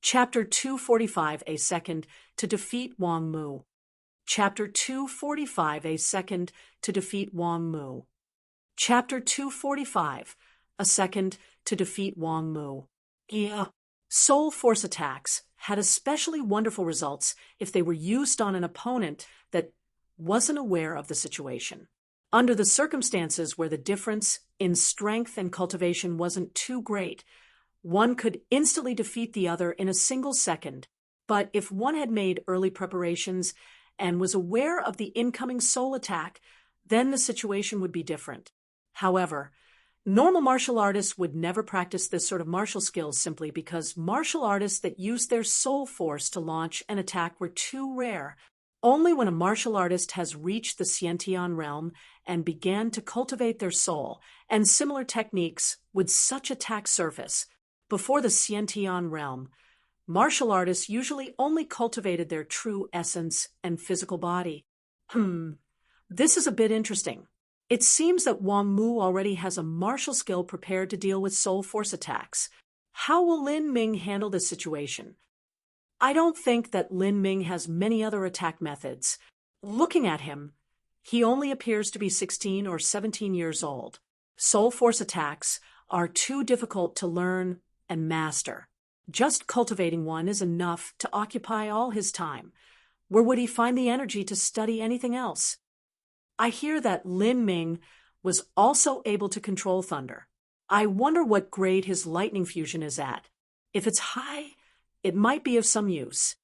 Chapter 245, A Second to Defeat Wang Mu. Chapter 245, A Second to Defeat Wang Mu. Chapter 245, A Second to Defeat Wang Mu. Soul force attacks had especially wonderful results if they were used on an opponent that wasn't aware of the situation. Under the circumstances where the difference in strength and cultivation wasn't too great, one could instantly defeat the other in a single second. But if one had made early preparations and was aware of the incoming soul attack, then the situation would be different. However, normal martial artists would never practice this sort of martial skills simply because martial artists that used their soul force to launch an attack were too rare. Only when a martial artist has reached the Xiantian realm and began to cultivate their soul and similar techniques would such attack surface. Before the Xiantian realm, martial artists usually only cultivated their true essence and physical body. This is a bit interesting. It seems that Wang Mu already has a martial skill prepared to deal with soul force attacks. How will Lin Ming handle this situation? I don't think that Lin Ming has many other attack methods. Looking at him, he only appears to be 16 or 17 years old. Soul force attacks are too difficult to learn and master. Just cultivating one is enough to occupy all his time. Where would he find the energy to study anything else? I hear that Lin Ming was also able to control thunder. I wonder what grade his lightning fusion is at. If it's high, it might be of some use.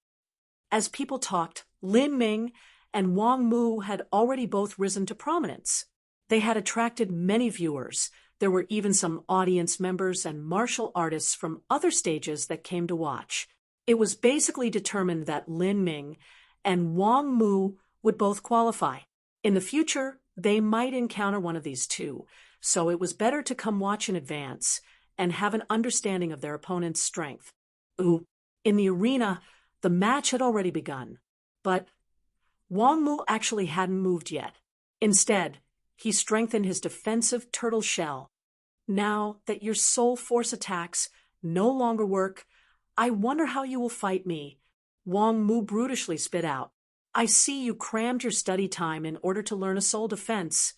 As people talked, Lin Ming and Wang Mu had already both risen to prominence. They had attracted many viewers. There were even some audience members and martial artists from other stages that came to watch. It was basically determined that Lin Ming and Wang Mu would both qualify. In the future, they might encounter one of these two, so it was better to come watch in advance and have an understanding of their opponent's strength. In the arena, the match had already begun, but Wang Mu actually hadn't moved yet. Instead, he strengthened his defensive turtle shell. Now that your soul force attacks no longer work, I wonder how you will fight me, Wang Mu brutishly spit out. I see you crammed your study time in order to learn a soul defense.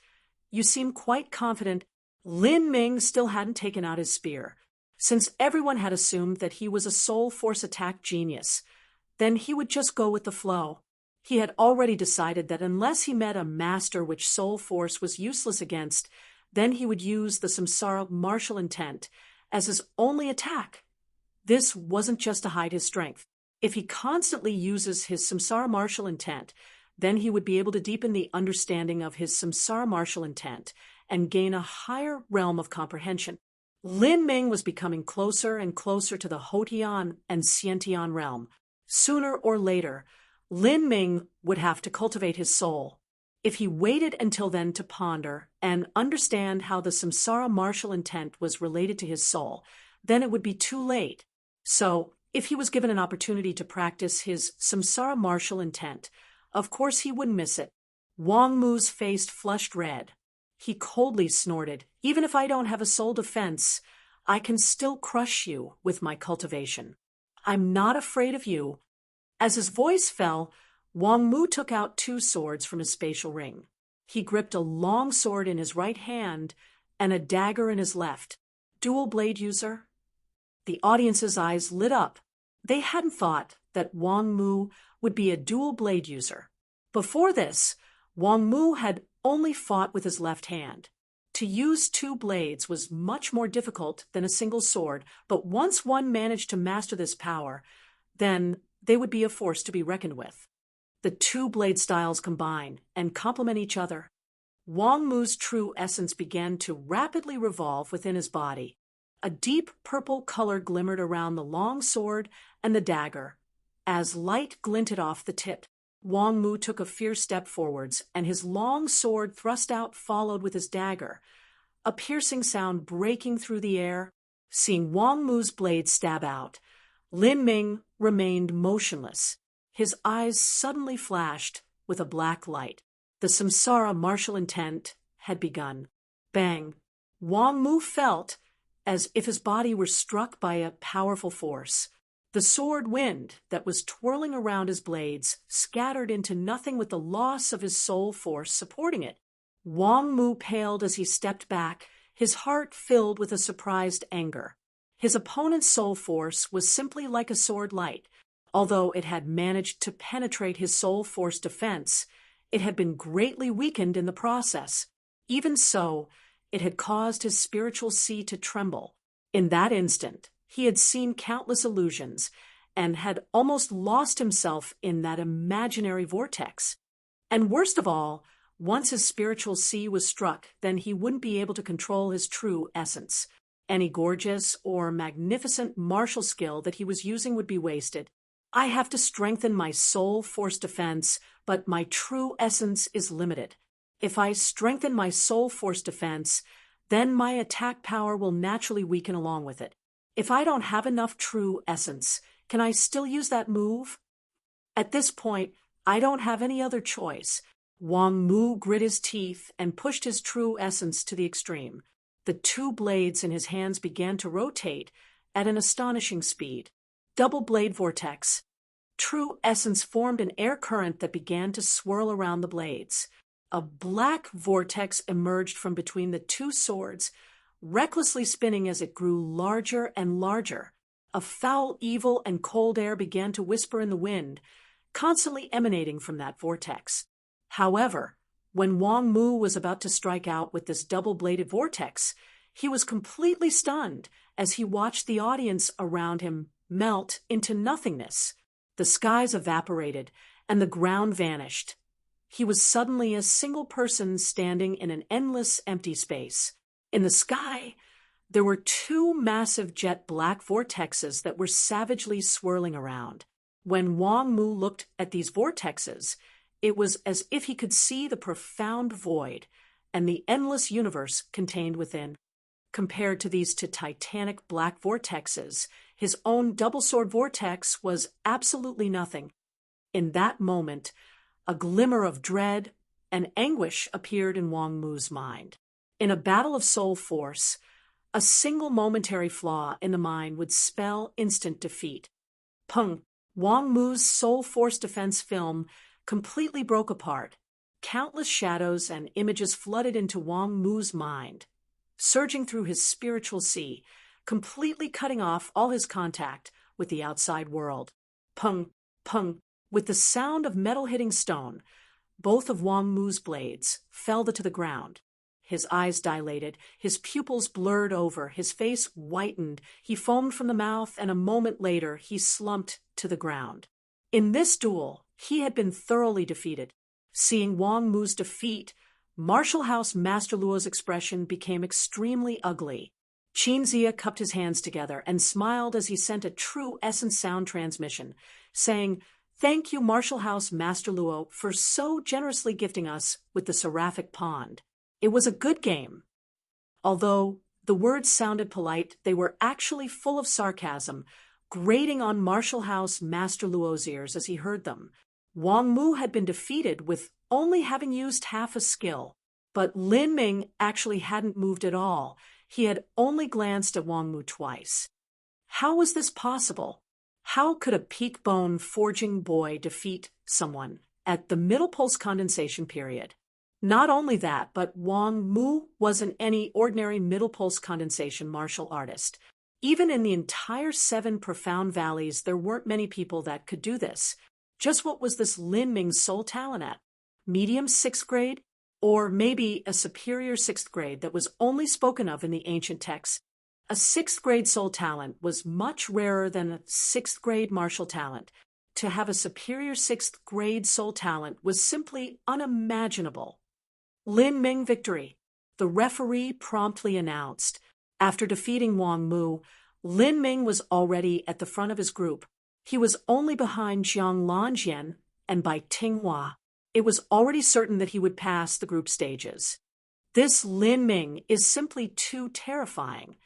You seem quite confident. Lin Ming still hadn't taken out his spear. Since everyone had assumed that he was a soul force attack genius, then he would just go with the flow. He had already decided that unless he met a master which soul force was useless against, then he would use the samsara martial intent as his only attack. This wasn't just to hide his strength. If he constantly uses his samsara martial intent, then he would be able to deepen the understanding of his samsara martial intent and gain a higher realm of comprehension. Lin Ming was becoming closer and closer to the Houtian and Xiantian realm. Sooner or later, Lin Ming would have to cultivate his soul. If he waited until then to ponder and understand how the samsara martial intent was related to his soul, then it would be too late. So, if he was given an opportunity to practice his samsara martial intent, of course he wouldn't miss it. Wang Mu's face flushed red. He coldly snorted, "Even if I don't have a soul defense, I can still crush you with my cultivation. I'm not afraid of you." As his voice fell, Wang Mu took out two swords from his spatial ring. He gripped a long sword in his right hand and a dagger in his left. Dual blade user? The audience's eyes lit up. They hadn't thought that Wang Mu would be a dual blade user. Before this, Wang Mu had only fought with his left hand. To use two blades was much more difficult than a single sword, but once one managed to master this power, then they would be a force to be reckoned with. The two blade styles combine and complement each other. Wang Mu's true essence began to rapidly revolve within his body. A deep purple color glimmered around the long sword and the dagger. As light glinted off the tip, Wang Mu took a fierce step forwards, and his long sword thrust out followed with his dagger, a piercing sound breaking through the air. Seeing Wang Mu's blade stab out, Lin Ming remained motionless. His eyes suddenly flashed with a black light. The samsara martial intent had begun. Bang! Wang Mu felt as if his body were struck by a powerful force. The sword wind that was twirling around his blades scattered into nothing with the loss of his soul force supporting it. Wang Mu paled as he stepped back, his heart filled with a surprised anger. His opponent's soul force was simply like a sword light. Although it had managed to penetrate his soul force defense, it had been greatly weakened in the process. Even so, it had caused his spiritual sea to tremble. In that instant, he had seen countless illusions and had almost lost himself in that imaginary vortex. And worst of all, once his spiritual sea was struck, then he wouldn't be able to control his true essence. Any gorgeous or magnificent martial skill that he was using would be wasted. I have to strengthen my soul force defense, but my true essence is limited. If I strengthen my soul force defense, then my attack power will naturally weaken along with it. If I don't have enough true essence, can I still use that move? At this point, I don't have any other choice. Wang Mu grit his teeth and pushed his true essence to the extreme. The two blades in his hands began to rotate at an astonishing speed. Double blade vortex. True essence formed an air current that began to swirl around the blades. A black vortex emerged from between the two swords, recklessly spinning as it grew larger and larger. A foul, evil, and cold air began to whisper in the wind, constantly emanating from that vortex. However, when Wang Mu was about to strike out with this double-bladed vortex, he was completely stunned as he watched the audience around him melt into nothingness. The skies evaporated, and the ground vanished. He was suddenly a single person standing in an endless empty space. In the sky, there were two massive jet black vortexes that were savagely swirling around. When Wang Mu looked at these vortexes, it was as if he could see the profound void and the endless universe contained within. Compared to these two titanic black vortexes, his own double-sword vortex was absolutely nothing. In that moment, a glimmer of dread and anguish appeared in Wang Mu's mind. In a battle of soul force, a single momentary flaw in the mind would spell instant defeat. Peng! Wang Mu's soul force defense film completely broke apart. Countless shadows and images flooded into Wang Mu's mind, surging through his spiritual sea, completely cutting off all his contact with the outside world. Peng! Peng! With the sound of metal hitting stone, both of Wang Mu's blades fell to the ground. His eyes dilated, his pupils blurred over, his face whitened, he foamed from the mouth, and a moment later he slumped to the ground. In this duel, he had been thoroughly defeated. Seeing Wang Mu's defeat, Martial House Master Luo's expression became extremely ugly. Qin Zia cupped his hands together and smiled as he sent a true essence sound transmission, saying, "Thank you, Martial House Master Luo, for so generously gifting us with the seraphic pond. It was a good game." Although the words sounded polite, they were actually full of sarcasm, grating on Martial House Master Luo's ears as he heard them. Wang Mu had been defeated with only having used half a skill, but Lin Ming actually hadn't moved at all. He had only glanced at Wang Mu twice. How was this possible? How could a peak bone forging boy defeat someone at the middle pulse condensation period? Not only that, but Wang Mu wasn't any ordinary middle pulse condensation martial artist. Even in the entire 7 profound valleys, there weren't many people that could do this. Just what was this Lin Ming's soul talent at? Medium 6th grade? Or maybe a superior 6th grade that was only spoken of in the ancient texts? A 6th grade soul talent was much rarer than a 6th grade martial talent. To have a superior 6th grade soul talent was simply unimaginable. Lin Ming victory, the referee promptly announced. After defeating Wang Mu, Lin Ming was already at the front of his group. He was only behind Jiang Lanjian and by Tinghua. It was already certain that he would pass the group stages. This Lin Ming is simply too terrifying.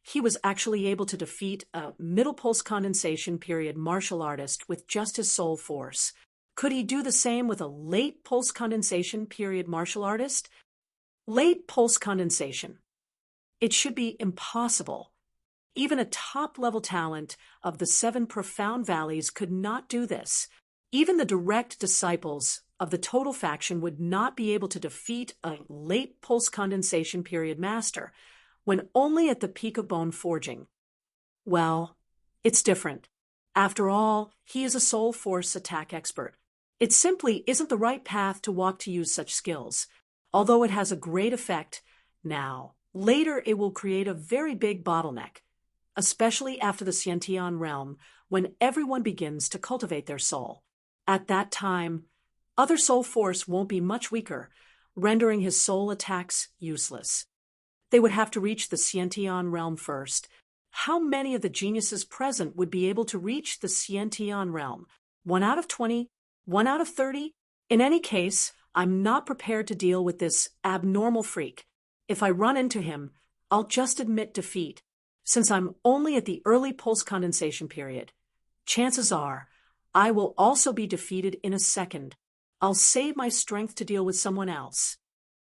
He was actually able to defeat a middle pulse condensation period martial artist with just his soul force. Could he do the same with a late pulse condensation period martial artist? Late pulse condensation. It should be impossible. Even a top-level talent of the 7 profound valleys could not do this. Even the direct disciples of the total faction would not be able to defeat a late pulse condensation period master when only at the peak of bone forging. Well, it's different. After all, he is a soul force attack expert. It simply isn't the right path to walk to use such skills. Although it has a great effect now, later it will create a very big bottleneck, especially after the Sciention realm, when everyone begins to cultivate their soul. At that time, other soul force won't be much weaker, rendering his soul attacks useless. They would have to reach the Sciention realm first. How many of the geniuses present would be able to reach the Sciention realm? 1 out of 20? 1 out of 30? In any case, I'm not prepared to deal with this abnormal freak. If I run into him, I'll just admit defeat. Since I'm only at the early pulse condensation period, chances are I will also be defeated in a second. I'll save my strength to deal with someone else.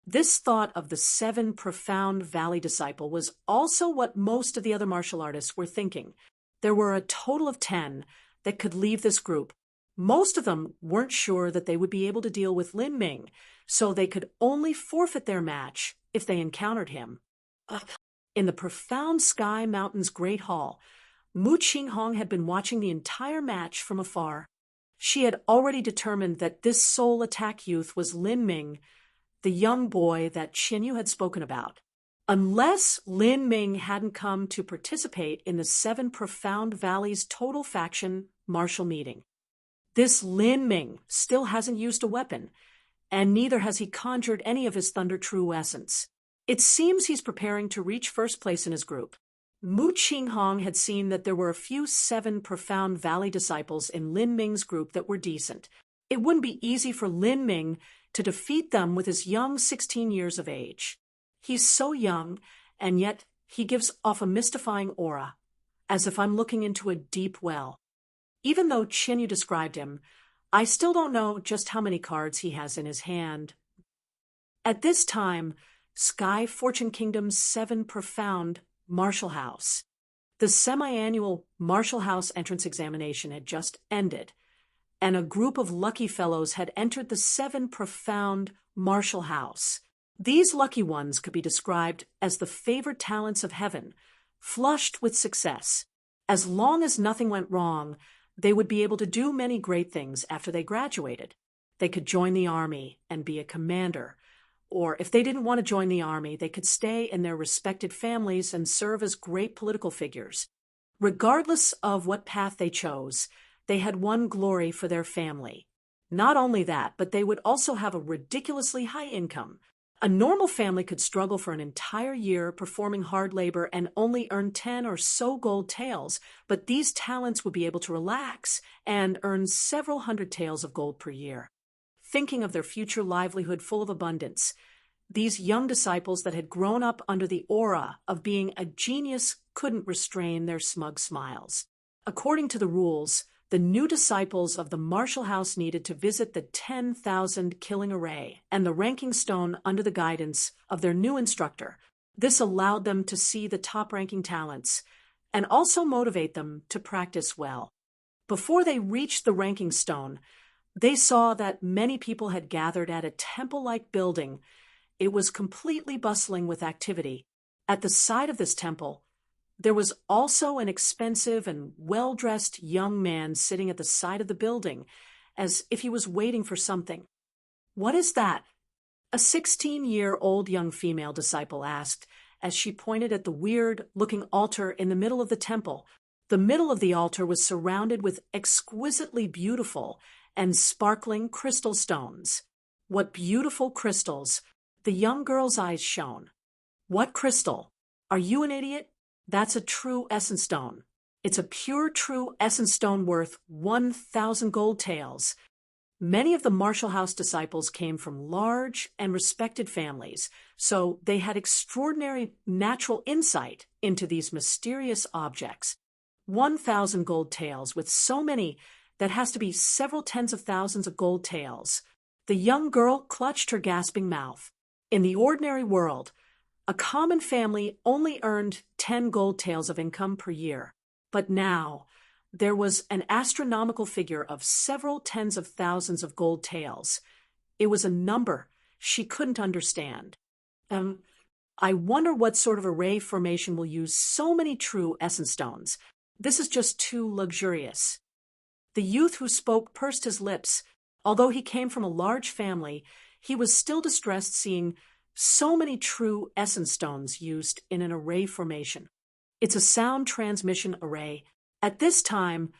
This thought of the 7 profound valley disciple was also what most of the other martial artists were thinking. There were a total of 10 that could leave this group. Most of them weren't sure that they would be able to deal with Lin Ming, so they could only forfeit their match if they encountered him. In the profound Sky Mountain's Great Hall, Mu Qinghong had been watching the entire match from afar. She had already determined that this soul attack youth was Lin Ming, the young boy that Qian Yu had spoken about. Unless Lin Ming hadn't come to participate in the 7 Profound Valleys Total Faction martial meeting. This Lin Ming still hasn't used a weapon, and neither has he conjured any of his Thunder True Essence. It seems he's preparing to reach first place in his group. Mu Qinghong had seen that there were a few 7 Profound Valley disciples in Lin Ming's group that were decent. It wouldn't be easy for Lin Ming to defeat them with his young 16 years of age. He's so young, and yet he gives off a mystifying aura, as if I'm looking into a deep well. Even though Qian Yu described him, I still don't know just how many cards he has in his hand. At this time, Sky Fortune Kingdom's 7 Profound Martial House. The semi-annual Martial House entrance examination had just ended, and a group of lucky fellows had entered the 7 Profound Martial House. These lucky ones could be described as the favored talents of heaven, flushed with success. As long as nothing went wrong, they would be able to do many great things after they graduated. They could join the army and be a commander, or if they didn't want to join the army, they could stay in their respected families and serve as great political figures. Regardless of what path they chose, they had won glory for their family. Not only that, but they would also have a ridiculously high income. A normal family could struggle for an entire year performing hard labor and only earn 10 or so gold taels, but these talents would be able to relax and earn several hundred taels of gold per year. Thinking of their future livelihood full of abundance, these young disciples that had grown up under the aura of being a genius couldn't restrain their smug smiles. According to the rules, the new disciples of the martial house needed to visit the 10,000 killing array and the ranking stone under the guidance of their new instructor. This allowed them to see the top-ranking talents and also motivate them to practice well. Before they reached the ranking stone, they saw that many people had gathered at a temple-like building. It was completely bustling with activity. At the side of this temple, there was also an expensive and well-dressed young man sitting at the side of the building, as if he was waiting for something. "What is that?" a 16-year-old young female disciple asked, as she pointed at the weird-looking altar in the middle of the temple. The middle of the altar was surrounded with exquisitely beautiful and sparkling crystal stones. "What beautiful crystals!" The young girl's eyes shone. "What crystal? Are you an idiot? That's a true essence stone. It's a pure true essence stone worth 1,000 gold taels." Many of the martial house disciples came from large and respected families, so they had extraordinary natural insight into these mysterious objects. 1,000 gold taels with so many that has to be several tens of thousands of gold taels. The young girl clutched her gasping mouth. In the ordinary world, A common family only earned 10 gold taels of income per year. But now, there was an astronomical figure of several tens of thousands of gold taels. It was a number she couldn't understand. I wonder what sort of array formation will use so many true essence stones. This is just too luxurious. The youth who spoke pursed his lips. Although he came from a large family, he was still distressed seeing so many true essence stones used in an array formation. It's a sound transmission array. At this time,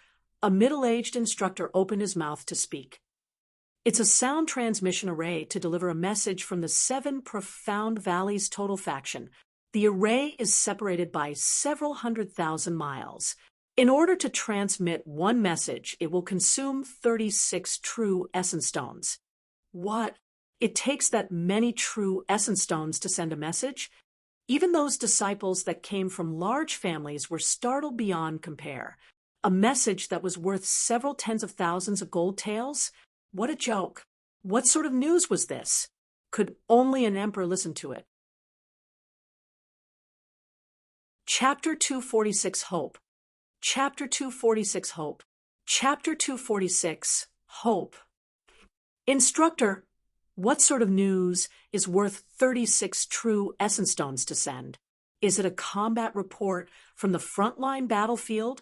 a middle-aged instructor opened his mouth to speak. It's a sound transmission array to deliver a message from the 7 profound valleys total faction. The array is separated by several 100,000 miles. In order to transmit one message, it will consume 36 true essence stones. What? It takes that many true essence stones to send a message? Even those disciples that came from large families were startled beyond compare. A message that was worth several tens of thousands of gold taels? What a joke. What sort of news was this? Could only an emperor listen to it? Chapter 246 Hope. Chapter 246 Hope. Chapter 246 Hope. Instructor, what sort of news is worth 36 true essence stones to send? Is it a combat report from the frontline battlefield?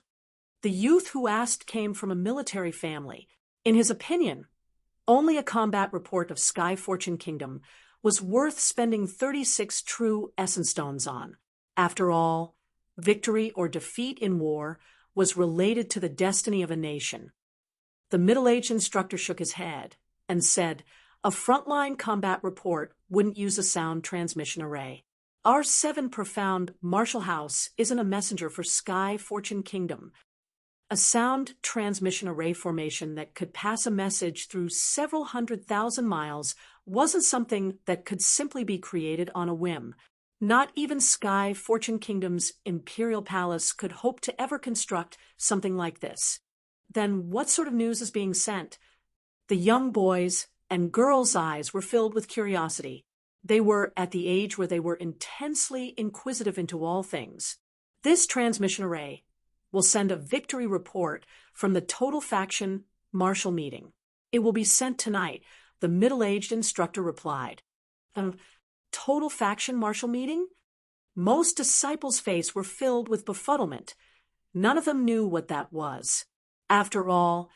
The youth who asked came from a military family. In his opinion, only a combat report of Sky Fortune Kingdom was worth spending 36 true essence stones on. After all, victory or defeat in war was related to the destiny of a nation. The middle-aged instructor shook his head and said, a frontline combat report wouldn't use a sound transmission array. Our 7 profound Marshall House isn't a messenger for Sky Fortune Kingdom. A sound transmission array formation that could pass a message through several 100,000 miles wasn't something that could simply be created on a whim. Not even Sky Fortune Kingdom's imperial palace could hope to ever construct something like this. Then what sort of news is being sent? The young boys and girls' eyes were filled with curiosity. They were at the age where they were intensely inquisitive into all things. This transmission array will send a victory report from the total faction martial meeting. It will be sent tonight, the middle-aged instructor replied. Total faction martial meeting? Most disciples' faces were filled with befuddlement. None of them knew what that was. After all,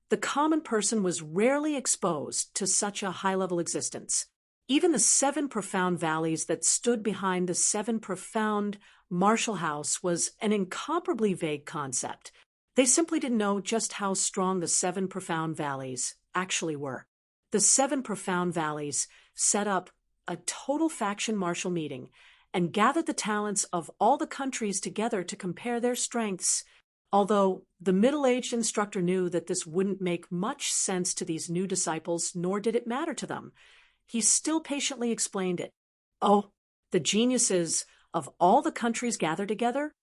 the common person was rarely exposed to such a high-level existence. Even the 7 profound valleys that stood behind the 7 profound Marshall House was an incomparably vague concept. They simply didn't know just how strong the 7 profound valleys actually were. The 7 profound valleys set up a total faction martial meeting and gathered the talents of all the countries together to compare their strengths. Although the middle-aged instructor knew that this wouldn't make much sense to these new disciples, nor did it matter to them, he still patiently explained it. Oh, the geniuses of all the countries gathered together?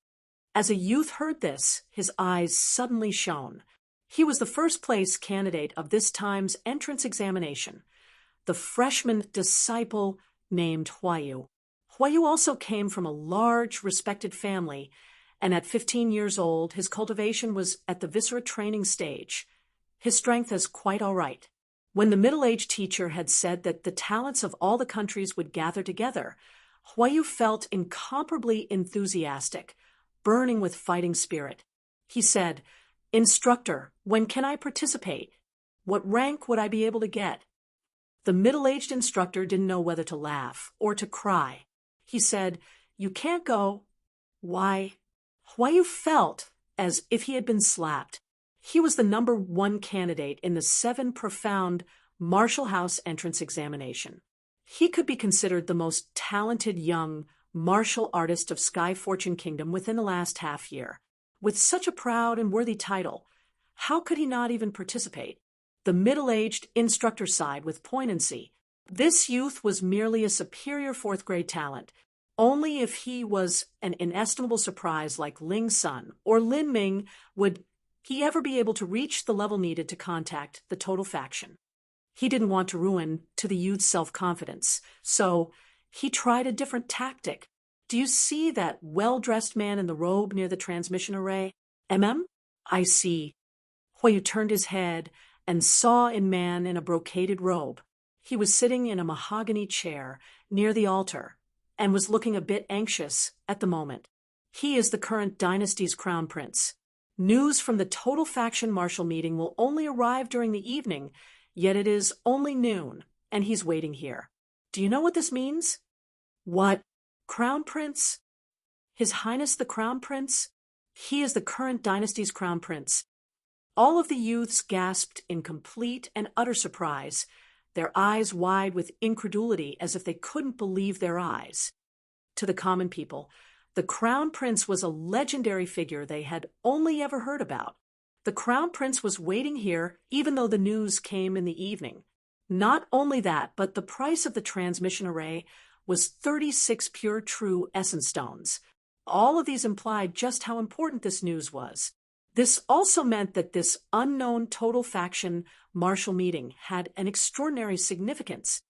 As a youth heard this, his eyes suddenly shone. He was the first-place candidate of this time's entrance examination, the freshman disciple named Huayu. Huayu also came from a large, respected family, and at 15 years old, his cultivation was at the viscera training stage. His strength is quite all right. When the middle-aged teacher had said that the talents of all the countries would gather together, Huayu felt incomparably enthusiastic, burning with fighting spirit. He said, "Instructor, when can I participate? What rank would I be able to get?" The middle-aged instructor didn't know whether to laugh or to cry. He said, "You can't go." Why? Huayu felt as if he had been slapped. He was the number 1 candidate in the 7 profound Marshall House entrance examination. He could be considered the most talented young martial artist of Sky Fortune Kingdom within the last half year. With such a proud and worthy title, how could he not even participate? The middle-aged instructor sighed with poignancy. This youth was merely a superior 4th-grade talent. Only if he was an inestimable surprise like Ling Sun or Lin Ming would he ever be able to reach the level needed to contact the total faction. He didn't want to ruin to the youth's self-confidence, so He tried a different tactic. Do you see that well-dressed man in the robe near the transmission array? I see. Huayu turned his head and saw a man in a brocaded robe. He was sitting in a mahogany chair near the altar and was looking a bit anxious at the moment. He is the current dynasty's crown prince. News from the total faction martial meeting will only arrive during the evening, yet it is only noon, and he's waiting here. Do you know what this means? What? Crown prince? His Highness the Crown Prince? He is the current dynasty's crown prince. All of the youths gasped in complete and utter surprise, their eyes wide with incredulity as if they couldn't believe their eyes. To the common people, the Crown Prince was a legendary figure they had only ever heard about. The Crown Prince was waiting here even though the news came in the evening. Not only that, but the price of the transmission array was 36 pure true essence stones. All of these implied just how important this news was. This also meant that this unknown total faction martial meeting had an extraordinary significance.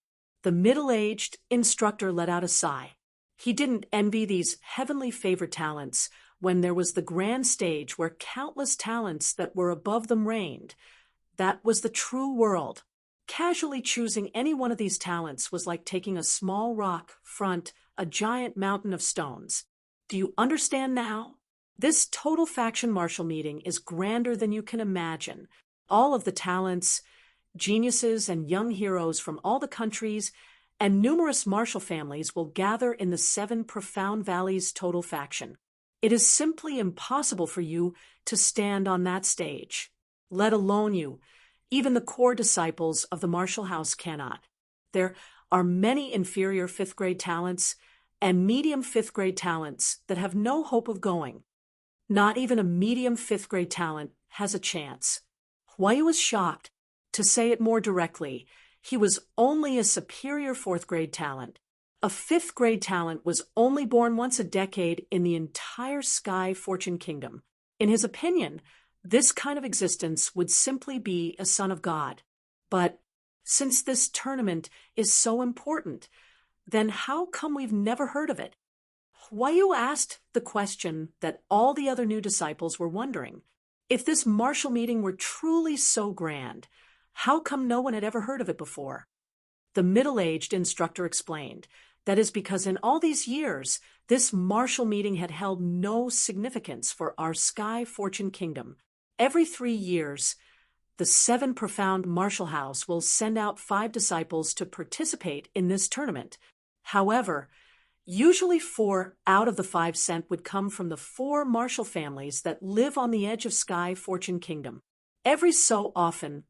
The middle-aged instructor let out a sigh. He didn't envy these heavenly favored talents when there was the grand stage where countless talents that were above them reigned. That was the true world. Casually choosing any one of these talents was like taking a small rock front a giant mountain of stones. Do you understand now? This total faction martial meeting is grander than you can imagine. All of the talents, geniuses, and young heroes from all the countries and numerous martial families will gather in the 7 Profound Valleys total faction. It is simply impossible for you to stand on that stage. Let alone you. Even the core disciples of the martial house cannot. There are many inferior 5th grade talents and medium 5th grade talents that have no hope of going. Not even a medium 5th grade talent has a chance. Huayu was shocked. To say it more directly, he was only a superior 4th grade talent. A 5th grade talent was only born once a decade in the entire Sky Fortune Kingdom. In his opinion, this kind of existence would simply be a son of God. But since this tournament is so important, then how come we've never heard of it? Huayu asked the question that all the other new disciples were wondering. If this martial meeting were truly so grand, how come no one had ever heard of it before? The middle-aged instructor explained. That is because in all these years, this martial meeting had held no significance for our Sky Fortune Kingdom. Every 3 years, the 7 Profound Martial House will send out 5 disciples to participate in this tournament. However, usually 4 out of the 5 sent would come from the 4 martial families that live on the edge of Sky Fortune Kingdom. Every so often,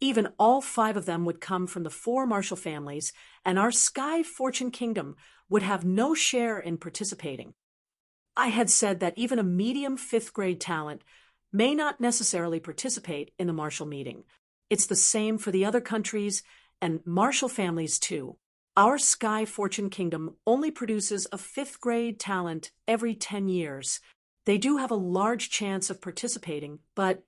even all 5 of them would come from the 4 martial families, and our Sky Fortune Kingdom would have no share in participating. I had said that even a medium 5th grade talent may not necessarily participate in the martial meeting. It's the same for the other countries and martial families too. Our Sky Fortune Kingdom only produces a 5th grade talent every 10 years. They do have a large chance of participating, but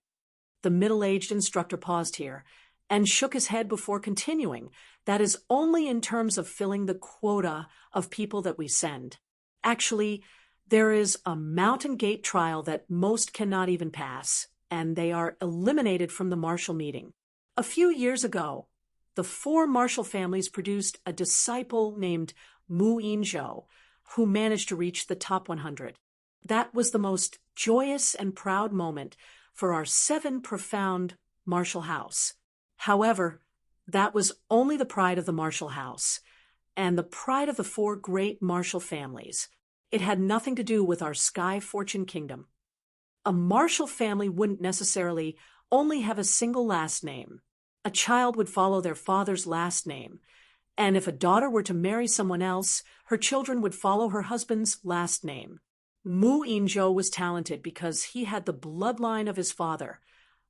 the middle-aged instructor paused here and shook his head before continuing. That is only in terms of filling the quota of people that we send. Actually, there is a mountain gate trial that most cannot even pass, and they are eliminated from the martial meeting. A few years ago, the 4 martial families produced a disciple named Mu Yinzhou, who managed to reach the top 100. That was the most joyous and proud moment for our 7 Profound Martial House. However, that was only the pride of the martial house and the pride of the 4 great martial families. It had nothing to do with our Sky Fortune Kingdom. A martial family wouldn't necessarily only have a single last name. A child would follow their father's last name, and if a daughter were to marry someone else, her children would follow her husband's last name. Mu Yinzhou was talented because he had the bloodline of his father,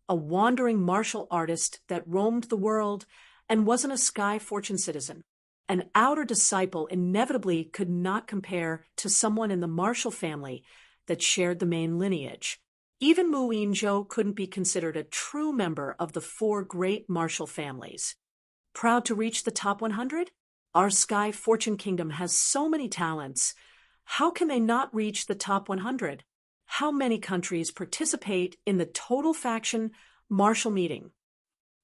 a wandering martial artist that roamed the world and wasn't a Sky Fortune citizen. An outer disciple inevitably could not compare to someone in the martial family that shared the main lineage. Even Mu Yinzhou couldn't be considered a true member of the 4 great martial families. Proud to reach the top 100? Our Sky Fortune Kingdom has so many talents. How can they not reach the top 100? How many countries participate in the total faction martial meeting?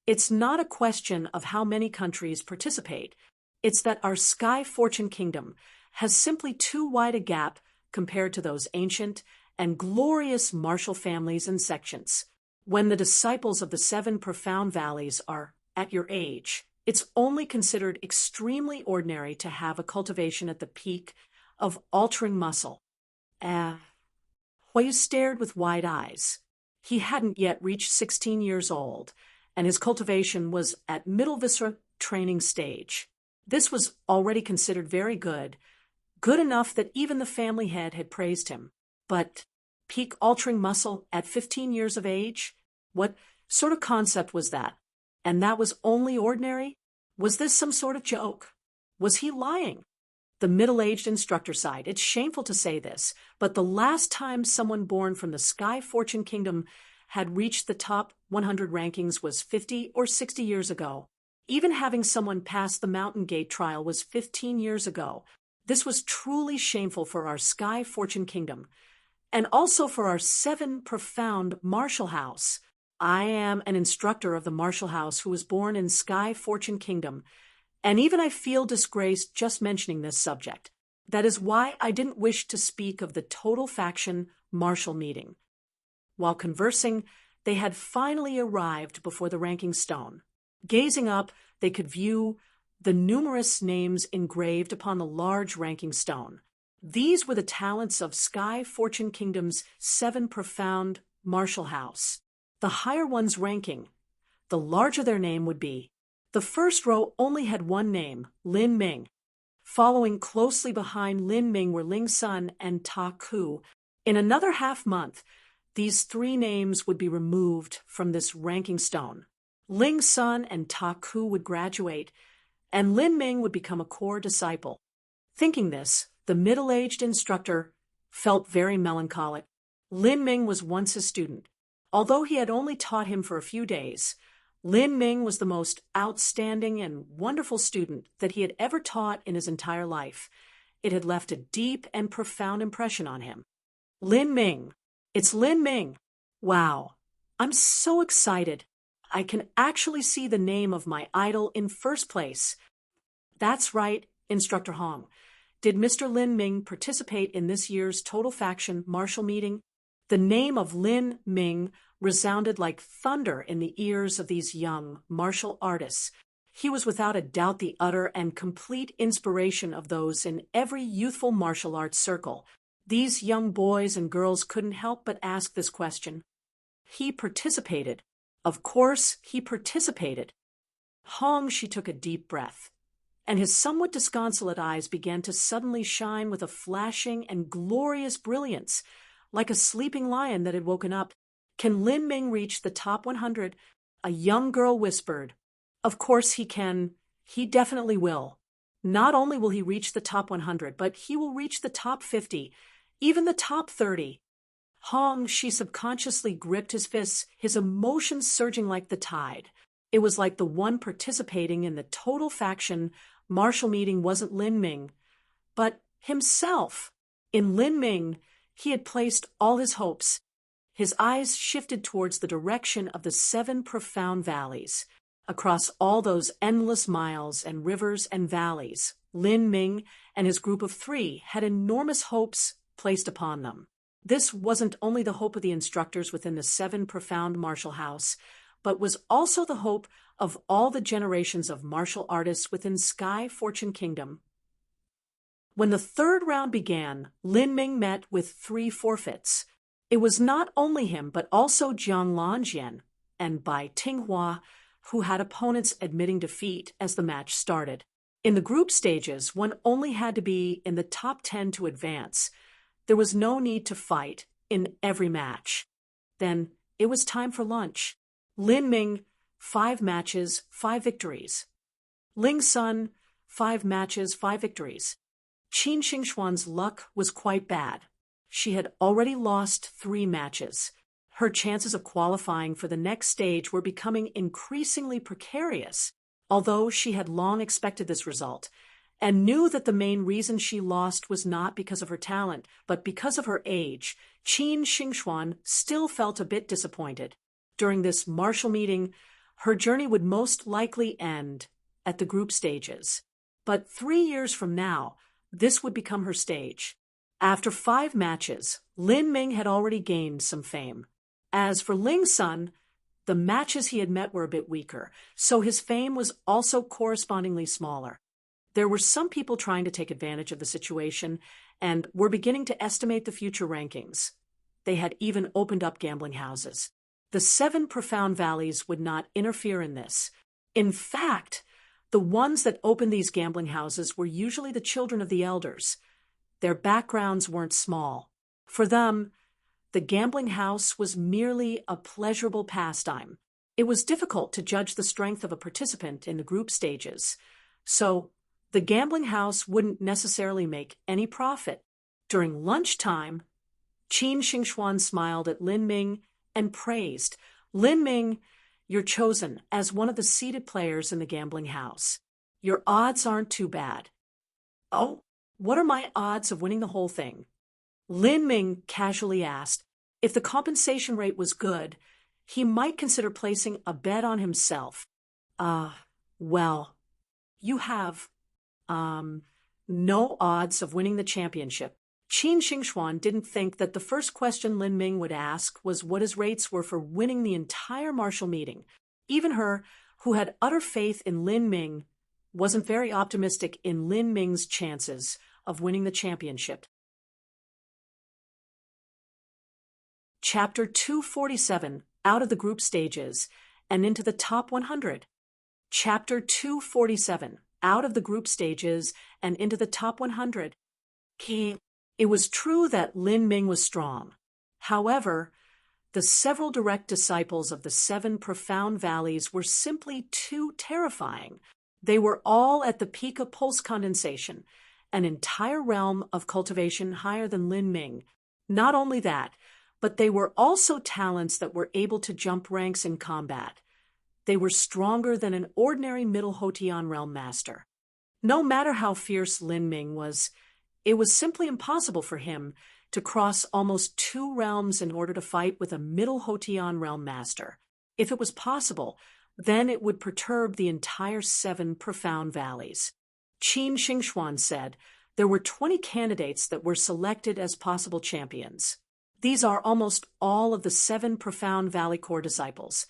It's not a question of how many countries participate. It's that our Sky Fortune Kingdom has simply too wide a gap compared to those ancient and glorious martial families and sections. When the disciples of the 7 profound valleys are at your age, it's only considered extremely ordinary to have a cultivation at the peak of altering muscle. Huayu stared with wide eyes. He hadn't yet reached 16 years old, and his cultivation was at middle viscera training stage. This was already considered very good, good enough that even the family head had praised him. But peak altering muscle at 15 years of age? What sort of concept was that? And that was only ordinary? Was this some sort of joke? Was he lying? The middle-aged instructor sighed. It's shameful to say this, but the last time someone born from the Sky Fortune Kingdom had reached the top 100 rankings was 50 or 60 years ago. Even having someone pass the Mountain Gate trial was 15 years ago. This was truly shameful for our Sky Fortune Kingdom, and also for our 7 profound martial house. I am an instructor of the martial house who was born in Sky Fortune Kingdom, and even I feel disgraced just mentioning this subject. That is why I didn't wish to speak of the total faction martial meeting. While conversing, they had finally arrived before the ranking stone. Gazing up, they could view the numerous names engraved upon the large ranking stone. These were the talents of Sky Fortune Kingdom's 7 profound martial house. The higher one's ranking, the larger their name would be. The first row only had one name, Lin Ming. Following closely behind Lin Ming were Ling Sun and Ta Ku. In another half-month, these 3 names would be removed from this ranking stone. Ling Sun and Ta Ku would graduate, and Lin Ming would become a core disciple. Thinking this, the middle-aged instructor felt very melancholic. Lin Ming was once his student. Although he had only taught him for a few days, Lin Ming was the most outstanding and wonderful student that he had ever taught in his entire life. It had left a deep and profound impression on him. Lin Ming. It's Lin Ming. Wow. I'm so excited. I can actually see the name of my idol in first place. That's right, Instructor Hong. Did Mr. Lin Ming participate in this year's Total Faction martial meeting? The name of Lin Ming resounded like thunder in the ears of these young martial artists. He was without a doubt the utter and complete inspiration of those in every youthful martial arts circle. These young boys and girls couldn't help but ask this question. He participated. Of course, he participated. Hong, she took a deep breath, and his somewhat disconsolate eyes began to suddenly shine with a flashing and glorious brilliance, like a sleeping lion that had woken up. Can Lin Ming reach the top 100? A young girl whispered. Of course he can. He definitely will. Not only will he reach the top 100, but he will reach the top 50, even the top 30. Hong, she subconsciously gripped his fists, his emotions surging like the tide. It was like the one participating in the Total Faction martial meeting wasn't Lin Ming, but himself. In Lin Ming, he had placed all his hopes. His eyes shifted towards the direction of the 7 profound valleys. Across all those endless miles and rivers and valleys, Lin Ming and his group of 3 had enormous hopes placed upon them. This wasn't only the hope of the instructors within the 7 profound martial house, but was also the hope of all the generations of martial artists within Sky Fortune Kingdom. When the 3rd round began, Lin Ming met with 3 forfeits. It was not only him, but also Jiang Lanjian and Bai Tinghua, who had opponents admitting defeat as the match started. In the group stages, one only had to be in the top 10 to advance. There was no need to fight in every match. Then it was time for lunch. Lin Ming, 5 matches, 5 victories. Ling Sun, 5 matches, 5 victories. Qin Xingxuan's luck was quite bad. She had already lost 3 matches. Her chances of qualifying for the next stage were becoming increasingly precarious. Although she had long expected this result, and knew that the main reason she lost was not because of her talent, but because of her age, Qin Xingxuan still felt a bit disappointed. During this martial meeting, her journey would most likely end at the group stages. But 3 years from now, this would become her stage. After 5 matches, Lin Ming had already gained some fame. As for Ling Sun, the matches he had met were a bit weaker, so his fame was also correspondingly smaller. There were some people trying to take advantage of the situation and were beginning to estimate the future rankings. They had even opened up gambling houses. The 7 profound valleys would not interfere in this. In fact, the ones that opened these gambling houses were usually the children of the elders. Their backgrounds weren't small. For them, the gambling house was merely a pleasurable pastime. It was difficult to judge the strength of a participant in the group stages, so the gambling house wouldn't necessarily make any profit. During lunchtime, Qin Xingxuan smiled at Lin Ming and praised, "Lin Ming, you're chosen as one of the seeded players in the gambling house. Your odds aren't too bad." "Oh, what are my odds of winning the whole thing?" Lin Ming casually asked. If the compensation rate was good, he might consider placing a bet on himself. Well, you have, no odds of winning the championship." Qin Xingxuan didn't think that the first question Lin Ming would ask was what his rates were for winning the entire martial meeting. Even her, who had utter faith in Lin Ming, wasn't very optimistic in Lin Ming's chances of winning the championship. Chapter 247, Out of the Group Stages and into the Top 100. Chapter 247, Out of the Group Stages and into the Top 100. It was true that Lin Ming was strong. However, the several direct disciples of the 7 profound valleys were simply too terrifying. They were all at the peak of pulse condensation, an entire realm of cultivation higher than Lin Ming. Not only that, but they were also talents that were able to jump ranks in combat. They were stronger than an ordinary Middle Hotian realm master. No matter how fierce Lin Ming was, it was simply impossible for him to cross almost 2 realms in order to fight with a Middle Hotian realm master. If it was possible, then it would perturb the entire 7 profound valleys. Qin Xingxuan said there were 20 candidates that were selected as possible champions. These are almost all of the 7 profound valley core disciples,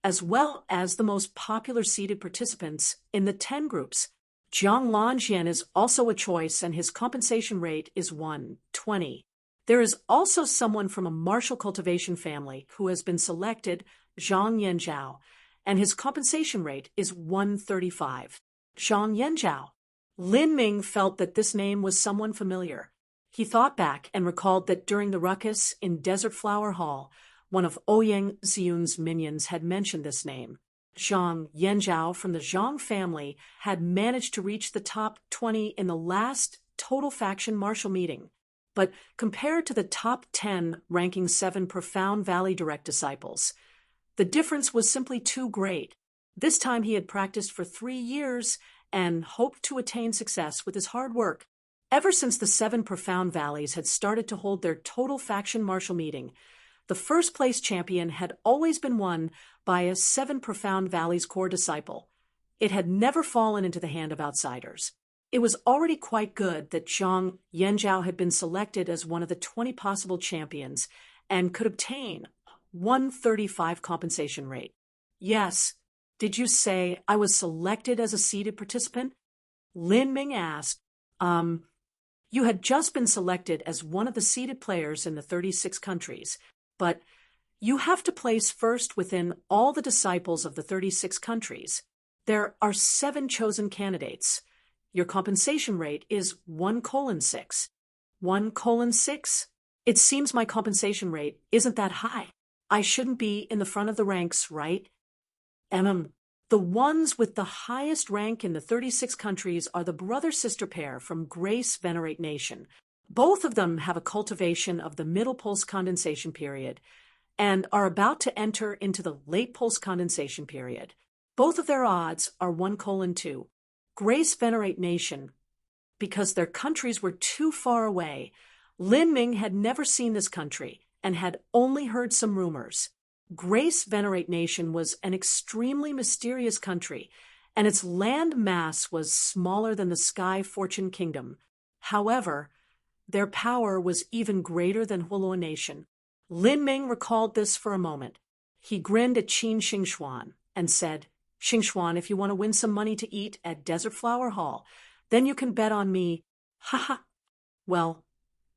as well as the most popular seeded participants in the 10 groups. Zhang Lanjian is also a choice, and his compensation rate is 120. There is also someone from a martial cultivation family who has been selected, Zhang Yanzhao, and his compensation rate is 135. Zhang Yanzhao. Lin Ming felt that this name was someone familiar. He thought back and recalled that during the ruckus in Desert Flower Hall, one of Ouyang Ziyun's minions had mentioned this name. Zhang Yanzhao from the Zhang family had managed to reach the top 20 in the last total faction martial meeting. But compared to the top 10 ranking 7 profound valley direct disciples, the difference was simply too great. This time he had practiced for 3 years and hoped to attain success with his hard work. Ever since the 7 profound valleys had started to hold their total faction martial meeting, the first place champion had always been won by a 7 profound valleys core disciple. It had never fallen into the hand of outsiders. It was already quite good that Zhang Yanzhao had been selected as one of the 20 possible champions and could obtain 135 compensation rate. Yes, did you say I was selected as a seeded participant? Lin Ming asked. You had just been selected as one of the seeded players in the 36 countries, but you have to place first within all the disciples of the 36 countries. There are 7 chosen candidates. Your compensation rate is 1:6. 1:6? It seems my compensation rate isn't that high. I shouldn't be in the front of the ranks, right? The ones with the highest rank in the 36 countries are the brother-sister pair from Grace Venerate Nation. Both of them have a cultivation of the middle pulse condensation period and are about to enter into the late pulse condensation period. Both of their odds are 1:2. Grace Venerate Nation because their countries were too far away. Lin Ming had never seen this country and had only heard some rumors. Grace Venerate Nation was an extremely mysterious country, and its land mass was smaller than the Sky Fortune Kingdom. However, their power was even greater than Hulua Nation. Lin Ming recalled this for a moment. He grinned at Qin Xingxuan and said, "Xingxuan, if you want to win some money to eat at Desert Flower Hall, then you can bet on me." Ha ha. Well,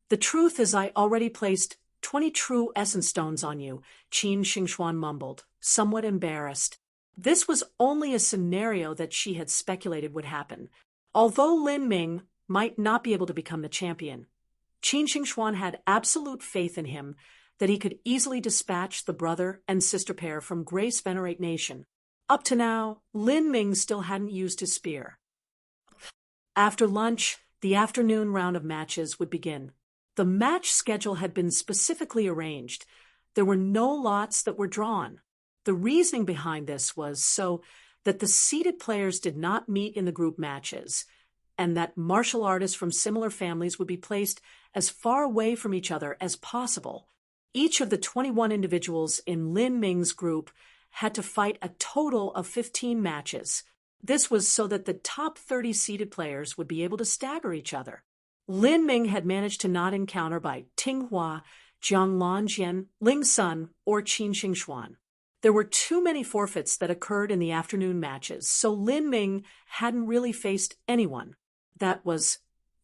the truth is I already placed 20 true essence stones on you, Qin Xingxuan mumbled, somewhat embarrassed. This was only a scenario that she had speculated would happen. Although Lin Ming might not be able to become the champion, Qin Xingxuan had absolute faith in him that he could easily dispatch the brother and sister pair from Grace Venerate Nation. Up to now, Lin Ming still hadn't used his spear. After lunch, the afternoon round of matches would begin. The match schedule had been specifically arranged. There were no lots that were drawn. The reasoning behind this was so that the seeded players did not meet in the group matches, and that martial artists from similar families would be placed as far away from each other as possible. Each of the 21 individuals in Lin Ming's group had to fight a total of 15 matches. This was so that the top 30 seeded players would be able to stagger each other. Lin Ming had managed to not encounter by Ting Hua, Jiang Lanjian, Ling Sun, or Qin Xingxuan. There were too many forfeits that occurred in the afternoon matches, so Lin Ming hadn't really faced anyone. That was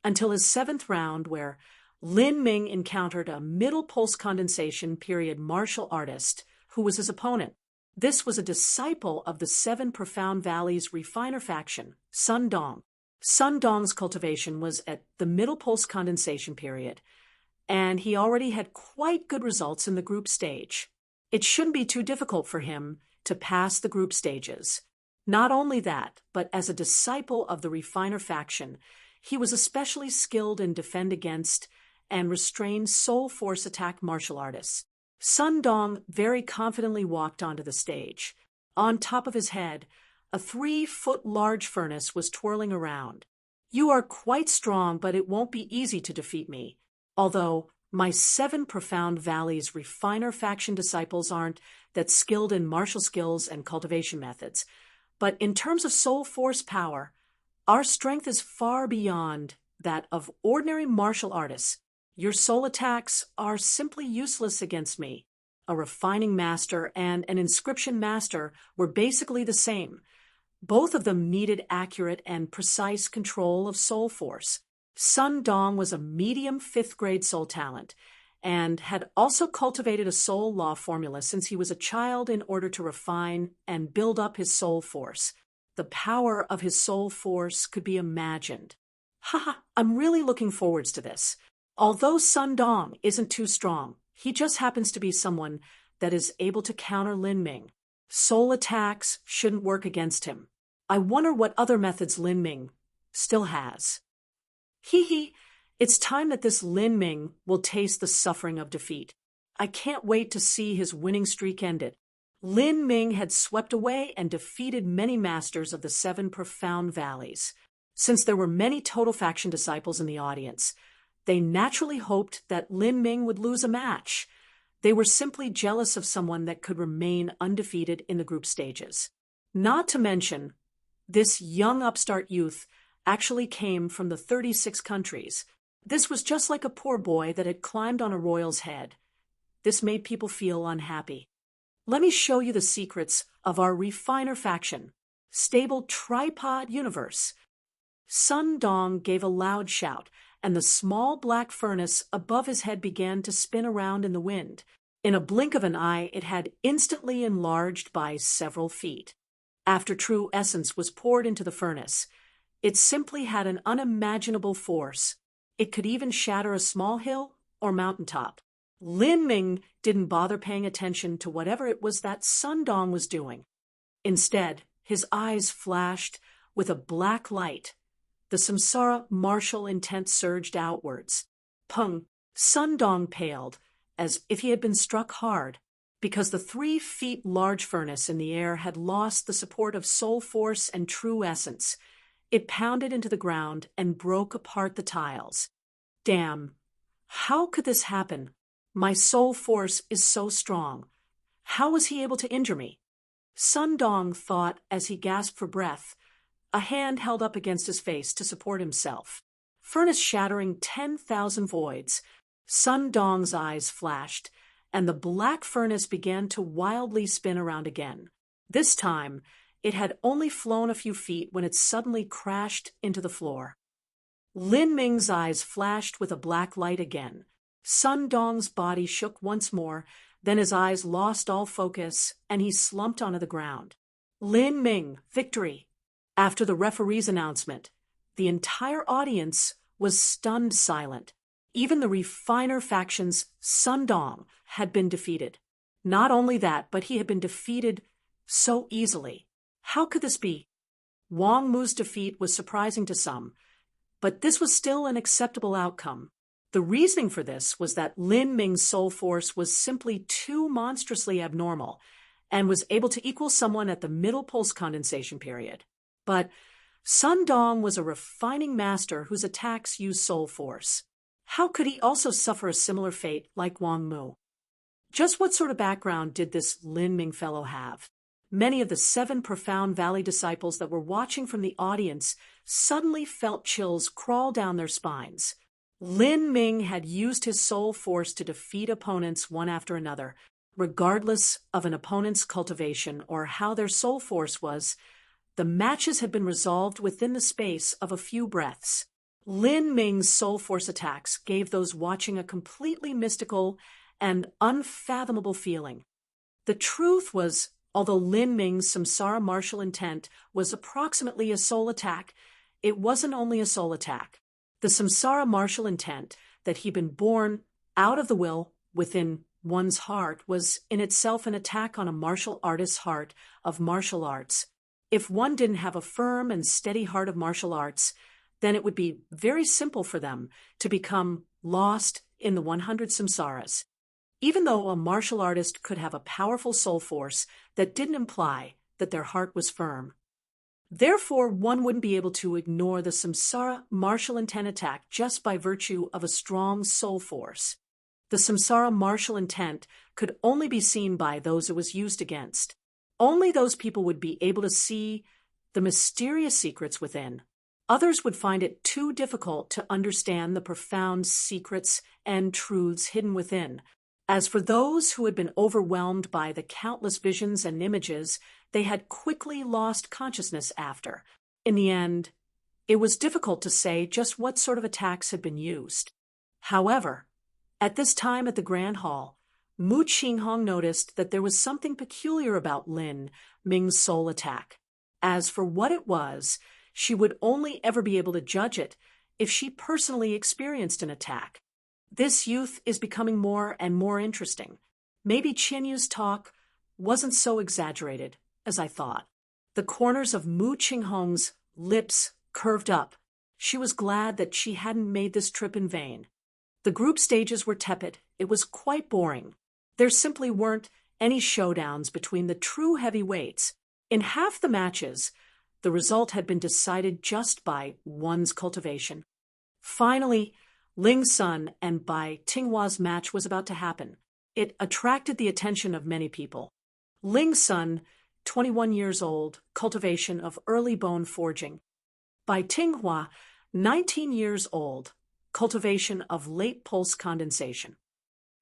until his 7th round, where Lin Ming encountered a middle pulse condensation period martial artist who was his opponent. This was a disciple of the 7 Profound Valleys refiner faction, Sun Dong. Sun Dong's cultivation was at the middle pulse condensation period, and he already had quite good results in the group stage. It shouldn't be too difficult for him to pass the group stages. Not only that, but as a disciple of the refiner faction, he was especially skilled in defend against and restrain soul force attack martial artists. Sun Dong very confidently walked onto the stage. On top of his head, a 3-foot large furnace was twirling around. "You are quite strong, but it won't be easy to defeat me. Although my 7 Profound Valleys refiner faction disciples aren't that skilled in martial skills and cultivation methods. But in terms of soul force power, our strength is far beyond that of ordinary martial artists. Your soul attacks are simply useless against me." A refining master and an inscription master were basically the same. Both of them needed accurate and precise control of soul force. Sun Dong was a medium 5th grade soul talent and had also cultivated a soul law formula since he was a child in order to refine and build up his soul force. The power of his soul force could be imagined. Haha, I'm really looking forward to this. Although Sun Dong isn't too strong, he just happens to be someone that is able to counter Lin Ming. Soul attacks shouldn't work against him. I wonder what other methods Lin Ming still has. Hee, it's time that this Lin Ming will taste the suffering of defeat. I can't wait to see his winning streak ended. Lin Ming had swept away and defeated many masters of the 7 Profound Valleys. Since there were many total faction disciples in the audience, they naturally hoped that Lin Ming would lose a match. They were simply jealous of someone that could remain undefeated in the group stages. Not to mention, this young upstart youth actually came from the 36 countries. This was just like a poor boy that had climbed on a royal's head. This made people feel unhappy. Let me show you the secrets of our refiner faction. Stable tripod universe. Sun Dong gave a loud shout, and the small black furnace above his head began to spin around in the wind. In a blink of an eye, it had instantly enlarged by several feet. After true essence was poured into the furnace, it simply had an unimaginable force. It could even shatter a small hill or mountaintop. Lin Ming didn't bother paying attention to whatever it was that Sun Dong was doing. Instead, his eyes flashed with a black light. The samsara martial intent surged outwards. Pung! Sun Dong paled, as if he had been struck hard, because the 3 feet large furnace in the air had lost the support of soul force and true essence. It pounded into the ground and broke apart the tiles. Damn. How could this happen? My soul force is so strong. How was he able to injure me? Sun Dong thought as he gasped for breath, a hand held up against his face to support himself. Furnace shattering 10,000 voids. Sun Dong's eyes flashed, and the black furnace began to wildly spin around again. This time, it had only flown a few feet when it suddenly crashed into the floor. Lin Ming's eyes flashed with a black light again. Sun Dong's body shook once more, then his eyes lost all focus, and he slumped onto the ground. Lin Ming, victory! After the referee's announcement, the entire audience was stunned silent. Even the refiner faction's Sun Dong had been defeated. Not only that, but he had been defeated so easily. How could this be? Wang Mu's defeat was surprising to some, but this was still an acceptable outcome. The reasoning for this was that Lin Ming's soul force was simply too monstrously abnormal and was able to equal someone at the middle pulse condensation period. But Sun Dong was a refining master whose attacks used soul force. How could he also suffer a similar fate like Wang Mu? Just what sort of background did this Lin Ming fellow have? Many of the 7 Profound Valley disciples that were watching from the audience suddenly felt chills crawl down their spines. Lin Ming had used his soul force to defeat opponents one after another, regardless of an opponent's cultivation or how their soul force was. The matches had been resolved within the space of a few breaths. Lin Ming's soul force attacks gave those watching a completely mystical and unfathomable feeling. The truth was, although Lin Ming's samsara martial intent was approximately a soul attack, it wasn't only a soul attack. The samsara martial intent that he'd been born out of the will within one's heart was in itself an attack on a martial artist's heart of martial arts. If one didn't have a firm and steady heart of martial arts, then it would be very simple for them to become lost in the 100 samsaras. Even though a martial artist could have a powerful soul force, that didn't imply that their heart was firm. Therefore, one wouldn't be able to ignore the samsara martial intent attack just by virtue of a strong soul force. The samsara martial intent could only be seen by those it was used against. Only those people would be able to see the mysterious secrets within. Others would find it too difficult to understand the profound secrets and truths hidden within. As for those who had been overwhelmed by the countless visions and images, they had quickly lost consciousness after. In the end, it was difficult to say just what sort of attacks had been used. However, at this time at the Grand Hall, Mu Qinghong noticed that there was something peculiar about Lin Ming's soul attack. As for what it was, she would only ever be able to judge it if she personally experienced an attack. This youth is becoming more and more interesting. Maybe Qinyu's talk wasn't so exaggerated as I thought. The corners of Mu Qinghong's lips curved up. She was glad that she hadn't made this trip in vain. The group stages were tepid. It was quite boring. There simply weren't any showdowns between the true heavyweights. In half the matches, the result had been decided just by one's cultivation. Finally, Ling Sun and Bai Tinghua's match was about to happen. It attracted the attention of many people. Ling Sun, 21 years old, cultivation of early bone forging. Bai Tinghua, 19 years old, cultivation of late pulse condensation.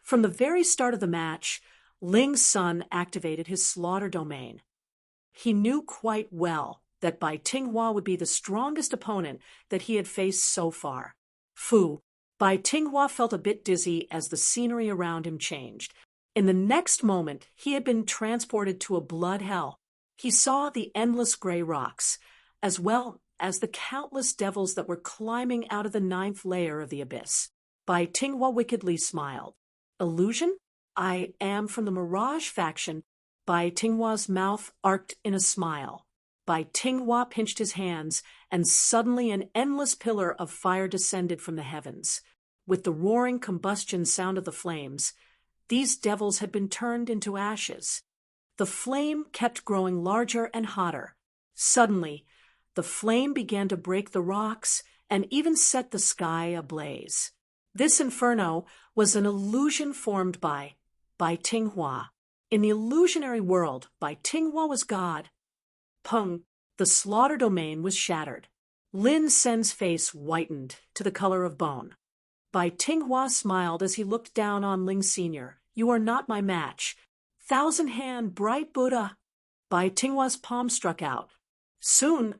From the very start of the match, Ling Sun activated his slaughter domain. He knew quite well that Bai Tinghua would be the strongest opponent that he had faced so far. Bai Tinghua felt a bit dizzy as the scenery around him changed. In the next moment, he had been transported to a blood hell. He saw the endless gray rocks, as well as the countless devils that were climbing out of the 9th layer of the abyss. Bai Tinghua wickedly smiled. Illusion? I am from the Mirage faction. Bai Tinghua's mouth arced in a smile. Bai Tinghua pinched his hands, and suddenly an endless pillar of fire descended from the heavens. With the roaring combustion sound of the flames, these devils had been turned into ashes. The flame kept growing larger and hotter. Suddenly, The flame began to break the rocks and even set the sky ablaze. This inferno was an illusion formed by Tinghua. In the illusionary world, Tinghua was God. Peng, the slaughter domain was shattered. Lin Sen's face whitened to the color of bone. Tinghua smiled as he looked down on Ling Sr. You are not my match. Thousand-hand, bright Buddha. Tinghua's palm struck out. Soon,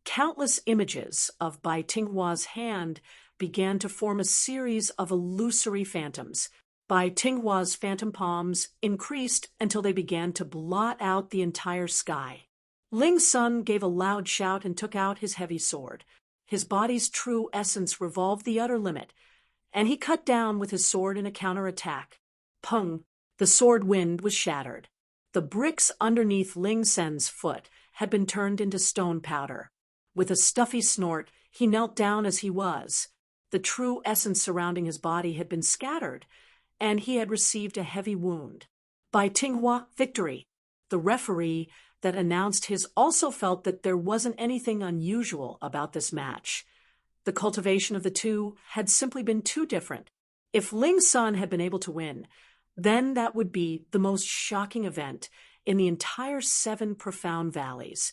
countless images of Tinghua's hand began to form a series of illusory phantoms. Tinghua's phantom palms increased until they began to blot out the entire sky. Ling Sun gave a loud shout and took out his heavy sword. His body's true essence revolved the utter limit, and he cut down with his sword in a counterattack. Peng, the sword wind was shattered. The bricks underneath Ling Sen's foot had been turned into stone powder. With a stuffy snort, he knelt down as he was. The true essence surrounding his body had been scattered, and he had received a heavy wound. Tinghua, victory. The referee that announced his also felt that there wasn't anything unusual about this match. The cultivation of the two had simply been too different. If Ling Sun had been able to win, then that would be the most shocking event in the entire 7 profound valleys.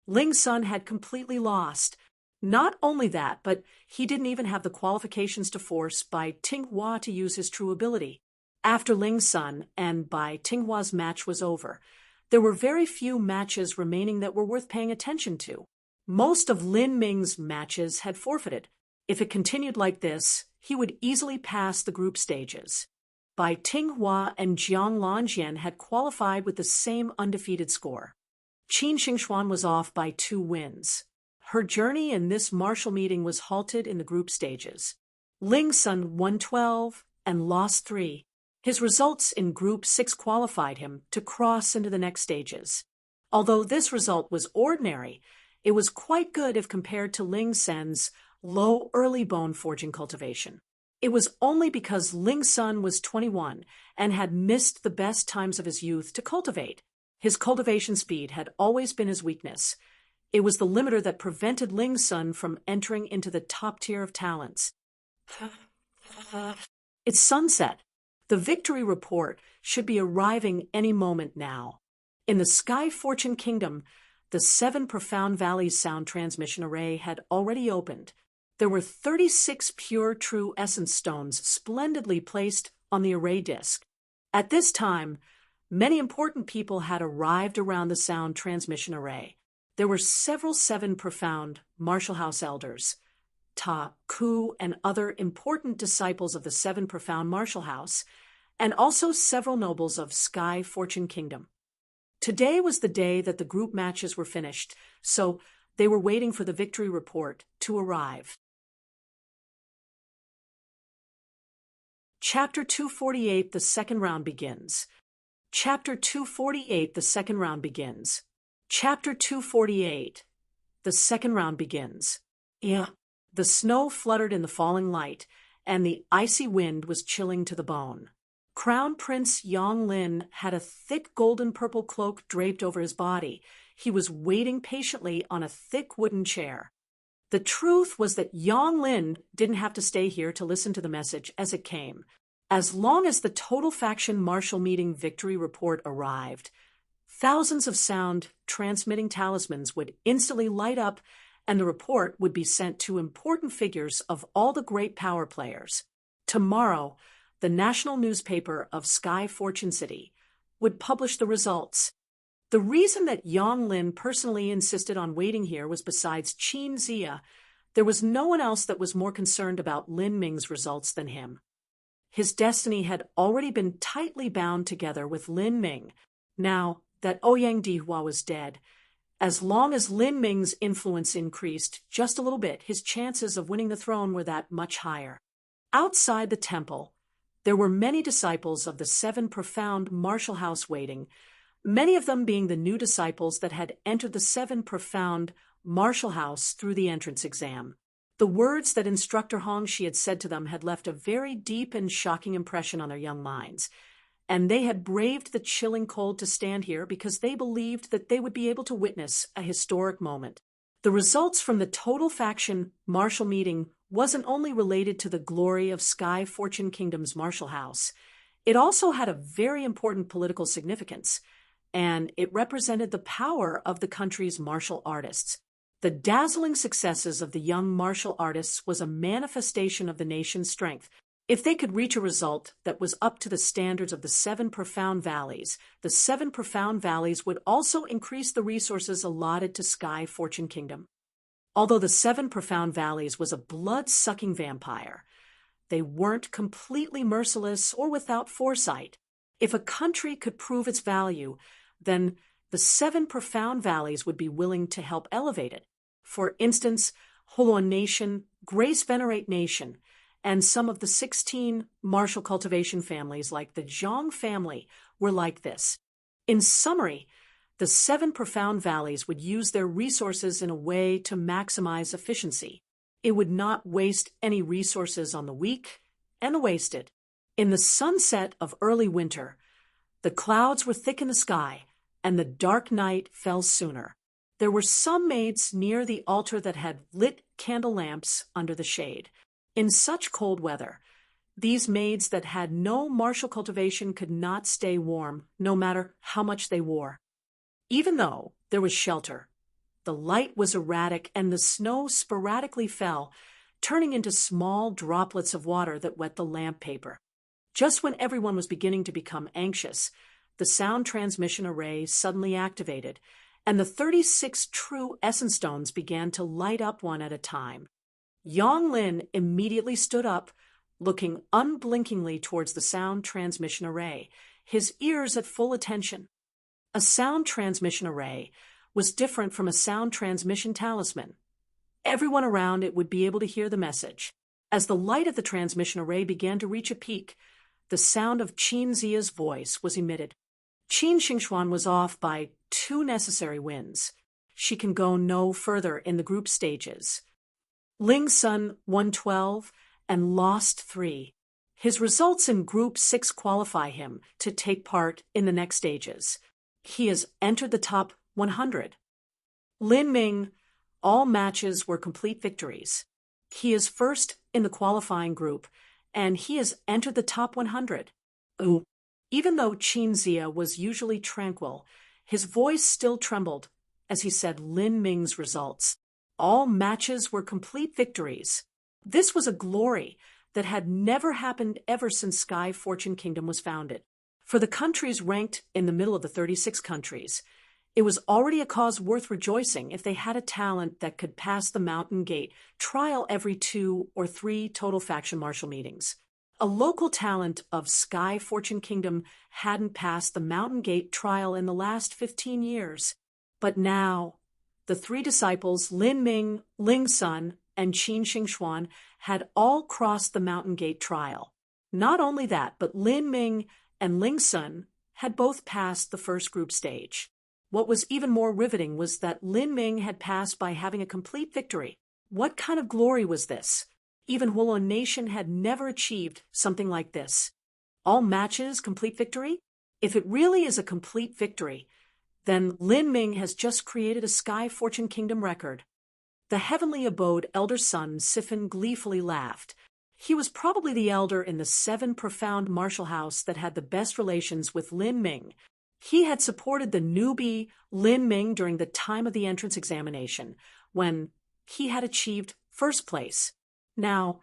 Ling Sun had completely lost. Not only that, but he didn't even have the qualifications to force Tinghua to use his true ability. After Ling Sun and Tinghua's match was over, there were very few matches remaining that were worth paying attention to. Most of Lin Ming's matches had forfeited. If it continued like this, he would easily pass the group stages. Tinghua and Jiang Lanjian had qualified with the same undefeated score. Qin Xingxuan was off by 2 wins. Her journey in this martial meeting was halted in the group stages. Ling Sun won 12 and lost 3. His results in Group 6 qualified him to cross into the next stages. Although this result was ordinary, it was quite good if compared to Ling Sen's low early bone forging cultivation. It was only because Ling Sun was 21 and had missed the best times of his youth to cultivate. His cultivation speed had always been his weakness. It was the limiter that prevented Ling Sun from entering into the top tier of talents. It's sunset. The victory report should be arriving any moment now. In the Sky Fortune Kingdom, the 7 profound valleys sound transmission array had already opened. There were 36 pure true essence stones splendidly placed on the array disk. At this time, many important people had arrived around the sound transmission array. There were several 7 profound Martial House elders, Ta, Ku, and other important disciples of the 7 profound Martial House, and also several nobles of Sky Fortune Kingdom. Today was the day that the group matches were finished, so they were waiting for the victory report to arrive. Chapter 248, the second round begins. Chapter 248, the second round begins. Chapter 248, the second round begins. Yeah. The snow fluttered in the falling light, and the icy wind was chilling to the bone. Crown Prince Yang Lin had a thick golden-purple cloak draped over his body. He was waiting patiently on a thick wooden chair. The truth was that Yang Lin didn't have to stay here to listen to the message as it came. As long as the Total Faction Martial Meeting victory report arrived, thousands of sound transmitting talismans would instantly light up, and the report would be sent to important figures of all the great power players. Tomorrow, the national newspaper of Sky Fortune City would publish the results. The reason that Yang Lin personally insisted on waiting here was besides Qin Zia, there was no one else that was more concerned about Lin Ming's results than him. His destiny had already been tightly bound together with Lin Ming. Now that Ouyang Dihua was dead, as long as Lin Ming's influence increased just a little bit, his chances of winning the throne were that much higher. Outside the temple, there were many disciples of the 7 profound Martial House waiting, many of them being the new disciples that had entered the 7 profound Martial House through the entrance exam. The words that Instructor Hongxi had said to them had left a very deep and shocking impression on their young minds, and they had braved the chilling cold to stand here because they believed that they would be able to witness a historic moment. The results from the total faction martial meeting wasn't only related to the glory of Sky Fortune Kingdom's martial house, it also had a very important political significance, and it represented the power of the country's martial artists. The dazzling successes of the young martial artists was a manifestation of the nation's strength. If they could reach a result that was up to the standards of the 7 profound valleys, the 7 profound valleys would also increase the resources allotted to Sky Fortune Kingdom. Although the 7 profound valleys was a blood-sucking vampire, they weren't completely merciless or without foresight. If a country could prove its value, then the 7 profound valleys would be willing to help elevate it. For instance, Holoan Nation, Grace Venerate Nation, and some of the 16 martial cultivation families like the Zhang family were like this. In summary, the 7 profound valleys would use their resources in a way to maximize efficiency. It would not waste any resources on the weak and the wasted. In the sunset of early winter, the clouds were thick in the sky, and the dark night fell sooner. There were some maids near the altar that had lit candle lamps under the shade. In such cold weather, these maids that had no martial cultivation could not stay warm, no matter how much they wore. Even though there was shelter, the light was erratic and the snow sporadically fell, turning into small droplets of water that wet the lamp paper. Just when everyone was beginning to become anxious, the sound transmission array suddenly activated, and the 36 true essence stones began to light up one at a time. Yang Lin immediately stood up, looking unblinkingly towards the sound transmission array, his ears at full attention. A sound transmission array was different from a sound transmission talisman. Everyone around it would be able to hear the message. As the light of the transmission array began to reach a peak, the sound of Qin Zia's voice was emitted. Qin Xingxuan was off by 2 necessary wins. She can go no further in the group stages. Ling Sun won 12 and lost 3. His results in Group 6 qualify him to take part in the next stages. He has entered the top 100. Lin Ming, all matches were complete victories. He is first in the qualifying group, and he has entered the top 100. Even though Qin Zia was usually tranquil, his voice still trembled as he said Lin Ming's results. All matches were complete victories. This was a glory that had never happened ever since Sky Fortune Kingdom was founded. For the countries ranked in the middle of the 36 countries, it was already a cause worth rejoicing if they had a talent that could pass the Mountain Gate trial every 2 or 3 total faction martial meetings. A local talent of Sky Fortune Kingdom hadn't passed the Mountain Gate trial in the last 15 years. But now, the 3 disciples, Lin Ming, Ling Sun, and Qin Xingxuan, had all crossed the Mountain Gate trial. Not only that, but Lin Ming and Ling Sun had both passed the first group stage. What was even more riveting was that Lin Ming had passed by having a complete victory. What kind of glory was this? Even Holoan Nation had never achieved something like this. All matches, complete victory? If it really is a complete victory, then Lin Ming has just created a Sky Fortune Kingdom record. The heavenly abode elder son Siphon gleefully laughed. He was probably the elder in the 7 profound martial house that had the best relations with Lin Ming. He had supported the newbie Lin Ming during the time of the entrance examination, when he had achieved first place. Now,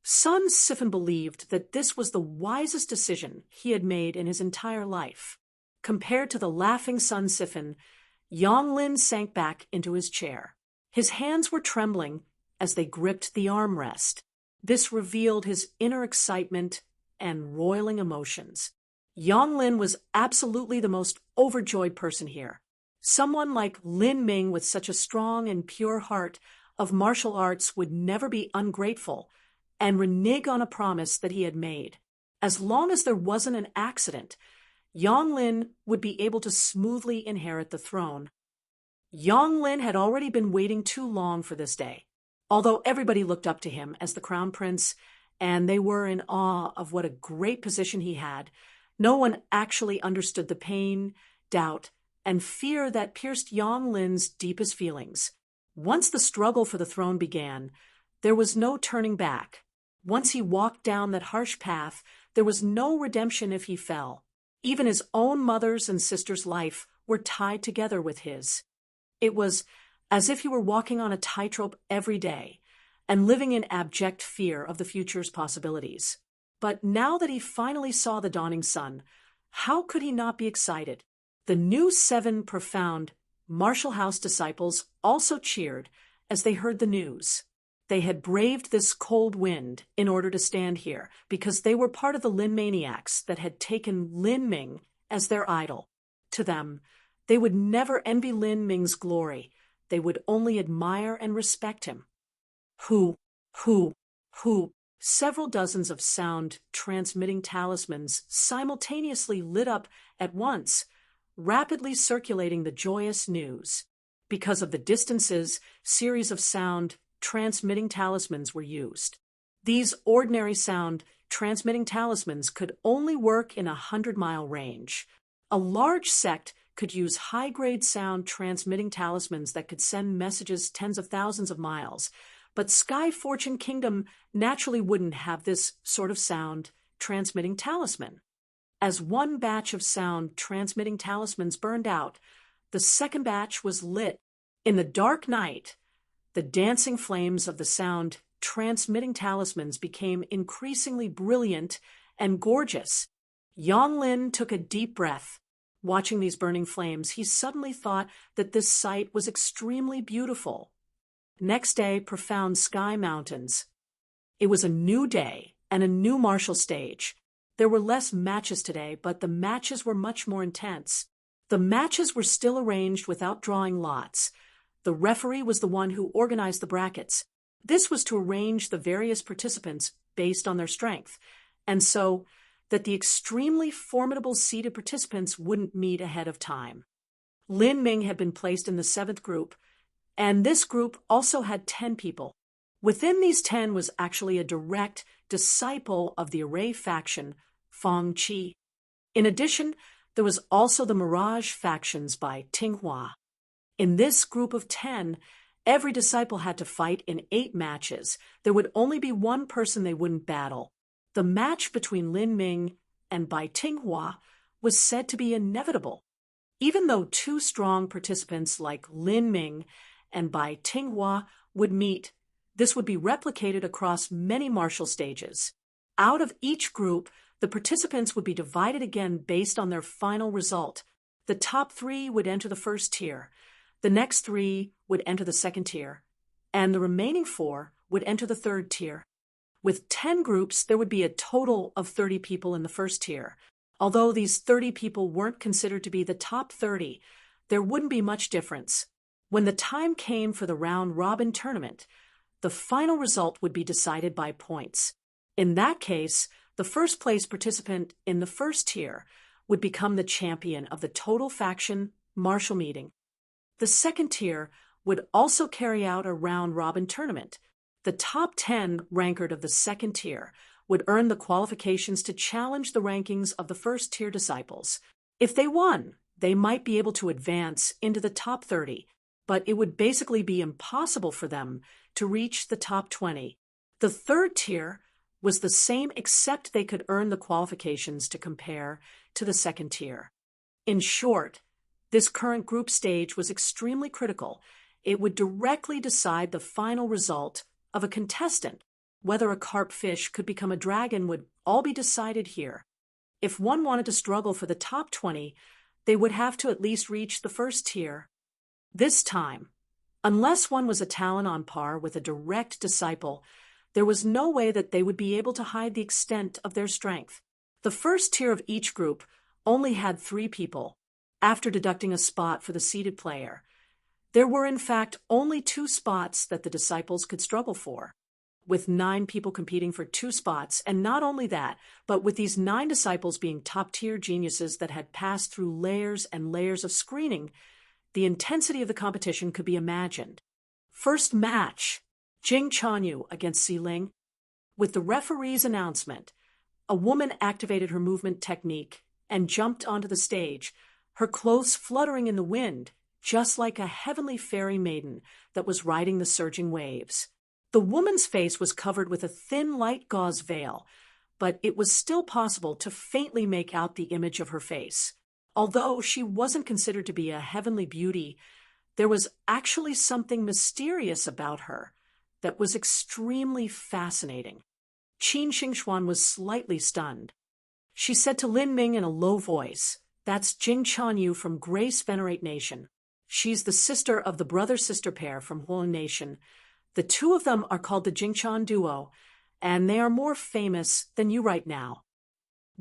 Sun Siphon believed that this was the wisest decision he had made in his entire life. Compared to the laughing Sun Siphon, Yang Lin sank back into his chair. His hands were trembling as they gripped the armrest. This revealed his inner excitement and roiling emotions. Yang Lin was absolutely the most overjoyed person here. Someone like Lin Ming with such a strong and pure heart of martial arts would never be ungrateful and renege on a promise that he had made. As long as there wasn't an accident, Yang Lin would be able to smoothly inherit the throne. Yang Lin had already been waiting too long for this day. Although everybody looked up to him as the crown prince, and they were in awe of what a great position he had, no one actually understood the pain, doubt, and fear that pierced Yang Lin's deepest feelings. Once the struggle for the throne began, there was no turning back. Once he walked down that harsh path, there was no redemption if he fell. Even his own mother's and sister's life were tied together with his. It was as if he were walking on a tightrope every day and living in abject fear of the future's possibilities. But now that he finally saw the dawning sun, how could he not be excited? The new 7 profound Marshall House disciples also cheered as they heard the news. They had braved this cold wind in order to stand here because they were part of the Lin maniacs that had taken Lin Ming as their idol. To them, they would never envy Lin Ming's glory. They would only admire and respect him. Who, several dozens of sound-transmitting talismans simultaneously lit up at once, rapidly circulating the joyous news. Because of the distances, series of sound-transmitting talismans were used. These ordinary sound-transmitting talismans could only work in a 100-mile range. A large sect could use high-grade sound-transmitting talismans that could send messages tens of thousands of miles. But Sky Fortune Kingdom naturally wouldn't have this sort of sound-transmitting talisman. As one batch of sound-transmitting talismans burned out, the second batch was lit. In the dark night, the dancing flames of the sound-transmitting talismans became increasingly brilliant and gorgeous. Yang Lin took a deep breath. Watching these burning flames, he suddenly thought that this sight was extremely beautiful. Next day, profound sky mountains. It was a new day and a new martial stage. There were less matches today, but the matches were much more intense. The matches were still arranged without drawing lots. The referee was the one who organized the brackets. This was to arrange the various participants based on their strength, and so that the extremely formidable seeded participants wouldn't meet ahead of time. Lin Ming had been placed in the 7th group, and this group also had 10 people. Within these 10 was actually a direct disciple of the Array faction, Fang Qi. In addition, there was also the Mirage factions by Tinghua. In this group of 10, every disciple had to fight in 8 matches. There would only be one person they wouldn't battle. The match between Lin Ming and Bai Tinghua was said to be inevitable. Even though 2 strong participants like Lin Ming and Bai Tinghua would meet, this would be replicated across many martial stages. Out of each group, the participants would be divided again based on their final result. The top 3 would enter the 1st tier, the next 3 would enter the 2nd tier, and the remaining 4 would enter the 3rd tier. With 10 groups, there would be a total of 30 people in the 1st tier. Although these 30 people weren't considered to be the top 30, there wouldn't be much difference. When the time came for the round-robin tournament, the final result would be decided by points. In that case, the first-place participant in the 1st tier would become the champion of the total faction martial meeting. The 2nd tier would also carry out a round-robin tournament. The top 10 ranked of the 2nd tier would earn the qualifications to challenge the rankings of the 1st tier disciples. If they won, they might be able to advance into the top 30, but it would basically be impossible for them to reach the top 20. The 3rd tier was the same except they could earn the qualifications to compare to the 2nd tier. In short, this current group stage was extremely critical. It would directly decide the final result of a contestant. Whether a carp fish could become a dragon would all be decided here. If one wanted to struggle for the top 20, they would have to at least reach the 1st tier. This time, unless one was a talent on par with a direct disciple, there was no way that they would be able to hide the extent of their strength. The 1st tier of each group only had 3 people, after deducting a spot for the seeded player. There were in fact only 2 spots that the disciples could struggle for, with 9 people competing for 2 spots, and not only that, but with these 9 disciples being top-tier geniuses that had passed through layers and layers of screening, the intensity of the competition could be imagined. First match, Jing Chanyu against Si Ling. With the referee's announcement, a woman activated her movement technique and jumped onto the stage, her clothes fluttering in the wind. just like a heavenly fairy maiden that was riding the surging waves. The woman's face was covered with a thin light gauze veil, but it was still possible to faintly make out the image of her face. Although she wasn't considered to be a heavenly beauty, there was actually something mysterious about her that was extremely fascinating. Qin Xingxuan was slightly stunned. She said to Lin Ming in a low voice, "That's Jing Chanyu from Grace Venerate Nation. She's the sister of the brother-sister pair from Huan Nation. The two of them are called the Jingchan Duo, and they are more famous than you right now."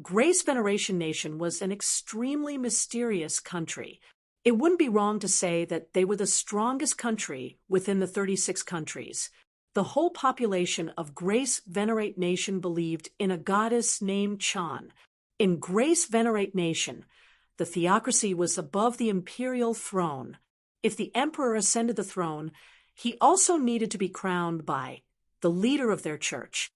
Grace Veneration Nation was an extremely mysterious country. It wouldn't be wrong to say that they were the strongest country within the 36 countries. The whole population of Grace Venerate Nation believed in a goddess named Chan. In Grace Venerate Nation, the theocracy was above the imperial throne. If the emperor ascended the throne, he also needed to be crowned by the leader of their church.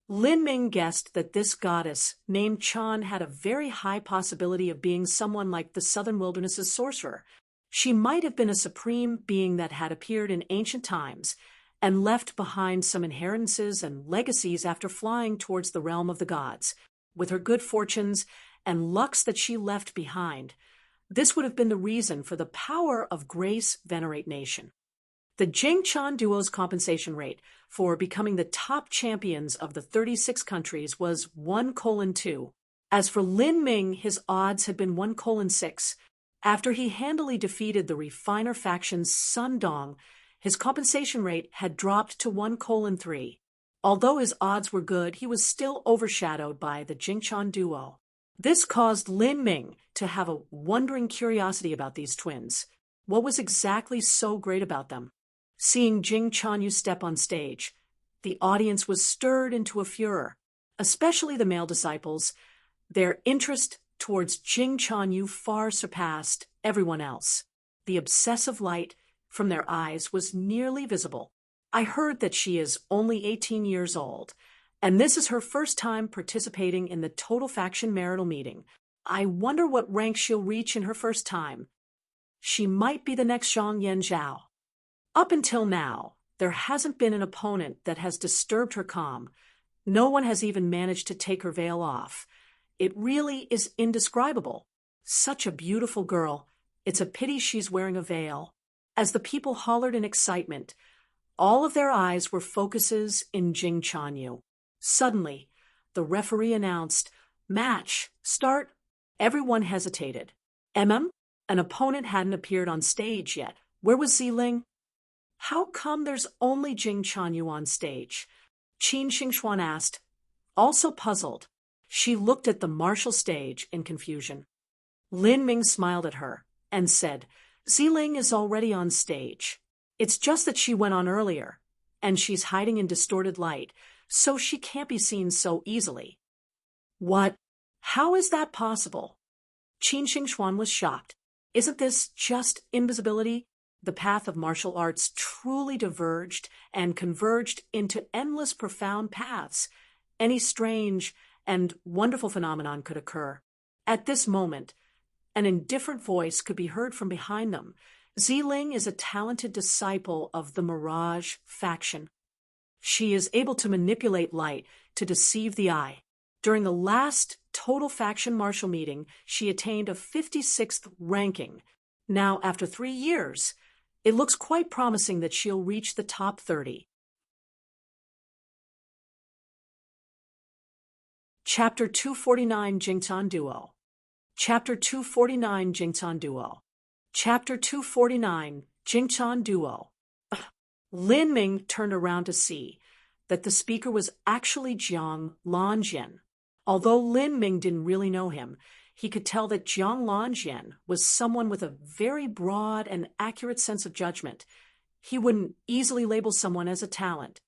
Lin Ming guessed that this goddess named Chan had a very high possibility of being someone like the Southern Wilderness's sorcerer. She might have been a supreme being that had appeared in ancient times and left behind some inheritances and legacies after flying towards the realm of the gods. With her good fortunes and lucks that she left behind, this would have been the reason for the power of Grace Venerate Nation. The Jing-Chan duo's compensation rate for becoming the top champions of the 36 countries was 1:2. As for Lin Ming, his odds had been 1:6. After he handily defeated the refiner faction's Sun Dong, his compensation rate had dropped to 1:3. Although his odds were good, he was still overshadowed by the Jing-Chan duo. This caused Lin Ming to have a wondering curiosity about these twins. What was exactly so great about them? Seeing Jing Chanyu step on stage, the audience was stirred into a furor, especially the male disciples. Their interest towards Jing Chanyu far surpassed everyone else. The obsessive light from their eyes was nearly visible. "I heard that she is only 18 years old, and this is her first time participating in the Total Faction marital meeting. I wonder what rank she'll reach in her first time. She might be the next Zhang Yanzhao." Up until now, there hasn't been an opponent that has disturbed her calm. No one has even managed to take her veil off. It really is indescribable. Such a beautiful girl. It's a pity she's wearing a veil. As the people hollered in excitement, all of their eyes were focuses in Jing Chanyu. Suddenly, the referee announced, "Match, start." Everyone hesitated. An opponent hadn't appeared on stage yet. Where was Ziling? How come there's only Jing Chanyu on stage? Qin Xingxuan asked. Also puzzled, she looked at the martial stage in confusion. Lin Ming smiled at her and said, "Ziling is already on stage. It's just that she went on earlier, and she's hiding in distorted light, so she can't be seen so easily." "What? How is that possible?" Qin Xingxuan was shocked. Isn't this just invisibility? The path of martial arts truly diverged and converged into endless profound paths. Any strange and wonderful phenomenon could occur. At this moment, an indifferent voice could be heard from behind them. Ziling is a talented disciple of the Mirage faction. She is able to manipulate light to deceive the eye. During the last Total Faction martial meeting, she attained a 56th ranking. Now, after 3 years, it looks quite promising that she'll reach the top 30. Chapter 249 Jingchan Duo. Chapter 249 Jingchan Duo. Chapter 249 Jingchan Duo. Lin Ming turned around to see that the speaker was actually Jiang Lanjian. Although Lin Ming didn't really know him, he could tell that Jiang Lanjian was someone with a very broad and accurate sense of judgment. He wouldn't easily label someone as a talent.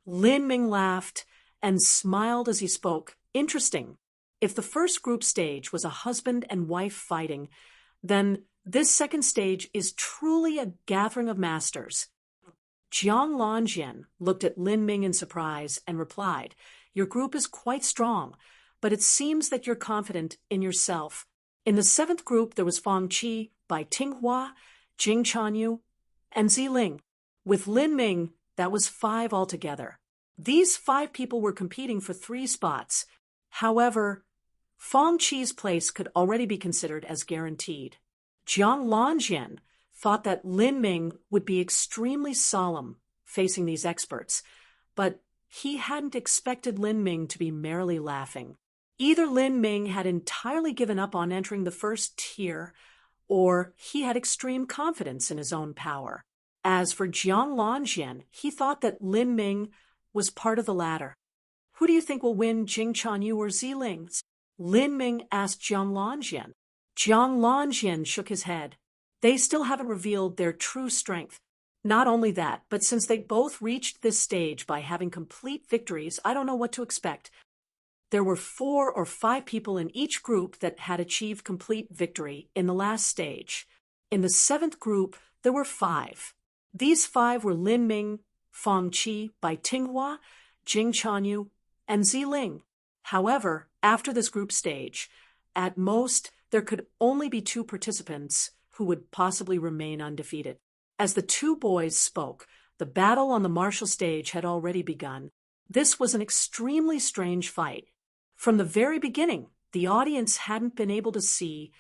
Lin Ming laughed and smiled as he spoke. Interesting. If the first group stage was a husband and wife fighting, then this second stage is truly a gathering of masters. Jiang Lanjian looked at Lin Ming in surprise and replied, "Your group is quite strong, but it seems that you're confident in yourself. In the 7th group, there was Fang Qi by Tinghua, Jing Chanyu, and Ziling. With Lin Ming, that was 5 altogether. These 5 people were competing for 3 spots. However, Fong Qi's place could already be considered as guaranteed. Jiang Lanjian thought that Lin Ming would be extremely solemn facing these experts, but he hadn't expected Lin Ming to be merrily laughing. Either Lin Ming had entirely given up on entering the first tier, or he had extreme confidence in his own power. As for Jiang Lanjian, he thought that Lin Ming was part of the latter. Who do you think will win, Jing Chanyu or Ziling? Lin Ming asked Jiang Lanjian. Jiang Lanjian shook his head. They still haven't revealed their true strength. Not only that, but since they both reached this stage by having complete victories, I don't know what to expect. There were 4 or 5 people in each group that had achieved complete victory in the last stage. In the 7th group, there were 5. These 5 were Lin Ming, Fong Qi, Bai Tinghua, Jing Chanyu, and Ziling. However, after this group stage, at most, there could only be 2 participants who would possibly remain undefeated. As the 2 boys spoke, the battle on the martial stage had already begun. This was an extremely strange fight. From the very beginning, the audience hadn't been able to see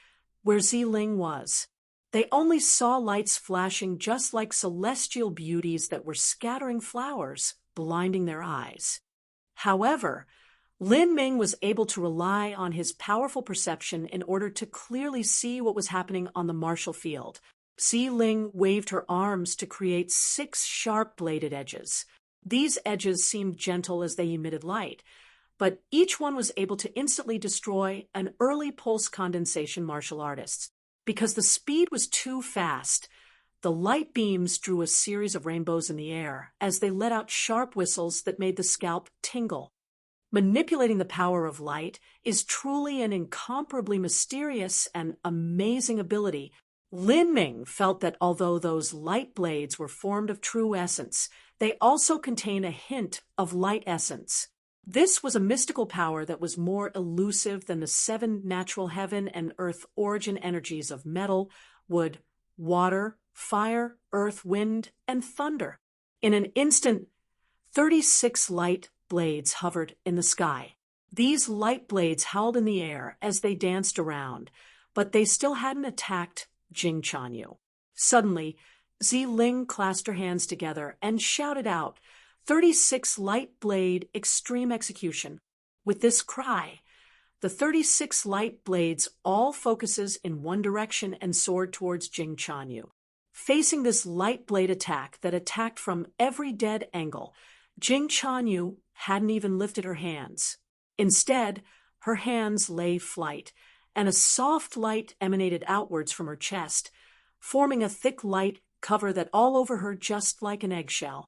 where Ziling was. They only saw lights flashing just like celestial beauties that were scattering flowers, blinding their eyes. However, Lin Ming was able to rely on his powerful perception in order to clearly see what was happening on the martial field. Ziling waved her arms to create 6 sharp-bladed edges. These edges seemed gentle as they emitted light, but each one was able to instantly destroy an early pulse condensation martial artist. Because the speed was too fast, the light beams drew a series of rainbows in the air as they let out sharp whistles that made the scalp tingle. Manipulating the power of light is truly an incomparably mysterious and amazing ability. Lin Ming felt that although those light blades were formed of true essence, they also contain a hint of light essence. This was a mystical power that was more elusive than the 7 natural heaven and earth origin energies of metal, wood, water, fire, earth, wind, and thunder. In an instant, 36 light blades hovered in the sky. These light blades howled in the air as they danced around, but they still hadn't attacked Jing Chanyu. Suddenly, Ziling clasped her hands together and shouted out, 36 light blade extreme execution. With this cry, the 36 light blades all focuses in one direction and soared towards Jing Chanyu. Facing this light blade attack that attacked from every dead angle, Jing Chanyu hadn't even lifted her hands. Instead, her hands lay flat, and a soft light emanated outwards from her chest, forming a thick light cover that all over her just like an eggshell.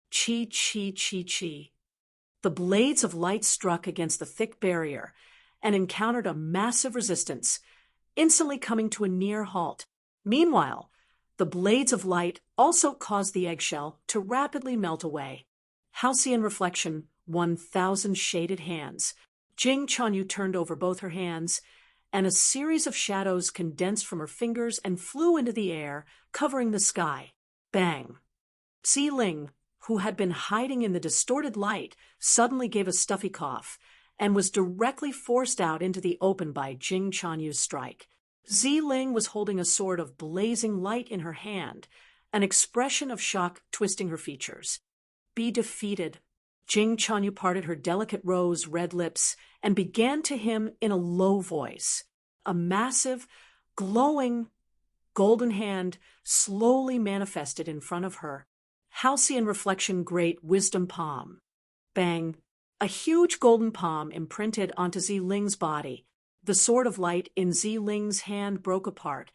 Chi, chi, chi, chi. The blades of light struck against the thick barrier and encountered a massive resistance, instantly coming to a near halt. Meanwhile, the blades of light also caused the eggshell to rapidly melt away. Halcyon reflection, 1,000 shaded hands. Jing Chanyu turned over both her hands, and a series of shadows condensed from her fingers and flew into the air, covering the sky. Bang! Ziling, who had been hiding in the distorted light, suddenly gave a stuffy cough and was directly forced out into the open by Jing Chanyu's strike. Ziling was holding a sword of blazing light in her hand, an expression of shock twisting her features. Be defeated. Jing Chanyu parted her delicate rose-red lips and began to hymn in a low voice. A massive, glowing, golden hand slowly manifested in front of her. Halcyon reflection great wisdom palm. Bang! A huge golden palm imprinted onto Ziling's body. The sword of light in Ziling's hand broke apart,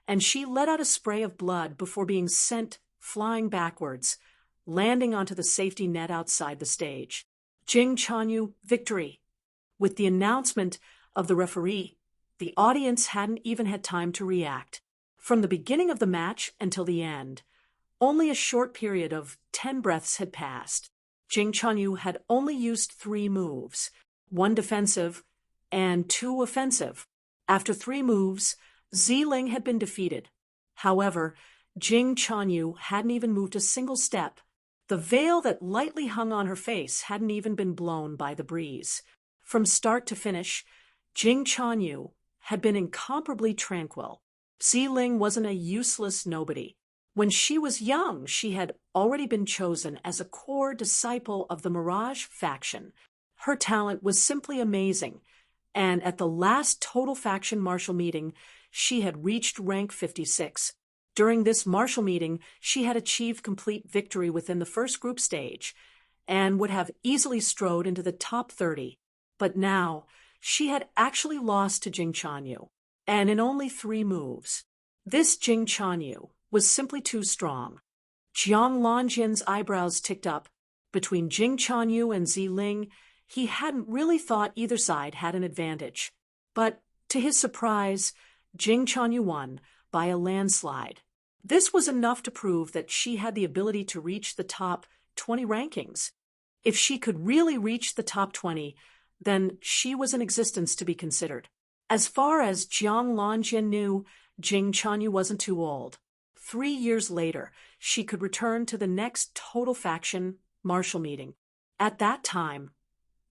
and she let out a spray of blood before being sent flying backwards, landing onto the safety net outside the stage. Jing Chanyu, victory! With the announcement of the referee, the audience hadn't even had time to react. From the beginning of the match until the end, only a short period of 10 breaths had passed. Jing Chanyu had only used 3 moves, 1 defensive and 2 offensive. After 3 moves, Ziling had been defeated. However, Jing Chanyu hadn't even moved a single step. The veil that lightly hung on her face hadn't even been blown by the breeze. From start to finish, Jing Chanyu had been incomparably tranquil. Ziling wasn't a useless nobody. When she was young, she had already been chosen as a core disciple of the Mirage faction. Her talent was simply amazing, and at the last total faction martial meeting, she had reached rank 56. During this martial meeting, she had achieved complete victory within the first group stage and would have easily strode into the top 30. But now, she had actually lost to Jing Chanyu, and in only 3 moves. This Jing Chanyu was simply too strong. Jiang Lanjin's eyebrows ticked up. Between Jing Chanyu and Ziling, he hadn't really thought either side had an advantage. But, to his surprise, Jing Chanyu won by a landslide. This was enough to prove that she had the ability to reach the top 20 rankings. If she could really reach the top 20, then she was in existence to be considered. As far as Jiang Lanjin knew, Jing Chanyu wasn't too old. 3 years later, she could return to the next total faction martial meeting. At that time,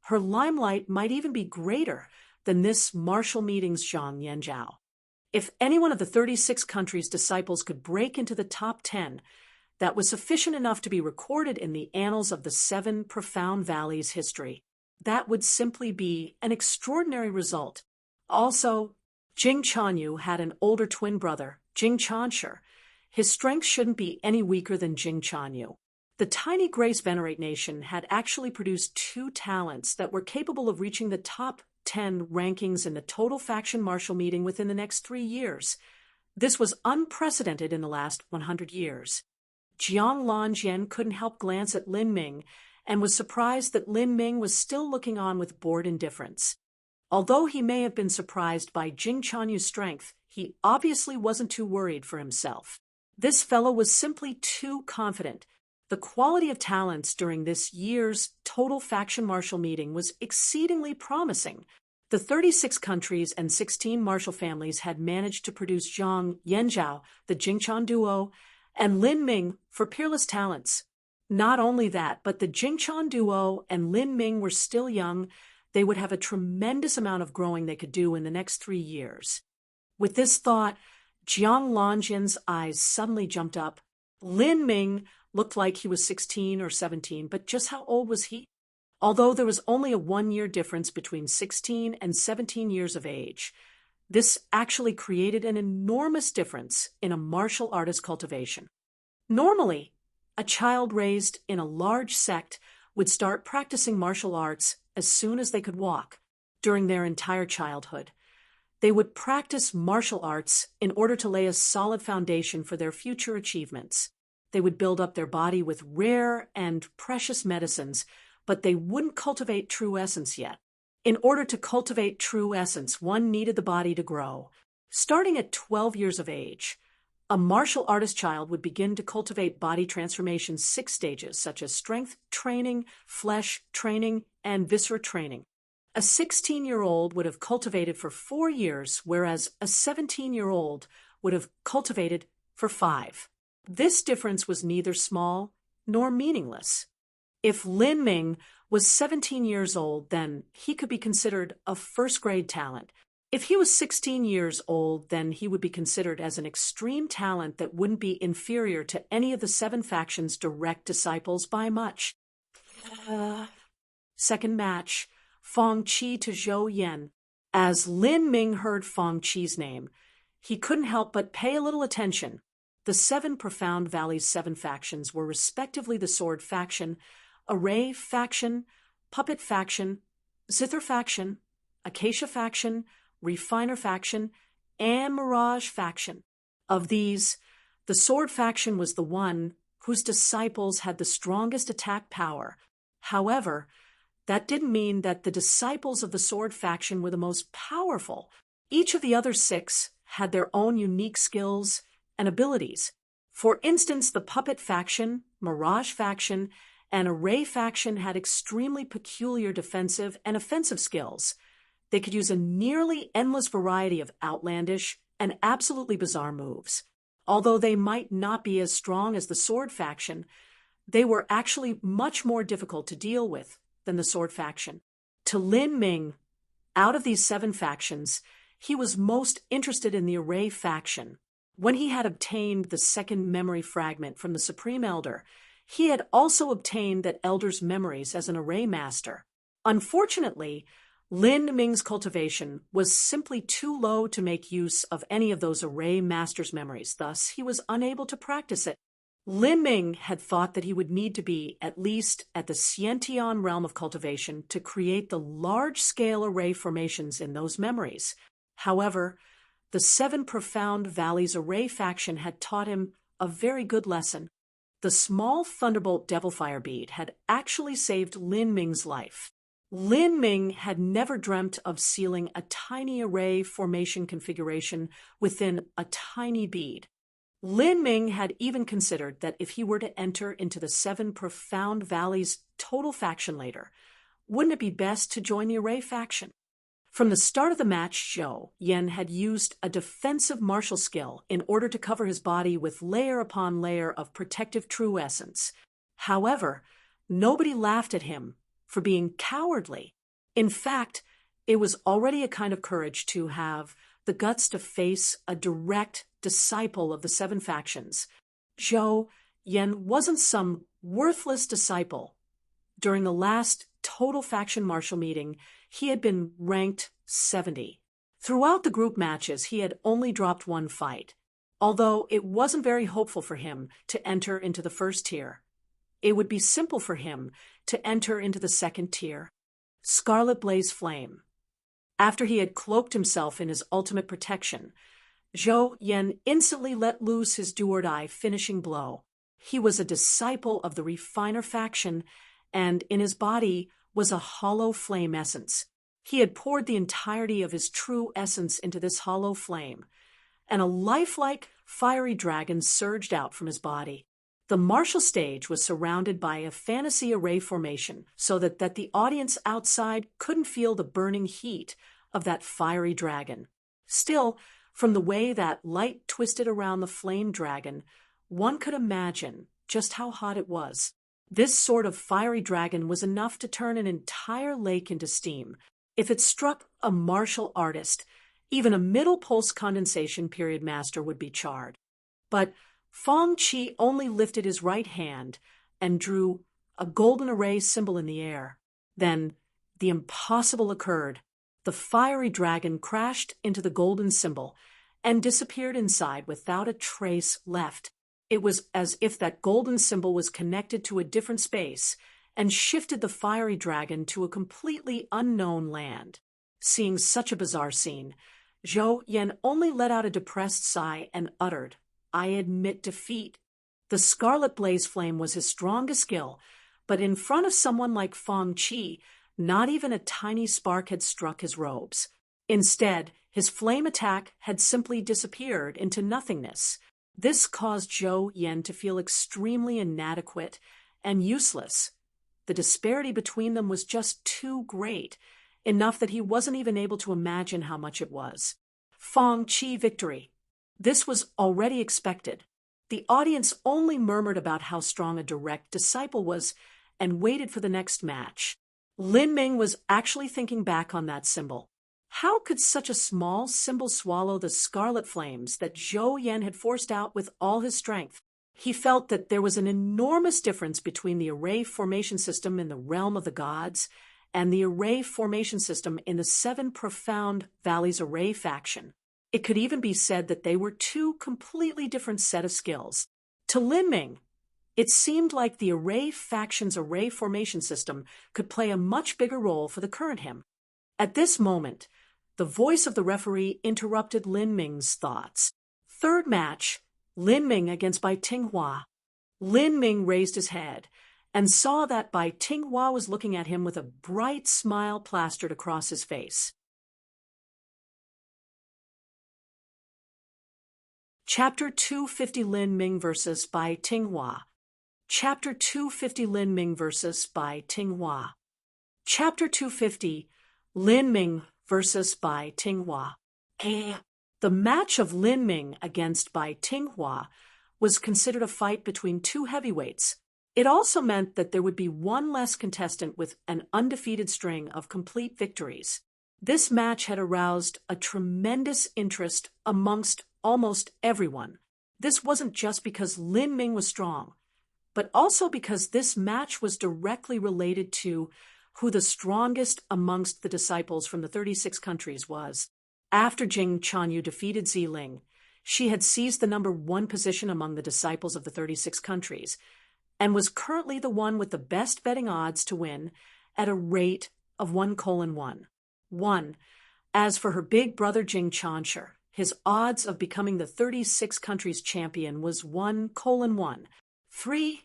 her limelight might even be greater than this martial meeting's Zhang Yanzhao. If any one of the 36 countries' disciples could break into the top 10, that was sufficient enough to be recorded in the annals of the 7 Profound Valleys history. That would simply be an extraordinary result. Also, Jing Chanyu had an older twin brother, Jing Chansher. His strength shouldn't be any weaker than Jing Chanyu. The tiny Grace Venerate nation had actually produced 2 talents that were capable of reaching the top 10 rankings in the total faction martial meeting within the next 3 years. This was unprecedented in the last 100 years. Jiang Lanjian couldn't help glance at Lin Ming and was surprised that Lin Ming was still looking on with bored indifference. Although he may have been surprised by Jing Chanyu's strength, he obviously wasn't too worried for himself. This fellow was simply too confident. The quality of talents during this year's total faction martial meeting was exceedingly promising. The 36 countries and 16 martial families had managed to produce Zhang Yanzhao, the Jingchan duo, and Lin Ming for peerless talents. Not only that, but the Jingchan duo and Lin Ming were still young. They would have a tremendous amount of growing they could do in the next 3 years. With this thought, Jiang Lanjin's eyes suddenly jumped up. Lin Ming looked like he was 16 or 17, but just how old was he? Although there was only a 1-year difference between 16 and 17 years of age, this actually created an enormous difference in a martial artist cultivation. Normally, a child raised in a large sect would start practicing martial arts as soon as they could walk. During their entire childhood, they would practice martial arts in order to lay a solid foundation for their future achievements. They would build up their body with rare and precious medicines, but they wouldn't cultivate true essence yet. In order to cultivate true essence, one needed the body to grow. Starting at 12 years of age, a martial artist child would begin to cultivate body transformation's 6 stages, such as strength training, flesh training, and viscera training. A 16-year-old would have cultivated for 4 years, whereas a 17-year-old would have cultivated for 5. This difference was neither small nor meaningless. If Lin Ming was 17 years old, then he could be considered a first-grade talent. If he was 16 years old, then he would be considered as an extreme talent that wouldn't be inferior to any of the 7 factions' direct disciples by much. Second match, Fong Qi to Zhou Yan. As Lin Ming heard Fong Qi's name, he couldn't help but pay a little attention. The 7 Profound Valleys' 7 factions were respectively the Sword faction, Array faction, Puppet faction, Zither faction, Acacia faction, Refiner faction, and Mirage faction. Of these, the Sword faction was the one whose disciples had the strongest attack power. However, that didn't mean that the disciples of the Sword faction were the most powerful. Each of the other 6 had their own unique skills and abilities. For instance, the Puppet faction, Mirage faction, and Array faction had extremely peculiar defensive and offensive skills. They could use a nearly endless variety of outlandish and absolutely bizarre moves. Although they might not be as strong as the sword faction, they were actually much more difficult to deal with than the sword faction. To Lin Ming, out of these 7 factions, he was most interested in the Array faction. When he had obtained the second memory fragment from the Supreme Elder, he had also obtained that Elder's memories as an Array master. Unfortunately, Lin Ming's cultivation was simply too low to make use of any of those Array master's memories, thus he was unable to practice it. Lin Ming had thought that he would need to be at least at the Xiantian realm of cultivation to create the large-scale array formations in those memories. However, the 7 Profound Valleys Array faction had taught him a very good lesson. The small Thunderbolt Devilfire bead had actually saved Lin Ming's life. Lin Ming had never dreamt of sealing a tiny array formation configuration within a tiny bead. Lin Ming had even considered that if he were to enter into the 7 Profound Valleys total faction later, wouldn't it be best to join the Array faction? From the start of the match, Zhou Yan had used a defensive martial skill in order to cover his body with layer upon layer of protective true essence. However, nobody laughed at him for being cowardly. In fact, it was already a kind of courage to have the guts to face a direct disciple of the 7 factions. Zhou Yan wasn't some worthless disciple. During the last total faction martial meeting, he had been ranked 70. Throughout the group matches, he had only dropped 1 fight. Although it wasn't very hopeful for him to enter into the first tier, it would be simple for him to enter into the second tier, Scarlet Blaze Flame. After he had cloaked himself in his ultimate protection, Zhou Yan instantly let loose his do-or-die finishing blow. He was a disciple of the Refiner faction, and in his body was a hollow flame essence. He had poured the entirety of his true essence into this hollow flame, and a lifelike fiery dragon surged out from his body. The martial stage was surrounded by a fantasy array formation so that the audience outside couldn't feel the burning heat of that fiery dragon. Still, from the way that light twisted around the flame dragon, one could imagine just how hot it was. This sort of fiery dragon was enough to turn an entire lake into steam. If it struck a martial artist, even a middle pulse condensation period master would be charred. But Feng Qi only lifted his right hand and drew a golden array symbol in the air. Then the impossible occurred. The fiery dragon crashed into the golden symbol and disappeared inside without a trace left. It was as if that golden symbol was connected to a different space and shifted the fiery dragon to a completely unknown land. Seeing such a bizarre scene, Zhou Yan only let out a depressed sigh and uttered, "I admit defeat." The Scarlet Blaze Flame was his strongest skill, but in front of someone like Feng Qi, not even a tiny spark had struck his robes. Instead, his flame attack had simply disappeared into nothingness. This caused Zhou Yan to feel extremely inadequate and useless. The disparity between them was just too great, enough that he wasn't even able to imagine how much it was. Feng Qi victory. This was already expected. The audience only murmured about how strong a direct disciple was and waited for the next match. Lin Ming was actually thinking back on that symbol. How could such a small symbol swallow the scarlet flames that Zhou Yan had forced out with all his strength? He felt that there was an enormous difference between the array formation system in the realm of the gods and the array formation system in the 7 Profound Valleys Array faction. It could even be said that they were 2 completely different set of skills. To Lin Ming, it seemed like the Array faction's array formation system could play a much bigger role for the current him. At this moment, the voice of the referee interrupted Lin Ming's thoughts. Third match, Lin Ming against Bai Tinghua. Lin Ming raised his head and saw that Bai Tinghua was looking at him with a bright smile plastered across his face. Chapter 250 Lin Ming vs. Bai Tinghua. Chapter 250 Lin Ming vs. Bai Tinghua. Chapter 250 Lin Ming vs. Bai Tinghua. The match of Lin Ming against Bai Tinghua was considered a fight between two heavyweights. It also meant that there would be one less contestant with an undefeated string of complete victories. This match had aroused a tremendous interest amongst almost everyone. This wasn't just because Lin Ming was strong, but also because this match was directly related to who the strongest amongst the disciples from the 36 countries was. After Jing Chanyu defeated Ziling, she had seized the number 1 position among the disciples of the 36 countries and was currently the one with the best betting odds to win at a rate of 1:1. As for her big brother Jing Chansher, his odds of becoming the 36 countries champion was 1:1. 3.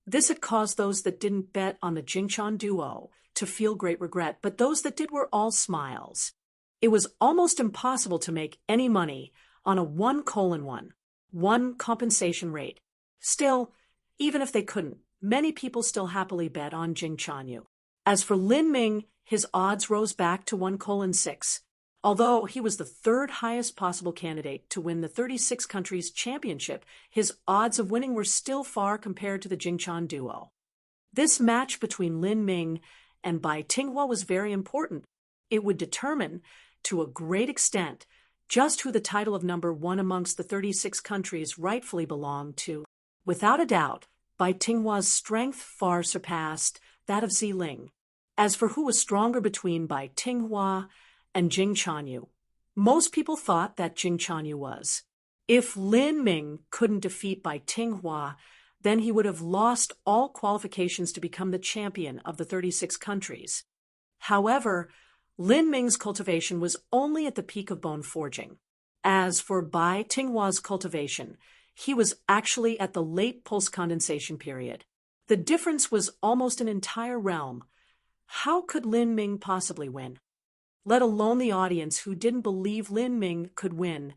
This had caused those that didn't bet on the Jingchan duo to feel great regret, but those that did were all smiles. It was almost impossible to make any money on a 1:1 compensation rate. Still, even if they couldn't, many people still happily bet on Jing Chanyu. As for Lin Ming, his odds rose back to 1:6. Although he was the 3rd highest possible candidate to win the 36 countries championship, his odds of winning were still far compared to the Jingchan duo. This match between Lin Ming and Bai Tinghua was very important. It would determine, to a great extent, just who the title of number 1 amongst the 36 countries rightfully belonged to. Without a doubt, Bai Tinghua's strength far surpassed that of Ziling. As for who was stronger between Bai Tinghua and Jing Chanyu, most people thought that Jing Chanyu was. If Lin Ming couldn't defeat Bai Tinghua, then he would have lost all qualifications to become the champion of the 36 countries. However, Lin Ming's cultivation was only at the peak of bone forging. As for Bai Tinghua's cultivation, he was actually at the late pulse condensation period. The difference was almost an entire realm. How could Lin Ming possibly win? Let alone the audience who didn't believe Lin Ming could win.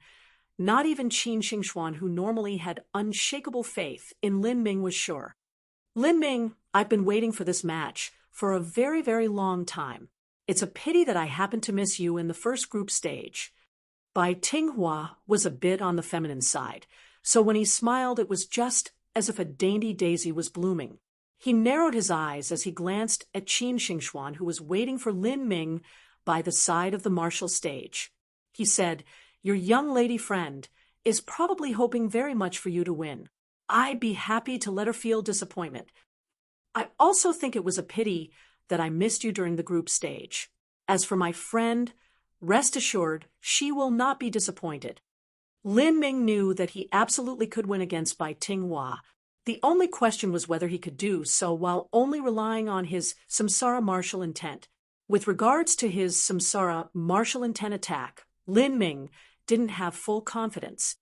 Not even Qin Xingxuan, who normally had unshakable faith in Lin Ming, was sure. Lin Ming, I've been waiting for this match for a very, very long time. It's a pity that I happened to miss you in the first group stage. Bai Tinghua was a bit on the feminine side, so when he smiled it was just as if a dainty daisy was blooming. He narrowed his eyes as he glanced at Qin Xingxuan, who was waiting for Lin Ming by the side of the martial stage. He said, "Your young lady friend is probably hoping very much for you to win. I'd be happy to let her feel disappointment. I also think it was a pity that I missed you during the group stage. As for my friend, rest assured she will not be disappointed." Lin Ming knew that he absolutely could win against Bai Tinghua. The only question was whether he could do so while only relying on his samsara martial intent. With regards to his samsara martial intent attack, Lin Ming didn't have full confidence.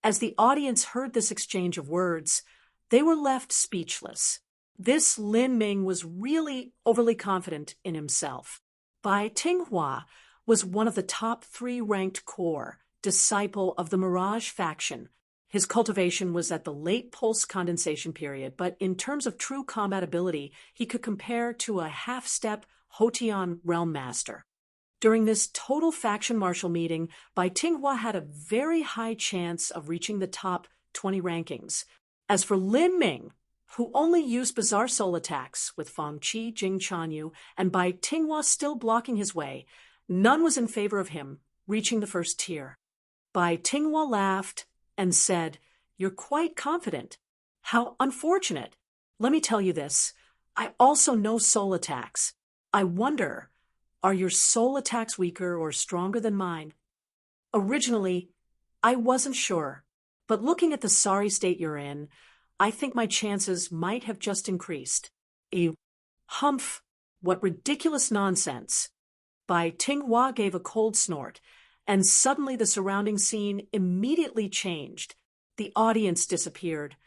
As the audience heard this exchange of words, they were left speechless. This Lin Ming was really overly confident in himself. Bai Tinghua was one of the top 3 ranked core disciple of the Mirage faction. His cultivation was at the late pulse condensation period, but in terms of true combat ability, he could compare to a half-step Hotian realm master. During this total faction martial meeting, Bai Tinghua had a very high chance of reaching the top 20 rankings. As for Lin Ming, who only used bizarre soul attacks with Fang Qi, Jing Chanyu, and Bai Tinghua still blocking his way, none was in favor of him reaching the first tier. Bai Tinghua laughed and said, "You're quite confident. How unfortunate. Let me tell you this. I also know soul attacks. I wonder, are your soul attacks weaker or stronger than mine?" Originally, I wasn't sure, but looking at the sorry state you're in, I think my chances might have just increased. Humph, what ridiculous nonsense. Bai Tinghua gave a cold snort, and suddenly the surrounding scene immediately changed. The audience disappeared,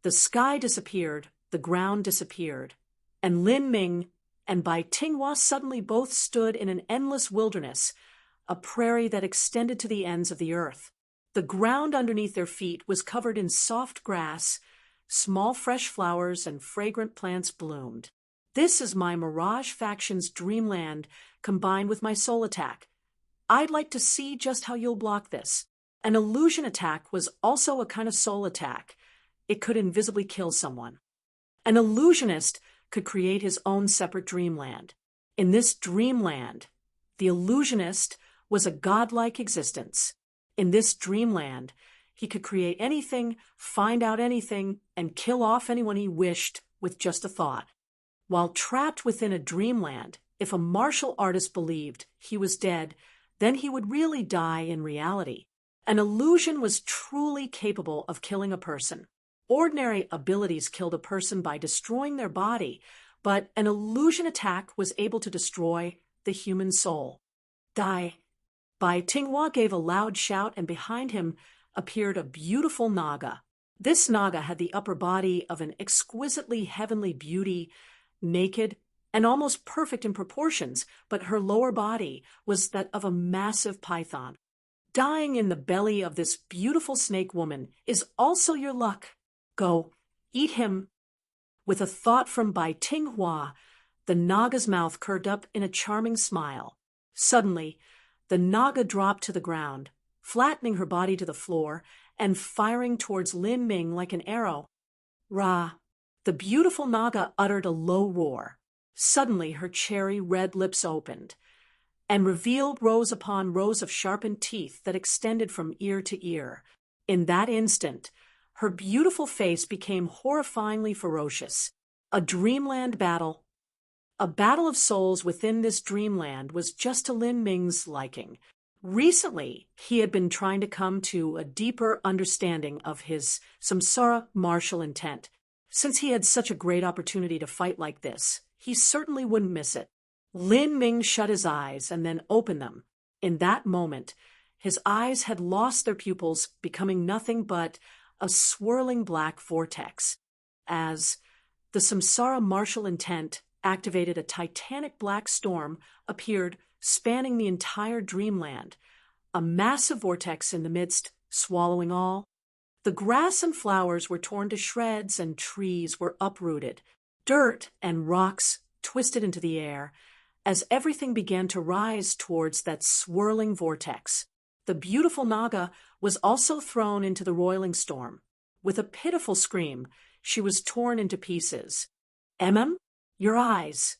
the sky disappeared, the ground disappeared, and Lin Ming and Bai Tinghua suddenly both stood in an endless wilderness, a prairie that extended to the ends of the earth. The ground underneath their feet was covered in soft grass, small fresh flowers and fragrant plants bloomed. This is my Mirage faction's dreamland combined with my soul attack. I'd like to see just how you'll block this. An illusion attack was also a kind of soul attack. It could invisibly kill someone. An illusionist could create his own separate dreamland. In this dreamland, the illusionist was a godlike existence. In this dreamland, he could create anything, find out anything, and kill off anyone he wished with just a thought. While trapped within a dreamland, if a martial artist believed he was dead, then he would really die in reality. An illusion was truly capable of killing a person. Ordinary abilities killed a person by destroying their body, but an illusion attack was able to destroy the human soul. Die. Bai Tinghua gave a loud shout, and behind him appeared a beautiful Naga. This Naga had the upper body of an exquisitely heavenly beauty, naked and almost perfect in proportions, but her lower body was that of a massive python. Dying in the belly of this beautiful snake woman is also your luck. Go, eat him. With a thought from Bai Tinghua, the Naga's mouth curved up in a charming smile. Suddenly, the Naga dropped to the ground, flattening her body to the floor and firing towards Lin Ming like an arrow. Ra! The beautiful Naga uttered a low roar. Suddenly her cherry red lips opened, and revealed rows upon rows of sharpened teeth that extended from ear to ear. In that instant, her beautiful face became horrifyingly ferocious. A dreamland battle. A battle of souls within this dreamland was just to Lin Ming's liking. Recently, he had been trying to come to a deeper understanding of his samsara martial intent. Since he had such a great opportunity to fight like this, he certainly wouldn't miss it. Lin Ming shut his eyes and then opened them. In that moment, his eyes had lost their pupils, becoming nothing but a swirling black vortex. As the samsara martial intent activated, a titanic black storm appeared, spanning the entire dreamland, a massive vortex in the midst, swallowing all. The grass and flowers were torn to shreds and trees were uprooted. Dirt and rocks twisted into the air as everything began to rise towards that swirling vortex. The beautiful Naga was also thrown into the roiling storm. With a pitiful scream, she was torn into pieces. Your eyes.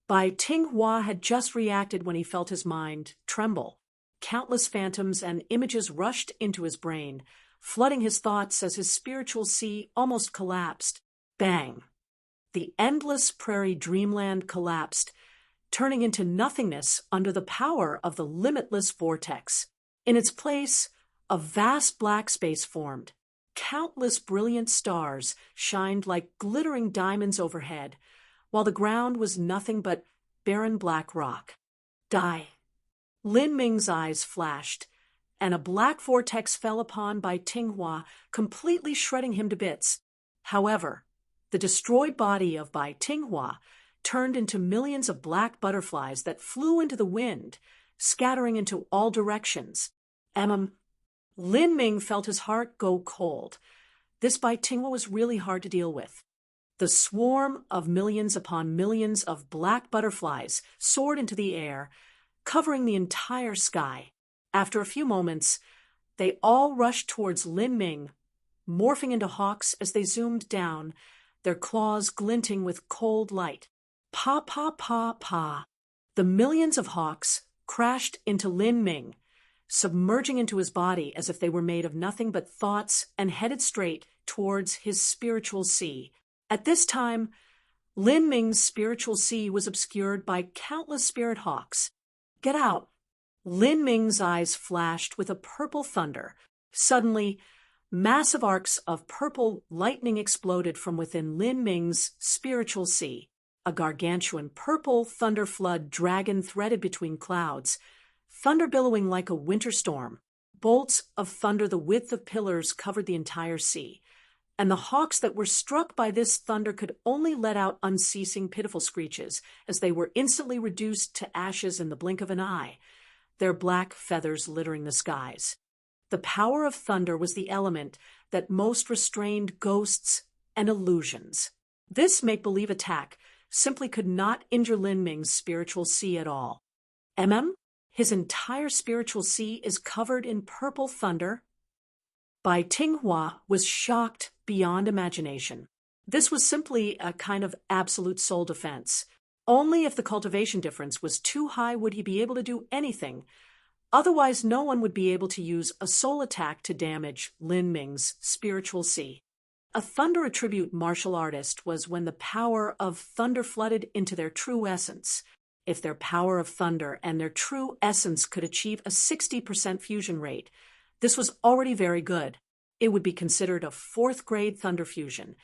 Bai Tinghua had just reacted when he felt his mind tremble. Countless phantoms and images rushed into his brain, flooding his thoughts as his spiritual sea almost collapsed. Bang! The endless prairie dreamland collapsed, turning into nothingness under the power of the limitless vortex. In its place, a vast black space formed. Countless brilliant stars shined like glittering diamonds overhead, while the ground was nothing but barren black rock. Die. Lin Ming's eyes flashed, and a black vortex fell upon Bai Tinghua, completely shredding him to bits. However, the destroyed body of Bai Tinghua turned into millions of black butterflies that flew into the wind, scattering into all directions. Lin Ming felt his heart go cold. This Bai Tinghua was really hard to deal with. The swarm of millions upon millions of black butterflies soared into the air, covering the entire sky. After a few moments, they all rushed towards Lin Ming, morphing into hawks as they zoomed down, their claws glinting with cold light. Pa, pa, pa, pa. The millions of hawks crashed into Lin Ming, submerging into his body as if they were made of nothing but thoughts and headed straight towards his spiritual sea. At this time, Lin Ming's spiritual sea was obscured by countless spirit hawks. Get out! Lin Ming's eyes flashed with a purple thunder. Suddenly, massive arcs of purple lightning exploded from within Lin Ming's spiritual sea. A gargantuan purple thunder flood dragon threaded between clouds, thunder billowing like a winter storm. Bolts of thunder the width of pillars covered the entire sea, and the hawks that were struck by this thunder could only let out unceasing pitiful screeches as they were instantly reduced to ashes in the blink of an eye, their black feathers littering the skies. The power of thunder was the element that most restrained ghosts and illusions. This make-believe attack simply could not injure Lin Ming's spiritual sea at all. His entire spiritual sea is covered in purple thunder. Bai Tinghua was shocked beyond imagination. This was simply a kind of absolute soul defense. Only if the cultivation difference was too high would he be able to do anything. Otherwise, no one would be able to use a soul attack to damage Lin Ming's spiritual sea. A thunder attribute martial artist was when the power of thunder flooded into their true essence. If their power of thunder and their true essence could achieve a 60% fusion rate, this was already very good. It would be considered a fourth-grade thunder fusion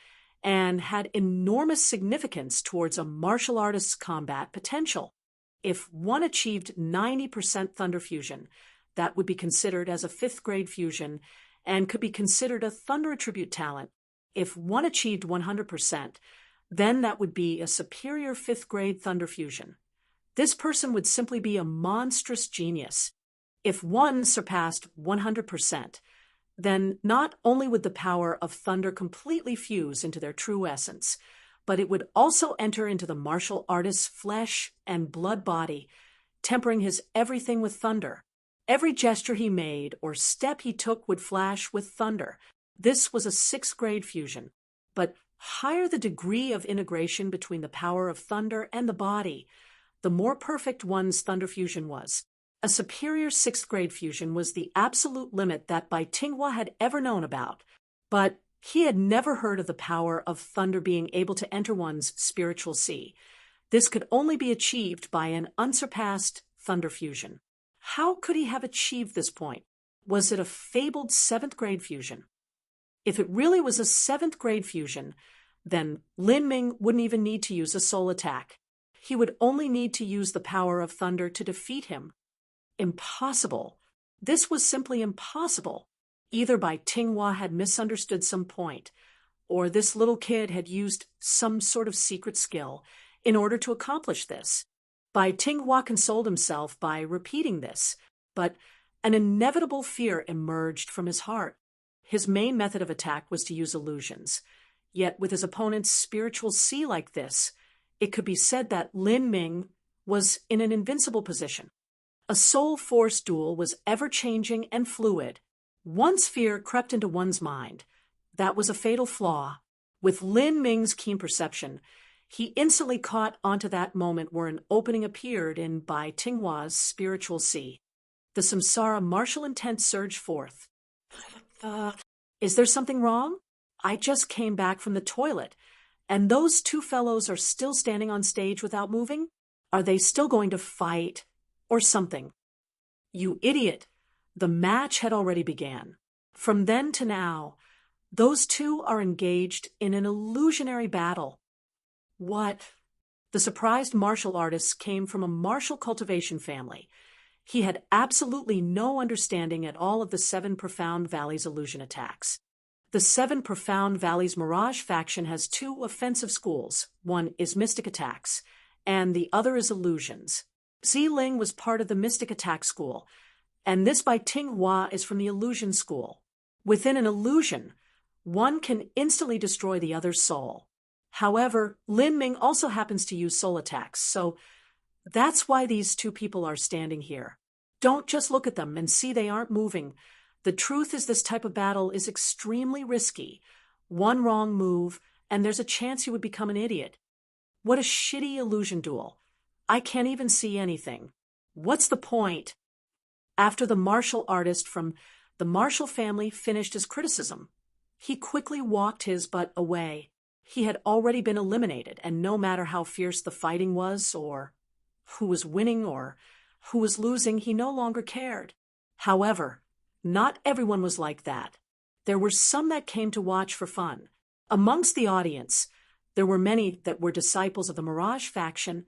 and had enormous significance towards a martial artist's combat potential. If one achieved 90% thunder fusion, that would be considered as a fifth-grade fusion and could be considered a thunder attribute talent. If one achieved 100%, then that would be a superior fifth-grade thunder fusion. This person would simply be a monstrous genius. If one surpassed 100%, then not only would the power of thunder completely fuse into their true essence, but it would also enter into the martial artist's flesh and blood body, tempering his everything with thunder. Every gesture he made or step he took would flash with thunder. This was a sixth-grade fusion. But higher the degree of integration between the power of thunder and the body, the more perfect one's thunder fusion was. A superior sixth-grade fusion was the absolute limit that Bai Tinghua had ever known about, but he had never heard of the power of thunder being able to enter one's spiritual sea. This could only be achieved by an unsurpassed thunder fusion. How could he have achieved this point? Was it a fabled seventh-grade fusion? If it really was a seventh-grade fusion, then Lin Ming wouldn't even need to use a soul attack. He would only need to use the power of thunder to defeat him. Impossible. This was simply impossible. Either Bai Tinghua had misunderstood some point, or this little kid had used some sort of secret skill in order to accomplish this. Bai Tinghua consoled himself by repeating this, but an inevitable fear emerged from his heart. His main method of attack was to use illusions. Yet with his opponent's spiritual sea like this, it could be said that Lin Ming was in an invincible position. A soul force duel was ever-changing and fluid. Once fear crept into one's mind, that was a fatal flaw. With Lin Ming's keen perception, he instantly caught onto that moment where an opening appeared in Bai Tinghua's spiritual sea. The samsara martial intent surged forth. Is there something wrong? I just came back from the toilet, and those two fellows are still standing on stage without moving? Are they still going to fight? Or something? You idiot! The match had already begun. From then to now, those two are engaged in an illusionary battle. What? The surprised martial artist came from a martial cultivation family. He had absolutely no understanding at all of the Seven Profound Valleys illusion attacks. The Seven Profound Valleys Mirage faction has two offensive schools. One is mystic attacks, and the other is illusions. Ziling was part of the mystic attack school, and this Bai Tinghua is from the illusion school. Within an illusion, one can instantly destroy the other's soul. However, Lin Ming also happens to use soul attacks, so that's why these two people are standing here. Don't just look at them and see they aren't moving. The truth is this type of battle is extremely risky. One wrong move, and there's a chance you would become an idiot. What a shitty illusion duel. I can't even see anything. What's the point? After the martial artist from the martial family finished his criticism, he quickly walked his butt away. He had already been eliminated, and no matter how fierce the fighting was, or who was winning, or who was losing, he no longer cared. However, not everyone was like that. There were some that came to watch for fun. Amongst the audience, there were many that were disciples of the Mirage faction,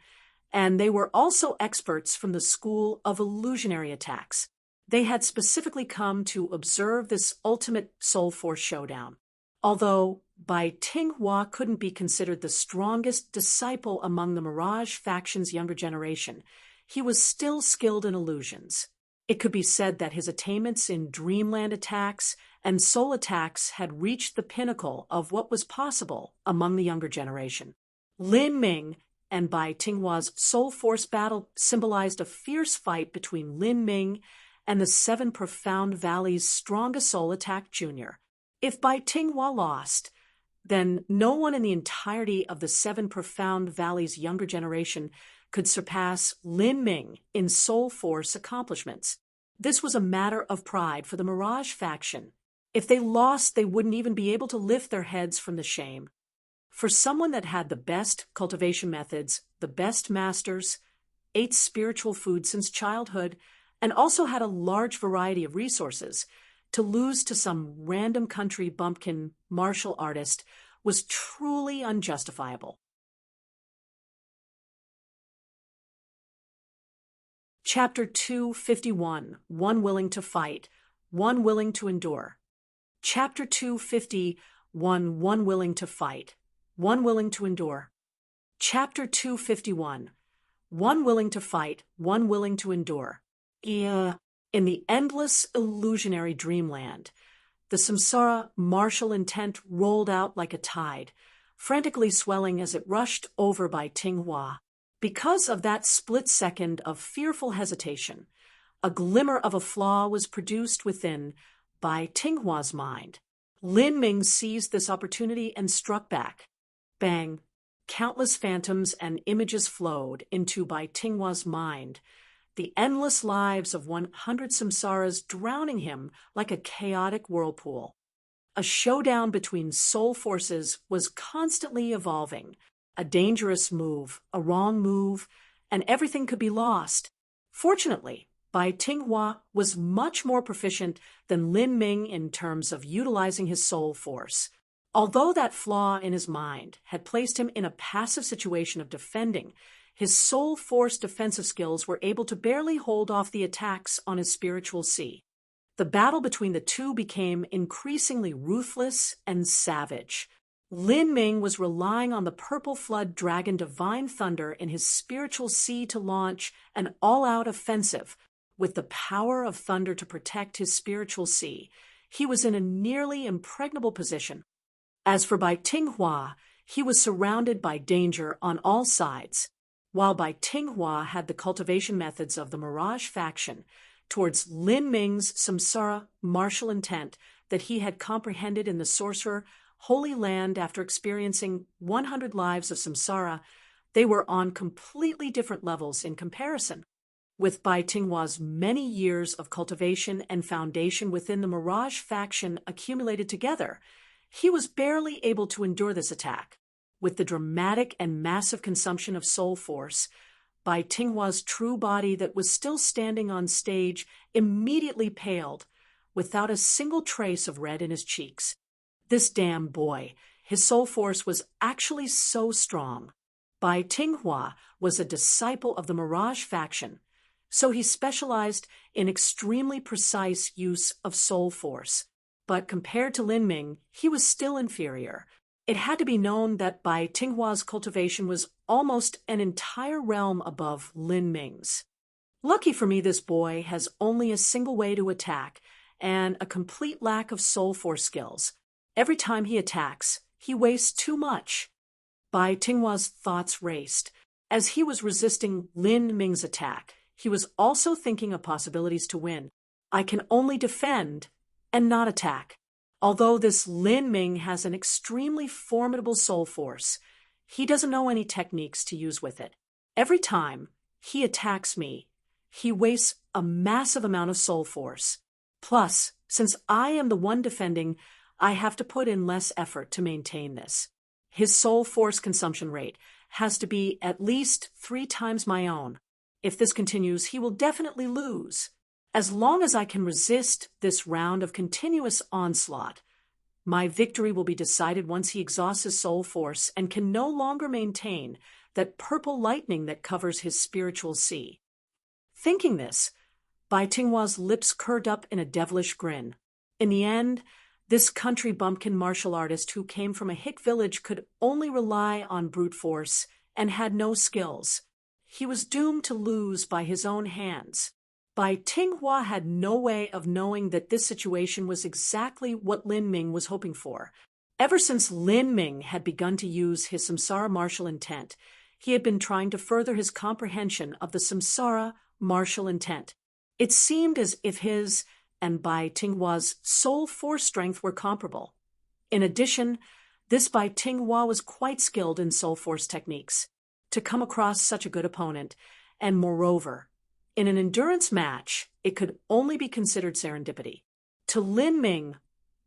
and they were also experts from the school of illusionary attacks. They had specifically come to observe this ultimate soul force showdown. Although Bai Tinghua couldn't be considered the strongest disciple among the Mirage faction's younger generation, he was still skilled in illusions. It could be said that his attainments in dreamland attacks and soul attacks had reached the pinnacle of what was possible among the younger generation. Lin Ming and Bai Tinghua's Soul Force battle symbolized a fierce fight between Lin Ming and the Seven Profound Valleys' strongest soul attack Jr. If Bai Tinghua lost, then no one in the entirety of the Seven Profound Valleys' younger generation could surpass Lin Ming in Soul Force accomplishments. This was a matter of pride for the Mirage faction. If they lost, they wouldn't even be able to lift their heads from the shame. For someone that had the best cultivation methods, the best masters, ate spiritual food since childhood, and also had a large variety of resources, to lose to some random country bumpkin martial artist was truly unjustifiable. Chapter 251, One Willing to Fight, One Willing to Endure. Chapter 251, One Willing to Fight, One Willing to Endure. Chapter 251, One Willing to Fight, One Willing to Endure. In the endless illusionary dreamland, the samsara martial intent rolled out like a tide, frantically swelling as it rushed over Bai Tinghua. Because of that split second of fearful hesitation, a glimmer of a flaw was produced within Bai Tinghua's mind. Lin Ming seized this opportunity and struck back. Bang! Countless phantoms and images flowed into Bai Tinghua's mind, the endless lives of 100 samsaras drowning him like a chaotic whirlpool. A showdown between soul forces was constantly evolving. A dangerous move, a wrong move, and everything could be lost. Fortunately, Bai Tinghua was much more proficient than Lin Ming in terms of utilizing his soul force. Although that flaw in his mind had placed him in a passive situation of defending, his soul force defensive skills were able to barely hold off the attacks on his spiritual sea. The battle between the two became increasingly ruthless and savage. Lin Ming was relying on the Purple Flood Dragon Divine Thunder in his spiritual sea to launch an all-out offensive. With the power of thunder to protect his spiritual sea, he was in a nearly impregnable position. As for Bai Tinghua, he was surrounded by danger on all sides. While Bai Tinghua had the cultivation methods of the Mirage faction towards Lin Ming's samsara martial intent that he had comprehended in the Sorcerer Holy Land after experiencing 100 lives of samsara, they were on completely different levels in comparison. With Bai Tinghua's many years of cultivation and foundation within the Mirage faction accumulated together, he was barely able to endure this attack. With the dramatic and massive consumption of soul force, Bai Tinghua's true body that was still standing on stage immediately paled, without a single trace of red in his cheeks. This damn boy, his soul force was actually so strong. Bai Tinghua was a disciple of the Mirage faction, so he specialized in extremely precise use of soul force. But compared to Lin Ming, he was still inferior. It had to be known that Bai Tinghua's cultivation was almost an entire realm above Lin Ming's. Lucky for me, this boy has only a single way to attack and a complete lack of soul force skills. Every time he attacks, he wastes too much. Bai Tinghua's thoughts raced. As he was resisting Lin Ming's attack, he was also thinking of possibilities to win. I can only defend and not attack. Although this Lin Ming has an extremely formidable soul force, he doesn't know any techniques to use with it. Every time he attacks me, he wastes a massive amount of soul force. Plus, since I am the one defending, I have to put in less effort to maintain this. His soul force consumption rate has to be at least 3 times my own. If this continues, he will definitely lose. As long as I can resist this round of continuous onslaught, my victory will be decided once he exhausts his soul force and can no longer maintain that purple lightning that covers his spiritual sea. Thinking this, Bai Tinghua's lips curved up in a devilish grin. In the end, this country bumpkin martial artist who came from a hick village could only rely on brute force and had no skills. He was doomed to lose by his own hands. Bai Tinghua had no way of knowing that this situation was exactly what Lin Ming was hoping for. Ever since Lin Ming had begun to use his samsara martial intent, he had been trying to further his comprehension of the samsara martial intent. It seemed as if his and Bai Tinghua's soul force strength were comparable. In addition, this Bai Tinghua was quite skilled in soul force techniques. To come across such a good opponent, and moreover, in an endurance match, it could only be considered serendipity. To Lin Ming,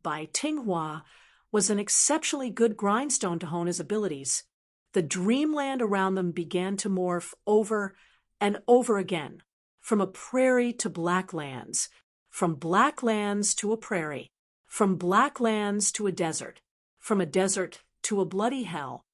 Bai Tinghua was an exceptionally good grindstone to hone his abilities. The dreamland around them began to morph over and over again, from a prairie to black lands, from black lands to a prairie, from black lands to a desert, from a desert to a bloody hell.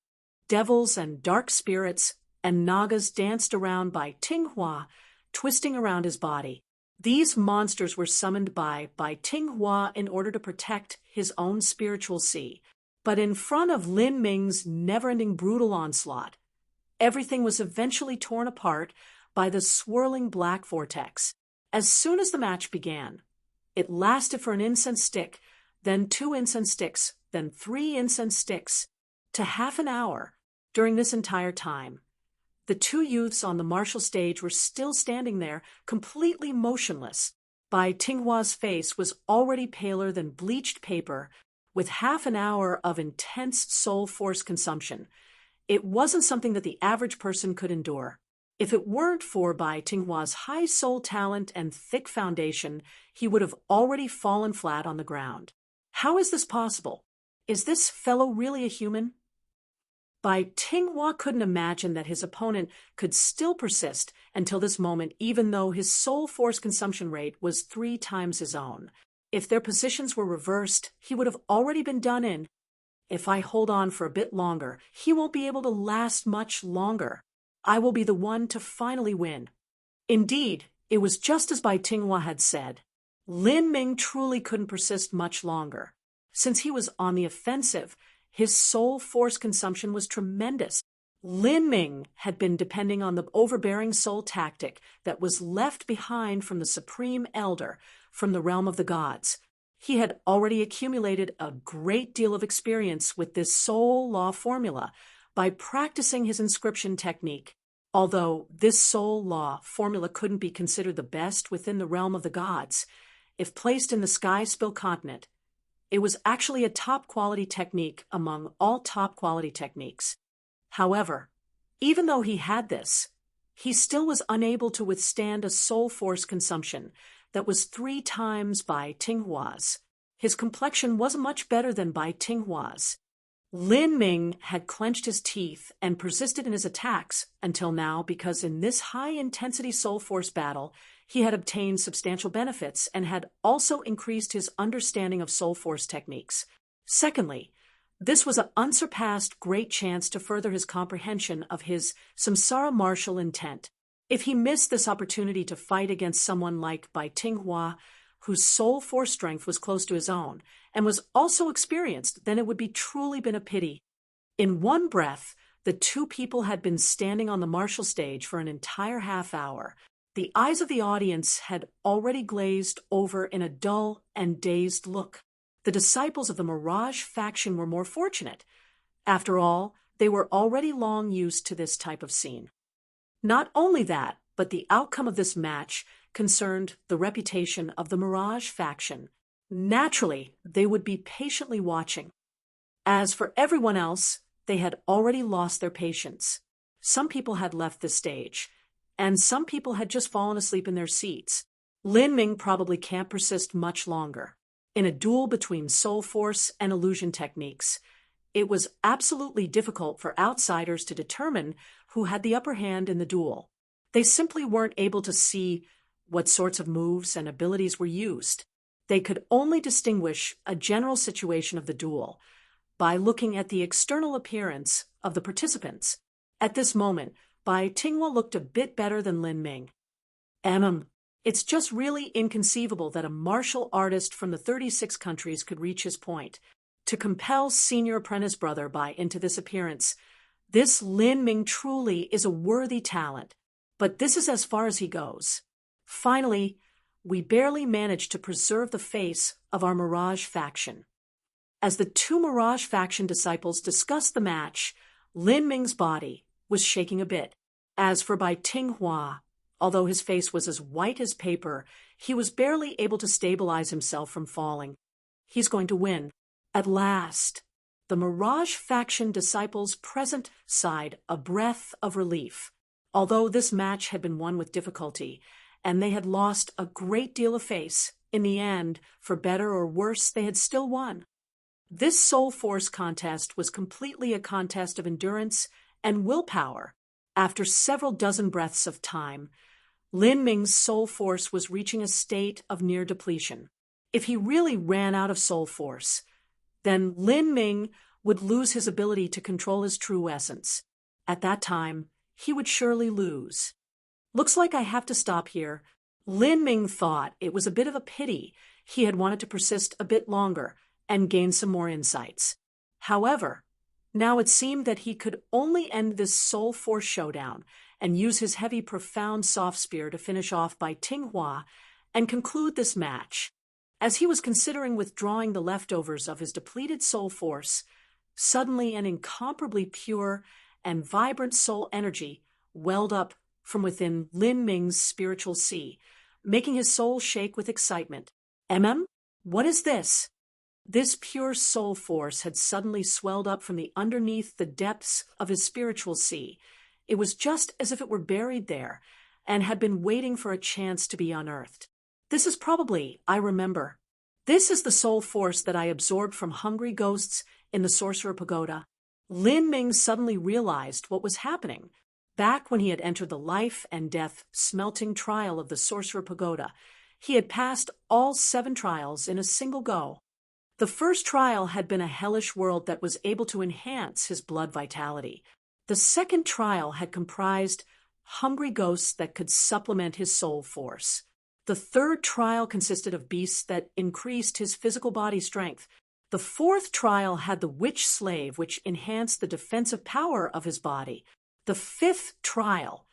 Devils and dark spirits and nagas danced around Bai Tinghua, twisting around his body. These monsters were summoned by Bai Tinghua in order to protect his own spiritual sea. But in front of Lin Ming's never-ending brutal onslaught, everything was eventually torn apart by the swirling black vortex. As soon as the match began, it lasted for an incense stick, then 2 incense sticks, then 3 incense sticks, to half an hour. During this entire time, the 2 youths on the martial stage were still standing there, completely motionless. Bai Tinghua's face was already paler than bleached paper, with half an hour of intense soul force consumption. It wasn't something that the average person could endure. If it weren't for Bai Tinghua's high soul talent and thick foundation, he would have already fallen flat on the ground. How is this possible? Is this fellow really a human? Bai Tinghua couldn't imagine that his opponent could still persist until this moment, even though his soul force consumption rate was 3 times his own. If their positions were reversed, he would have already been done in. If I hold on for a bit longer, he won't be able to last much longer. I will be the one to finally win. Indeed, it was just as Bai Tinghua had said. Lin Ming truly couldn't persist much longer. Since he was on the offensive, his soul force consumption was tremendous. Lin Ming had been depending on the overbearing soul tactic that was left behind from the Supreme Elder from the realm of the gods. He had already accumulated a great deal of experience with this soul law formula by practicing his inscription technique. Although this soul law formula couldn't be considered the best within the realm of the gods, if placed in the Sky Spill continent, it was actually a top-quality technique among all top-quality techniques. However, even though he had this, he still was unable to withstand a soul force consumption that was 3 times Bai Tinghua's. His complexion wasn't much better than Bai Tinghua's. Lin Ming had clenched his teeth and persisted in his attacks until now because in this high-intensity soul force battle, he had obtained substantial benefits and had also increased his understanding of soul force techniques. Secondly, this was an unsurpassed great chance to further his comprehension of his samsara martial intent. If he missed this opportunity to fight against someone like Bai Tinghua, whose soul force strength was close to his own, and was also experienced, then it would be truly been a pity. In one breath, the 2 people had been standing on the martial stage for an entire half hour. The eyes of the audience had already glazed over in a dull and dazed look. The disciples of the Mirage faction were more fortunate. After all, they were already long used to this type of scene. Not only that, but the outcome of this match concerned the reputation of the Mirage faction. Naturally, they would be patiently watching. As for everyone else, they had already lost their patience. Some people had left the stage, and some people had just fallen asleep in their seats. Lin Ming probably can't persist much longer. In a duel between soul force and illusion techniques, it was absolutely difficult for outsiders to determine who had the upper hand in the duel. They simply weren't able to see what sorts of moves and abilities were used. They could only distinguish a general situation of the duel by looking at the external appearance of the participants. At this moment, Bai Tinghua looked a bit better than Lin Ming. It's just really inconceivable that a martial artist from the 36 countries could reach his point. To compel senior apprentice brother Bai into this appearance, this Lin Ming truly is a worthy talent. But this is as far as he goes. Finally, we barely managed to preserve the face of our Mirage faction. As the 2 Mirage faction disciples discussed the match, Lin Ming's body, was shaking a bit. As for Bai Tinghua, although his face was as white as paper, he was barely able to stabilize himself from falling. He's going to win. At last. The Mirage faction disciples' present sighed a breath of relief. Although this match had been won with difficulty, and they had lost a great deal of face, in the end, for better or worse, they had still won. This Soul Force contest was completely a contest of endurance and willpower. After several dozen breaths of time, Lin Ming's Soul Force was reaching a state of near depletion. If he really ran out of Soul Force, then Lin Ming would lose his ability to control his true essence. At that time, he would surely lose. Looks like I have to stop here. Lin Ming thought it was a bit of a pity he had wanted to persist a bit longer and gain some more insights. However, now it seemed that he could only end this Soul Force showdown and use his heavy, profound soft spear to finish off Bai Tinghua and conclude this match. As he was considering withdrawing the leftovers of his depleted Soul Force, suddenly an incomparably pure and vibrant soul energy welled up from within Lin Ming's spiritual sea, making his soul shake with excitement. What is this? This pure soul force had suddenly swelled up from underneath the depths of his spiritual sea. It was just as if it were buried there and had been waiting for a chance to be unearthed. This is probably, I remember. This is the soul force that I absorbed from hungry ghosts in the Sorcerer Pagoda. Lin Ming suddenly realized what was happening. Back when he had entered the life and death smelting trial of the Sorcerer Pagoda, he had passed all 7 trials in a single go. The first trial had been a hellish world that was able to enhance his blood vitality. The second trial had comprised hungry ghosts that could supplement his soul force. The third trial consisted of beasts that increased his physical body strength. The fourth trial had the witch slave, which enhanced the defensive power of his body. The fifth trial,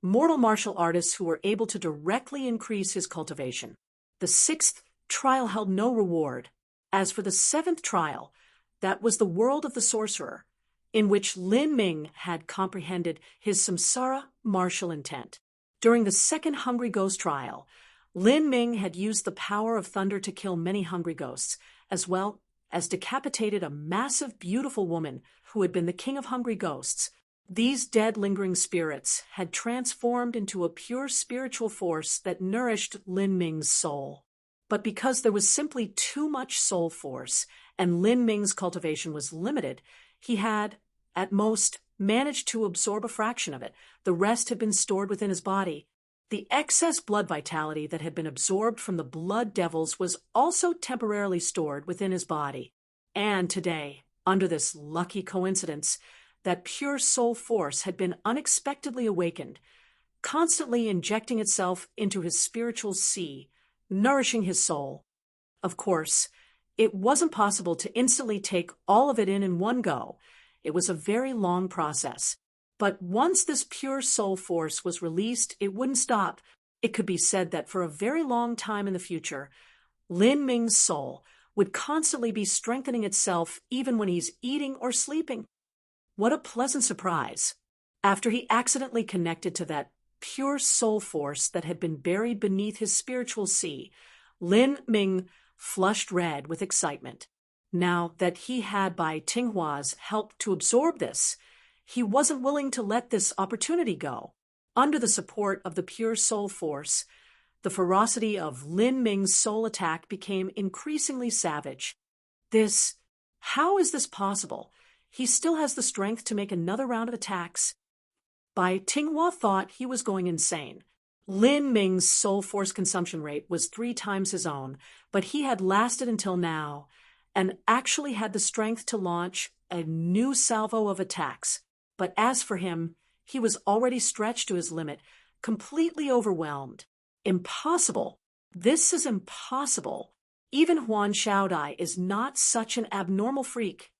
mortal martial artists who were able to directly increase his cultivation. The sixth trial held no reward. As for the 7th trial, that was the world of the sorcerer, in which Lin Ming had comprehended his samsara martial intent. During the second Hungry Ghost trial, Lin Ming had used the power of thunder to kill many hungry ghosts, as well as decapitated a massive, beautiful woman who had been the king of hungry ghosts. These dead, lingering spirits had transformed into a pure spiritual force that nourished Lin Ming's soul. But because there was simply too much soul force and Lin Ming's cultivation was limited, he had, at most, managed to absorb a fraction of it. The rest had been stored within his body. The excess blood vitality that had been absorbed from the blood devils was also temporarily stored within his body. And today, under this lucky coincidence, that pure soul force had been unexpectedly awakened, constantly injecting itself into his spiritual sea, nourishing his soul. Of course, it wasn't possible to instantly take all of it in one go. It was a very long process. But once this pure soul force was released, it wouldn't stop. It could be said that for a very long time in the future, Lin Ming's soul would constantly be strengthening itself even when he's eating or sleeping. What a pleasant surprise. After he accidentally connected to that pure soul force that had been buried beneath his spiritual sea, Lin Ming flushed red with excitement. Now that he had Bai Tinghua's help to absorb this, he wasn't willing to let this opportunity go. Under the support of the pure soul force, the ferocity of Lin Ming's soul attack became increasingly savage. How is this possible? He still has the strength to make another round of attacks. Bai Tinghua thought he was going insane. Lin Ming's soul force consumption rate was 3 times his own, but he had lasted until now and actually had the strength to launch a new salvo of attacks. But as for him, he was already stretched to his limit, completely overwhelmed. Impossible. This is impossible. Even Huan Shaodai is not such an abnormal freak.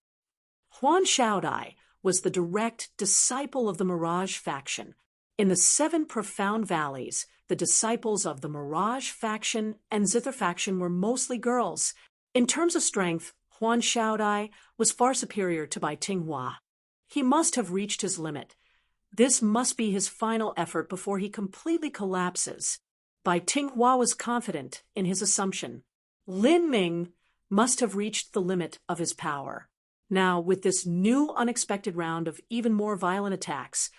Huan Shaodai was the direct disciple of the Mirage faction. In the 7 profound valleys, the disciples of the Mirage faction and Zither faction were mostly girls. In terms of strength, Huan Shaodai was far superior to Bai Tinghua. He must have reached his limit. This must be his final effort before he completely collapses. Bai Tinghua was confident in his assumption. Lin Ming must have reached the limit of his power. Now, with this new unexpected round of even more violent attacks,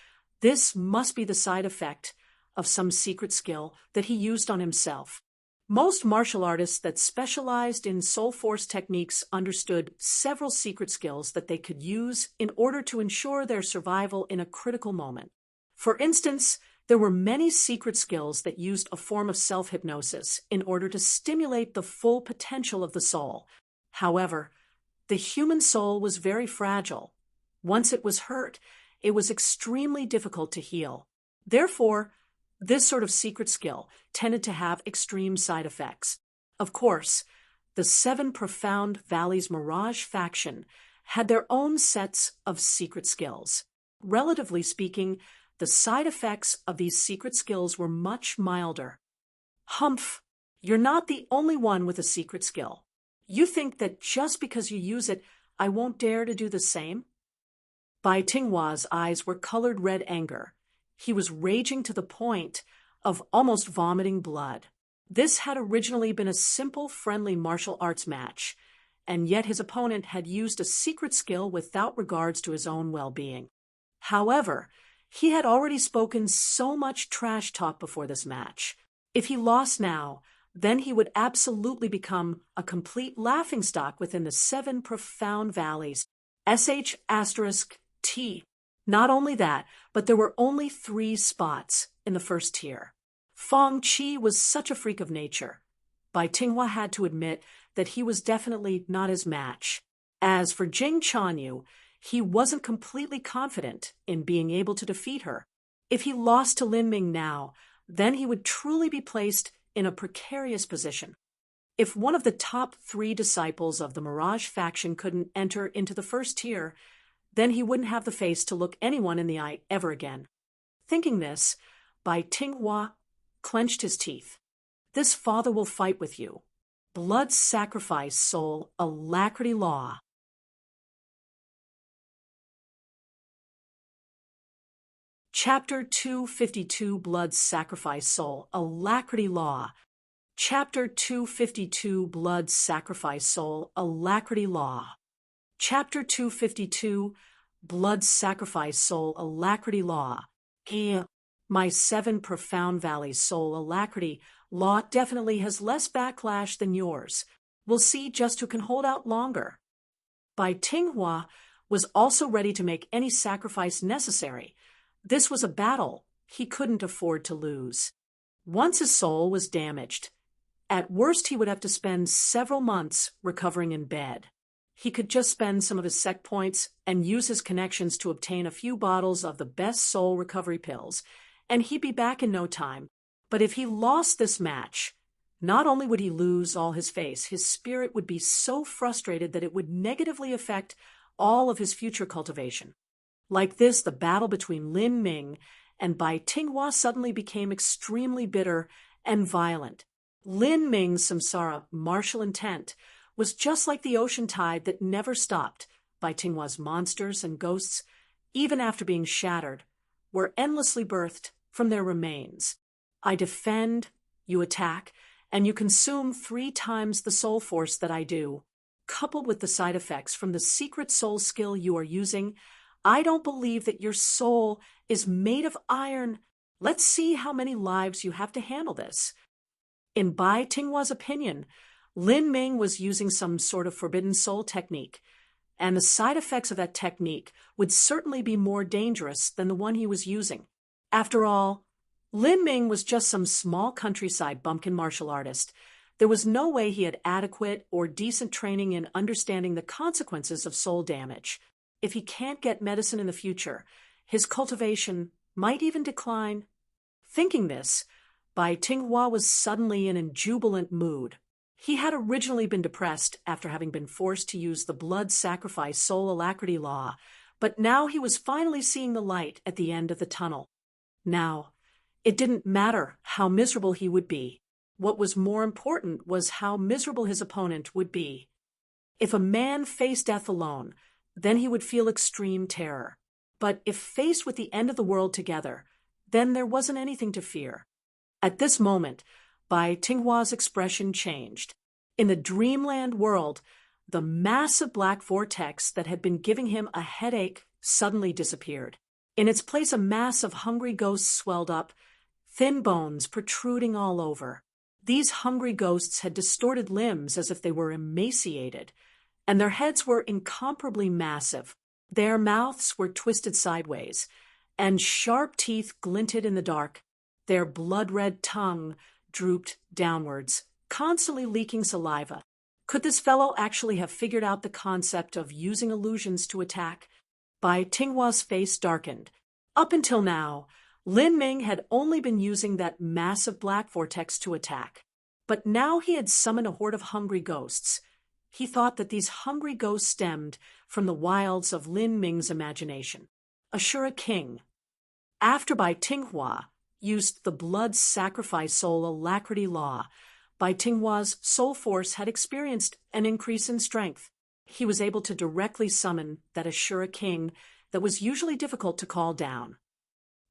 this must be the side effect of some secret skill that he used on himself. Most martial artists that specialized in soul force techniques understood several secret skills that they could use in order to ensure their survival in a critical moment. For instance, there were many secret skills that used a form of self-hypnosis in order to stimulate the full potential of the soul. However, the human soul was very fragile. Once it was hurt, it was extremely difficult to heal. Therefore, this sort of secret skill tended to have extreme side effects. Of course, the 7 Profound Valleys Mirage faction had their own sets of secret skills. Relatively speaking, the side effects of these secret skills were much milder. Humph, you're not the only one with a secret skill. You think that just because you use it, I won't dare to do the same? Bai Tinghua's eyes were colored red anger. He was raging to the point of almost vomiting blood. This had originally been a simple, friendly martial arts match, and yet his opponent had used a secret skill without regards to his own well-being. However, he had already spoken so much trash talk before this match. If he lost now, then he would absolutely become a complete laughingstock within the 7 Profound Valleys. *T. Not only that, but there were only 3 spots in the first tier. Fong Qi was such a freak of nature. Bai Tinghua had to admit that he was definitely not his match. As for Jing Chanyu, he wasn't completely confident in being able to defeat her. If he lost to Lin Ming now, then he would truly be placed in a precarious position. If one of the top 3 disciples of the Mirage faction couldn't enter into the first tier, then he wouldn't have the face to look anyone in the eye ever again. Thinking this, Bai Tinghua clenched his teeth. This father will fight with you. Blood sacrifice, soul, alacrity law. Chapter 252, Blood Sacrifice, Soul, Alacrity Law. Chapter 252, Blood Sacrifice, Soul, Alacrity Law. Chapter 252, Blood Sacrifice, Soul, Alacrity Law. My 7 Profound Valleys, Soul, Alacrity Law definitely has less backlash than yours. We'll see just who can hold out longer. Bai Tinghua was also ready to make any sacrifice necessary. This was a battle he couldn't afford to lose. Once his soul was damaged, at worst he would have to spend several months recovering in bed. He could just spend some of his sec points and use his connections to obtain a few bottles of the best soul recovery pills, and he'd be back in no time. But if he lost this match, not only would he lose all his face, his spirit would be so frustrated that it would negatively affect all of his future cultivation. Like this, the battle between Lin Ming and Bai Tinghua suddenly became extremely bitter and violent. Lin Ming's samsara martial intent was just like the ocean tide that never stopped. Bai Tinghua's monsters and ghosts, even after being shattered, were endlessly birthed from their remains. I defend, you attack, and you consume 3 times the soul force that I do. Coupled with the side effects from the secret soul skill you are using, I don't believe that your soul is made of iron. Let's see how many lives you have to handle this. In Bai Tinghua's opinion, Lin Ming was using some sort of forbidden soul technique, and the side effects of that technique would certainly be more dangerous than the one he was using. After all, Lin Ming was just some small countryside bumpkin martial artist. There was no way he had adequate or decent training in understanding the consequences of soul damage. If he can't get medicine in the future, his cultivation might even decline. Thinking this, Bai Tinghua was suddenly in a jubilant mood. He had originally been depressed after having been forced to use the blood sacrifice soul alacrity law, but now he was finally seeing the light at the end of the tunnel. Now, it didn't matter how miserable he would be. What was more important was how miserable his opponent would be. If a man faced death alone, then he would feel extreme terror. But if faced with the end of the world together, then there wasn't anything to fear. At this moment, Bai Tinghua's expression changed. In the dreamland world, the massive black vortex that had been giving him a headache suddenly disappeared. In its place, a mass of hungry ghosts swelled up, thin bones protruding all over. These hungry ghosts had distorted limbs as if they were emaciated, and their heads were incomparably massive. Their mouths were twisted sideways, and sharp teeth glinted in the dark. Their blood-red tongue drooped downwards, constantly leaking saliva. Could this fellow actually have figured out the concept of using illusions to attack? Bai Tinghua's face darkened. Up until now, Lin Ming had only been using that massive black vortex to attack. But now he had summoned a horde of hungry ghosts. He thought that these hungry ghosts stemmed from the wilds of Lin Ming's imagination. Ashura King. After Bai Tinghua used the blood sacrifice soul alacrity law, Bai Tinghua's soul force had experienced an increase in strength. He was able to directly summon that Ashura King that was usually difficult to call down.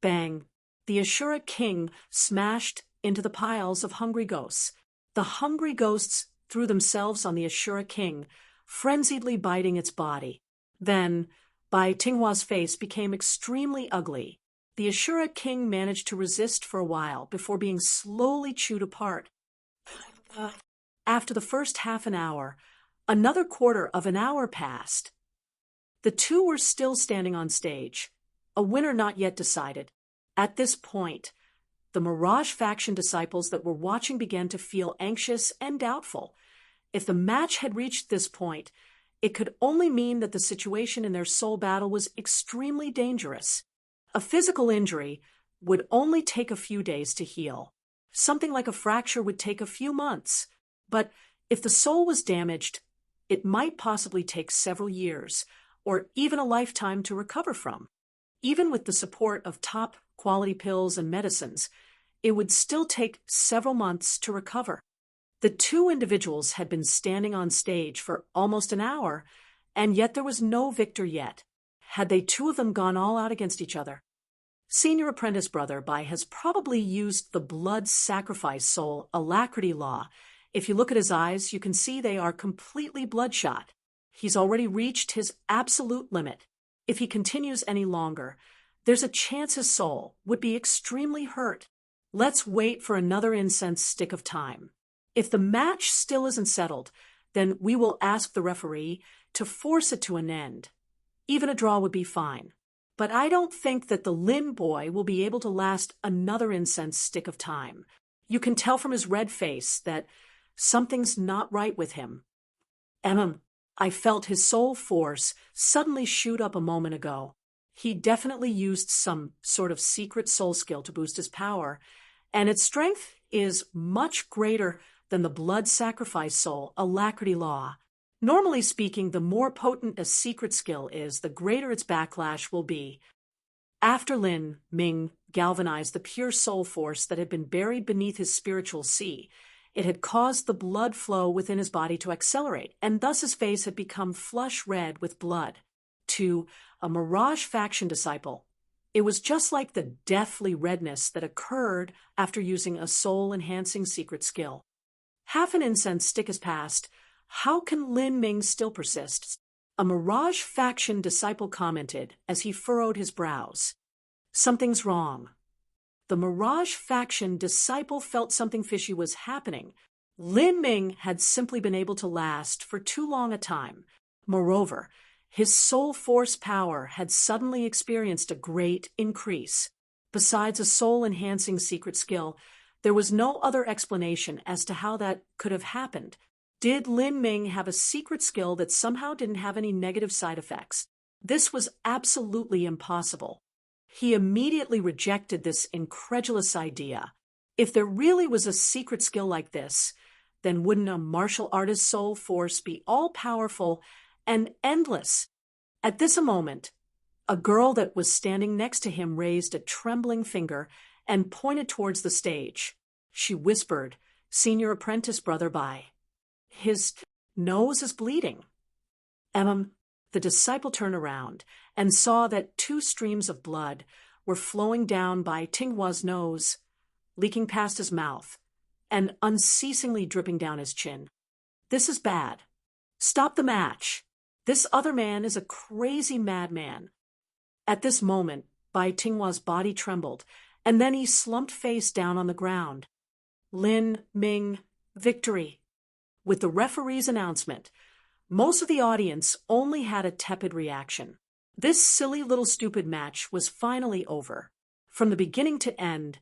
Bang! The Ashura King smashed into the piles of hungry ghosts. The hungry ghosts threw themselves on the Ashura King, frenziedly biting its body. Then, Bai Tinghua's face became extremely ugly. The Ashura King managed to resist for a while before being slowly chewed apart. After the first half an hour, another quarter of an hour passed. The two were still standing on stage, a winner not yet decided. At this point, the Mirage faction disciples that were watching began to feel anxious and doubtful. If the match had reached this point, it could only mean that the situation in their soul battle was extremely dangerous. A physical injury would only take a few days to heal. Something like a fracture would take a few months. But if the soul was damaged, it might possibly take several years, or even a lifetime to recover from. Even with the support of top-quality pills and medicines, it would still take several months to recover. The two individuals had been standing on stage for almost an hour, and yet there was no victor yet. Had they two of them gone all out against each other? Senior apprentice brother Bai has probably used the blood sacrifice soul alacrity law. If you look at his eyes, you can see they are completely bloodshot. He's already reached his absolute limit. If he continues any longer, there's a chance his soul would be extremely hurt. Let's wait for another incense stick of time. If the match still isn't settled, then we will ask the referee to force it to an end. Even a draw would be fine. But I don't think that the Lin boy will be able to last another incense stick of time. You can tell from his red face that something's not right with him. I felt his soul force suddenly shoot up a moment ago. He definitely used some sort of secret soul skill to boost his power, and its strength is much greater than the blood sacrifice soul alacrity law. Normally speaking, the more potent a secret skill is, the greater its backlash will be. After Lin Ming galvanized the pure soul force that had been buried beneath his spiritual sea, it had caused the blood flow within his body to accelerate, and thus his face had become flush red with blood. To a Mirage faction disciple, it was just like the deathly redness that occurred after using a soul-enhancing secret skill. Half an incense stick has passed. How can Lin Ming still persist? A Mirage faction disciple commented as he furrowed his brows. Something's wrong. The Mirage faction disciple felt something fishy was happening. Lin Ming had simply been able to last for too long a time. Moreover, his soul force power had suddenly experienced a great increase. Besides a soul-enhancing secret skill, there was no other explanation as to how that could have happened. Did Lin Ming have a secret skill that somehow didn't have any negative side effects? This was absolutely impossible. He immediately rejected this incredulous idea. If there really was a secret skill like this, then wouldn't a martial artist's soul force be all-powerful and endless? At this moment, a girl that was standing next to him raised a trembling finger and pointed towards the stage. She whispered, "Senior apprentice brother Bai. His nose is bleeding." The disciple turned around and saw that 2 streams of blood were flowing down Bai Tinghua's nose, leaking past his mouth, and unceasingly dripping down his chin. "This is bad. Stop the match. This other man is a crazy madman." At this moment, Bai Tinghua's body trembled, and then he slumped face down on the ground. Lin Ming, victory. With the referee's announcement, most of the audience only had a tepid reaction. This silly little stupid match was finally over. From the beginning to end,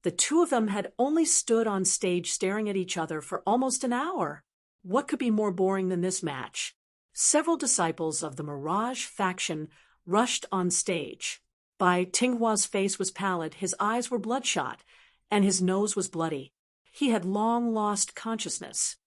the 2 of them had only stood on stage staring at each other for almost an hour. What could be more boring than this match? Several disciples of the Mirage faction rushed on stage. Bai Tinghua's face was pallid, his eyes were bloodshot, and his nose was bloody. He had long lost consciousness.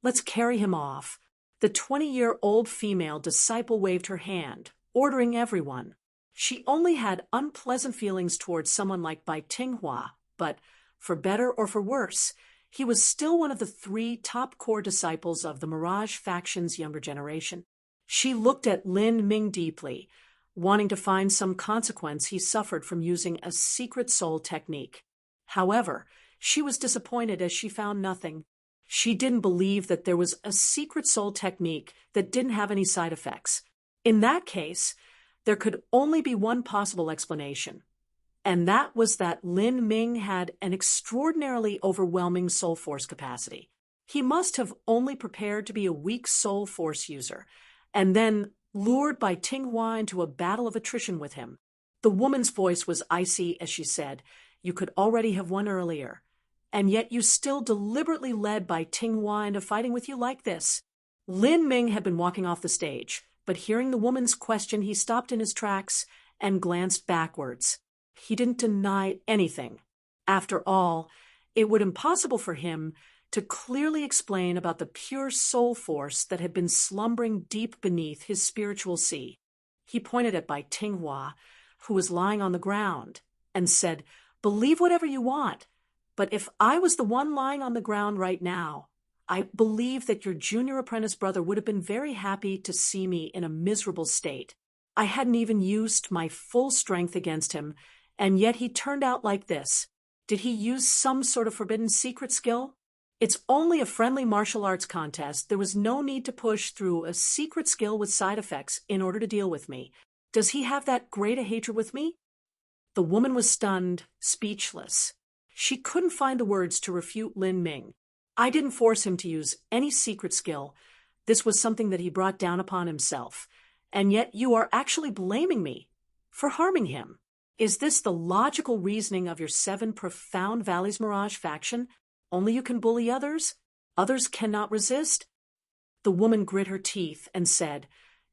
"Let's carry him off." The 20-year-old female disciple waved her hand, ordering everyone. She only had unpleasant feelings towards someone like Bai Tinghua, but, for better or for worse, he was still one of the 3 top core disciples of the Mirage faction's younger generation. She looked at Lin Ming deeply, wanting to find some consequence he suffered from using a secret soul technique. However, she was disappointed as she found nothing. She didn't believe that there was a secret soul technique that didn't have any side effects. In that case, there could only be one possible explanation, and that was that Lin Ming had an extraordinarily overwhelming soul force capacity. He must have only prepared to be a weak soul force user, and then lured Bai Tinghua into a battle of attrition with him. The woman's voice was icy as she said, "You could already have won earlier, and yet you still deliberately led Bai Tinghua into fighting with you like this." Lin Ming had been walking off the stage, but hearing the woman's question, he stopped in his tracks and glanced backwards. He didn't deny anything. After all, it would be impossible for him to clearly explain about the pure soul force that had been slumbering deep beneath his spiritual sea. He pointed at Bai Tinghua, who was lying on the ground, and said, "Believe whatever you want, but if I was the one lying on the ground right now, I believe that your junior apprentice brother would have been very happy to see me in a miserable state. I hadn't even used my full strength against him, and yet he turned out like this. Did he use some sort of forbidden secret skill? It's only a friendly martial arts contest. There was no need to push through a secret skill with side effects in order to deal with me. Does he have that great a hatred with me?" The woman was stunned, speechless. She couldn't find the words to refute Lin Ming. "I didn't force him to use any secret skill. This was something that he brought down upon himself. And yet you are actually blaming me for harming him. Is this the logical reasoning of your 7 Profound Valleys Mirage faction? Only you can bully others? Others cannot resist?" The woman grit her teeth and said,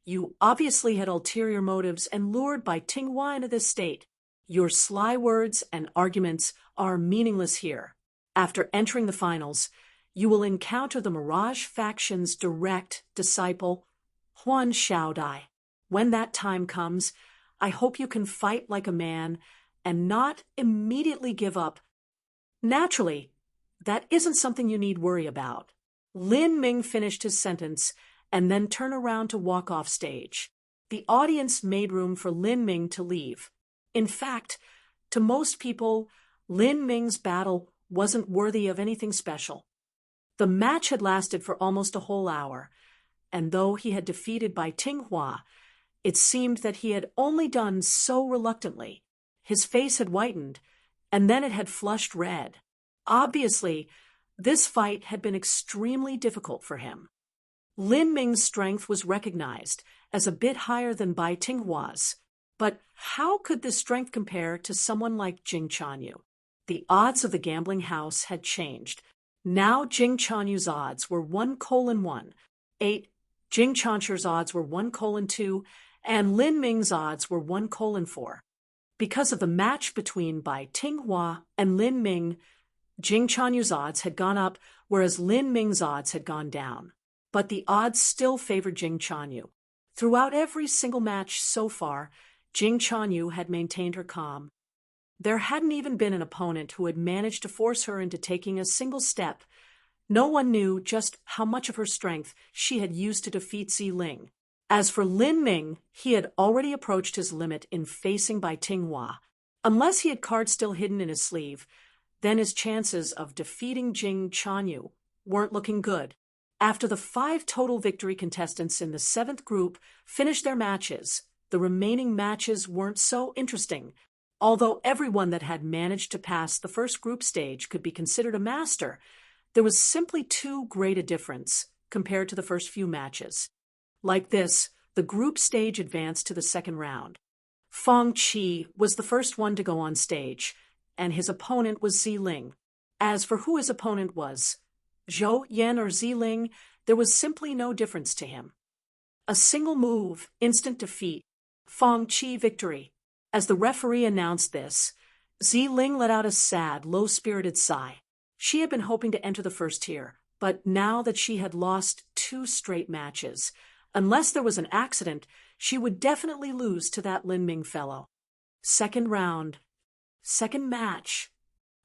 "You obviously had ulterior motives and lured Bai Tinghua into this state. Your sly words and arguments are meaningless here. After entering the finals, you will encounter the Mirage faction's direct disciple, Huan Xiaodai. When that time comes, I hope you can fight like a man and not immediately give up. Naturally, that isn't something you need worry about." Lin Ming finished his sentence and then turned around to walk off stage. The audience made room for Lin Ming to leave. In fact, to most people, Lin Ming's battle wasn't worthy of anything special. The match had lasted for almost a whole hour, and though he had defeated Bai Tinghua, it seemed that he had only done so reluctantly. His face had whitened, and then it had flushed red. Obviously, this fight had been extremely difficult for him. Lin Ming's strength was recognized as a bit higher than Bai Tinghua's, but how could this strength compare to someone like Jing Chanyu? The odds of the gambling house had changed. Now Jing Chanyu's odds were 1:1, 8. Jing Chansher's odds were 1:2, and Lin Ming's odds were 1:4. Because of the match between Bai Tinghua and Lin Ming, Jing Chanyu's odds had gone up, whereas Lin Ming's odds had gone down. But the odds still favored Jing Chanyu. Throughout every single match so far, Jing Chanyu had maintained her calm. There hadn't even been an opponent who had managed to force her into taking a single step. No one knew just how much of her strength she had used to defeat Ziling. As for Lin Ming, he had already approached his limit in facing Bai Tinghua. Unless he had cards still hidden in his sleeve, then his chances of defeating Jing Chanyu weren't looking good. After the 5 total victory contestants in the 7th group finished their matches, the remaining matches weren't so interesting. Although everyone that had managed to pass the first group stage could be considered a master, there was simply too great a difference compared to the first few matches. Like this, the group stage advanced to the second round. Feng Qi was the first one to go on stage, and his opponent was Ziling. As for who his opponent was, Zhou Yan or Ziling, there was simply no difference to him. A single move, instant defeat, Feng Qi victory. As the referee announced this, Ziling let out a sad, low-spirited sigh. She had been hoping to enter the first tier, but now that she had lost 2 straight matches, unless there was an accident, she would definitely lose to that Lin Ming fellow. Second round. Second match.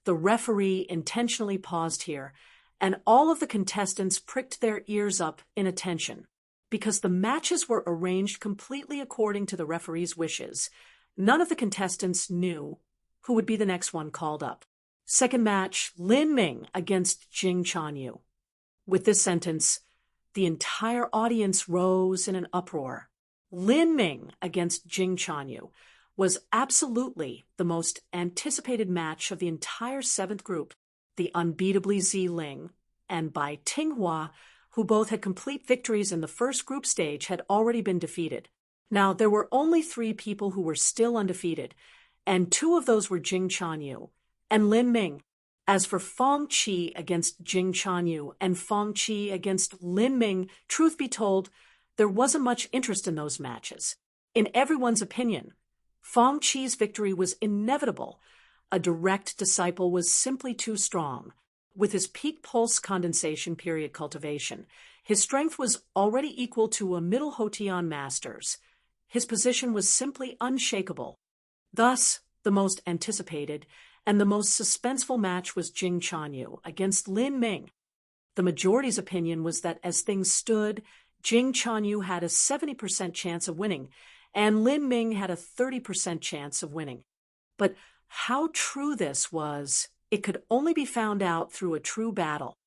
The referee intentionally paused here, and all of the contestants pricked their ears up in attention. Because the matches were arranged completely according to the referee's wishes, none of the contestants knew who would be the next one called up. Second match, Lin Ming against Jing Chanyu. With this sentence, the entire audience rose in an uproar. Lin Ming against Jing Chanyu was absolutely the most anticipated match of the entire 7th group. The unbeatably Ziling and Bai Tinghua, who both had complete victories in the first group stage, had already been defeated. Now, there were only 3 people who were still undefeated, and 2 of those were Jing Chanyu and Lin Ming. As for Feng Qi against Jing Chanyu and Feng Qi against Lin Ming, truth be told, there wasn't much interest in those matches. In everyone's opinion, Feng Qi's victory was inevitable. A direct disciple was simply too strong. With his peak pulse condensation period cultivation, his strength was already equal to a middle Hotian master's. His position was simply unshakable. Thus, the most anticipated and the most suspenseful match was Jing Chanyu against Lin Ming. The majority's opinion was that as things stood, Jing Chanyu had a 70% chance of winning, and Lin Ming had a 30% chance of winning. But how true this was, it could only be found out through a true battle.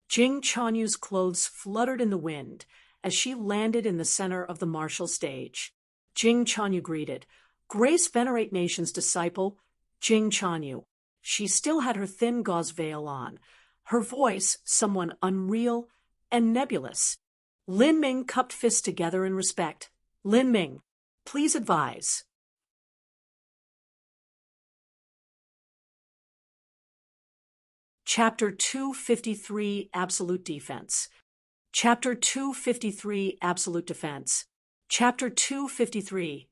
Jing Chanyu's clothes fluttered in the wind as she landed in the center of the martial stage. Jing Chanyu greeted, "Grace venerate nation's disciple, Jing Chanyu." She still had her thin gauze veil on, her voice somewhat unreal and nebulous. Lin Ming cupped fists together in respect. "Lin Ming, please advise." Chapter 253, Absolute Defense. Chapter 253, Absolute Defense. Chapter 253,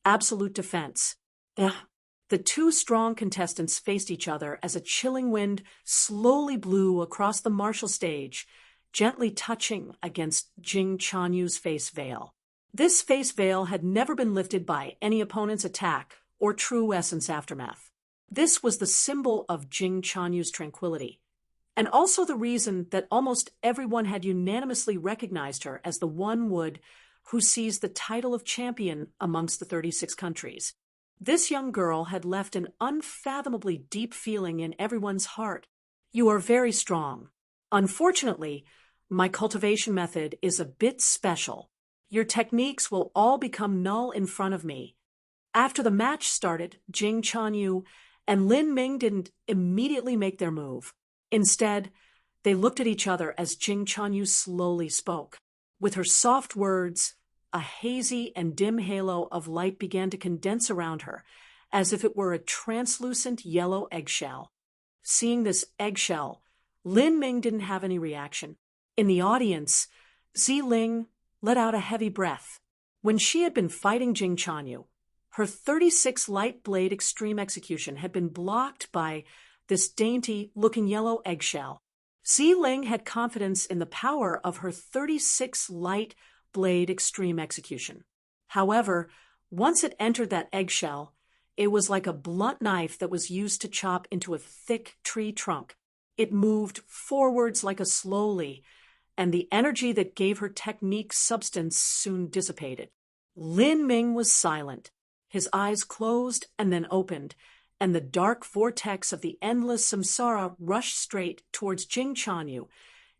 Absolute Defense. The 2 strong contestants faced each other as a chilling wind slowly blew across the martial stage, gently touching against Jing Chanyu's face veil. This face veil had never been lifted by any opponent's attack or true essence aftermath. This was the symbol of Jing Chanyu's tranquility, and also the reason that almost everyone had unanimously recognized her as the one who seized the title of champion amongst the 36 countries. This young girl had left an unfathomably deep feeling in everyone's heart. "You are very strong. Unfortunately, my cultivation method is a bit special. Your techniques will all become null in front of me." After the match started, Jing Chanyu and Lin Ming didn't immediately make their move. Instead, they looked at each other as Jing Chanyu slowly spoke. With her soft words, a hazy and dim halo of light began to condense around her, as if it were a translucent yellow eggshell. Seeing this eggshell, Lin Ming didn't have any reaction. In the audience, Ziling let out a heavy breath. When she had been fighting Jing Chanyu, her 36 light blade extreme execution had been blocked by this dainty-looking yellow eggshell. Ziling had confidence in the power of her 36 light blade extreme execution. However, once it entered that eggshell, it was like a blunt knife that was used to chop into a thick tree trunk. It moved forwards like a slowly and the energy that gave her technique substance soon dissipated. Lin Ming was silent. His eyes closed and then opened, and the dark vortex of the endless samsara rushed straight towards Jing Chanyu,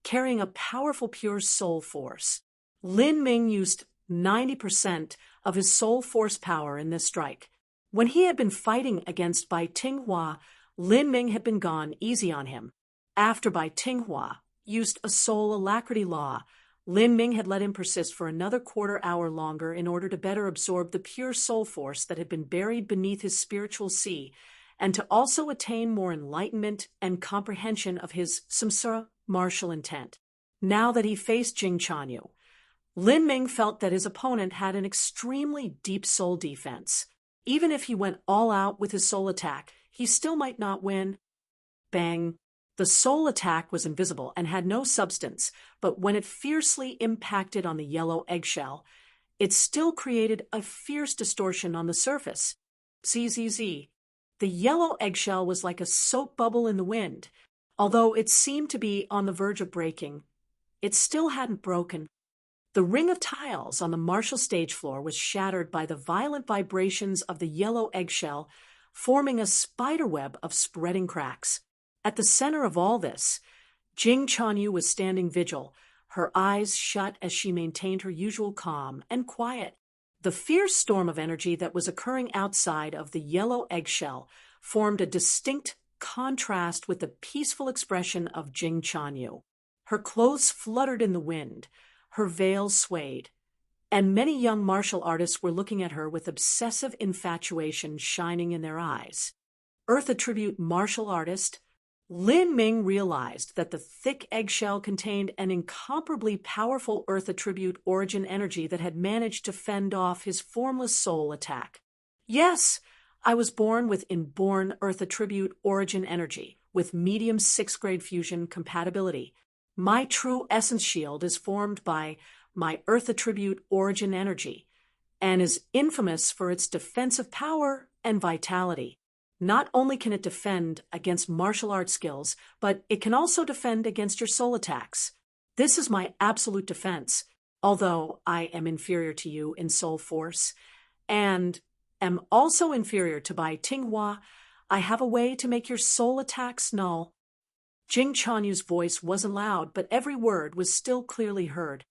carrying a powerful pure soul force. Lin Ming used 90% of his soul force power in this strike. When he had been fighting against Bai Tinghua, Lin Ming had been gone easy on him. After Bai Tinghua used a soul alacrity law, Lin Ming had let him persist for another quarter-hour longer in order to better absorb the pure soul force that had been buried beneath his spiritual sea, and to also attain more enlightenment and comprehension of his samsara martial intent. Now that he faced Jing Chanyu, Lin Ming felt that his opponent had an extremely deep soul defense. Even if he went all out with his soul attack, he still might not win. Bang! The soul attack was invisible and had no substance, but when it fiercely impacted on the yellow eggshell, it still created a fierce distortion on the surface. ZZZ. The yellow eggshell was like a soap bubble in the wind. Although it seemed to be on the verge of breaking, it still hadn't broken. The ring of tiles on the martial stage floor was shattered by the violent vibrations of the yellow eggshell, forming a spiderweb of spreading cracks. At the center of all this, Jing Chanyu was standing vigil, her eyes shut as she maintained her usual calm and quiet. The fierce storm of energy that was occurring outside of the yellow eggshell formed a distinct contrast with the peaceful expression of Jing Chanyu. Her clothes fluttered in the wind, her veil swayed, and many young martial artists were looking at her with obsessive infatuation shining in their eyes. Earth attribute martial artist Lin Ming realized that the thick eggshell contained an incomparably powerful Earth attribute origin energy that had managed to fend off his formless soul attack. Yes, I was born with inborn Earth attribute origin energy, with medium 6th grade fusion compatibility. My true essence shield is formed by my Earth attribute origin energy, and is infamous for its defensive power and vitality. Not only can it defend against martial arts skills, but it can also defend against your soul attacks. This is my absolute defense, although I am inferior to you in soul force, and am also inferior to Bai Tinghua. I have a way to make your soul attacks null. Jing Chanyu's voice wasn't loud, but every word was still clearly heard.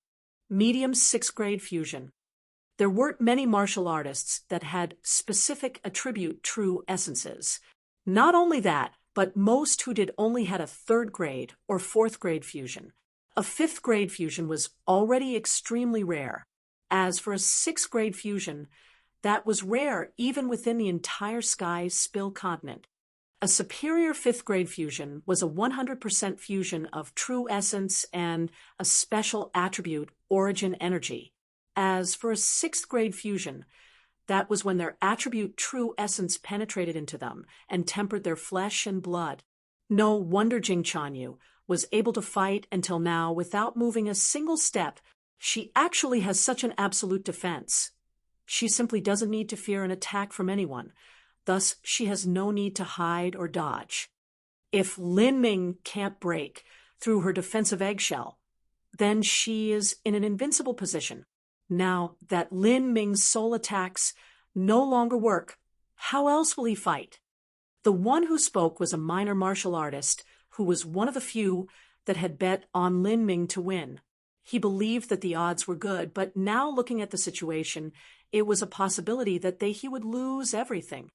Medium 6th grade fusion. There weren't many martial artists that had specific attribute true essences. Not only that, but most who did only had a 3rd grade or 4th grade fusion. A 5th grade fusion was already extremely rare. As for a 6th grade fusion, that was rare even within the entire Sky Spill continent. A superior 5th grade fusion was a 100% fusion of true essence and a special attribute origin energy. As for a 6th grade fusion, that was when their attribute true essence penetrated into them and tempered their flesh and blood. No wonder Jing Chanyu was able to fight until now without moving a single step. She actually has such an absolute defense. She simply doesn't need to fear an attack from anyone. Thus, she has no need to hide or dodge. If Lin Ming can't break through her defensive eggshell, then she is in an invincible position. Now that Lin Ming's soul attacks no longer work, how else will he fight? The one who spoke was a minor martial artist who was one of the few that had bet on Lin Ming to win. He believed that the odds were good, but now looking at the situation, it was a possibility that he would lose everything.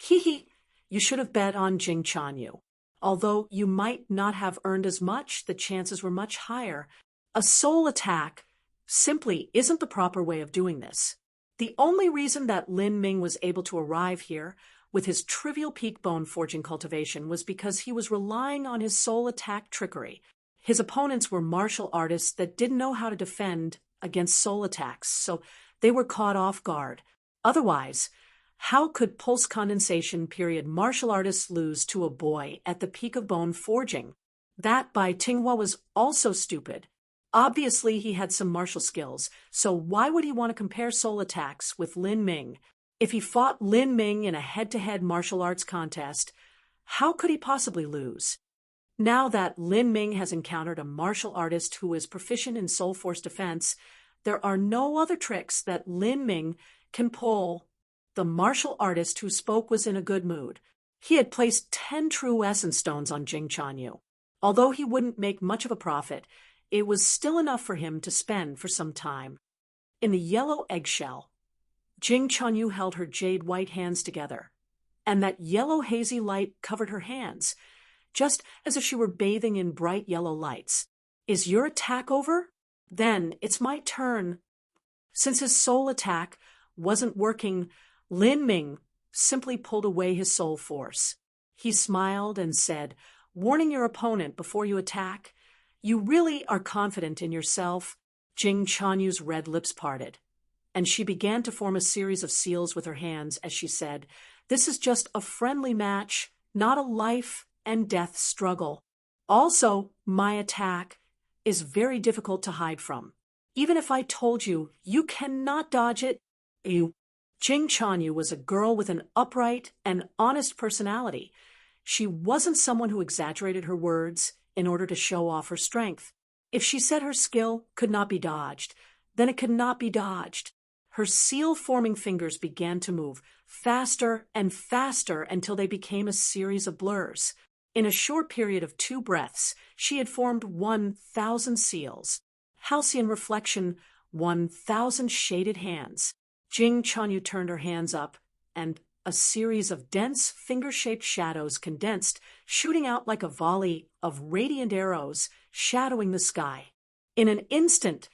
You should have bet on Jing Chanyu. Although you might not have earned as much, the chances were much higher. A soul attack simply isn't the proper way of doing this. The only reason that Lin Ming was able to arrive here with his trivial peak bone forging cultivation was because he was relying on his soul attack trickery. His opponents were martial artists that didn't know how to defend against soul attacks, so they were caught off guard. Otherwise, how could pulse condensation period martial artists lose to a boy at the peak of bone forging? That Bai Tinghua was also stupid. Obviously, he had some martial skills, so why would he want to compare soul attacks with Lin Ming? If he fought Lin Ming in a head-to-head martial arts contest, how could he possibly lose? Now that Lin Ming has encountered a martial artist who is proficient in soul force defense, there are no other tricks that Lin Ming can pull. The martial artist who spoke was in a good mood. He had placed 10 true essence stones on Jing Chanyu. Although he wouldn't make much of a profit, it was still enough for him to spend for some time. In the yellow eggshell, Jing Chanyu held her jade white hands together, and that yellow hazy light covered her hands, just as if she were bathing in bright yellow lights. Is your attack over? Then it's my turn. Since his soul attack wasn't working, Lin Ming simply pulled away his soul force. He smiled and said, "Warning your opponent before you attack. You really are confident in yourself." Jing Chanyu's red lips parted, and she began to form a series of seals with her hands as she said, "This is just a friendly match, not a life and death struggle. Also, my attack is very difficult to hide from. Even if I told you, you cannot dodge it." Jing Chanyu was a girl with an upright and honest personality. She wasn't someone who exaggerated her words in order to show off her strength. If she said her skill could not be dodged, then it could not be dodged. Her seal-forming fingers began to move faster and faster until they became a series of blurs. In a short period of 2 breaths, she had formed 1,000 seals. Halcyon reflection, 1,000 shaded hands. Jing Chanyu turned her hands up, and a series of dense, finger-shaped shadows condensed, shooting out like a volley of radiant arrows, shadowing the sky. In an instant,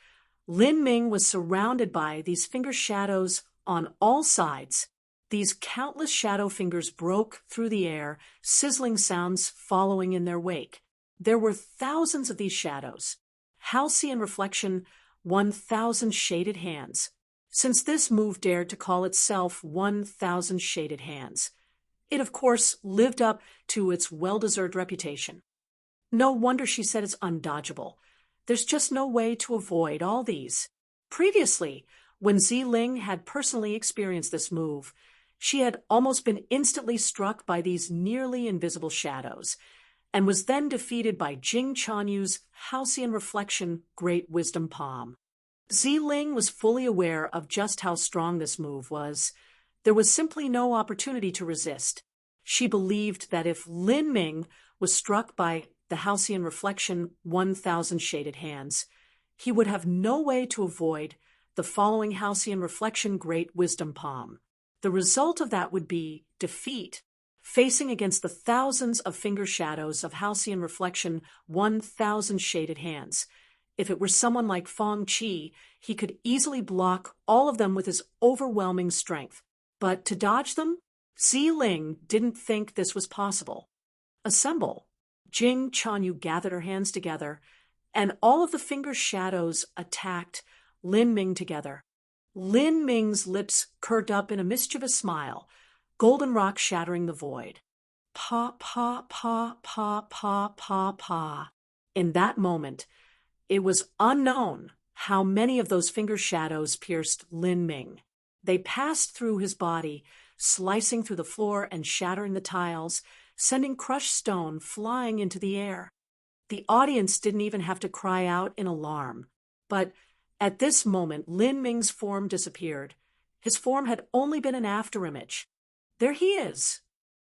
Lin Ming was surrounded by these finger shadows on all sides. These countless shadow fingers broke through the air, sizzling sounds following in their wake. There were thousands of these shadows. Halcyon reflection, 1,000 shaded hands. Since this move dared to call itself 1,000 shaded hands, it of course lived up to its well-deserved reputation. No wonder she said it's undodgeable. There's just no way to avoid all these. Previously, when Ziling had personally experienced this move, she had almost been instantly struck by these nearly invisible shadows, and was then defeated by Jing Chanyu's Halcyon Reflection Great Wisdom Palm. Ziling was fully aware of just how strong this move was. There was simply no opportunity to resist. She believed that if Lin Ming was struck by the Halcyon Reflection 1,000 shaded hands, he would have no way to avoid the following Halcyon Reflection Great Wisdom Palm. The result of that would be defeat, facing against the thousands of finger shadows of Halcyon Reflection 1,000 shaded hands. If it were someone like Fong Qi, he could easily block all of them with his overwhelming strength. But to dodge them, Ziling didn't think this was possible. Assemble. Jing Chanyu gathered her hands together, and all of the finger shadows attacked Lin Ming together. Lin Ming's lips curved up in a mischievous smile, goldenrod shattering the void. Pa, pa, pa, pa, pa, pa, pa. In that moment, it was unknown how many of those finger shadows pierced Lin Ming. They passed through his body, slicing through the floor and shattering the tiles, sending crushed stone flying into the air. The audience didn't even have to cry out in alarm. But at this moment, Lin Ming's form disappeared. His form had only been an afterimage. "There he is!"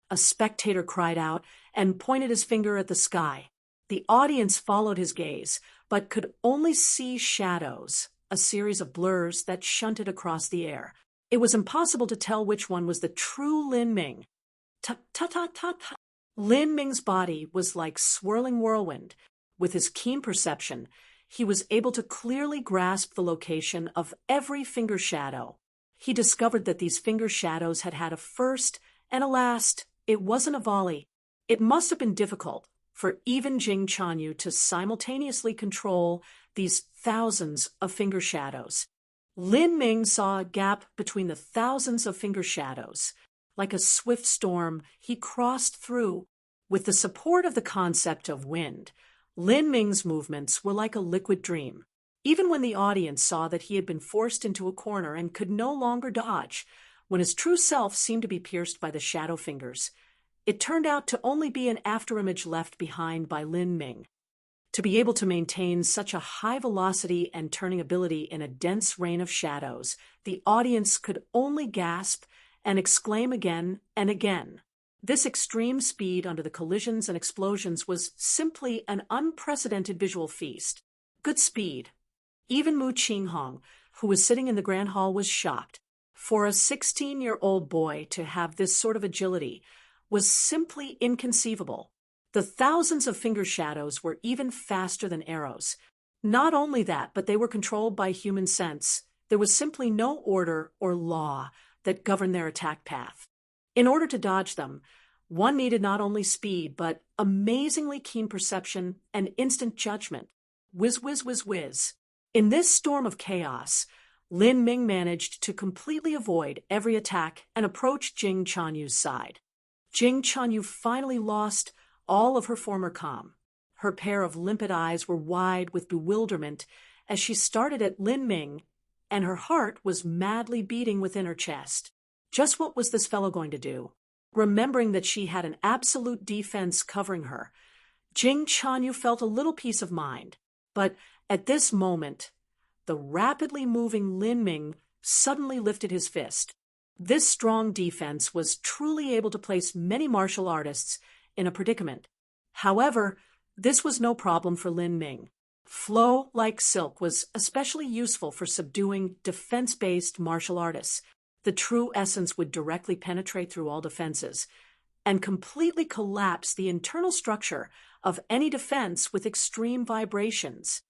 A spectator cried out and pointed his finger at the sky. The audience followed his gaze, but could only see shadows, a series of blurs that shunted across the air. It was impossible to tell which one was the true Lin Ming. Ta-ta-ta-ta-ta. Lin Ming's body was like swirling whirlwind. With his keen perception, he was able to clearly grasp the location of every finger shadow. He discovered that these finger shadows had had a first and a last. It wasn't a volley. It must have been difficult for even Jing Chanyu to simultaneously control these thousands of finger shadows. Lin Ming saw a gap between the thousands of finger shadows. Like a swift storm, he crossed through. With the support of the concept of wind, Lin Ming's movements were like a liquid dream. Even when the audience saw that he had been forced into a corner and could no longer dodge, when his true self seemed to be pierced by the shadow fingers, It turned out to only be an afterimage left behind by Lin Ming. To be able to maintain such a high velocity and turning ability in a dense rain of shadows, the audience could only gasp and exclaim again and again. This extreme speed under the collisions and explosions was simply an unprecedented visual feast. Good speed. Even Mu Qinghong, who was sitting in the grand hall, was shocked. For a 16-year-old boy to have this sort of agility was simply inconceivable. The thousands of finger shadows were even faster than arrows. Not only that, but they were controlled by human sense. There was simply no order or law that governed their attack path. In order to dodge them, one needed not only speed, but amazingly keen perception and instant judgment. Whiz, whiz, whiz, whiz. In this storm of chaos, Lin Ming managed to completely avoid every attack and approach Jing Chuanyu's side. Jing Chuanyu finally lost all of her former calm. Her pair of limpid eyes were wide with bewilderment as she started at Lin Ming, and her heart was madly beating within her chest. Just what was this fellow going to do? Remembering that she had an absolute defense covering her, Jing Chuanyu felt a little peace of mind. But at this moment, the rapidly moving Lin Ming suddenly lifted his fist. This strong defense was truly able to place many martial artists in a predicament. However, this was no problem for Lin Ming. Flow like silk was especially useful for subduing defense-based martial artists. The true essence would directly penetrate through all defenses and completely collapse the internal structure of any defense with extreme vibrations.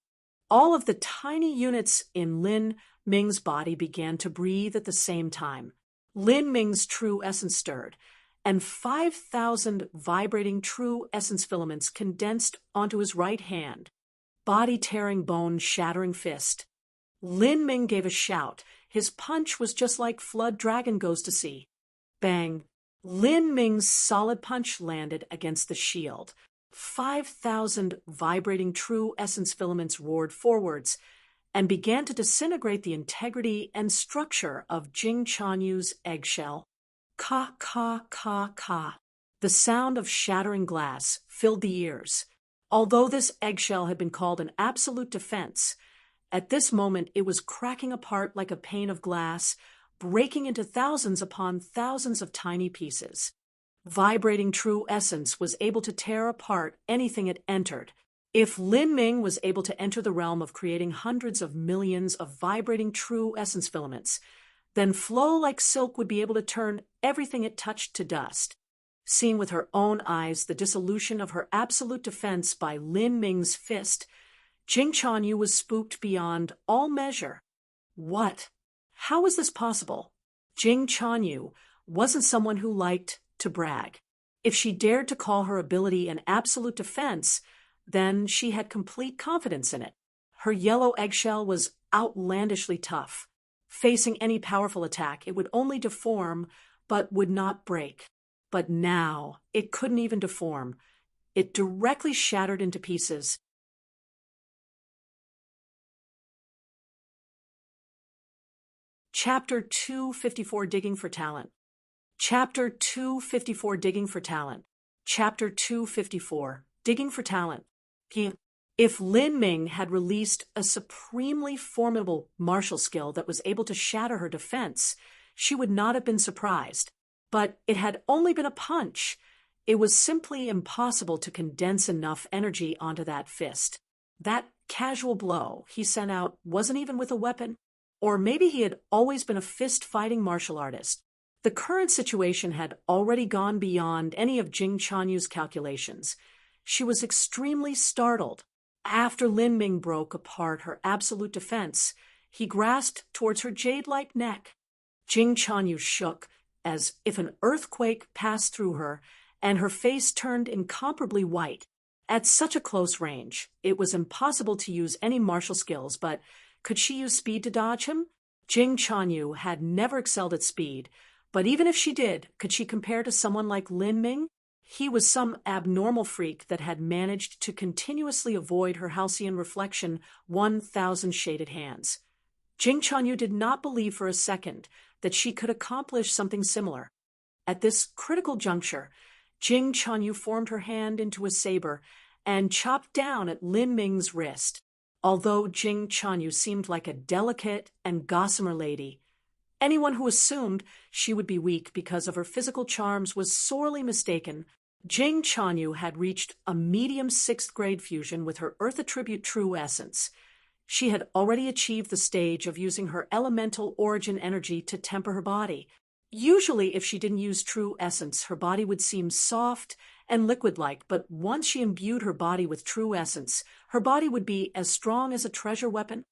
All of the tiny units in Lin Ming's body began to breathe at the same time. Lin Ming's true essence stirred, and 5,000 vibrating true essence filaments condensed onto his right hand, body-tearing, bone-shattering fist. Lin Ming gave a shout. His punch was just like Flood Dragon Goes to Sea. Bang! Lin Ming's solid punch landed against the shield. 5,000 vibrating true essence filaments roared forwards and began to disintegrate the integrity and structure of Jing Chuanyu's eggshell. Ka, ka, ka, ka. The sound of shattering glass filled the ears. Although this eggshell had been called an absolute defense, at this moment it was cracking apart like a pane of glass, breaking into thousands upon thousands of tiny pieces. Vibrating true essence was able to tear apart anything it entered. If Lin Ming was able to enter the realm of creating hundreds of millions of vibrating true essence filaments, then Flow like silk would be able to turn everything it touched to dust. Seeing with her own eyes the dissolution of her absolute defense by Lin Ming's fist, Jing Chuanyu was spooked beyond all measure. What? How was this possible? Jing Chuanyu wasn't someone who liked to brag. If she dared to call her ability an absolute defense, then she had complete confidence in it. Her yellow eggshell was outlandishly tough. Facing any powerful attack, it would only deform, but would not break. But now, it couldn't even deform. It directly shattered into pieces. Chapter 254, Digging for Talent. Chapter 254, Digging for Talent. Chapter 254, Digging for Talent. If Lin Ming had released a supremely formidable martial skill that was able to shatter her defense, she would not have been surprised. But it had only been a punch. It was simply impossible to condense enough energy onto that fist. That casual blow he sent out wasn't even with a weapon. Or maybe he had always been a fist-fighting martial artist. The current situation had already gone beyond any of Jing Chuanyu's calculations. She was extremely startled. After Lin Ming broke apart her absolute defense, he grasped towards her jade-like neck. Jing Chuanyu shook, as if an earthquake passed through her, and her face turned incomparably white. At such a close range, it was impossible to use any martial skills, but could she use speed to dodge him? Jing Chuanyu had never excelled at speed, but even if she did, could she compare to someone like Lin Ming? He was some abnormal freak that had managed to continuously avoid her halcyon reflection 1,000 shaded hands. Jing Chuanyu did not believe for a second that she could accomplish something similar. At this critical juncture, Jing Chanyu formed her hand into a saber and chopped down at Lin Ming's wrist. Although Jing Chanyu seemed like a delicate and gossamer lady, anyone who assumed she would be weak because of her physical charms was sorely mistaken. Jing Chanyu had reached a medium 6th grade fusion with her Earth attribute true essence. She had already achieved the stage of using her elemental origin energy to temper her body. Usually, if she didn't use true essence, her body would seem soft and liquid-like, but once she imbued her body with true essence, her body would be as strong as a treasure weapon.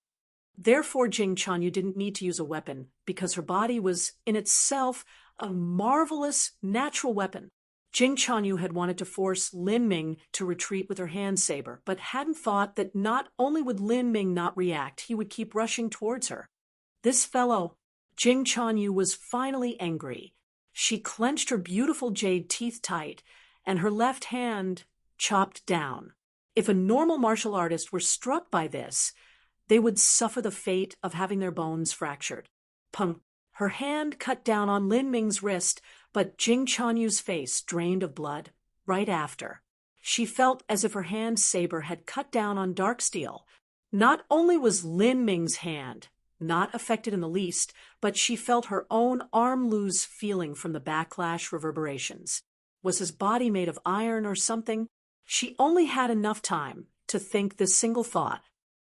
Therefore, Jing Chanyu didn't need to use a weapon, because her body was, in itself, a marvelous natural weapon. Jing Chanyu had wanted to force Lin Ming to retreat with her hand saber, but hadn't thought that not only would Lin Ming not react, he would keep rushing towards her. This fellow, Jing Chanyu, was finally angry. She clenched her beautiful jade teeth tight, and her left hand chopped down. If a normal martial artist were struck by this, they would suffer the fate of having their bones fractured. Pung! Her hand cut down on Lin Ming's wrist, but Jing Chanyu's face drained of blood right after. She felt as if her hand saber had cut down on dark steel. Not only was Lin Ming's hand not affected in the least, but she felt her own arm lose feeling from the backlash reverberations. Was his body made of iron or something? She only had enough time to think this single thought.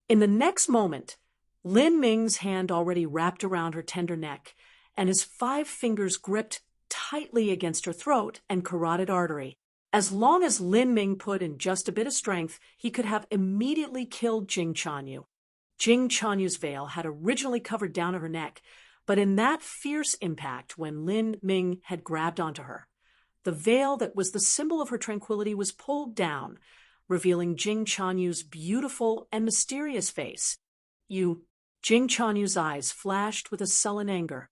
In the next moment, Lin Ming's hand already wrapped around her tender neck, and his 5 fingers gripped tightly against her throat and carotid artery. As long as Lin Ming put in just a bit of strength, he could have immediately killed Jing Chanyu. Jing Chanyu's veil had originally covered down her neck, but in that fierce impact when Lin Ming had grabbed onto her, the veil that was the symbol of her tranquility was pulled down, revealing Jing Chanyu's beautiful and mysterious face. "You..." Jing Chanyu's eyes flashed with a sullen anger.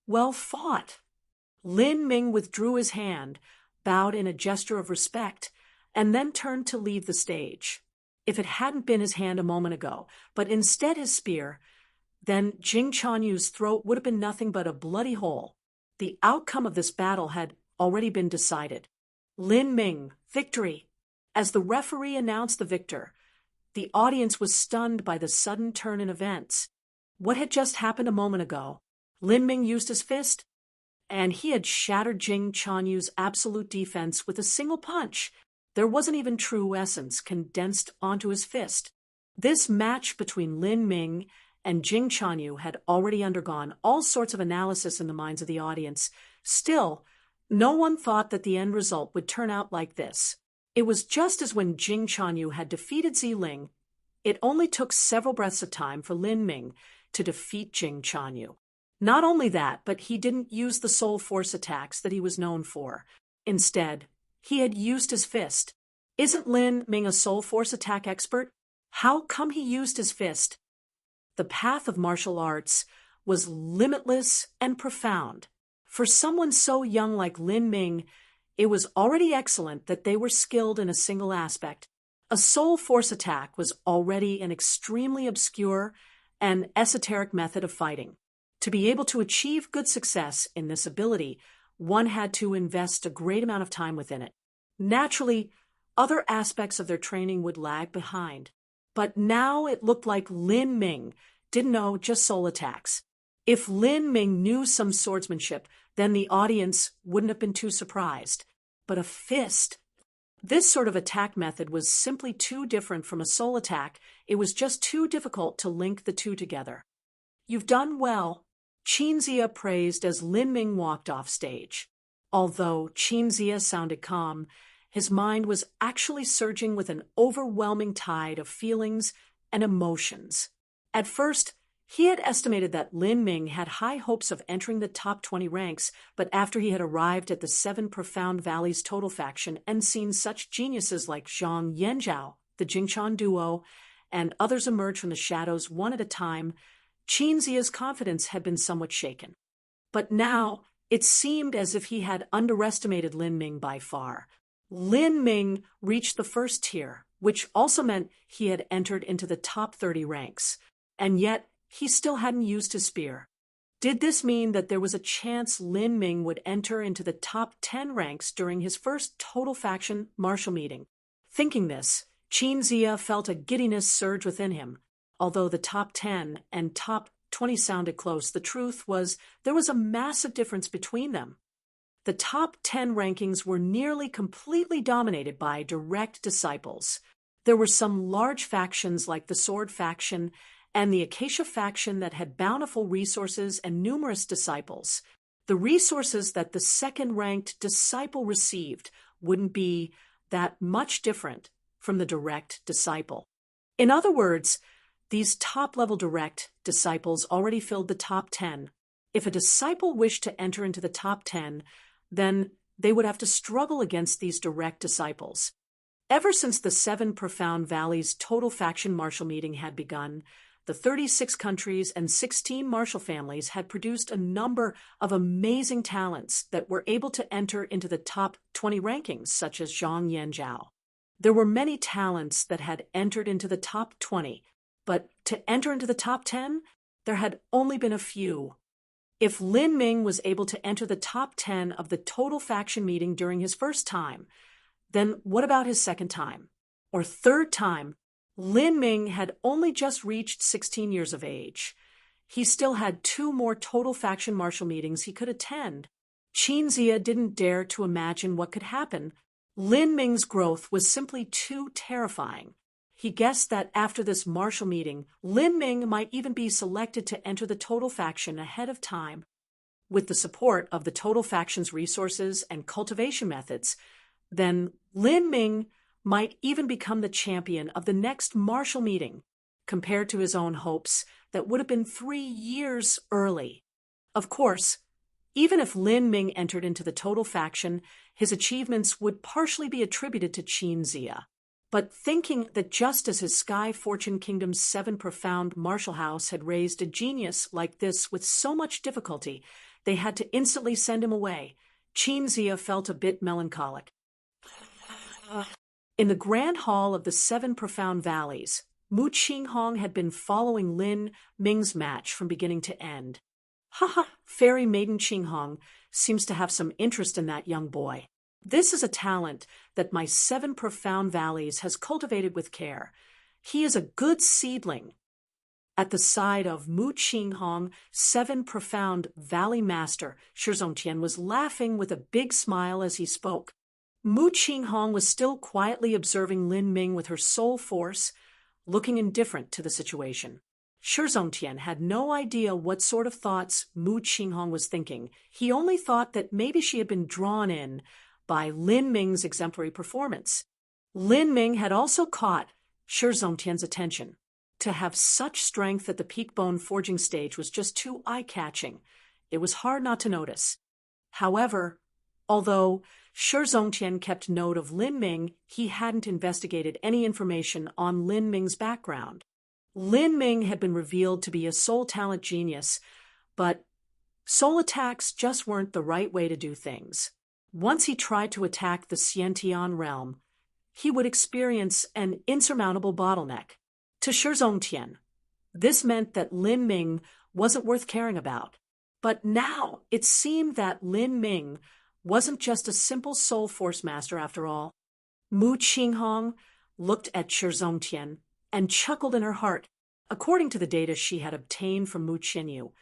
"Well fought." Lin Ming withdrew his hand, bowed in a gesture of respect, and then turned to leave the stage. If it hadn't been his hand a moment ago, but instead his spear, then Jing Chanyu's throat would have been nothing but a bloody hole. The outcome of this battle had already been decided. Lin Ming, victory. As the referee announced the victor, the audience was stunned by the sudden turn in events. What had just happened a moment ago? Lin Ming used his fist, and he had shattered Jing Chanyu's absolute defense with a single punch. There wasn't even true essence condensed onto his fist. This match between Lin Ming and Jing Chanyu had already undergone all sorts of analysis in the minds of the audience. Still, no one thought that the end result would turn out like this. It was just as when Jing Chanyu had defeated Ziling. It only took several breaths of time for Lin Ming to defeat Jing Chanyu. Not only that, but he didn't use the soul force attacks that he was known for. Instead, he had used his fist. Isn't Lin Ming a soul force attack expert? How come he used his fist? The path of martial arts was limitless and profound. For someone so young like Lin Ming, it was already excellent that they were skilled in a single aspect. A soul force attack was already an extremely obscure and esoteric method of fighting. To be able to achieve good success in this ability, one had to invest a great amount of time within it. Naturally, other aspects of their training would lag behind. But now it looked like Lin Ming didn't know just soul attacks. If Lin Ming knew some swordsmanship, then the audience wouldn't have been too surprised. But a fist? This sort of attack method was simply too different from a soul attack. It was just too difficult to link the two together. "You've done well," Qinzia praised as Lin Ming walked off stage. Although Qinzia sounded calm, his mind was actually surging with an overwhelming tide of feelings and emotions. At first, he had estimated that Lin Ming had high hopes of entering the top 20 ranks, but after he had arrived at the 7 Profound Valleys total faction and seen such geniuses like Zhang Yanzhao, the Jingchan duo, and others emerge from the shadows one at a time, Qinzia's confidence had been somewhat shaken. But now, it seemed as if he had underestimated Lin Ming by far. Lin Ming reached the first tier, which also meant he had entered into the top 30 ranks. And yet, he still hadn't used his spear. Did this mean that there was a chance Lin Ming would enter into the top 10 ranks during his first total faction martial meeting? Thinking this, Qin Zia felt a giddiness surge within him. Although the top 10 and top 20 sounded close, the truth was there was a massive difference between them. The top 10 rankings were nearly completely dominated by direct disciples. There were some large factions like the Sword faction and the Acacia faction that had bountiful resources and numerous disciples. The resources that the second-ranked disciple received wouldn't be that much different from the direct disciple. In other words, these top-level direct disciples already filled the top 10. If a disciple wished to enter into the top 10, then they would have to struggle against these direct disciples. Ever since the 7 Profound Valleys total faction martial meeting had begun, the 36 countries and 16 martial families had produced a number of amazing talents that were able to enter into the top 20 rankings, such as Zhang Yanzhao. There were many talents that had entered into the top 20, but to enter into the top 10, there had only been a few. If Lin Ming was able to enter the top 10 of the total faction meeting during his first time, then what about his second time? Or third time? Lin Ming had only just reached 16 years of age. He still had 2 more total faction martial meetings he could attend. Qin Zia didn't dare to imagine what could happen. Lin Ming's growth was simply too terrifying. He guessed that after this martial meeting, Lin Ming might even be selected to enter the total faction ahead of time. With the support of the total faction's resources and cultivation methods, then Lin Ming might even become the champion of the next martial meeting, compared to his own hopes that would have been 3 years early. Of course, even if Lin Ming entered into the total faction, his achievements would partially be attributed to Qin Zia. But thinking that just as his Sky Fortune Kingdom's 7 Profound Martial House had raised a genius like this with so much difficulty, they had to instantly send him away, Qin Zia felt a bit melancholic. In the Grand Hall of the 7 Profound Valleys, Mu Qinghong had been following Lin Ming's match from beginning to end. Fairy Maiden Qinghong seems to have some interest in that young boy. This is a talent that my 7 Profound Valleys has cultivated with care. He is a good seedling. At the side of Mu Qinghong, 7 Profound Valley Master Shi Zongtian was laughing with a big smile as he spoke. Mu Qinghong was still quietly observing Lin Ming with her soul force, looking indifferent to the situation. Shi Zongtian had no idea what sort of thoughts Mu Qinghong was thinking. He only thought that maybe she had been drawn in by Lin Ming's exemplary performance. Lin Ming had also caught Shi Zongtian's attention. To have such strength at the peak bone forging stage was just too eye-catching. It was hard not to notice. However, although Shi Zongtian kept note of Lin Ming, he hadn't investigated any information on Lin Ming's background. Lin Ming had been revealed to be a soul talent genius, but soul attacks just weren't the right way to do things. Once he tried to attack the Xiantian realm, he would experience an insurmountable bottleneck. To Shi Zongtian, this meant that Lin Ming wasn't worth caring about. But now it seemed that Lin Ming wasn't just a simple soul force master after all. Mu Qinghong looked at Shi Zongtian and chuckled in her heart. According to the data she had obtained from Mu Qinyu,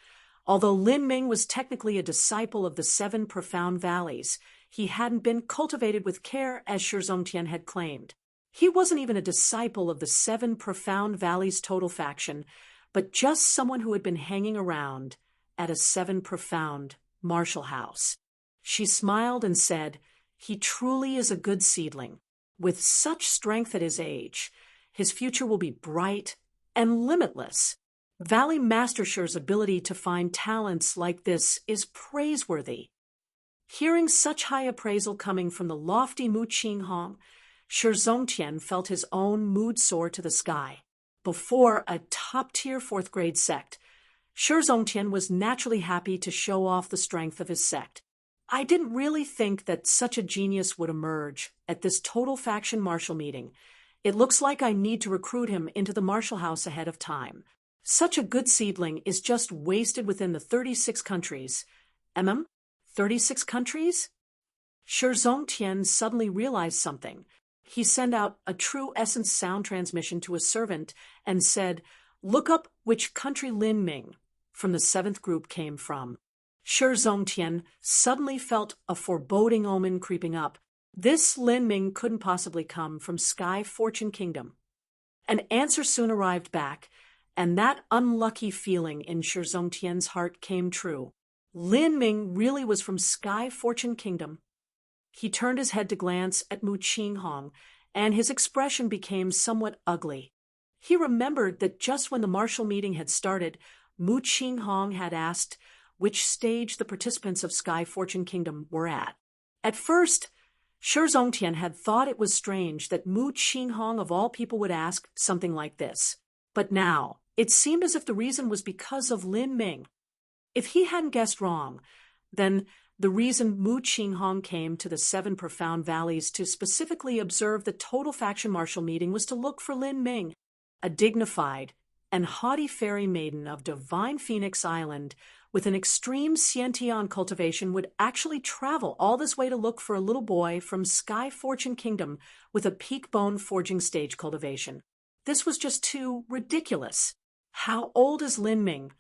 although Lin Ming was technically a disciple of the 7 Profound Valleys, he hadn't been cultivated with care as Shi Zongtian had claimed. He wasn't even a disciple of the 7 Profound Valleys total faction, but just someone who had been hanging around at a 7 Profound martial house. She smiled and said, "He truly is a good seedling. With such strength at his age, his future will be bright and limitless. Valley Master Shi's ability to find talents like this is praiseworthy." Hearing such high appraisal coming from the lofty Mu Qinghong, Shi Zongtian felt his own mood soar to the sky. Before a top-tier 4th-grade sect, Shi Zongtian was naturally happy to show off the strength of his sect. "I didn't really think that such a genius would emerge at this total faction martial meeting. It looks like I need to recruit him into the martial house ahead of time. Such a good seedling is just wasted within the 36 countries. 36 countries? Shi Zongtian suddenly realized something. He sent out a true essence sound transmission to a servant and said, "Look up which country Lin Ming from the 7th group came from." Shi Zongtian suddenly felt a foreboding omen creeping up. This Lin Ming couldn't possibly come from Sky Fortune Kingdom. An answer soon arrived back, and that unlucky feeling in Shi Zongtian's heart came true. Lin Ming really was from Sky Fortune Kingdom. He turned his head to glance at Mu Qinghong, and his expression became somewhat ugly. He remembered that just when the martial meeting had started, Mu Qinghong had asked which stage the participants of Sky Fortune Kingdom were at. At first, Shi Zongtian had thought it was strange that Mu Qinghong of all people would ask something like this. But now, it seemed as if the reason was because of Lin Ming. If he hadn't guessed wrong, then the reason Mu Qinghong came to the 7 Profound Valleys to specifically observe the total faction martial meeting was to look for Lin Ming, a dignified and haughty fairy maiden of Divine Phoenix Island with an extreme Xiantian cultivation would actually travel all this way to look for a little boy from Sky Fortune Kingdom with a peak bone forging stage cultivation. This was just too ridiculous. How old is Lin Ming?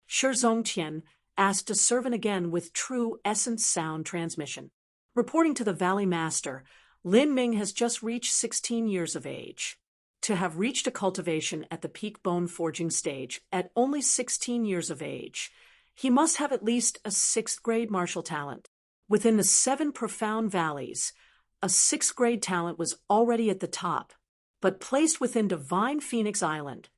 Shi Zongtian asked a servant again with true essence sound transmission. Reporting to the Valley Master, Lin Ming has just reached 16 years of age. To have reached a cultivation at the peak bone forging stage at only 16 years of age, he must have at least a 6th grade martial talent. Within the 7 Profound Valleys, a 6th grade talent was already at the top, but placed within Divine Phoenix Island,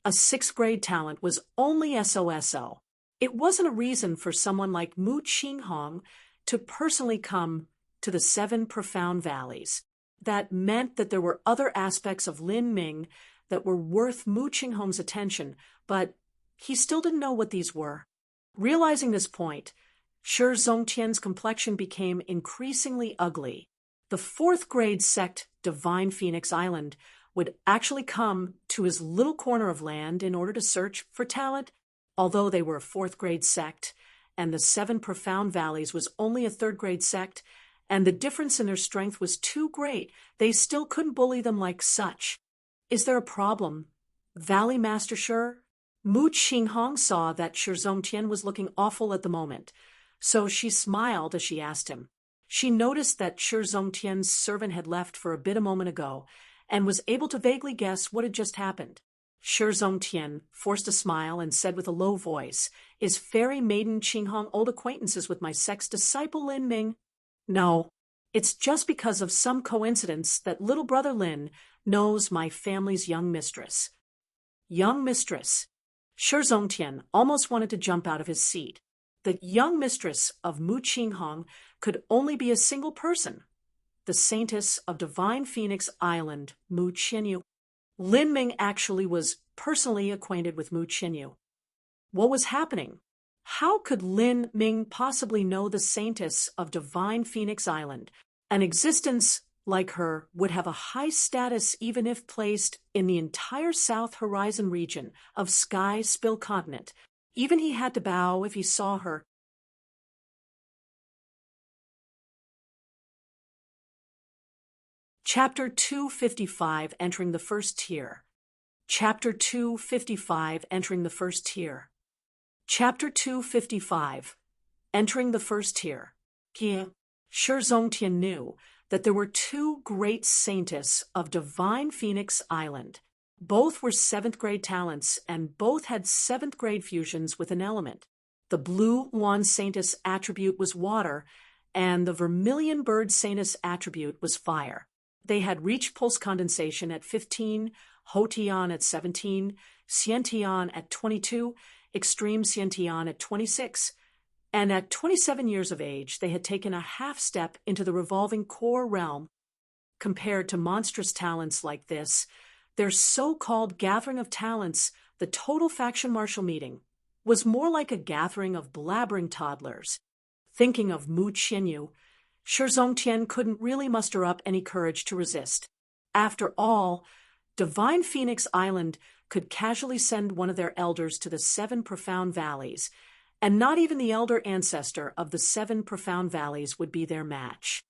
a 6th grade talent was only SOSO. It wasn't a reason for someone like Mu Qinghong to personally come to the 7 Profound Valleys. That meant that there were other aspects of Lin Ming that were worth Mu Qinghong's attention, but he still didn't know what these were. Realizing this point, Shi Zongtian's complexion became increasingly ugly. The 4th grade sect Divine Phoenix Island would actually come to his little corner of land in order to search for talent. Although they were a 4th grade sect, and the 7 Profound Valleys was only a 3rd grade sect, and the difference in their strength was too great, they still couldn't bully them like such. Is there a problem, Valley Master Shi? Mu Qinghong saw that Shi Zongtian was looking awful at the moment, so she smiled as she asked him. She noticed that Shi Zongtian's servant had left for a bit a moment ago, and was able to vaguely guess what had just happened. Shi Zongtian forced a smile and said with a low voice, "Is Fairy Maiden Qinghong old acquaintances with my sex disciple Lin Ming?" "No, it's just because of some coincidence that little brother Lin knows my family's young mistress." Young mistress. Shi Zongtian almost wanted to jump out of his seat. The young mistress of Mu Qinghong could only be a single person, the saintess of Divine Phoenix Island, Mu Qinyu. Lin Ming actually was personally acquainted with Mu Qinyu. What was happening? How could Lin Ming possibly know the saintess of Divine Phoenix Island? An existence like her would have a high status even if placed in the entire South Horizon region of Sky Spill Continent. Even he had to bow if he saw her. Chapter 255, Entering the First Tier. Chapter 255, Entering the First Tier. Chapter 255, Entering the First Tier. Shi Zongtian knew that there were 2 great saintess of Divine Phoenix Island. Both were 7th grade talents, and both had 7th grade fusions with an element. The blue wand saintess attribute was water, and the vermilion bird saintess attribute was fire. They had reached pulse condensation at 15, Hotian at 17, Xiantian at 22, Extreme Xiantian at 26, and at 27 years of age they had taken a half step into the revolving core realm. Compared to monstrous talents like this, their so-called gathering of talents, the total faction martial meeting, was more like a gathering of blabbering toddlers. Thinking of Mu Qinyu, Shi Zongtian couldn't really muster up any courage to resist. After all, Divine Phoenix Island could casually send one of their elders to the 7 profound valleys, and not even the elder ancestor of the 7 profound valleys would be their match.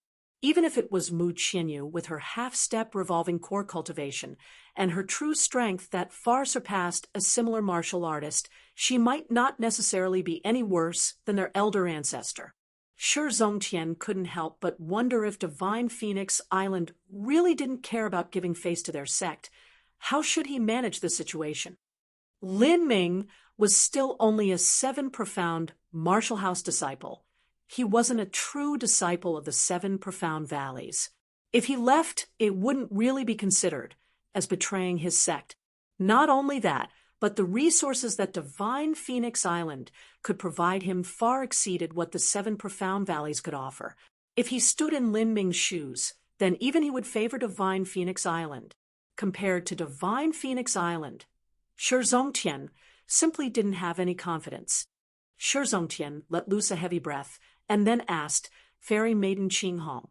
Even if it was Mu Qianyu with her half-step revolving core cultivation and her true strength that far surpassed a similar martial artist, she might not necessarily be any worse than their elder ancestor. Shi Zongtian couldn't help but wonder if Divine Phoenix Island really didn't care about giving face to their sect. How should he manage the situation? Lin Ming was still only a 7 profound martial house disciple. He wasn't a true disciple of the 7 profound valleys. If he left, it wouldn't really be considered as betraying his sect. Not only that, but the resources that Divine Phoenix Island could provide him far exceeded what the 7 profound valleys could offer. If he stood in Lin Ming's shoes, then even he would favor Divine Phoenix Island. Compared to Divine Phoenix Island, Shi Zongtian simply didn't have any confidence. Shi Zongtian let loose a heavy breath and then asked Fairy Maiden Qinghong,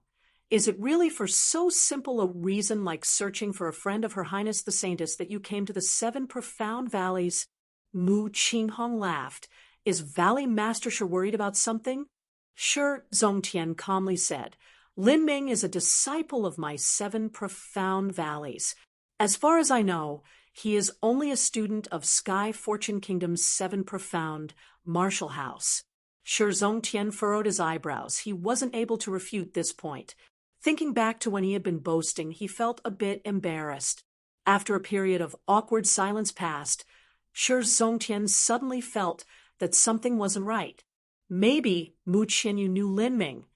"Is it really for so simple a reason like searching for a friend of Her Highness the Saintess that you came to the 7 profound valleys?" Mu Qinghong laughed. "Is Valley Master Shi worried about something?" Shi Zongtian calmly said, "Lin Ming is a disciple of my 7 profound valleys. As far as I know, he is only a student of Sky Fortune Kingdom's 7 profound martial house." Shi Zongtian furrowed his eyebrows. He wasn't able to refute this point. Thinking back to when he had been boasting, he felt a bit embarrassed. After a period of awkward silence passed, Shi Zongtian suddenly felt that something wasn't right. Maybe Mu Qianyu knew Lin Ming,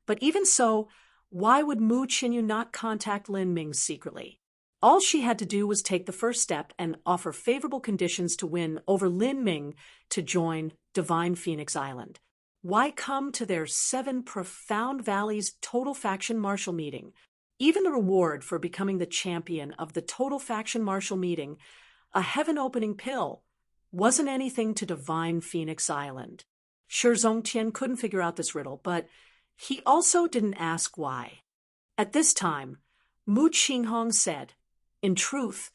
but even so, why would Mu Qianyu not contact Lin Ming secretly? All she had to do was take the first step and offer favorable conditions to win over Lin Ming to join Divine Phoenix Island. Why come to their 7 profound valleys total faction martial meeting? Even the reward for becoming the champion of the total faction martial meeting, a heaven-opening pill, wasn't anything to Divine Phoenix Island. Shi Zongtian couldn't figure out this riddle, but he also didn't ask why. At this time, Mu Qinghong said, "In truth,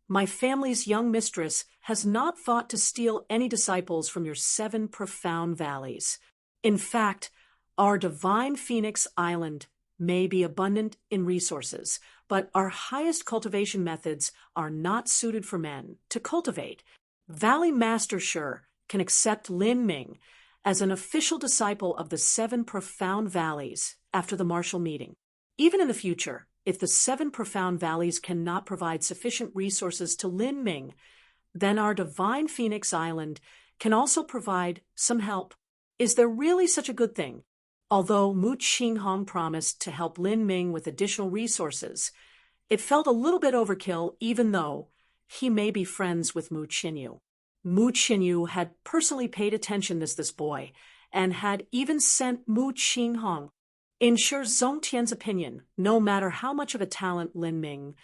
my family's young mistress has not thought to steal any disciples from your 7 profound valleys. In fact, our Divine Phoenix Island may be abundant in resources, but our highest cultivation methods are not suited for men to cultivate. Valley Master Shi can accept Lin Ming as an official disciple of the 7 profound valleys after the martial meeting. Even in the future, if the 7 profound valleys cannot provide sufficient resources to Lin Ming, then our Divine Phoenix Island can also provide some help. Is there really such a good thing?" Although Mu Qinghong promised to help Lin Ming with additional resources, it felt a little bit overkill even though he may be friends with Mu Qianyu. Mu Qianyu had personally paid attention to this boy and had even sent Mu Qinghong. In Shi Zongtian's opinion, no matter how much of a talent Lin Ming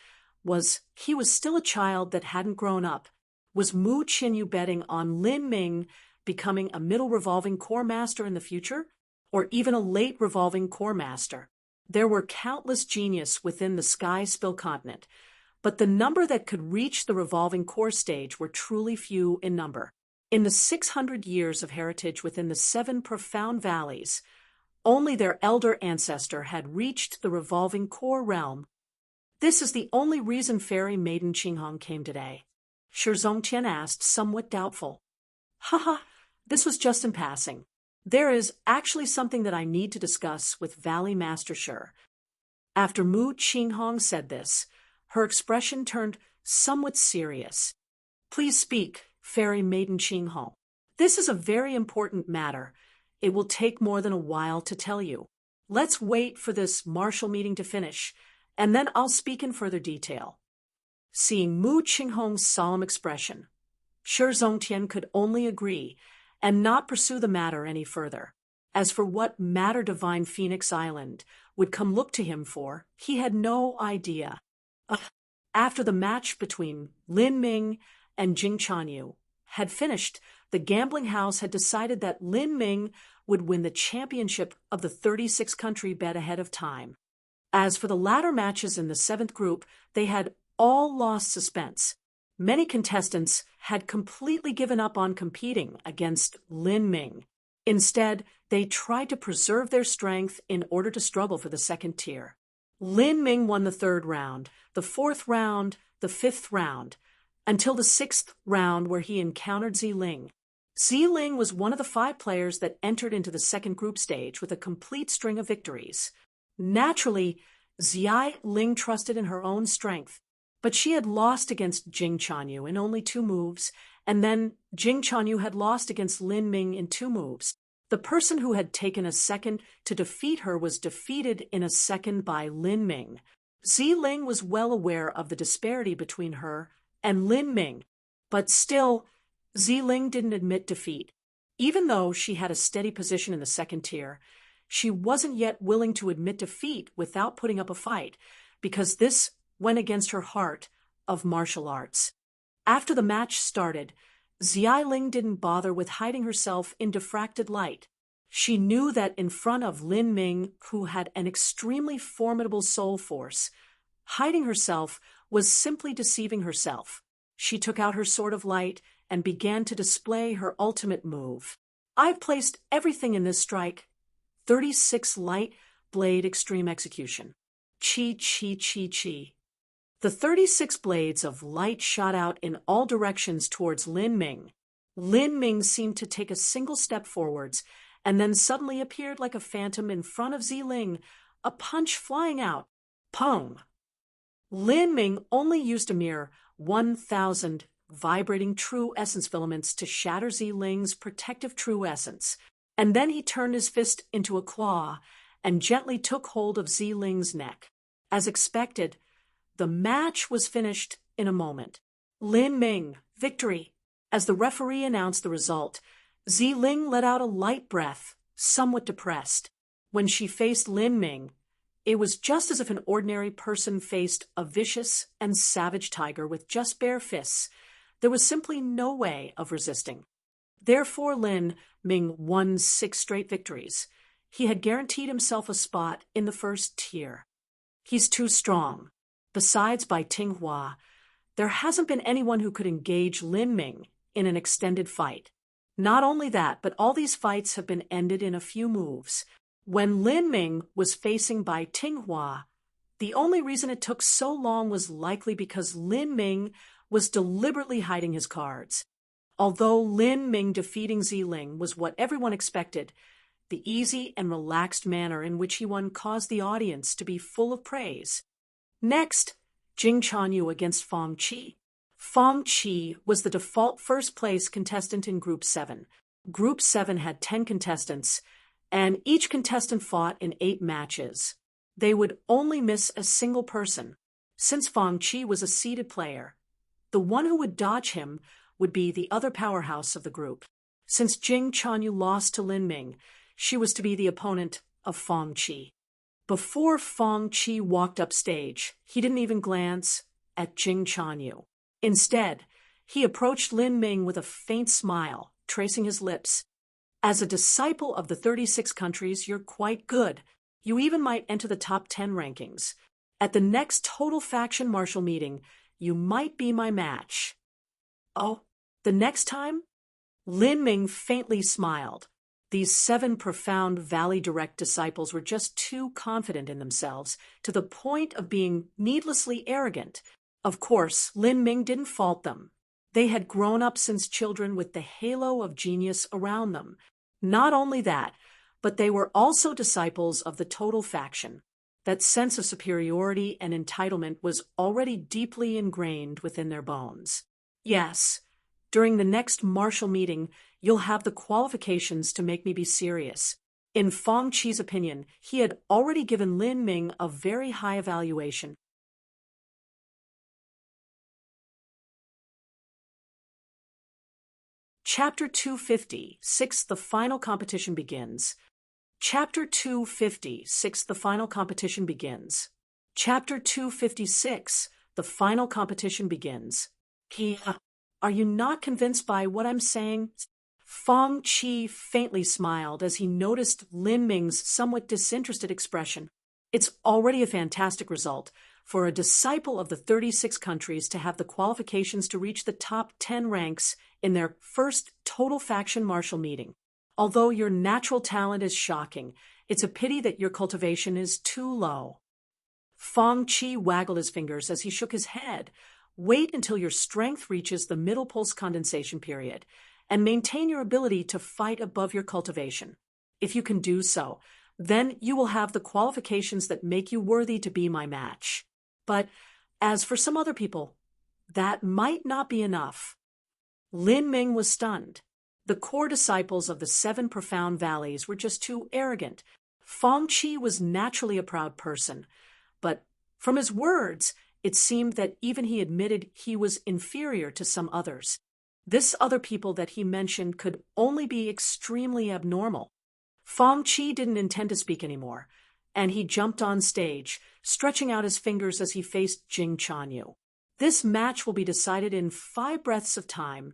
was, he was still a child that hadn't grown up. Was Mu Qianyu betting on Lin Ming becoming a middle revolving core master in the future, or even a late revolving core master? There were countless genius within the Sky Spill continent, but the number that could reach the revolving core stage were truly few in number. In the 600 years of heritage within the 7 profound valleys, only their elder ancestor had reached the revolving core realm. This is the only reason Fairy Maiden Qinghong came today, Shi Zongtian asked, somewhat doubtful. "Haha, this was just in passing. There is actually something that I need to discuss with Valley Master Shi." After Mu Qinghong said this, her expression turned somewhat serious. "Please speak, Fairy Maiden Qinghong. This is a very important matter. It will take more than a while to tell you. Let's wait for this martial meeting to finish, and then I'll speak in further detail." Seeing Mu Qinghong's solemn expression, Shi Zongtian could only agree and not pursue the matter any further. As for what matter Divine Phoenix Island would come look to him for, he had no idea. After the match between Lin Ming and Jing Chanyu had finished, the gambling house had decided that Lin Ming would win the championship of the 36-country bet ahead of time. As for the latter matches in the 7th group, they had all lost suspense. Many contestants had completely given up on competing against Lin Ming. Instead, they tried to preserve their strength in order to struggle for the second tier. Lin Ming won the third round, the fourth round, the fifth round, until the sixth round where he encountered Ziling. Ziling was one of the 5 players that entered into the second group stage with a complete string of victories. Naturally, Ziling trusted in her own strength, but she had lost against Jing Chanyu in only 2 moves, and then Jing Chanyu had lost against Lin Ming in 2 moves. The person who had taken a second to defeat her was defeated in a second by Lin Ming. Ziling was well aware of the disparity between her and Lin Ming, but still, Ziling didn't admit defeat. Even though she had a steady position in the second tier, she wasn't yet willing to admit defeat without putting up a fight, because this went against her heart of martial arts. After the match started, Ziling didn't bother with hiding herself in diffracted light. She knew that in front of Lin Ming, who had an extremely formidable soul force, hiding herself was simply deceiving herself. She took out her sword of light and began to display her ultimate move. I've placed everything in this strike. 36 light blade extreme execution. Chi, chi, chi, chi. The 36 blades of light shot out in all directions towards Lin Ming. Lin Ming seemed to take a single step forwards, and then suddenly appeared like a phantom in front of Ziling, a punch flying out. Pong! Lin Ming only used a mere 1,000 vibrating true essence filaments to shatter Ziling's protective true essence, and then he turned his fist into a claw and gently took hold of Ziling's neck. As expected, the match was finished in a moment. Lin Ming, victory. As the referee announced the result, Ziling let out a light breath, somewhat depressed. When she faced Lin Ming, it was just as if an ordinary person faced a vicious and savage tiger with just bare fists. There was simply no way of resisting. Therefore, Lin Ming won 6 straight victories. He had guaranteed himself a spot in the first tier. He's too strong. Besides Bai Tinghua, there hasn't been anyone who could engage Lin Ming in an extended fight. Not only that, but all these fights have been ended in a few moves. When Lin Ming was facing Bai Tinghua, the only reason it took so long was likely because Lin Ming was deliberately hiding his cards. Although Lin Ming defeating Ziling was what everyone expected, the easy and relaxed manner in which he won caused the audience to be full of praise. Next, Jing Chanyu against Fong Qi. Fong Qi was the default first-place contestant in Group 7. Group 7 had 10 contestants, and each contestant fought in 8 matches. They would only miss a single person. Since Fong Qi was a seeded player, the one who would dodge him would be the other powerhouse of the group. Since Jing Chanyu lost to Lin Ming, she was to be the opponent of Fong Qi. Before Fong Qi walked upstage, he didn't even glance at Jing Chanyu. Instead, he approached Lin Ming with a faint smile, tracing his lips. As a disciple of the 36 countries, you're quite good. You even might enter the top 10 rankings. At the next total faction martial meeting, you might be my match. Oh, the next time? Lin Ming faintly smiled. These 7 profound Valley Direct disciples were just too confident in themselves, to the point of being needlessly arrogant. Of course, Lin Ming didn't fault them. They had grown up since children with the halo of genius around them. Not only that, but they were also disciples of the total faction. That sense of superiority and entitlement was already deeply ingrained within their bones. Yes, during the next martial meeting, you'll have the qualifications to make me be serious. In Fong Qi's opinion, he had already given Lin Ming a very high evaluation. Chapter 256, The Final Competition Begins. Chapter 256, The Final Competition Begins. Chapter 256, The Final Competition Begins. Kia, are you not convinced by what I'm saying? Fong Qi faintly smiled as he noticed Lin Ming's somewhat disinterested expression. It's already a fantastic result. for a disciple of the 36 countries to have the qualifications to reach the top 10 ranks in their first total faction martial meeting. Although your natural talent is shocking, it's a pity that your cultivation is too low. Feng Qi waggled his fingers as he shook his head. Wait until your strength reaches the middle pulse condensation period, and maintain your ability to fight above your cultivation. If you can do so, then you will have the qualifications that make you worthy to be my match. But as for some other people, that might not be enough. Lin Ming was stunned. The core disciples of the 7 profound valleys were just too arrogant. Feng Qi was naturally a proud person, but from his words, it seemed that even he admitted he was inferior to some others. This other people that he mentioned could only be extremely abnormal. Feng Qi didn't intend to speak anymore, and he jumped on stage, stretching out his fingers as he faced Jing Chanyu. This match will be decided in 5 breaths of time.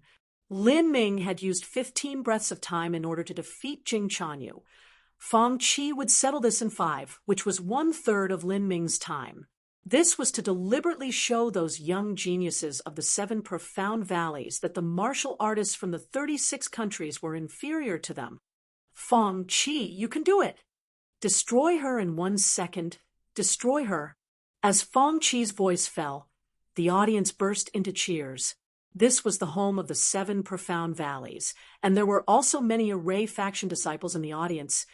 Lin Ming had used 15 breaths of time in order to defeat Jing Chanyu. Feng Qi would settle this in 5, which was 1/3 of Lin Ming's time. This was to deliberately show those young geniuses of the 7 profound valleys that the martial artists from the 36 countries were inferior to them. Feng Qi, you can do it. Destroy her in 1 second. Destroy her. As Feng Qi's voice fell, the audience burst into cheers. This was the home of the 7 profound valleys, and there were also many array faction disciples in the audience,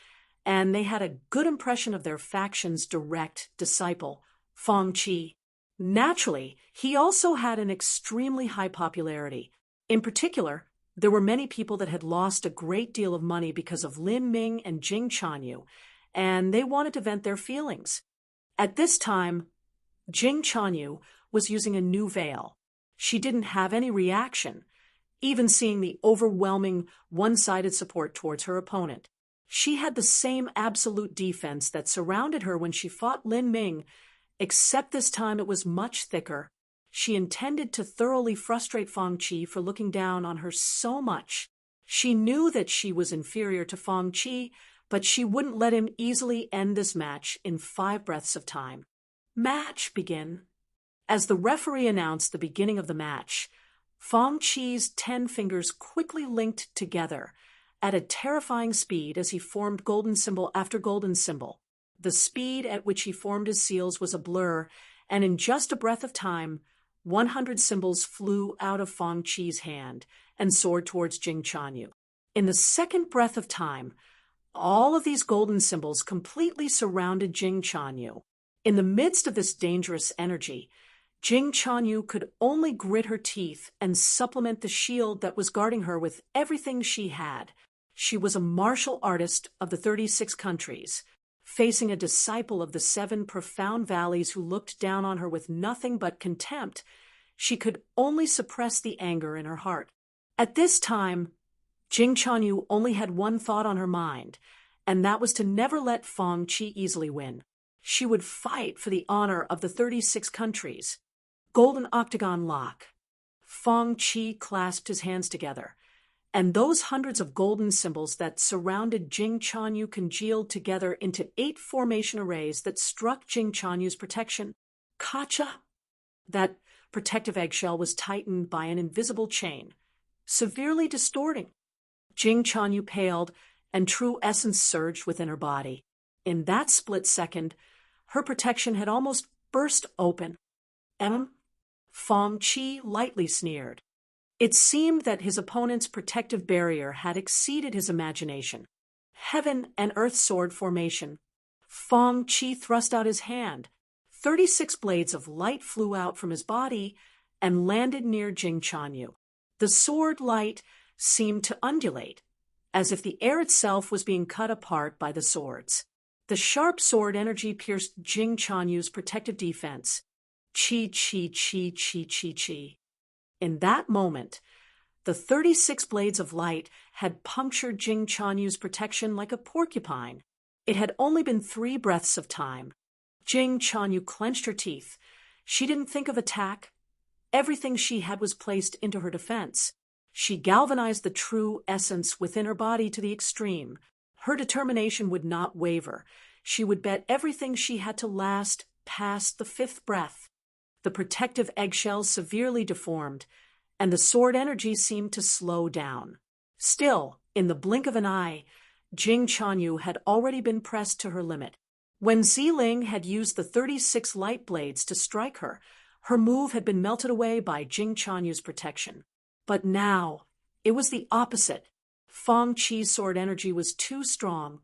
and they had a good impression of their faction's direct disciple, Feng Qi. Naturally, he also had an extremely high popularity. In particular, there were many people that had lost a great deal of money because of Lin Ming and Jing Chanyu, and they wanted to vent their feelings. At this time, Jing Chanyu was using a new veil. She didn't have any reaction, even seeing the overwhelming one-sided support towards her opponent. She had the same absolute defense that surrounded her when she fought Lin Ming, except this time it was much thicker. She intended to thoroughly frustrate Feng Qi for looking down on her so much. She knew that she was inferior to Feng Qi, but she wouldn't let him easily end this match in 5 breaths of time. Match begin. As the referee announced the beginning of the match, Feng Qi's 10 fingers quickly linked together at a terrifying speed as he formed golden symbol after golden symbol. The speed at which he formed his seals was a blur, and in just a breath of time, 100 symbols flew out of Feng Qi's hand and soared towards Jing Chanyu. In the second breath of time, all of these golden symbols completely surrounded Jing Chanyu. In the midst of this dangerous energy, Jing Chanyu could only grit her teeth and supplement the shield that was guarding her with everything she had. She was a martial artist of the 36 countries, facing a disciple of the 7 profound valleys who looked down on her with nothing but contempt. She could only suppress the anger in her heart. At this time, Jing Chanyu only had one thought on her mind, and that was to never let Feng Qi easily win. She would fight for the honor of the 36 countries. Golden octagon lock. Feng Qi clasped his hands together, and those hundreds of golden symbols that surrounded Jing Chanyu congealed together into 8 formation arrays that struck Jing Chanyu's protection. Kacha! That protective eggshell was tightened by an invisible chain, severely distorting. Jing Chanyu paled, and true essence surged within her body. In that split second, her protection had almost burst open. Feng Qi lightly sneered. It seemed that his opponent's protective barrier had exceeded his imagination. Heaven and earth sword formation. Feng Qi thrust out his hand. 36 blades of light flew out from his body and landed near Jing Chanyu. The sword light seemed to undulate, as if the air itself was being cut apart by the swords. The sharp sword energy pierced Jing Chanyu's protective defense. Chi, chi, chi, chi, chi, chi. In that moment, the 36 blades of light had punctured Jing Chanyu's protection like a porcupine. It had only been 3 breaths of time. Jing Chanyu clenched her teeth. She didn't think of attack. Everything she had was placed into her defense. She galvanized the true essence within her body to the extreme. Her determination would not waver. She would bet everything she had to last past the fifth breath. The protective eggshell severely deformed, and the sword energy seemed to slow down. Still, in the blink of an eye, Jing Chanyu had already been pressed to her limit. When Ziling had used the 36 light blades to strike her, her move had been melted away by Jing Chanyu's protection. But now, it was the opposite. Fang Qi's sword energy was too strong.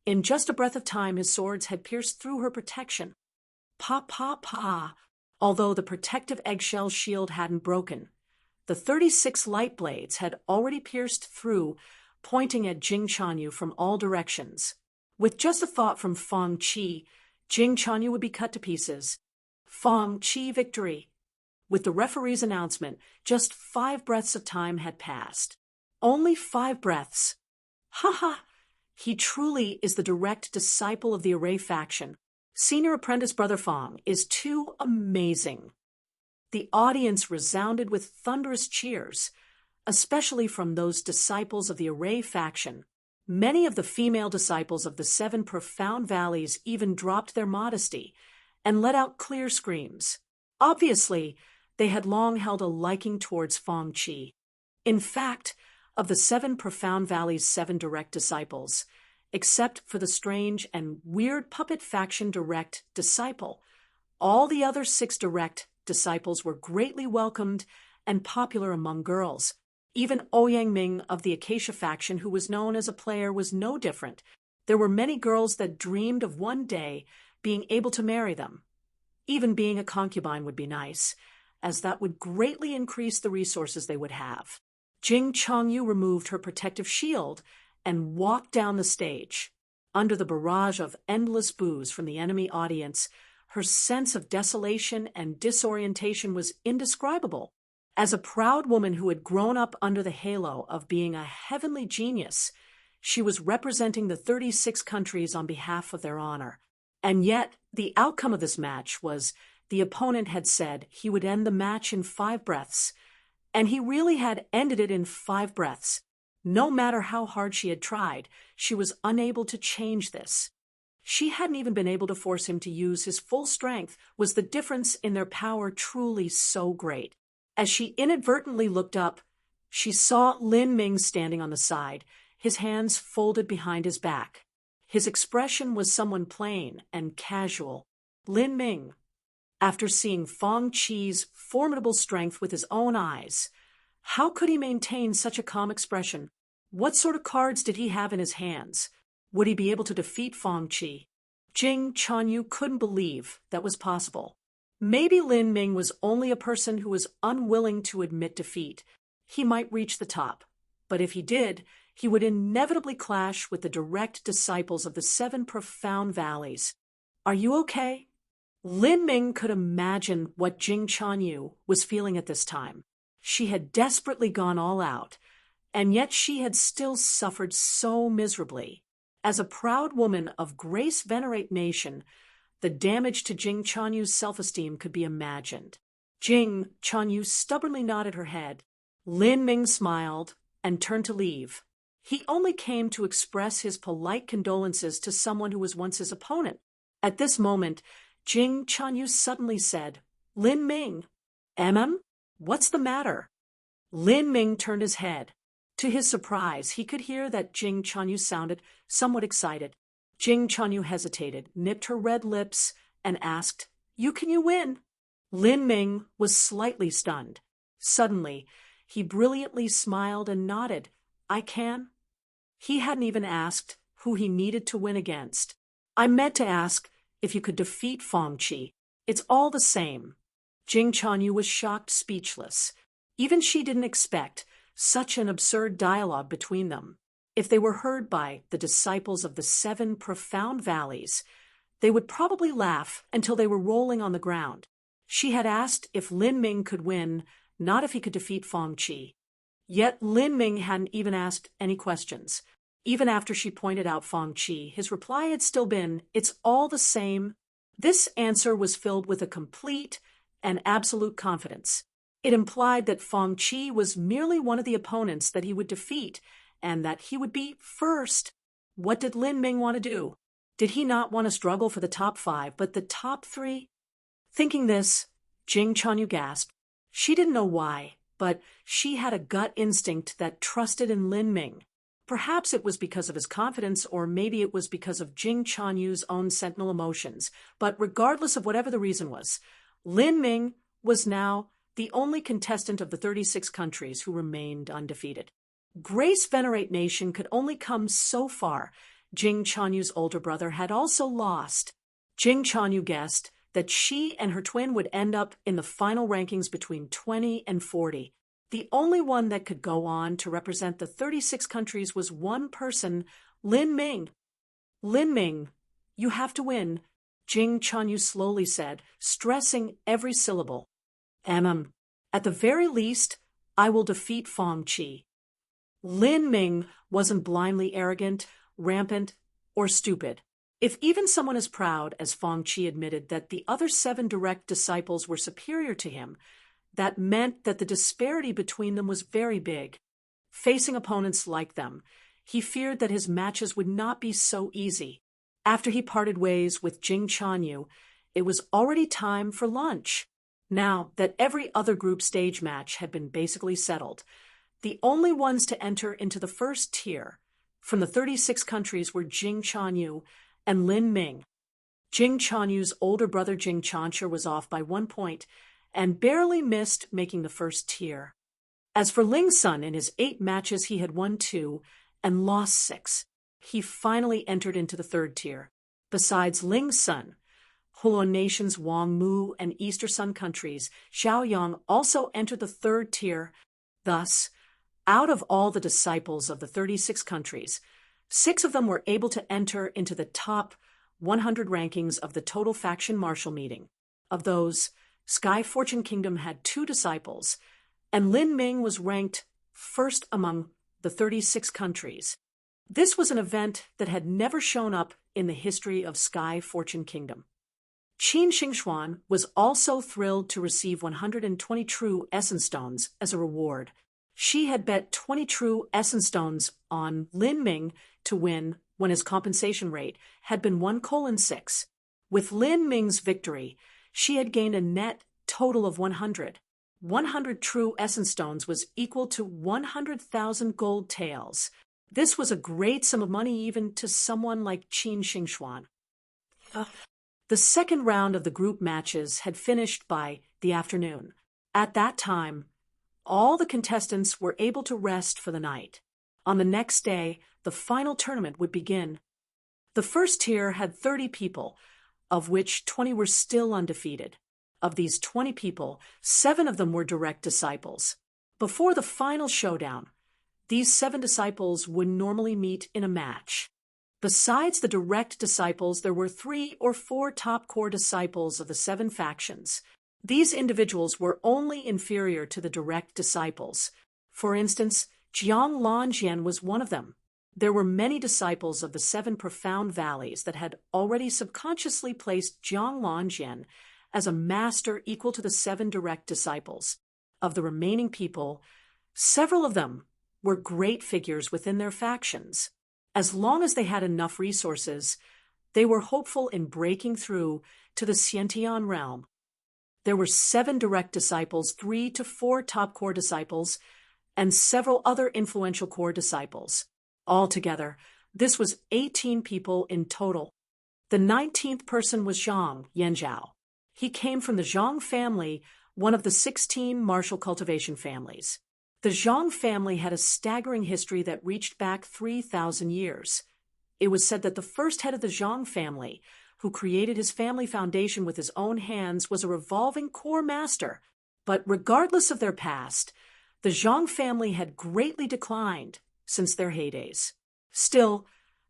In just a breath of time, his swords had pierced through her protection. Pa pa pa! Although the protective eggshell shield hadn't broken, the 36 light blades had already pierced through, pointing at Jing Chanyu from all directions. With just a thought from Fang Qi, Jing Chanyu would be cut to pieces. Fang Qi victory. With the referee's announcement, just 5 breaths of time had passed. Only 5 breaths. Ha ha! He truly is the direct disciple of the Array faction. Senior apprentice Brother Fang is too amazing. The audience resounded with thunderous cheers, especially from those disciples of the Array faction. Many of the female disciples of the 7 profound valleys even dropped their modesty and let out clear screams. Obviously, they had long held a liking towards Fang Qi. In fact, of the 7 profound valleys' 7 direct disciples, except for the strange and weird puppet faction direct disciple, all the other 6 direct disciples were greatly welcomed and popular among girls. Even Ouyang Ming of the Acacia faction, who was known as a player, was no different. There were many girls that dreamed of one day being able to marry them. Even being a concubine would be nice, as that would greatly increase the resources they would have. Jing Changyu removed her protective shield and walked down the stage. Under the barrage of endless boos from the enemy audience, her sense of desolation and disorientation was indescribable. As a proud woman who had grown up under the halo of being a heavenly genius, she was representing the 36 countries on behalf of their honor. And yet, the outcome of this match was the opponent had said he would end the match in 5 breaths, and he really had ended it in 5 breaths. No matter how hard she had tried, she was unable to change this. She hadn't even been able to force him to use his full strength. Was the difference in their power truly so great? As she inadvertently looked up, she saw Lin Ming standing on the side, his hands folded behind his back. His expression was someone plain and casual. Lin Ming, after seeing Fang Qi's formidable strength with his own eyes, how could he maintain such a calm expression? What sort of cards did he have in his hands? Would he be able to defeat Fang Qi? Jing Chanyu couldn't believe that was possible. Maybe Lin Ming was only a person who was unwilling to admit defeat. He might reach the top, but if he did, he would inevitably clash with the direct disciples of the 7 profound valleys. Are you okay? Lin Ming could imagine what Jing Chanyu was feeling at this time. She had desperately gone all out, and yet she had still suffered so miserably. As a proud woman of grace-venerate nation, the damage to Jing Chanyu's self-esteem could be imagined. Jing Chanyu stubbornly nodded her head. Lin Ming smiled and turned to leave. He only came to express his polite condolences to someone who was once his opponent. At this moment, Jing Chanyu suddenly said, "Lin Ming, what's the matter?" Lin Ming turned his head. To his surprise, he could hear that Jing Chanyu sounded somewhat excited. Jing Chanyu hesitated, nipped her red lips, and asked, Can you win?" Lin Ming was slightly stunned. Suddenly, he brilliantly smiled and nodded. "I can." He hadn't even asked who he needed to win against. "I meant to ask if you could defeat Fang Qi. It's all the same." Jing Chanyu was shocked, speechless. Even she didn't expect such an absurd dialogue between them. If they were heard by the disciples of the 7 profound valleys, they would probably laugh until they were rolling on the ground. She had asked if Lin Ming could win, not if he could defeat Fang Qi. Yet Lin Ming hadn't even asked any questions. Even after she pointed out Fang Qi, his reply had still been, "It's all the same." This answer was filled with a complete and absolute confidence. It implied that Fang Qi was merely one of the opponents that he would defeat, and that he would be first. What did Lin Ming want to do? Did he not want to struggle for the top 5, but the top 3? Thinking this, Jing Chanyu gasped. She didn't know why, but she had a gut instinct that trusted in Lin Ming. Perhaps it was because of his confidence, or maybe it was because of Jing Chanyu's own sentinel emotions, but regardless of whatever the reason was, Lin Ming was now the only contestant of the 36 countries who remained undefeated. Grace Venerate Nation could only come so far. Jing Chanyu's older brother had also lost. Jing Chanyu guessed that she and her twin would end up in the final rankings between 20 and 40. The only one that could go on to represent the 36 countries was one person, Lin Ming. Lin Ming, you have to win, Jing Chanyu slowly said, stressing every syllable. At the very least, I will defeat Fong Qi. Lin Ming wasn't blindly arrogant, rampant, or stupid. If even someone as proud as Fong Qi admitted that the other 7 direct disciples were superior to him, that meant that the disparity between them was very big. Facing opponents like them, he feared that his matches would not be so easy. After he parted ways with Jing Chanyu, it was already time for lunch. Now that every other group stage match had been basically settled, the only ones to enter into the first tier from the 36 countries were Jing Chanyu and Lin Ming. Jing Chanyu's older brother Jing Chancher was off by 1 point and barely missed making the first tier. As for Ling Sun, in his 8 matches he had won 2 and lost 6. He finally entered into the 3rd tier. Besides Ling Sun, Hulun Nation's Wang Mu and Easter Sun countries, Xiaoyang also entered the 3rd tier. Thus, out of all the disciples of the 36 countries, 6 of them were able to enter into the top 100 rankings of the total faction martial meeting. Of those, Sky Fortune Kingdom had 2 disciples, and Lin Ming was ranked first among the 36 countries. This was an event that had never shown up in the history of Sky Fortune Kingdom. Qin Xingxuan was also thrilled to receive 120 true Essence Stones as a reward. She had bet 20 true Essence Stones on Lin Ming to win when his compensation rate had been 1:6. With Lin Ming's victory, she had gained a net total of 100. 100 true Essence Stones was equal to 100,000 gold taels. This was a great sum of money even to someone like Qin Xingxuan. The second round of the group matches had finished by the afternoon. At that time, all the contestants were able to rest for the night. On the next day, the final tournament would begin. The first tier had 30 people, of which 20 were still undefeated. Of these 20 people, 7 of them were direct disciples. Before the final showdown, these 7 disciples would normally meet in a match. Besides the direct disciples, there were 3 or 4 top core disciples of the 7 factions. These individuals were only inferior to the direct disciples. For instance, Jiang Lanjian was one of them. There were many disciples of the 7 profound valleys that had already subconsciously placed Jiang Lanjian as a master equal to the 7 direct disciples. Of the remaining people, several of them were great figures within their factions. As long as they had enough resources, they were hopeful in breaking through to the Xiantian realm. There were 7 direct disciples, 3 to 4 top core disciples, and several other influential core disciples. Altogether, this was 18 people in total. The 19th person was Zhang Yanzhao. He came from the Zhang family, one of the 16 martial cultivation families. The Zhang family had a staggering history that reached back 3,000 years. It was said that the first head of the Zhang family, who created his family foundation with his own hands, was a revolving core master. But regardless of their past, the Zhang family had greatly declined since their heydays. Still,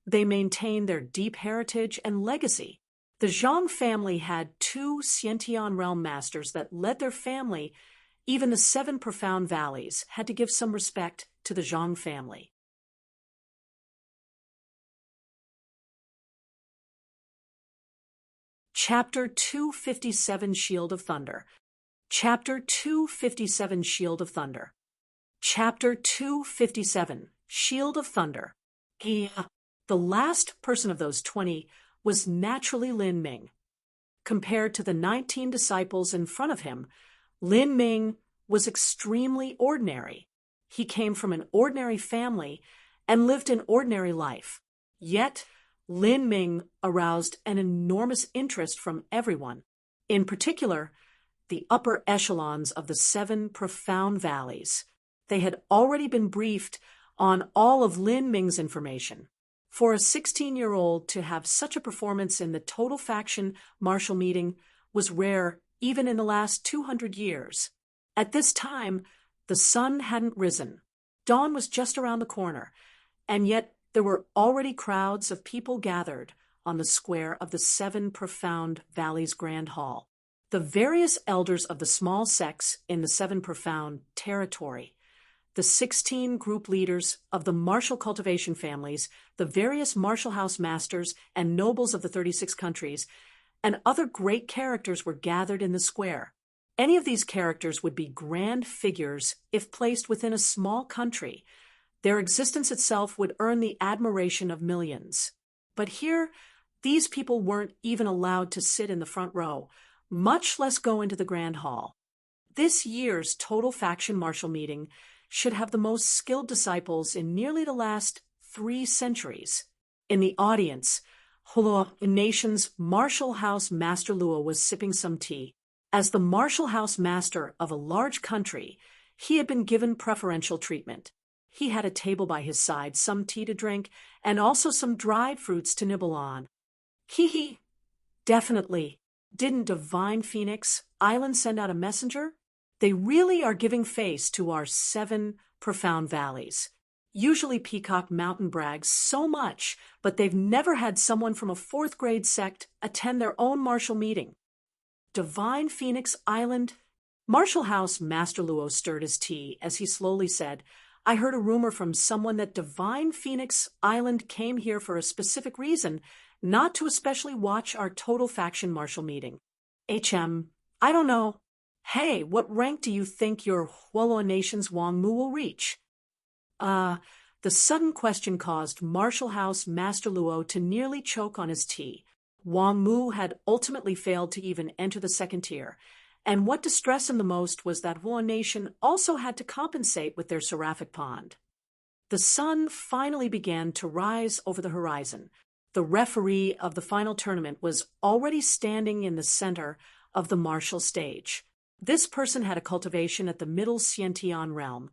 they maintained their deep heritage and legacy. The Zhang family had 2 Xiantian realm masters that led their family. Even the 7 profound valleys had to give some respect to the Zhang family. Chapter 257 Shield of Thunder. Chapter 257 Shield of Thunder. Chapter 257 Shield of Thunder. The last person of those 20 was naturally Lin Ming. Compared to the 19 disciples in front of him, Lin Ming was extremely ordinary. He came from an ordinary family and lived an ordinary life. Yet, Lin Ming aroused an enormous interest from everyone, in particular, the upper echelons of the 7 profound valleys. They had already been briefed on all of Lin Ming's information. For a 16-year-old to have such a performance in the total faction martial meeting was rare even in the last 200 years. At this time, the sun hadn't risen. Dawn was just around the corner, and yet there were already crowds of people gathered on the square of the 7 profound valleys Grand Hall. The various elders of the small sects in the 7 profound territory, the 16 group leaders of the martial cultivation families, the various martial house masters and nobles of the 36 countries, and other great characters were gathered in the square. Any of these characters would be grand figures if placed within a small country. Their existence itself would earn the admiration of millions. But here, these people weren't even allowed to sit in the front row, much less go into the Grand Hall. This year's total faction martial meeting should have the most skilled disciples in nearly the last 3 centuries. In the audience, Hulua Nation's martial house master Lua was sipping some tea. As the martial house master of a large country, he had been given preferential treatment. He had a table by his side, some tea to drink, and also some dried fruits to nibble on. Hee. Definitely. Didn't Divine Phoenix Island send out a messenger? They really are giving face to our 7 profound valleys. Usually Peacock Mountain brags so much, but they've never had someone from a 4th grade sect attend their own martial meeting. Divine Phoenix Island? Martial House Master Luo stirred his tea as he slowly said, I heard a rumor from someone that Divine Phoenix Island came here for a specific reason, not to especially watch our total faction martial meeting. I don't know. Hey, what rank do you think your Hulua Nation's Wang Mu will reach? The sudden question caused Martial House Master Luo to nearly choke on his tea. Wang Mu had ultimately failed to even enter the 2nd tier, and what distressed him the most was that Hulua Nation also had to compensate with their seraphic pond. The sun finally began to rise over the horizon. The referee of the final tournament was already standing in the center of the martial stage. This person had a cultivation at the Middle Xiantian realm,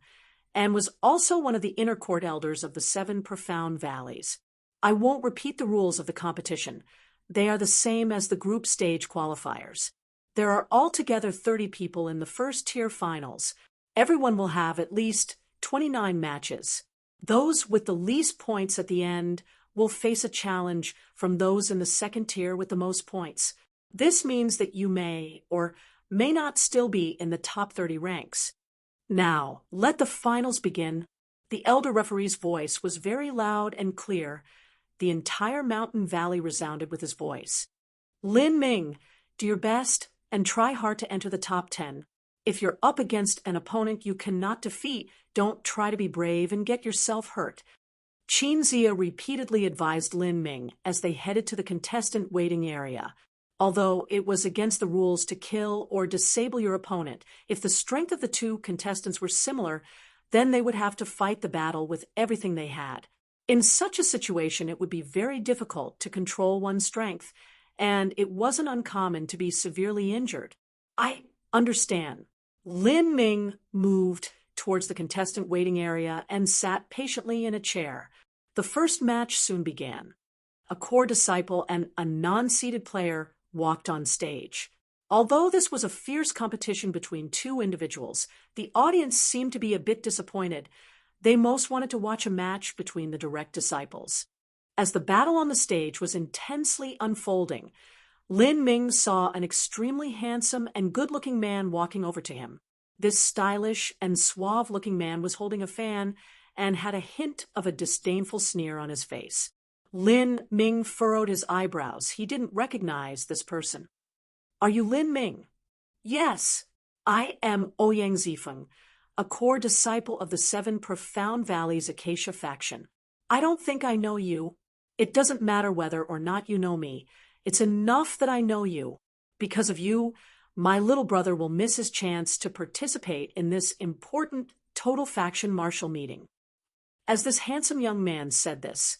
and was also one of the inner court elders of the 7 profound valleys. I won't repeat the rules of the competition. They are the same as the group stage qualifiers. There are altogether 30 people in the 1st tier finals. Everyone will have at least 29 matches. Those with the least points at the end will face a challenge from those in the 2nd tier with the most points. This means that you may or may not still be in the top 30 ranks. Now, let the finals begin. The elder referee's voice was very loud and clear. The entire mountain valley resounded with his voice. Lin Ming, do your best and try hard to enter the top 10. If you're up against an opponent you cannot defeat, don't try to be brave and get yourself hurt. Qin Zia repeatedly advised Lin Ming as they headed to the contestant waiting area. Although it was against the rules to kill or disable your opponent, if the strength of the 2 contestants were similar, then they would have to fight the battle with everything they had. In such a situation, it would be very difficult to control one's strength, and it wasn't uncommon to be severely injured. I understand. Lin Ming moved towards the contestant waiting area and sat patiently in a chair. The first match soon began. A core disciple and a non-seated player walked on stage. Although this was a fierce competition between 2 individuals, the audience seemed to be a bit disappointed. They most wanted to watch a match between the direct disciples. As the battle on the stage was intensely unfolding, Lin Ming saw an extremely handsome and good-looking man walking over to him. This stylish and suave-looking man was holding a fan and had a hint of a disdainful sneer on his face. Lin Ming furrowed his eyebrows. He didn't recognize this person. Are you Lin Ming? Yes, I am Ouyang Zifeng, a core disciple of the 7 profound valleys Acacia faction. I don't think I know you. It doesn't matter whether or not you know me. It's enough that I know you. Because of you, my little brother will miss his chance to participate in this important total faction martial meeting." As this handsome young man said this,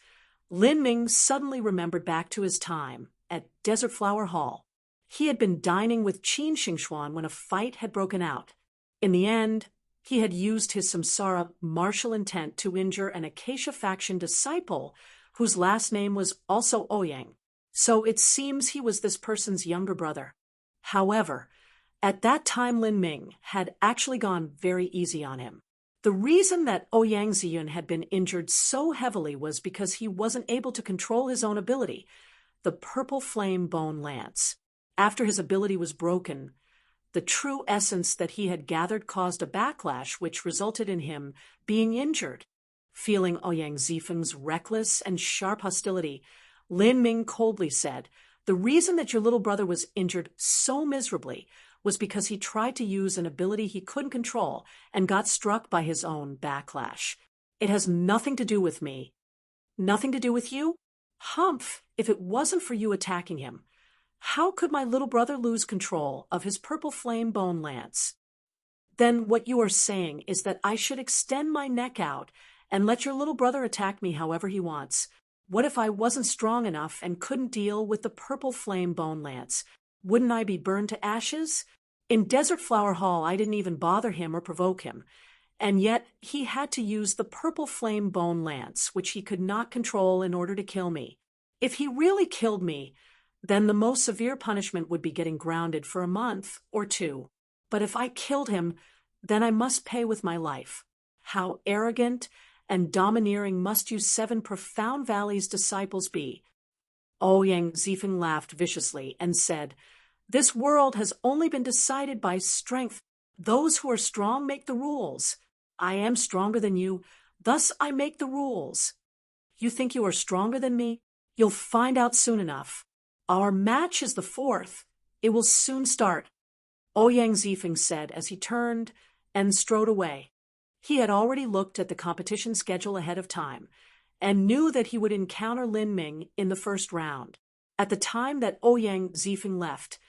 Lin Ming suddenly remembered back to his time at Desert Flower Hall. He had been dining with Qin Xingxuan when a fight had broken out. In the end, he had used his samsara martial intent to injure an Acacia faction disciple whose last name was also Ouyang. So it seems he was this person's younger brother. However, at that time Lin Ming had actually gone very easy on him. The reason that Ouyang Ziyun had been injured so heavily was because he wasn't able to control his own ability, the Purple Flame Bone Lance. After his ability was broken, the true essence that he had gathered caused a backlash which resulted in him being injured. Feeling Ouyang Zifeng's reckless and sharp hostility, Lin Ming coldly said, "The reason that your little brother was injured so miserably was because he tried to use an ability he couldn't control and got struck by his own backlash. It has nothing to do with me." "Nothing to do with you? Humph, if it wasn't for you attacking him, how could my little brother lose control of his Purple Flame Bone Lance?" "Then what you are saying is that I should extend my neck out and let your little brother attack me however he wants. What if I wasn't strong enough and couldn't deal with the Purple Flame Bone Lance? Wouldn't I be burned to ashes? In Desert Flower Hall, I didn't even bother him or provoke him, and yet he had to use the Purple Flame Bone Lance, which he could not control in order to kill me. If he really killed me, then the most severe punishment would be getting grounded for a month or two. But if I killed him, then I must pay with my life. How arrogant and domineering must you 7 Profound Valley's disciples be?" Ouyang Zifeng laughed viciously and said, "This world has only been decided by strength. Those who are strong make the rules. I am stronger than you, thus I make the rules. You think you are stronger than me? You'll find out soon enough. Our match is the 4th. It will soon start," Ouyang Zifeng said as he turned and strode away. He had already looked at the competition schedule ahead of time and knew that he would encounter Lin Ming in the first round. At the time that Ouyang Zifeng left,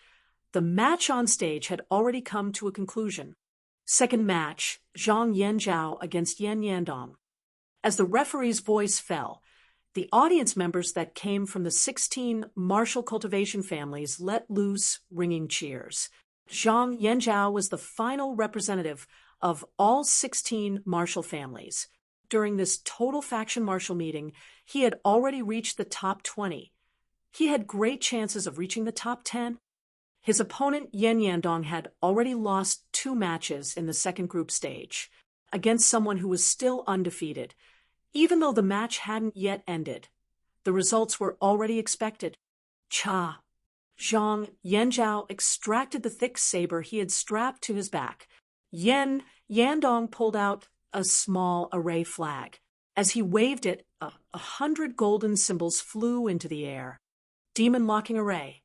the match on stage had already come to a conclusion. Second match, Zhang Yanzhao against Yan Yandong. As the referee's voice fell, the audience members that came from the 16 martial cultivation families let loose ringing cheers. Zhang Yanzhao was the final representative of all 16 martial families. During this total faction martial meeting, he had already reached the top 20. He had great chances of reaching the top 10. His opponent Yan Yandong had already lost 2 matches in the second group stage against someone who was still undefeated. Even though the match hadn't yet ended, the results were already expected. Cha! Zhang Yanzhao extracted the thick saber he had strapped to his back. Yan Yandong pulled out a small array flag. As he waved it, 100 golden symbols flew into the air. Demon locking array.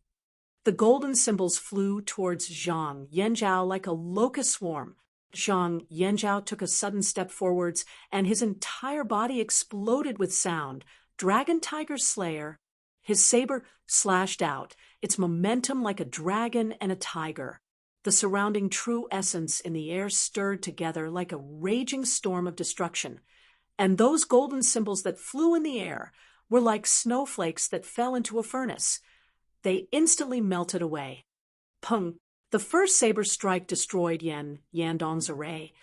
The golden symbols flew towards Zhang Yanzhao like a locust swarm. Zhang Yanzhao took a sudden step forwards, and his entire body exploded with sound. Dragon Tiger Slayer. His saber slashed out, its momentum like a dragon and a tiger. The surrounding true essence in the air stirred together like a raging storm of destruction. And those golden symbols that flew in the air were like snowflakes that fell into a furnace. They instantly melted away. Pung! The first saber strike destroyed Yan Yandong's array,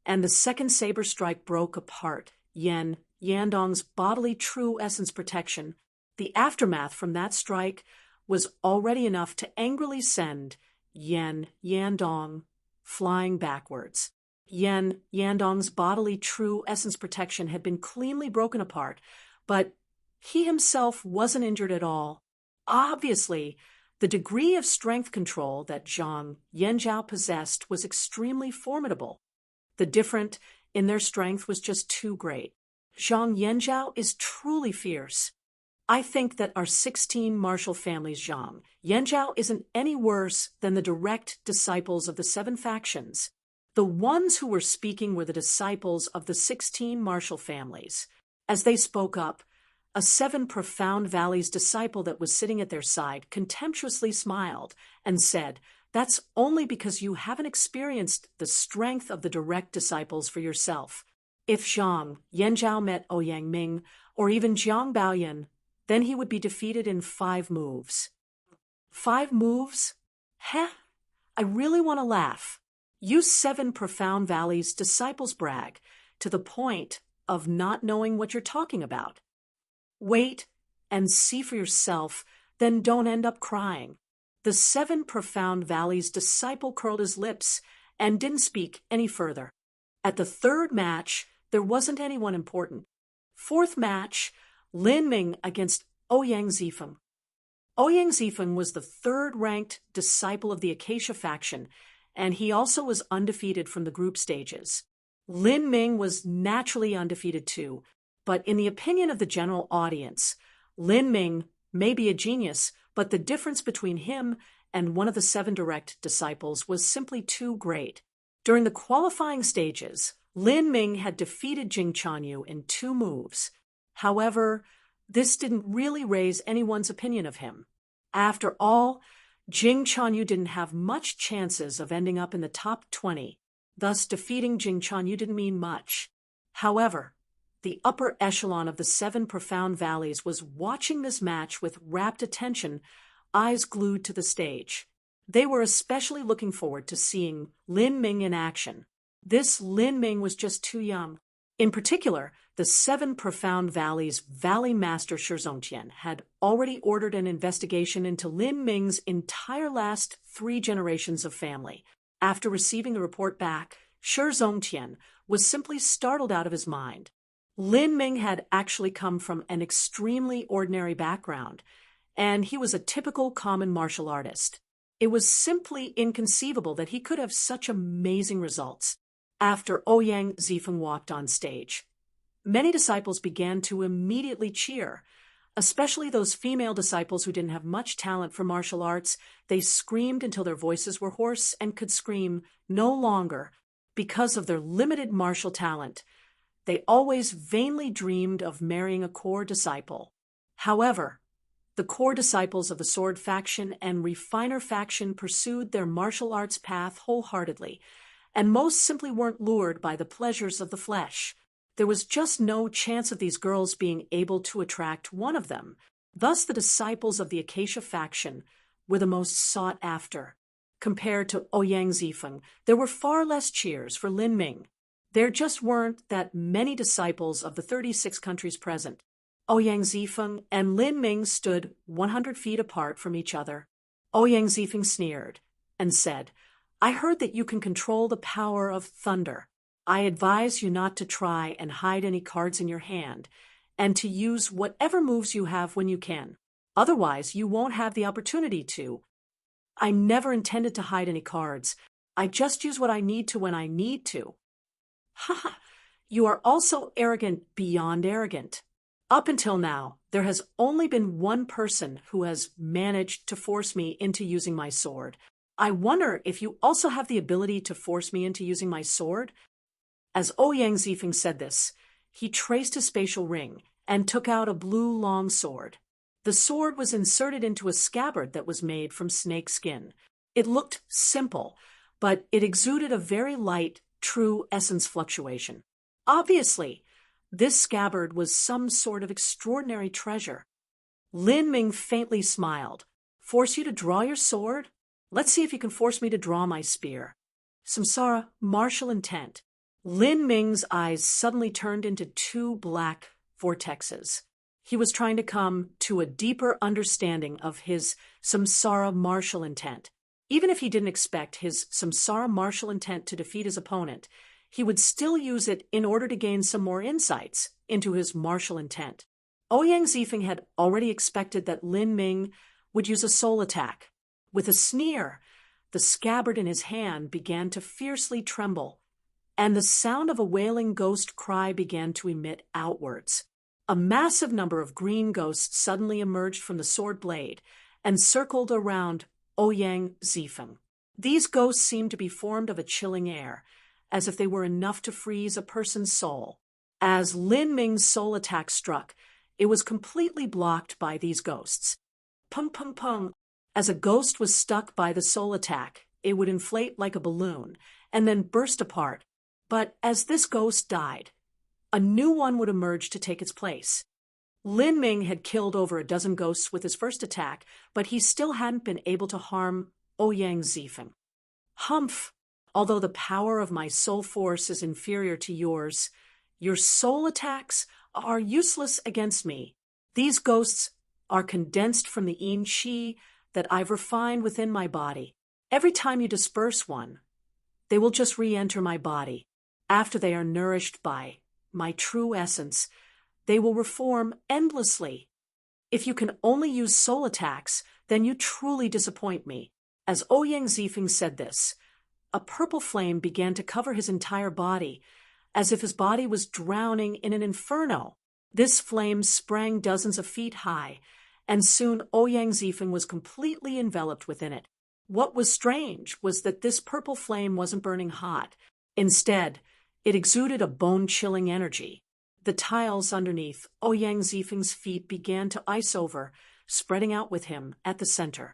and the second saber strike broke apart Yan Yandong's bodily true essence protection. The aftermath from that strike was already enough to angrily send Yan Yandong flying backwards. Yan Yandong's bodily true essence protection had been cleanly broken apart, but he himself wasn't injured at all. Obviously, the degree of strength control that Zhang Yanzhao possessed was extremely formidable. The difference in their strength was just too great. Zhang Yanzhao is truly fierce. I think that our 16 martial families Zhang Yanzhao isn't any worse than the direct disciples of the 7 factions. The ones who were speaking were the disciples of the 16 martial families. As they spoke up, A Seven Profound Valleys disciple that was sitting at their side contemptuously smiled and said, "That's only because you haven't experienced the strength of the direct disciples for yourself. If Zhang Yanzhao met Ouyang Ming, or even Jiang Baoyan, then he would be defeated in 5 moves. 5 moves? Heh, I really want to laugh. You Seven Profound Valleys disciples brag to the point of not knowing what you're talking about. Wait and see for yourself, then don't end up crying." The Seven Profound Valleys disciple curled his lips and didn't speak any further. At the 3rd match, there wasn't anyone important. 4th match, Lin Ming against Ouyang Zifeng. Ouyang Zifeng was the 3rd-ranked disciple of the Acacia faction, and he also was undefeated from the group stages. Lin Ming was naturally undefeated too, but in the opinion of the general audience, Lin Ming may be a genius, but the difference between him and one of the 7 direct disciples was simply too great. During the qualifying stages, Lin Ming had defeated Jing Chanyu in 2 moves. However, this didn't really raise anyone's opinion of him. After all, Jing Chanyu didn't have much chances of ending up in the top 20, thus defeating Jing Chanyu didn't mean much. However, the upper echelon of the 7 Profound Valleys was watching this match with rapt attention, eyes glued to the stage. They were especially looking forward to seeing Lin Ming in action. This Lin Ming was just too young. In particular, the 7 Profound Valleys Valley Master Shi Zongtian had already ordered an investigation into Lin Ming's entire last 3 generations of family. After receiving the report back, Shi Zongtian was simply startled out of his mind. Lin Ming had actually come from an extremely ordinary background, and he was a typical common martial artist. It was simply inconceivable that he could have such amazing results. After Ouyang Zifeng walked on stage, many disciples began to immediately cheer, especially those female disciples who didn't have much talent for martial arts. They screamed until their voices were hoarse and could scream no longer because of their limited martial talent. They always vainly dreamed of marrying a core disciple. However, the core disciples of the Sword faction and Refiner faction pursued their martial arts path wholeheartedly, and most simply weren't lured by the pleasures of the flesh. There was just no chance of these girls being able to attract one of them. Thus, the disciples of the Acacia faction were the most sought after. Compared to Ouyang Zifeng, there were far less cheers for Lin Ming. There just weren't that many disciples of the 36 countries present. Ouyang Zifeng and Lin Ming stood 100 feet apart from each other. Ouyang Zifeng sneered and said, "I heard that you can control the power of thunder. I advise you not to try and hide any cards in your hand, and to use whatever moves you have when you can. Otherwise, you won't have the opportunity to." "I never intended to hide any cards. I just use what I need to when I need to." "Ha! You are also arrogant beyond arrogant. Up until now, there has only been one person who has managed to force me into using my sword. I wonder if you also have the ability to force me into using my sword?" As Ouyang Zifeng said this, he traced his spatial ring and took out a blue long sword. The sword was inserted into a scabbard that was made from snake skin. It looked simple, but it exuded a very light, true essence fluctuation. Obviously, this scabbard was some sort of extraordinary treasure. Lin Ming faintly smiled. "Force you to draw your sword? Let's see if you can force me to draw my spear." Samsara, martial intent. Lin Ming's eyes suddenly turned into 2 black vortexes. He was trying to come to a deeper understanding of his samsara martial intent. Even if he didn't expect his samsara martial intent to defeat his opponent, he would still use it in order to gain some more insights into his martial intent. Ouyang Zifeng had already expected that Lin Ming would use a soul attack. With a sneer, the scabbard in his hand began to fiercely tremble, and the sound of a wailing ghost cry began to emit outwards. A massive number of green ghosts suddenly emerged from the sword blade and circled around Ouyang Zifeng. These ghosts seemed to be formed of a chilling air, as if they were enough to freeze a person's soul. As Lin Ming's soul attack struck, it was completely blocked by these ghosts. Pung pung pung. As a ghost was stuck by the soul attack, it would inflate like a balloon and then burst apart. But as this ghost died, a new one would emerge to take its place. Lin Ming had killed over a dozen ghosts with his first attack, but he still hadn't been able to harm Ouyang Zifeng. Humph! Although the power of my soul force is inferior to yours, your soul attacks are useless against me. These ghosts are condensed from the yin qi that I've refined within my body. Every time you disperse one, they will just re-enter my body. After they are nourished by my true essence, they will reform endlessly. If you can only use soul attacks, then you truly disappoint me. As Ouyang Zifeng said this, a purple flame began to cover his entire body, as if his body was drowning in an inferno. This flame sprang dozens of feet high, and soon Ouyang Zifeng was completely enveloped within it. What was strange was that this purple flame wasn't burning hot. Instead, it exuded a bone-chilling energy. The tiles underneath Ouyang Zifeng's feet began to ice over, spreading out with him at the center.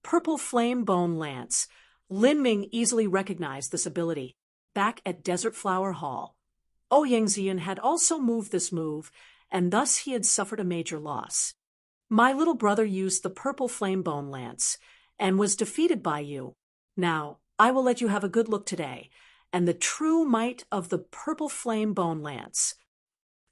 Purple flame bone lance. Lin Ming easily recognized this ability. Back at Desert Flower Hall, Ouyang Zian had also moved this move, and thus he had suffered a major loss. My little brother used the purple flame bone lance, and was defeated by you. Now, I will let you have a good look today, and the true might of the purple flame bone lance.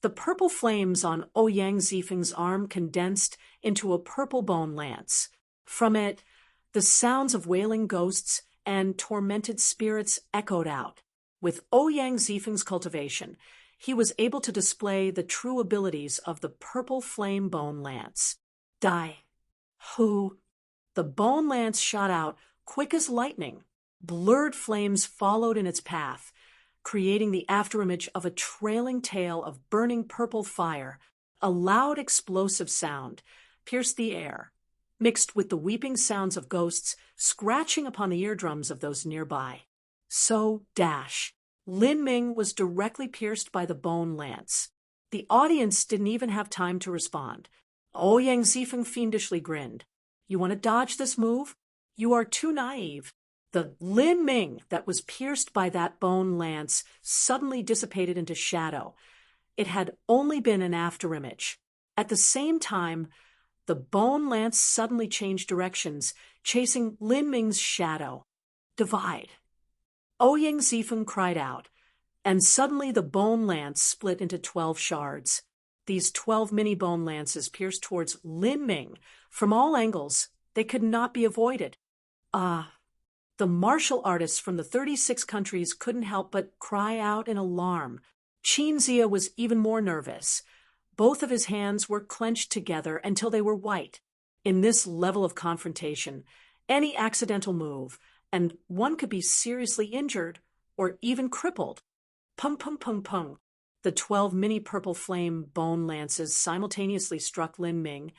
The purple flames on Ouyang Zifeng's arm condensed into a purple bone lance. From it, the sounds of wailing ghosts and tormented spirits echoed out. With Ouyang Zifeng's cultivation, he was able to display the true abilities of the purple flame bone lance. Die. Hu. The bone lance shot out quick as lightning. Blurred flames followed in its path, creating the afterimage of a trailing tail of burning purple fire. A loud explosive sound pierced the air, mixed with the weeping sounds of ghosts scratching upon the eardrums of those nearby. So, dash. Lin Ming was directly pierced by the bone lance. The audience didn't even have time to respond. Ouyang Zifeng fiendishly grinned. You want to dodge this move? You are too naive. The Lin Ming that was pierced by that bone lance suddenly dissipated into shadow. It had only been an afterimage. At the same time, the bone lance suddenly changed directions, chasing Lin Ming's shadow. Divide. Ouyang Zifeng cried out, and suddenly the bone lance split into 12 shards. These 12 mini bone lances pierced towards Lin Ming. From all angles, they could not be avoided. The martial artists from the 36 countries couldn't help but cry out in alarm. Qin Zia was even more nervous. Both of his hands were clenched together until they were white. In this level of confrontation, any accidental move, and one could be seriously injured or even crippled. Pung pung pung pung. The 12 mini purple flame bone lances simultaneously struck Lin Ming,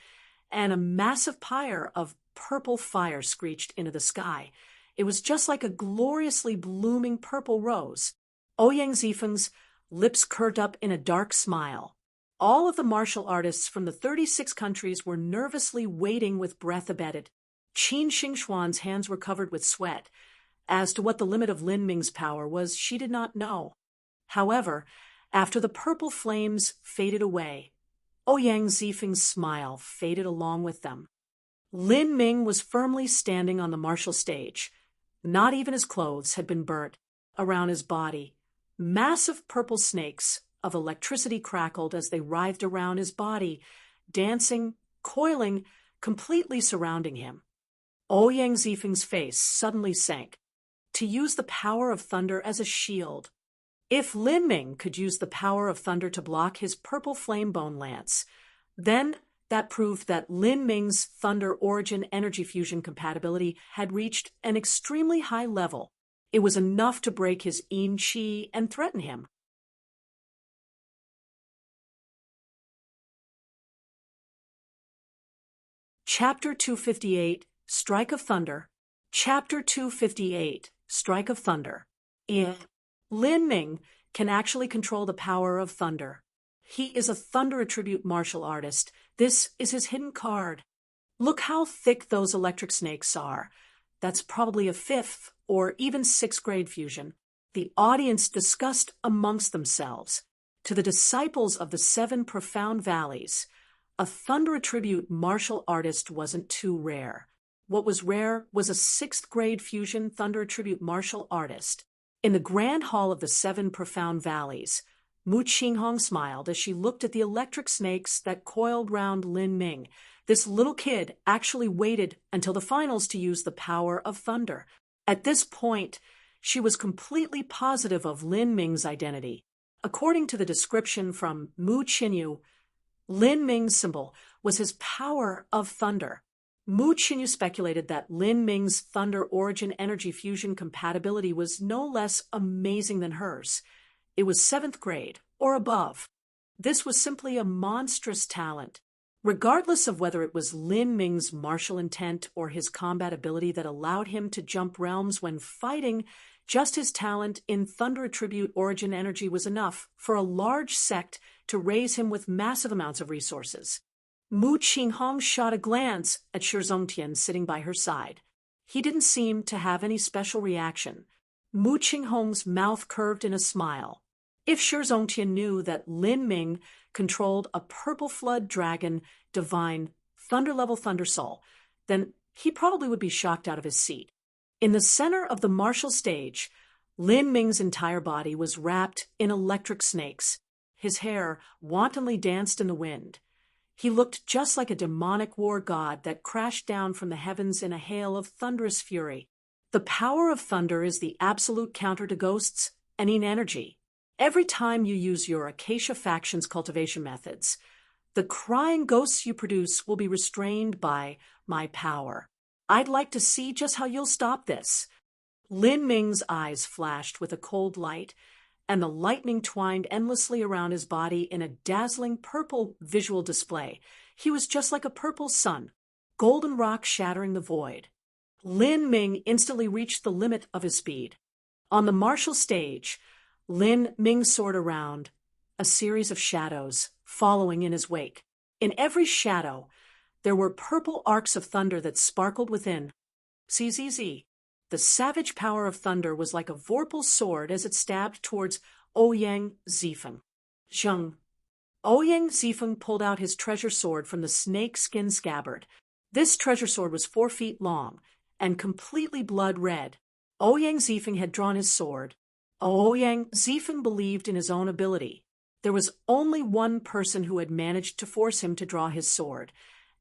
and a massive pyre of purple fire screeched into the sky. It was just like a gloriously blooming purple rose. Ouyang Zifeng's lips curved up in a dark smile. All of the martial artists from the 36 countries were nervously waiting with breath abated. Qin Xingxuan's hands were covered with sweat. As to what the limit of Lin Ming's power was, she did not know. However, after the purple flames faded away, Ouyang Zifeng's smile faded along with them. Lin Ming was firmly standing on the martial stage. Not even his clothes had been burnt. Around his body, massive purple snakes of electricity crackled as they writhed around his body, dancing, coiling, completely surrounding him. Ouyang Zifeng's face suddenly sank. To use the power of thunder as a shield. If Lin Ming could use the power of thunder to block his purple flame bone lance, then that proved that Lin Ming's thunder origin energy fusion compatibility had reached an extremely high level. It was enough to break his yin qi and threaten him. Chapter 258, Strike of Thunder. Chapter 258, Strike of Thunder. Lin Ming can actually control the power of thunder. He is a Thunder Attribute martial artist. This is his hidden card. Look how thick those electric snakes are. That's probably a 5th or even 6th grade fusion. The audience discussed amongst themselves. To the disciples of the 7 profound valleys, a Thunder Attribute martial artist wasn't too rare. What was rare was a 6th grade fusion Thunder Attribute martial artist. In the grand hall of the 7 profound valleys, Mu Qinghong smiled as she looked at the electric snakes that coiled round Lin Ming. This little kid actually waited until the finals to use the power of thunder. At this point, she was completely positive of Lin Ming's identity. According to the description from Mu Qinyu, Lin Ming's symbol was his power of thunder. Mu Qinyu speculated that Lin Ming's thunder origin energy fusion compatibility was no less amazing than hers. It was 7th grade or above. This was simply a monstrous talent. Regardless of whether it was Lin Ming's martial intent or his combat ability that allowed him to jump realms when fighting, just his talent in Thunder Attribute origin energy was enough for a large sect to raise him with massive amounts of resources. Mu Qinghong shot a glance at Shi Zongtian sitting by her side. He didn't seem to have any special reaction. Mu Qinghong's mouth curved in a smile. If Shi Zongtian knew that Lin Ming controlled a purple flood dragon divine thunder-level thunder soul, then he probably would be shocked out of his seat. In the center of the martial stage, Lin Ming's entire body was wrapped in electric snakes. His hair wantonly danced in the wind. He looked just like a demonic war god that crashed down from the heavens in a hail of thunderous fury. The power of thunder is the absolute counter to ghosts and in energy. Every time you use your Acacia faction's cultivation methods, the crying ghosts you produce will be restrained by my power. I'd like to see just how you'll stop this. Lin Ming's eyes flashed with a cold light, and the lightning twined endlessly around his body in a dazzling purple visual display. He was just like a purple sun, golden rock shattering the void. Lin Ming instantly reached the limit of his speed. On the martial stage, Lin Ming soared around, a series of shadows following in his wake. In every shadow, there were purple arcs of thunder that sparkled within. ZZZ. The savage power of thunder was like a vorpal sword as it stabbed towards Ouyang Zifeng. Zheng. Ouyang Zifeng pulled out his treasure sword from the snake skin scabbard. This treasure sword was 4 feet long and completely blood red. Ouyang Zifeng had drawn his sword. Ouyang Zifeng believed in his own ability. There was only one person who had managed to force him to draw his sword,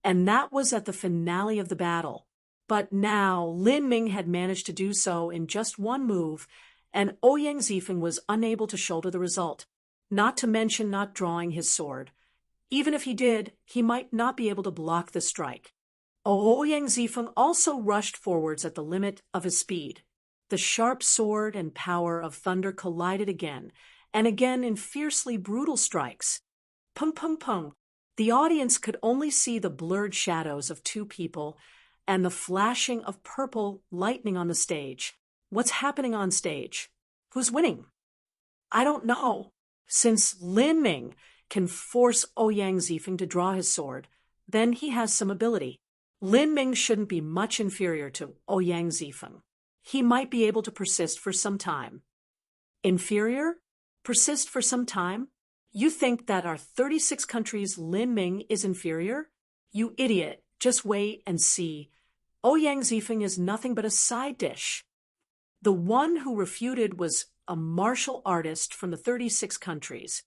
and that was at the finale of the battle. But now Lin Ming had managed to do so in just one move, and Ouyang Zifeng was unable to shoulder the result, not to mention not drawing his sword. Even if he did, he might not be able to block the strike. Ouyang Zifeng also rushed forwards at the limit of his speed. The sharp sword and power of thunder collided again, and again in fiercely brutal strikes. Pung pung pung. The audience could only see the blurred shadows of 2 people and the flashing of purple lightning on the stage. What's happening on stage? Who's winning? I don't know. Since Lin Ming can force Ouyang Zifeng to draw his sword, then he has some ability. Lin Ming shouldn't be much inferior to Ouyang Zifeng. He might be able to persist for some time. Inferior? Persist for some time? You think that our 36 countries' Lin Ming is inferior? You idiot, just wait and see. Ouyang Zifeng is nothing but a side dish. The one who refuted was a martial artist from the 36 countries.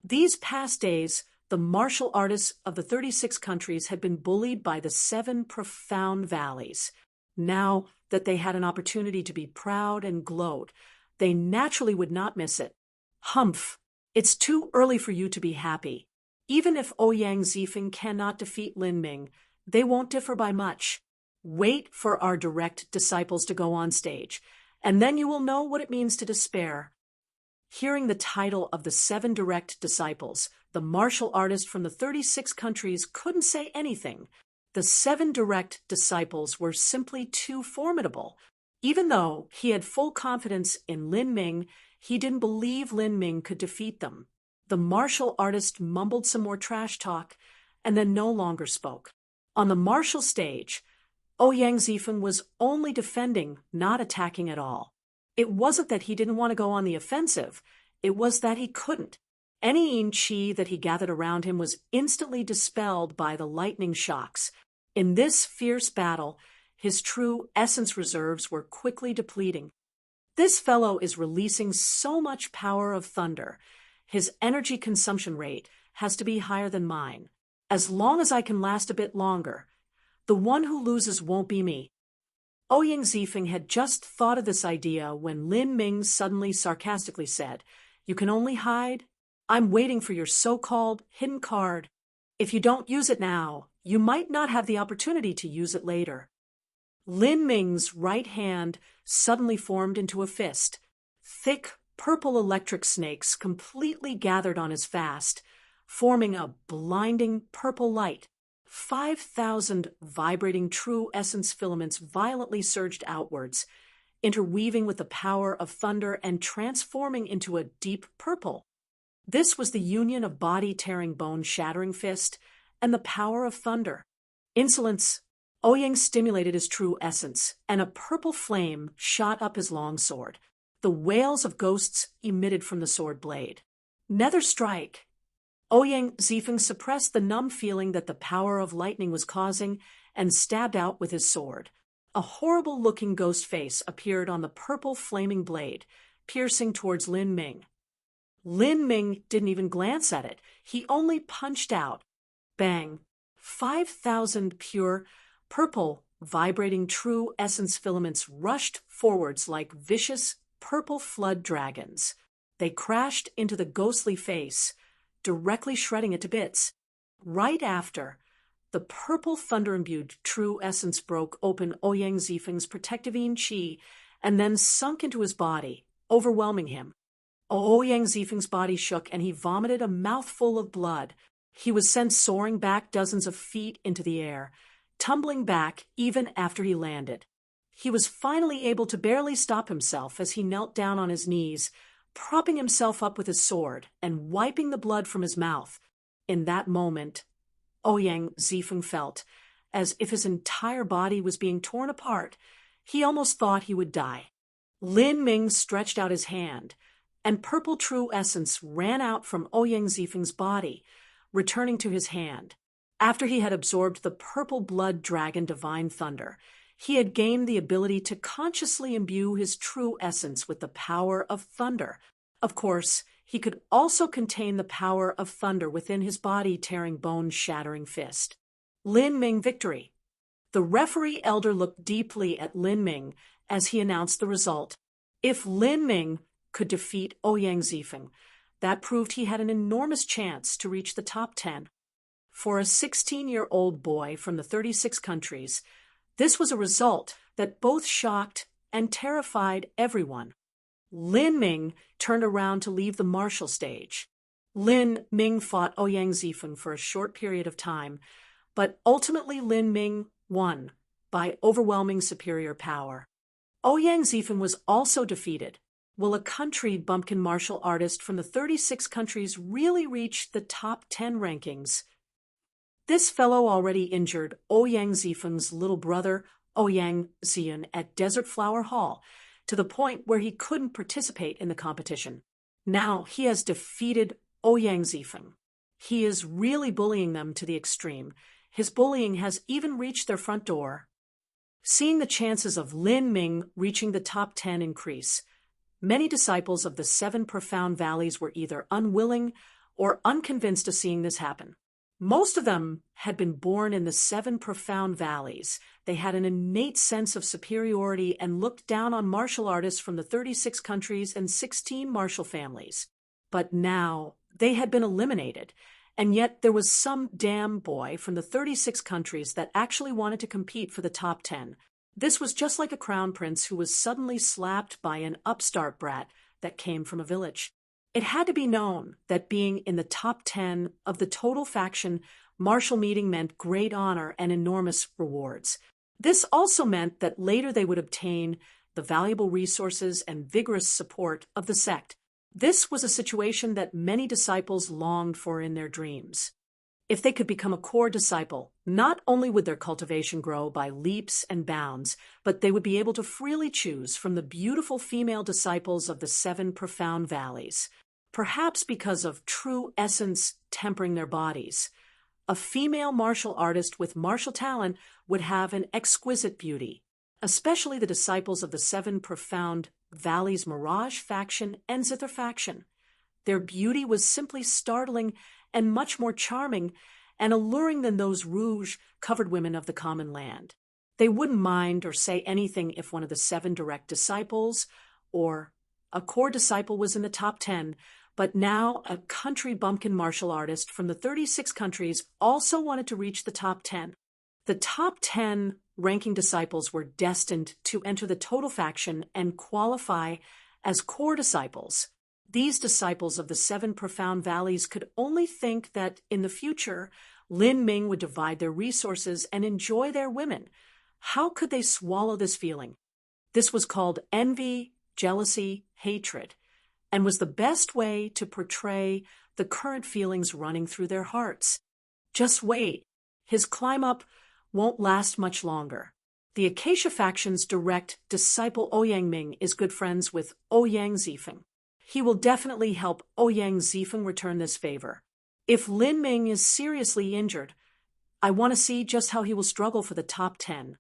These past days, the martial artists of the 36 countries had been bullied by the 7 profound valleys. Now that they had an opportunity to be proud and gloat, they naturally would not miss it. Humph! It's too early for you to be happy. Even if Ouyang Zifeng cannot defeat Lin Ming, they won't differ by much. Wait for our direct disciples to go on stage, and then you will know what it means to despair. Hearing the title of the 7 direct disciples, the martial artist from the 36 countries couldn't say anything. The 7 direct disciples were simply too formidable. Even though he had full confidence in Lin Ming, he didn't believe Lin Ming could defeat them. The martial artist mumbled some more trash talk and then no longer spoke. On the martial stage, Ouyang Zifeng was only defending, not attacking at all. It wasn't that he didn't want to go on the offensive, it was that he couldn't. Any yin qi that he gathered around him was instantly dispelled by the lightning shocks. In this fierce battle, his true essence reserves were quickly depleting. This fellow is releasing so much power of thunder. His energy consumption rate has to be higher than mine. As long as I can last a bit longer, the one who loses won't be me. Ouyang Zifeng had just thought of this idea when Lin Ming suddenly sarcastically said, "You can only hide? I'm waiting for your so-called hidden card. If you don't use it now, you might not have the opportunity to use it later." Lin Ming's right hand suddenly formed into a fist. Thick, purple electric snakes completely gathered on his fist, forming a blinding purple light. 5,000 vibrating true essence filaments violently surged outwards, interweaving with the power of thunder and transforming into a deep purple. This was the union of body-tearing, bone-shattering fist and the power of thunder. Insolence. Ouyang stimulated his true essence, and a purple flame shot up his long sword. The wails of ghosts emitted from the sword blade. Nether strike. Ouyang Zifeng suppressed the numb feeling that the power of lightning was causing and stabbed out with his sword. A horrible-looking ghost face appeared on the purple flaming blade, piercing towards Lin Ming. Lin Ming didn't even glance at it. He only punched out. Bang! 5,000 pure, purple, vibrating true essence filaments rushed forwards like vicious, purple flood dragons. They crashed into the ghostly face, directly shredding it to bits. Right after, the purple thunder-imbued true essence broke open Ouyang Zifeng's protective yin qi and then sunk into his body, overwhelming him. Ouyang Zifeng's body shook and he vomited a mouthful of blood. He was sent soaring back dozens of feet into the air, tumbling back even after he landed. He was finally able to barely stop himself as he knelt down on his knees, propping himself up with his sword and wiping the blood from his mouth. In that moment, Ouyang Zifeng felt as if his entire body was being torn apart. He almost thought he would die. Lin Ming stretched out his hand, and purple true essence ran out from Ouyang Zifeng's body, returning to his hand. After he had absorbed the purple blood dragon divine thunder, he had gained the ability to consciously imbue his true essence with the power of thunder. Of course, he could also contain the power of thunder within his body-tearing, bone-shattering fist. Lin Ming victory. The referee elder looked deeply at Lin Ming as he announced the result. If Lin Ming could defeat Ouyang Zifeng, that proved he had an enormous chance to reach the top 10. For a 16-year-old boy from the 36 countries, this was a result that both shocked and terrified everyone. Lin Ming turned around to leave the martial stage. Lin Ming fought Ouyang Zifeng for a short period of time, but ultimately Lin Ming won by overwhelming superior power. Ouyang Zifeng was also defeated. Will a country bumpkin martial artist from the 36 countries really reach the top 10 rankings? This fellow already injured Ouyang Zifeng's little brother, Ouyang Zian, at Desert Flower Hall, to the point where he couldn't participate in the competition. Now he has defeated Ouyang Zifeng. He is really bullying them to the extreme. His bullying has even reached their front door. Seeing the chances of Lin Ming reaching the top 10 increase, many disciples of the 7 profound valleys were either unwilling or unconvinced of seeing this happen. Most of them had been born in the 7 profound valleys. They had an innate sense of superiority and looked down on martial artists from the 36 countries and 16 martial families. But now they had been eliminated, and yet there was some damn boy from the 36 countries that actually wanted to compete for the top 10. This was just like a crown prince who was suddenly slapped by an upstart brat that came from a village. It had to be known that being in the top 10 of the total faction martial meeting meant great honor and enormous rewards. This also meant that later they would obtain the valuable resources and vigorous support of the sect. This was a situation that many disciples longed for in their dreams. If they could become a core disciple, not only would their cultivation grow by leaps and bounds, but they would be able to freely choose from the beautiful female disciples of the 7 profound valleys, perhaps because of true essence tempering their bodies. A female martial artist with martial talent would have an exquisite beauty, especially the disciples of the 7 profound valleys Mirage faction and Zither faction. Their beauty was simply startling and much more charming and alluring than those rouge-covered women of the common land. They wouldn't mind or say anything if one of the 7 direct disciples or a core disciple was in the top 10, but now a country bumpkin martial artist from the 36 countries also wanted to reach the top 10. The top 10 ranking disciples were destined to enter the total faction and qualify as core disciples. These disciples of the 7 profound valleys could only think that in the future, Lin Ming would divide their resources and enjoy their women. How could they swallow this feeling? This was called envy, jealousy, hatred, and was the best way to portray the current feelings running through their hearts. Just wait. His climb up won't last much longer. The Acacia faction's direct disciple Ouyang Ming is good friends with Ouyang Zifeng. He will definitely help Ouyang Zifeng return this favor. If Lin Ming is seriously injured, I want to see just how he will struggle for the top 10.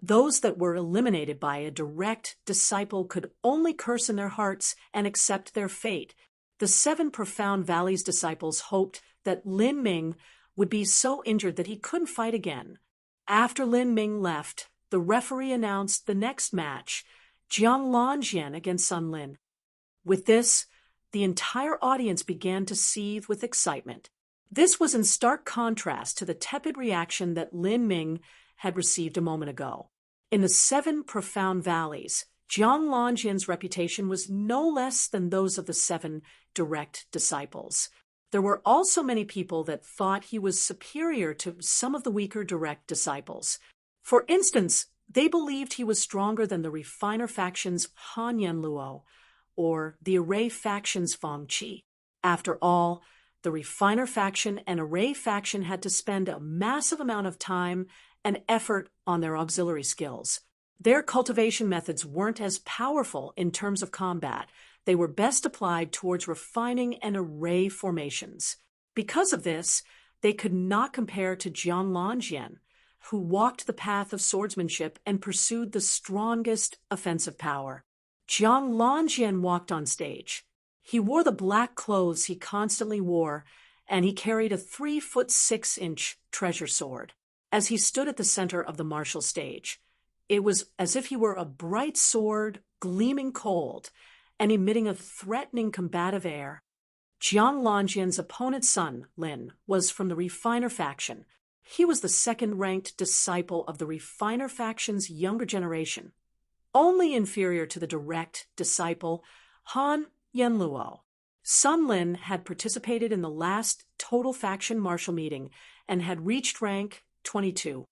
Those that were eliminated by a direct disciple could only curse in their hearts and accept their fate. The 7 profound valleys disciples hoped that Lin Ming would be so injured that he couldn't fight again. After Lin Ming left, the referee announced the next match, Jiang Lanjian against Sun Lin. With this, the entire audience began to seethe with excitement. This was in stark contrast to the tepid reaction that Lin Ming had received a moment ago. In the 7 profound valleys, Jiang Lanjian's reputation was no less than those of the 7 direct disciples. There were also many people that thought he was superior to some of the weaker direct disciples. For instance, they believed he was stronger than the refiner faction's Han Yanluo, or the array faction's Feng Qi. After all, the refiner faction and array faction had to spend a massive amount of time and effort on their auxiliary skills. Their cultivation methods weren't as powerful in terms of combat. They were best applied towards refining and array formations. Because of this, they could not compare to Jiang Lanjian, who walked the path of swordsmanship and pursued the strongest offensive power. Jiang Lanjian walked on stage. He wore the black clothes he constantly wore, and he carried a 3'6" treasure sword. As he stood at the center of the martial stage, it was as if he were a bright sword, gleaming cold, and emitting a threatening combative air. Jiang Lanjian's opponent's son, Lin, was from the refiner faction. He was the 2nd-ranked disciple of the refiner faction's younger generation, only inferior to the direct disciple Han Yanluo. Sun Lin had participated in the last total faction martial meeting and had reached rank 22.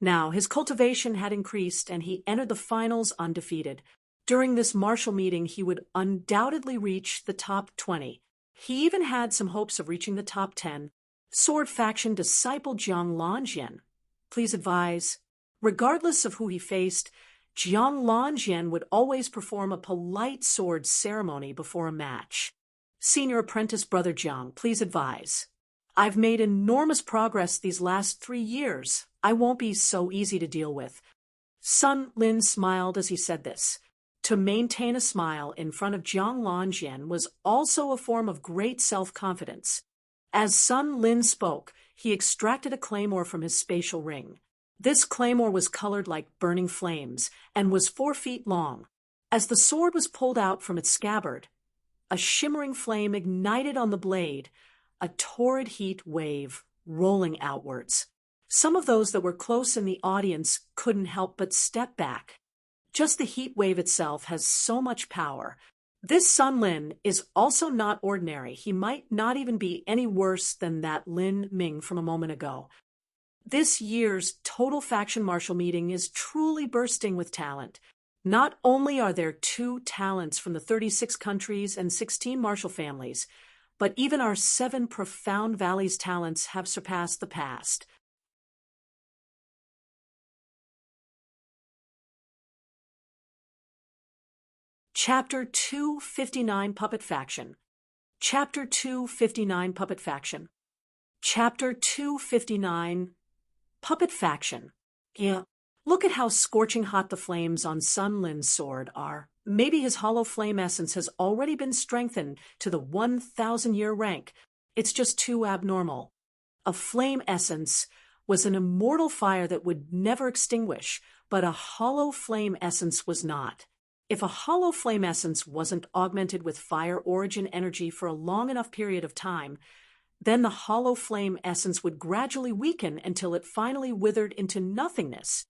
Now, his cultivation had increased and he entered the finals undefeated. During this martial meeting, he would undoubtedly reach the top 20. He even had some hopes of reaching the top 10. Sword faction disciple Jiang Lanjian, please advise. Regardless of who he faced, Jiang Lanjian would always perform a polite sword ceremony before a match. Senior apprentice Brother Jiang, please advise. I've made enormous progress these last 3 years. I won't be so easy to deal with. Sun Lin smiled as he said this. To maintain a smile in front of Jiang Lanjian was also a form of great self-confidence. As Sun Lin spoke, he extracted a claymore from his spatial ring. This claymore was colored like burning flames and was 4 feet long. As the sword was pulled out from its scabbard, a shimmering flame ignited on the blade, a torrid heat wave rolling outwards. Some of those that were close in the audience couldn't help but step back. Just the heat wave itself has so much power. This Sun Lin is also not ordinary. He might not even be any worse than that Lin Ming from a moment ago. This year's total faction martial meeting is truly bursting with talent. Not only are there 2 talents from the 36 countries and 16 Marshall families, but even our 7 profound valleys talents have surpassed the past. Chapter 259 Puppet Faction. Chapter 259 Puppet Faction. Chapter 259 Puppet Faction. Yeah. Look at how scorching hot the flames on Sun Lin's sword are. Maybe his hollow flame essence has already been strengthened to the 1,000-year rank. It's just too abnormal. A flame essence was an immortal fire that would never extinguish, but a hollow flame essence was not. If a hollow flame essence wasn't augmented with fire origin energy for a long enough period of time, then the hollow flame essence would gradually weaken until it finally withered into nothingness.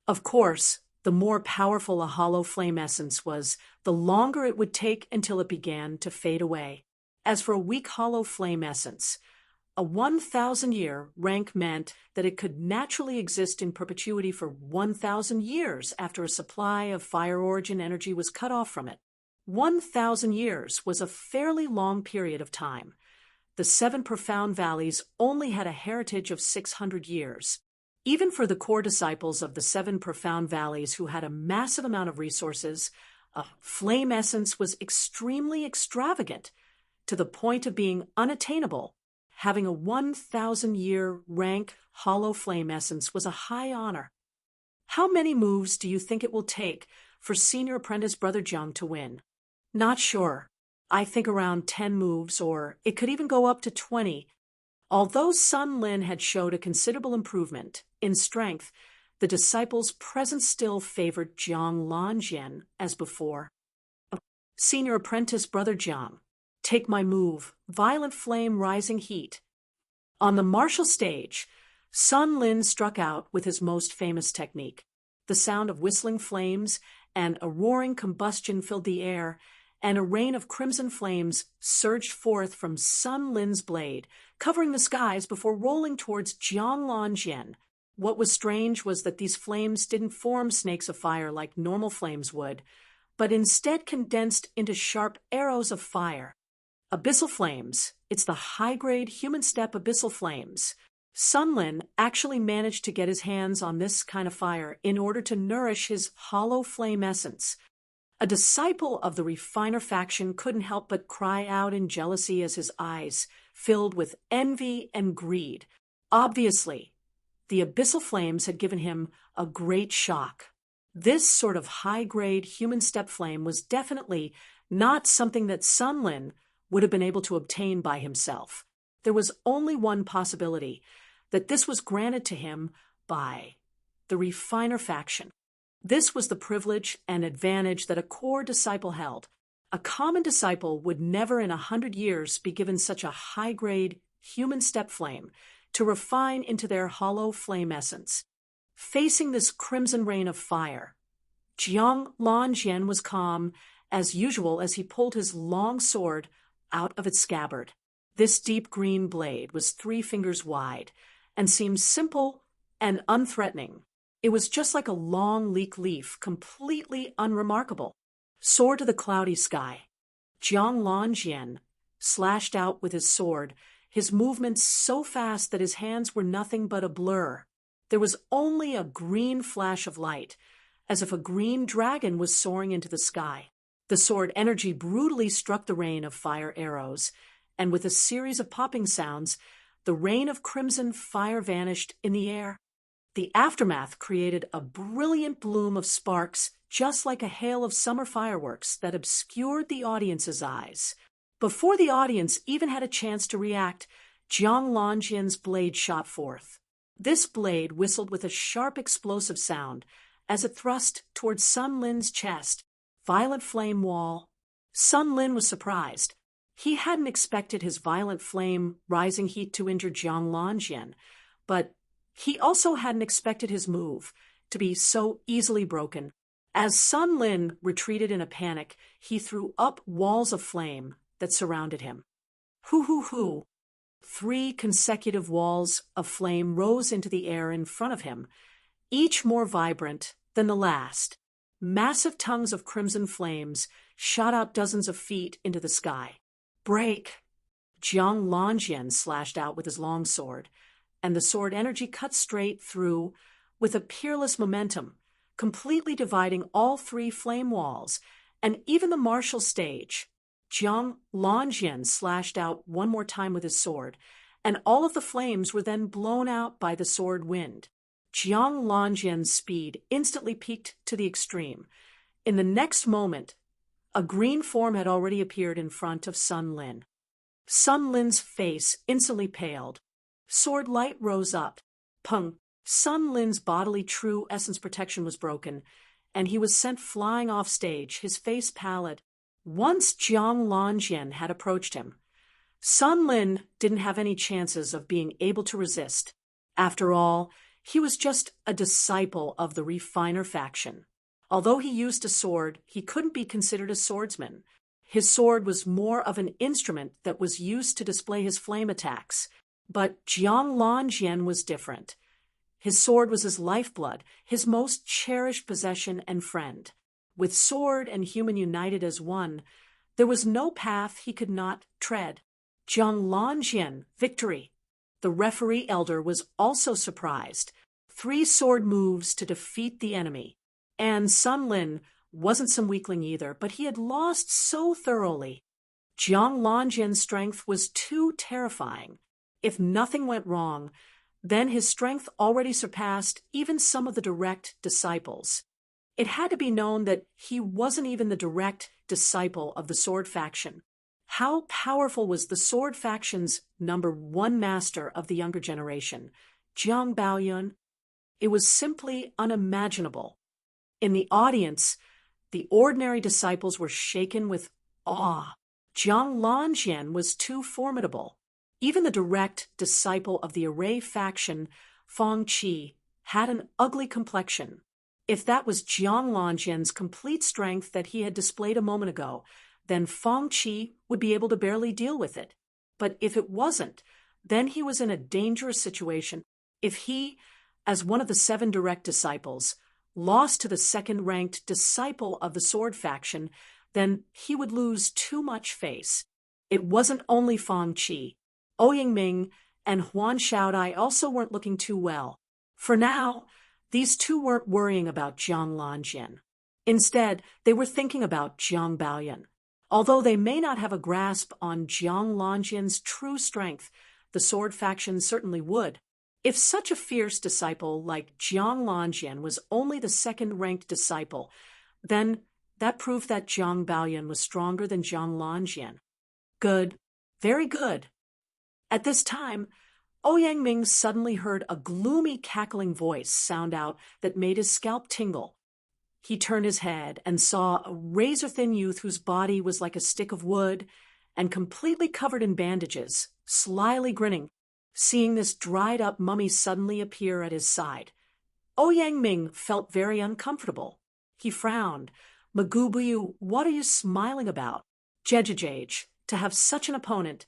Of course, the more powerful a hollow flame essence was, the longer it would take until it began to fade away. As for a weak hollow flame essence, a 1,000-year rank meant that it could naturally exist in perpetuity for 1,000 years after a supply of fire origin energy was cut off from it. 1,000 years was a fairly long period of time. The 7 profound valleys only had a heritage of 600 years. Even for the core disciples of the 7 profound valleys who had a massive amount of resources, a flame essence was extremely extravagant, to the point of being unattainable. Having a 1,000-year rank hollow flame essence was a high honor. How many moves do you think it will take for senior apprentice Brother Jung to win? Not sure. I think around 10 moves, or it could even go up to 20. Although Sun Lin had showed a considerable improvement in strength, the disciples' presence still favored Jiang Lanjian as before. Senior apprentice Brother Jiang, take my move, Violent Flame Rising Heat. On the martial stage, Sun Lin struck out with his most famous technique. The sound of whistling flames and a roaring combustion filled the air, and a rain of crimson flames surged forth from Sun Lin's blade, covering the skies before rolling towards Jiang Lanjian. What was strange was that these flames didn't form snakes of fire like normal flames would, but instead condensed into sharp arrows of fire. Abyssal flames. It's the high-grade human step abyssal flames. Sun Lin actually managed to get his hands on this kind of fire in order to nourish his hollow flame essence. A disciple of the refiner faction couldn't help but cry out in jealousy as his eyes filled with envy and greed. Obviously, the abyssal flames had given him a great shock. This sort of high-grade human step flame was definitely not something that Sun Lin would have been able to obtain by himself. There was only one possibility, that this was granted to him by the refiner faction. This was the privilege and advantage that a core disciple held. A common disciple would never in 100 years be given such a high-grade human step flame to refine into their hollow flame essence. Facing this crimson rain of fire, Jiang Lanjian was calm as usual as he pulled his long sword out of its scabbard. This deep green blade was 3 fingers wide and seemed simple and unthreatening. It was just like a long leek leaf, completely unremarkable. Soar to the cloudy sky. Jiang Lanjian slashed out with his sword, his movements so fast that his hands were nothing but a blur. There was only a green flash of light, as if a green dragon was soaring into the sky. The sword energy brutally struck the rain of fire arrows, and with a series of popping sounds, the rain of crimson fire vanished in the air. The aftermath created a brilliant bloom of sparks, just like a hail of summer fireworks that obscured the audience's eyes. Before the audience even had a chance to react, Jiang Lanjian's blade shot forth. This blade whistled with a sharp explosive sound as it thrust towards Sun Lin's chest. Violent flame wall. Sun Lin was surprised. He hadn't expected his violent flame rising heat to injure Jiang Lanjian, but he also hadn't expected his move to be so easily broken. As Sun Lin retreated in a panic, he threw up walls of flame that surrounded him. Hoo! 3 consecutive walls of flame rose into the air in front of him, each more vibrant than the last. Massive tongues of crimson flames shot out dozens of feet into the sky. "Break!" Jiang Longyan slashed out with his long sword, and the sword energy cut straight through with a peerless momentum, completely dividing all three flame walls and even the martial stage. Jiang Longyan slashed out one more time with his sword, and all of the flames were then blown out by the sword wind. Jiang Longyan's speed instantly peaked to the extreme. In the next moment, a green form had already appeared in front of Sun Lin. Sun Lin's face instantly paled. Sword light rose up. Pung! Sun Lin's bodily true essence protection was broken, and he was sent flying off stage, his face pallid. Once Jiang Longyan had approached him, Sun Lin didn't have any chances of being able to resist. After all, he was just a disciple of the refiner faction. Although he used a sword, he couldn't be considered a swordsman. His sword was more of an instrument that was used to display his flame attacks. But Jiang Longyan was different. His sword was his lifeblood, his most cherished possession and friend. With sword and human united as one, there was no path he could not tread. Jiang Longyan, victory! The referee elder was also surprised. 3 sword moves to defeat the enemy. And Sun Lin wasn't some weakling either, but he had lost so thoroughly. Jiang Longyan's strength was too terrifying. If nothing went wrong, then his strength already surpassed even some of the direct disciples. It had to be known that he wasn't even the direct disciple of the sword faction. How powerful was the sword faction's #1 master of the younger generation, Jiang Baoyun? It was simply unimaginable. In the audience, the ordinary disciples were shaken with awe. Jiang Longyan was too formidable. Even the direct disciple of the Array faction, Fang Qi, had an ugly complexion. If that was Jiang Longyan's complete strength that he had displayed a moment ago, then Fang Qi would be able to barely deal with it. But if it wasn't, then he was in a dangerous situation. If he, as one of the 7 direct disciples, lost to the second-ranked disciple of the sword faction, then he would lose too much face. It wasn't only Fang Qi. Ouyang Ming and Huan Shaodai also weren't looking too well. For now, these two weren't worrying about Jiang Longyan. Instead, they were thinking about Jiang Baoyun. Although they may not have a grasp on Jiang Longyan's true strength, the sword faction certainly would. If such a fierce disciple like Jiang Longyan was only the second-ranked disciple, then that proved that Jiang Baoyun was stronger than Jiang Longyan. Good. Very good. At this time, Ouyang Ming suddenly heard a gloomy cackling voice sound out that made his scalp tingle. He turned his head and saw a razor-thin youth whose body was like a stick of wood and completely covered in bandages, slyly grinning. Seeing this dried-up mummy suddenly appear at his side, Ouyang Ming felt very uncomfortable. He frowned. "Magubuyu, what are you smiling about?" "Jejejej, to have such an opponent.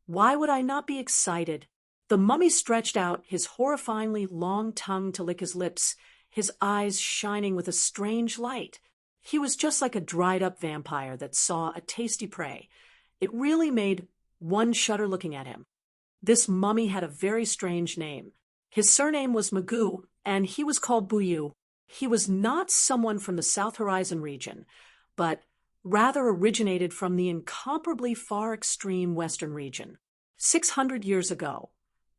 Why would I not be excited?" The mummy stretched out his horrifyingly long tongue to lick his lips, his eyes shining with a strange light. He was just like a dried-up vampire that saw a tasty prey. It really made one shudder looking at him. This mummy had a very strange name. His surname was Magu, and he was called Buyu. He was not someone from the South Horizon region, but rather originated from the incomparably far extreme western region. 600 years ago,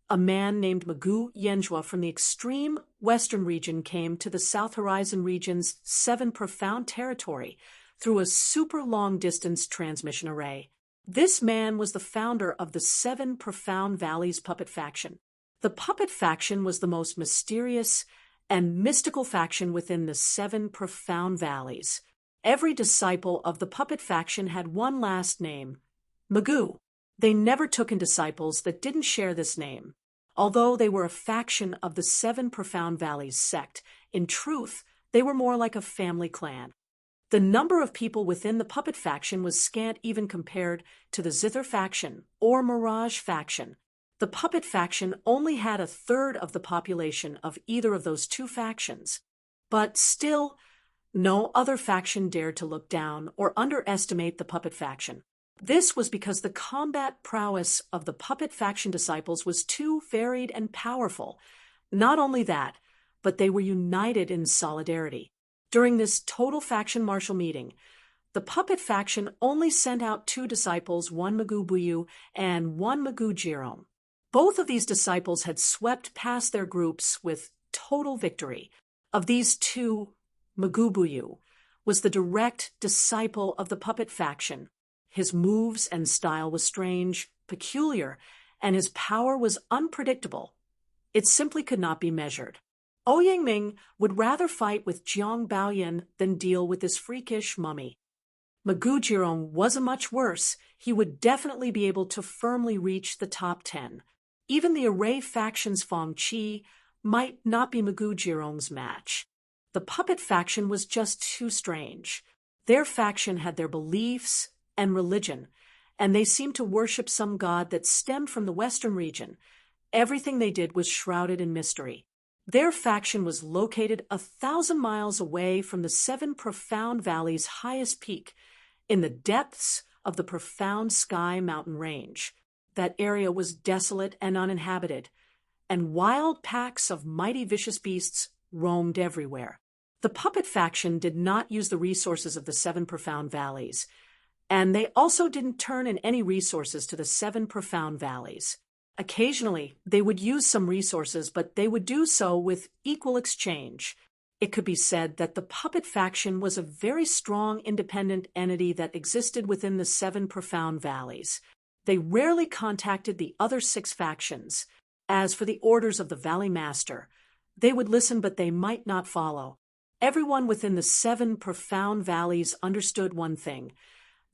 a man named Magu Yanjua from the extreme western region came to the South Horizon region's 7 profound territory through a super long-distance transmission array. This man was the founder of the 7 Profound Valleys puppet faction. The puppet faction was the most mysterious and mystical faction within the 7 Profound Valleys. Every disciple of the puppet faction had one last name, Magu. They never took in disciples that didn't share this name. Although they were a faction of the 7 Profound Valleys sect, in truth, they were more like a family clan. The number of people within the puppet faction was scant even compared to the Zither faction or Mirage faction. The puppet faction only had 1/3 of the population of either of those 2 factions. But still, No other faction dared to look down or underestimate the puppet faction. This was because the combat prowess of the puppet faction disciples was too varied and powerful. Not only that, but they were united in solidarity. During this total faction martial meeting, the puppet faction only sent out 2 disciples, one Magubuyu and one Magujirome. Both of these disciples had swept past their groups with total victory. Of these 2, Magubuyu was the direct disciple of the puppet faction. His moves and style was strange, peculiar, and his power was unpredictable. It simply could not be measured. Ouyang Ming would rather fight with Jiang Baoyan than deal with this freakish mummy. Magujirome wasn't much worse. He would definitely be able to firmly reach the top 10. Even the Array faction's Fong Qi might not be Magujirome's match. The puppet faction was just too strange. Their faction had their beliefs and religion, and they seemed to worship some god that stemmed from the western region. Everything they did was shrouded in mystery. Their faction was located 1,000 miles away from the 7 profound valleys' highest peak, in the depths of the profound Sky Mountain Range. That area was desolate and uninhabited, and wild packs of mighty vicious beasts roamed everywhere. The puppet faction did not use the resources of the 7 profound valleys, and they also didn't turn in any resources to the 7 profound valleys. Occasionally, they would use some resources, but they would do so with equal exchange. It could be said that the puppet faction was a very strong independent entity that existed within the 7 profound valleys. They rarely contacted the other 6 factions. As for the orders of the Valley Master, they would listen but they might not follow. Everyone within the 7 profound valleys understood one thing.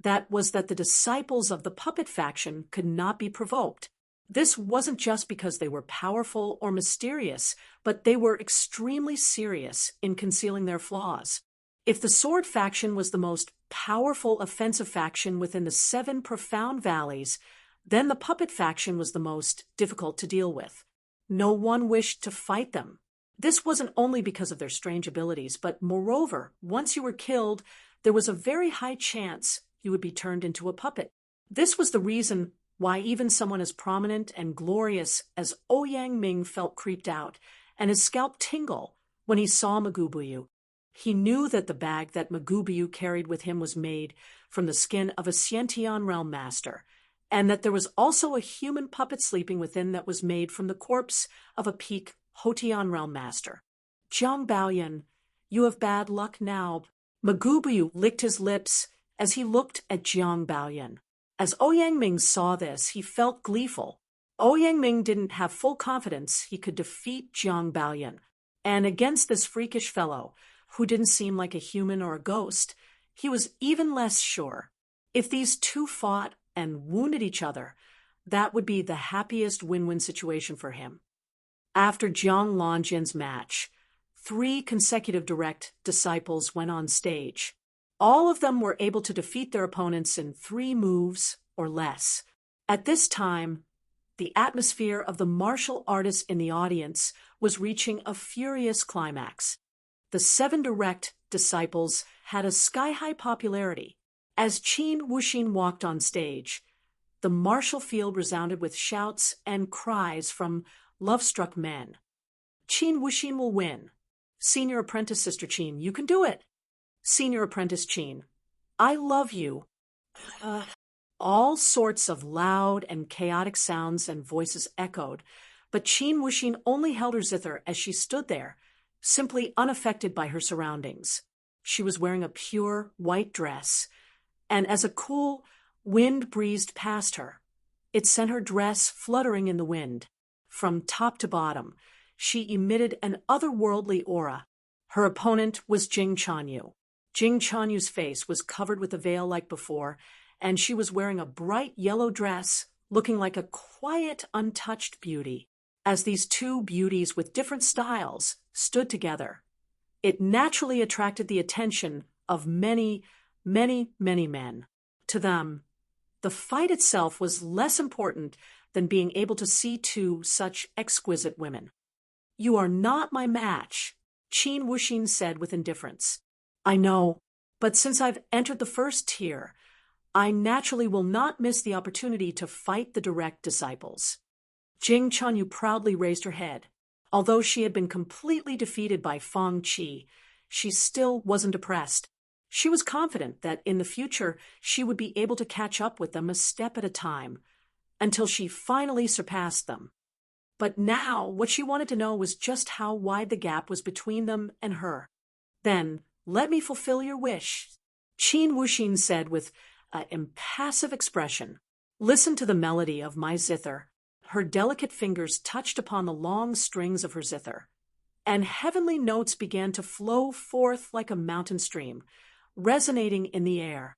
That was that the disciples of the puppet faction could not be provoked. This wasn't just because they were powerful or mysterious, but they were extremely serious in concealing their flaws. If the sword faction was the most powerful offensive faction within the 7 profound valleys, then the puppet faction was the most difficult to deal with. No one wished to fight them. This wasn't only because of their strange abilities, but moreover, once you were killed, there was a very high chance you would be turned into a puppet. This was the reason why even someone as prominent and glorious as Ouyang Ming felt creeped out, and his scalp tingle when he saw Magubuyu. He knew that the bag that Magubuyu carried with him was made from the skin of a Xiantian realm master, and that there was also a human puppet sleeping within that was made from the corpse of a peak Hotian realm master. Jiang Baoyan, you have bad luck now. Magubuyu licked his lips as he looked at Jiang Baoyan. As Ouyang Ming saw this, he felt gleeful. Ouyang Ming didn't have full confidence he could defeat Jiang Baoyan, and against this freakish fellow, who didn't seem like a human or a ghost, he was even less sure. If these 2 fought and wounded each other, that would be the happiest win-win situation for him. After Jiang Longjin's match, 3 consecutive direct disciples went on stage. All of them were able to defeat their opponents in 3 moves or less. At this time, the atmosphere of the martial artists in the audience was reaching a furious climax. The 7 direct disciples had a sky-high popularity. As Qin Wuxin walked on stage, the martial field resounded with shouts and cries from love-struck men. Qin Wuxin will win. Senior apprentice Sister Qin, you can do it. Senior apprentice Qin, I love you. All sorts of loud and chaotic sounds and voices echoed, but Qin Wuxin only held her zither as she stood there, simply unaffected by her surroundings. She was wearing a pure white dress, and as a cool wind breezed past her, it sent her dress fluttering in the wind. From top to bottom, she emitted an otherworldly aura. Her opponent was Jing Chanyu. Jing Chanyu's face was covered with a veil like before, and she was wearing a bright yellow dress, looking like a quiet, untouched beauty. As these 2 beauties with different styles stood together, it naturally attracted the attention of many, many, many men. To them, the fight itself was less important than being able to see 2 such exquisite women. You are not my match, Qin Wuxin said with indifference. I know, but since I've entered the first tier, I naturally will not miss the opportunity to fight the direct disciples. Jing Chanyu proudly raised her head. Although she had been completely defeated by Fang Qi, she still wasn't depressed. She was confident that in the future she would be able to catch up with them a step at a time, until she finally surpassed them. But now what she wanted to know was just how wide the gap was between them and her. Then, let me fulfill your wish, Qin Wuxin said with an impassive expression. Listen to the melody of my zither. Her delicate fingers touched upon the long strings of her zither, and heavenly notes began to flow forth like a mountain stream, resonating in the air.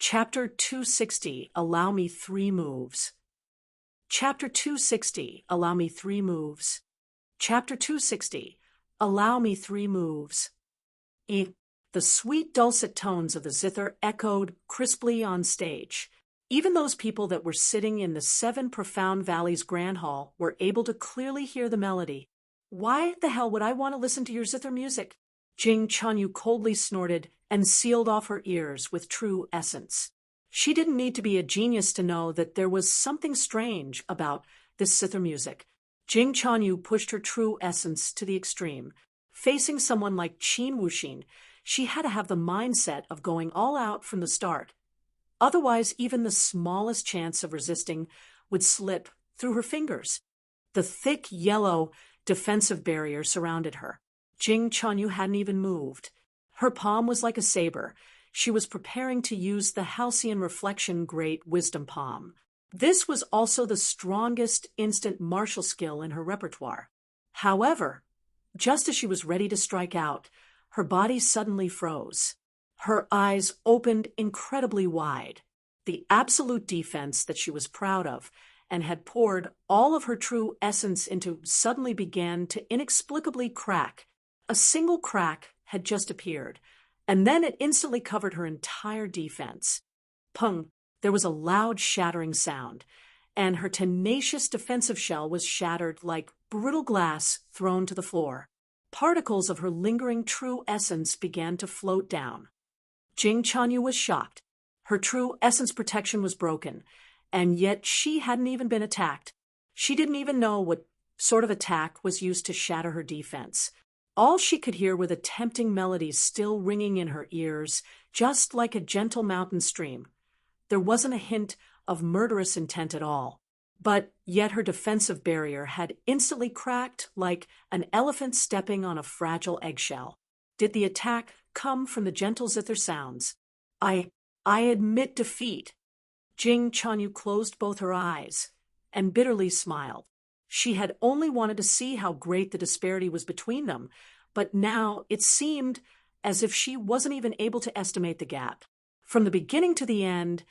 Chapter 260, Allow Me 3 Moves. Chapter 260, Allow Me 3 Moves. Chapter 260, Allow Me 3 Moves. The sweet dulcet tones of the zither echoed crisply on stage. Even those people that were sitting in the 7 Profound Valleys Grand Hall were able to clearly hear the melody. Why the hell would I want to listen to your zither music? Jing Chanyu coldly snorted and sealed off her ears with true essence. She didn't need to be a genius to know that there was something strange about this zither music. Jing Chanyu pushed her true essence to the extreme. Facing someone like Qin Wuxin, she had to have the mindset of going all out from the start. Otherwise, even the smallest chance of resisting would slip through her fingers. The thick yellow defensive barrier surrounded her. Jing Chanyu hadn't even moved. Her palm was like a saber. She was preparing to use the Halcyon Reflection Great Wisdom Palm. This was also the strongest instant martial skill in her repertoire. However, just as she was ready to strike out, her body suddenly froze. Her eyes opened incredibly wide. The absolute defense that she was proud of and had poured all of her true essence into suddenly began to inexplicably crack. A single crack had just appeared, and then it instantly covered her entire defense. Pung! There was a loud shattering sound, and her tenacious defensive shell was shattered like brittle glass thrown to the floor. Particles of her lingering true essence began to float down. Jing Chanyu was shocked. Her true essence protection was broken, and yet she hadn't even been attacked. She didn't even know what sort of attack was used to shatter her defense. All she could hear were the tempting melodies still ringing in her ears, just like a gentle mountain stream. There wasn't a hint of murderous intent at all. But yet her defensive barrier had instantly cracked like an elephant stepping on a fragile eggshell. Did the attack come from the gentle zither sounds? I admit defeat. Jing Chanyu closed both her eyes and bitterly smiled. She had only wanted to see how great the disparity was between them, but now it seemed as if she wasn't even able to estimate the gap. From the beginning to the end,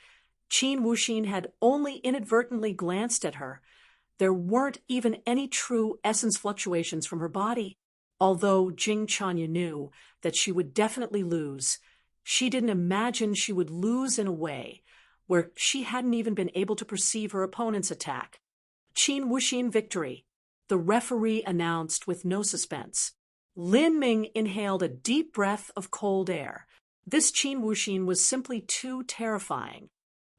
Qin Wuxin had only inadvertently glanced at her. There weren't even any true essence fluctuations from her body. Although Jing Chanyu knew that she would definitely lose, she didn't imagine she would lose in a way where she hadn't even been able to perceive her opponent's attack. Qin Wuxin victory, the referee announced with no suspense. Lin Ming inhaled a deep breath of cold air. This Qin Wuxin was simply too terrifying.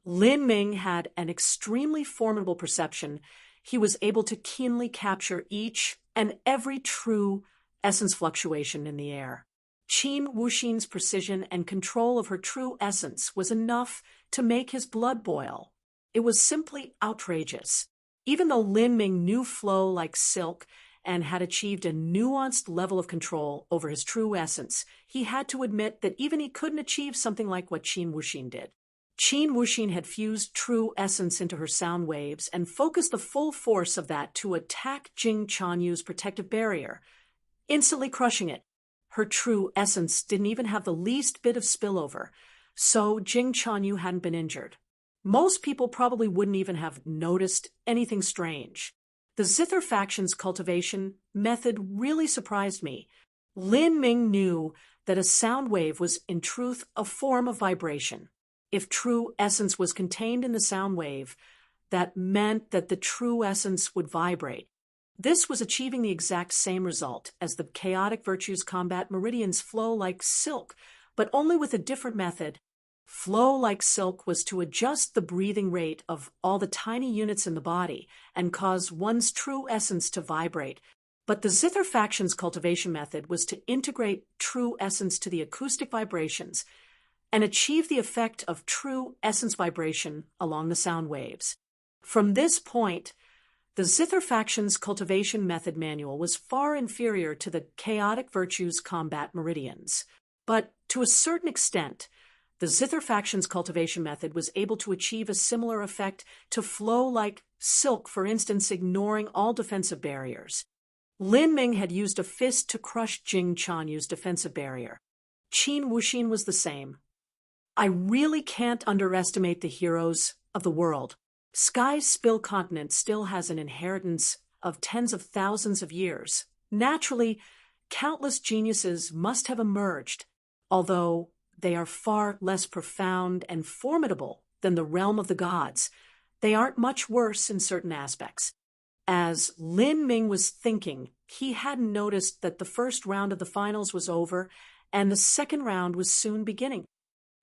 Lin Ming had an extremely formidable perception. He was able to keenly capture each and every true essence fluctuation in the air. Qin Wuxin's precision and control of her true essence was enough to make his blood boil. It was simply outrageous. Even though Lin Ming knew flow like silk and had achieved a nuanced level of control over his true essence, he had to admit that even he couldn't achieve something like what Qin Wuxin did. Qin Wuxin had fused true essence into her sound waves and focused the full force of that to attack Jing Chanyu's protective barrier, instantly crushing it. Her true essence didn't even have the least bit of spillover, so Jing Chanyu hadn't been injured. Most people probably wouldn't even have noticed anything strange. The Zither faction's cultivation method really surprised me. Lin Ming knew that a sound wave was in truth a form of vibration. If true essence was contained in the sound wave, that meant that the true essence would vibrate. This was achieving the exact same result as the chaotic virtues combat meridians flow like silk, but only with a different method. Flow like silk was to adjust the breathing rate of all the tiny units in the body and cause one's true essence to vibrate. But the zither faction's cultivation method was to integrate true essence to the acoustic vibrations and achieve the effect of true essence vibration along the sound waves. From this point, the zither faction's cultivation method manual was far inferior to the chaotic virtues combat meridians. But to a certain extent, the zither faction's cultivation method was able to achieve a similar effect to flow like silk, for instance, ignoring all defensive barriers. Lin Ming had used a fist to crush Jing Chuanyu's defensive barrier. Qin Wuxin was the same. I really can't underestimate the heroes of the world. Sky's Spill continent still has an inheritance of tens of thousands of years. Naturally, countless geniuses must have emerged, although they are far less profound and formidable than the realm of the gods. They aren't much worse in certain aspects. As Lin Ming was thinking, he hadn't noticed that the first round of the finals was over and the second round was soon beginning.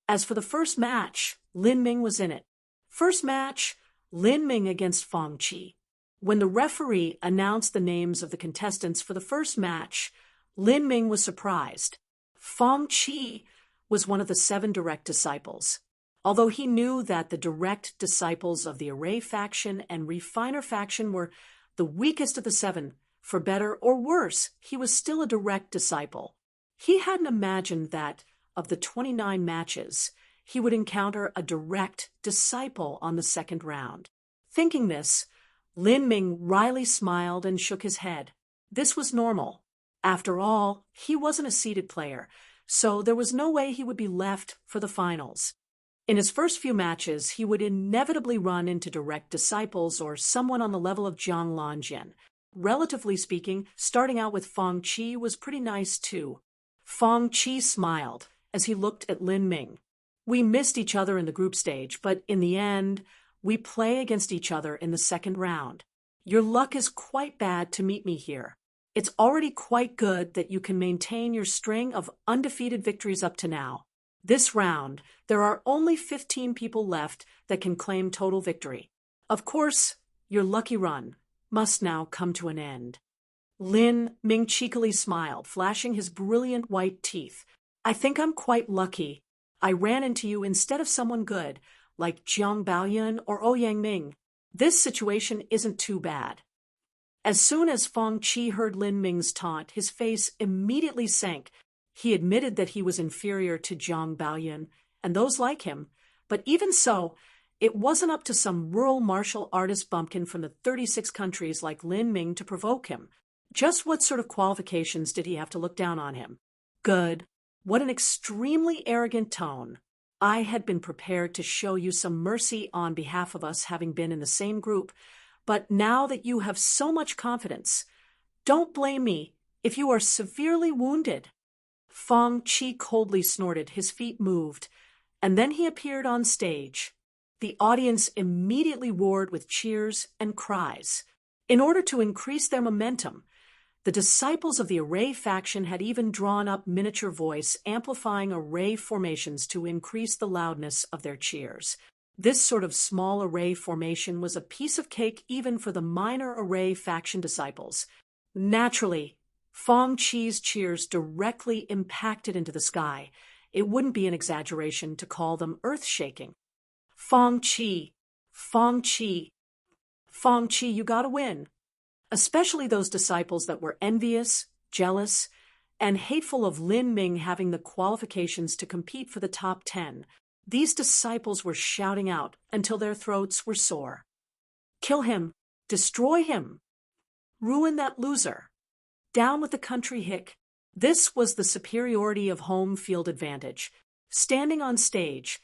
As for the first match, Lin Ming was in it. First match, Lin Ming against Fang Qi. When the referee announced the names of the contestants for the first match, Lin Ming was surprised. Fang Qi was one of the 7 direct disciples. Although he knew that the direct disciples of the Array faction and Refiner faction were the weakest of the 7, for better or worse, he was still a direct disciple. He hadn't imagined that, of the 29 matches, he would encounter a direct disciple on the second round. Thinking this, Lin Ming wryly smiled and shook his head. This was normal. After all, he wasn't a seeded player, so there was no way he would be left for the finals. In his first few matches, he would inevitably run into direct disciples or someone on the level of Jiang Lanjian. Relatively speaking, starting out with Fang Qi was pretty nice too. Fang Qi smiled as he looked at Lin Ming. We missed each other in the group stage, but in the end, we play against each other in the second round. Your luck is quite bad to meet me here. It's already quite good that you can maintain your string of undefeated victories up to now. This round, there are only 15 people left that can claim total victory. Of course, your lucky run must now come to an end. Lin Ming cheekily smiled, flashing his brilliant white teeth. I think I'm quite lucky. I ran into you instead of someone good, like Jiang Baoyun or Ouyang Ming. This situation isn't too bad. As soon as Fang Qi heard Lin Ming's taunt, his face immediately sank. He admitted that he was inferior to Jiang Baoyun and those like him, but even so, it wasn't up to some rural martial artist bumpkin from the 36 countries like Lin Ming to provoke him. Just what sort of qualifications did he have to look down on him? Good. What an extremely arrogant tone. I had been prepared to show you some mercy on behalf of us having been in the same group, but now that you have so much confidence, don't blame me if you are severely wounded. Fang Qi coldly snorted, his feet moved, and then he appeared on stage. The audience immediately roared with cheers and cries. In order to increase their momentum, the disciples of the Array faction had even drawn up miniature voice amplifying array formations to increase the loudness of their cheers. This sort of small array formation was a piece of cake even for the minor Array faction disciples. Naturally, Fang Qi's cheers directly impacted into the sky. It wouldn't be an exaggeration to call them earth-shaking. Fang Qi, Fang Qi, Fang Qi, you gotta win. Especially those disciples that were envious, jealous, and hateful of Lin Ming having the qualifications to compete for the top 10. These disciples were shouting out until their throats were sore. Kill him, destroy him, ruin that loser. Down with the country hick. This was the superiority of home field advantage. Standing on stage,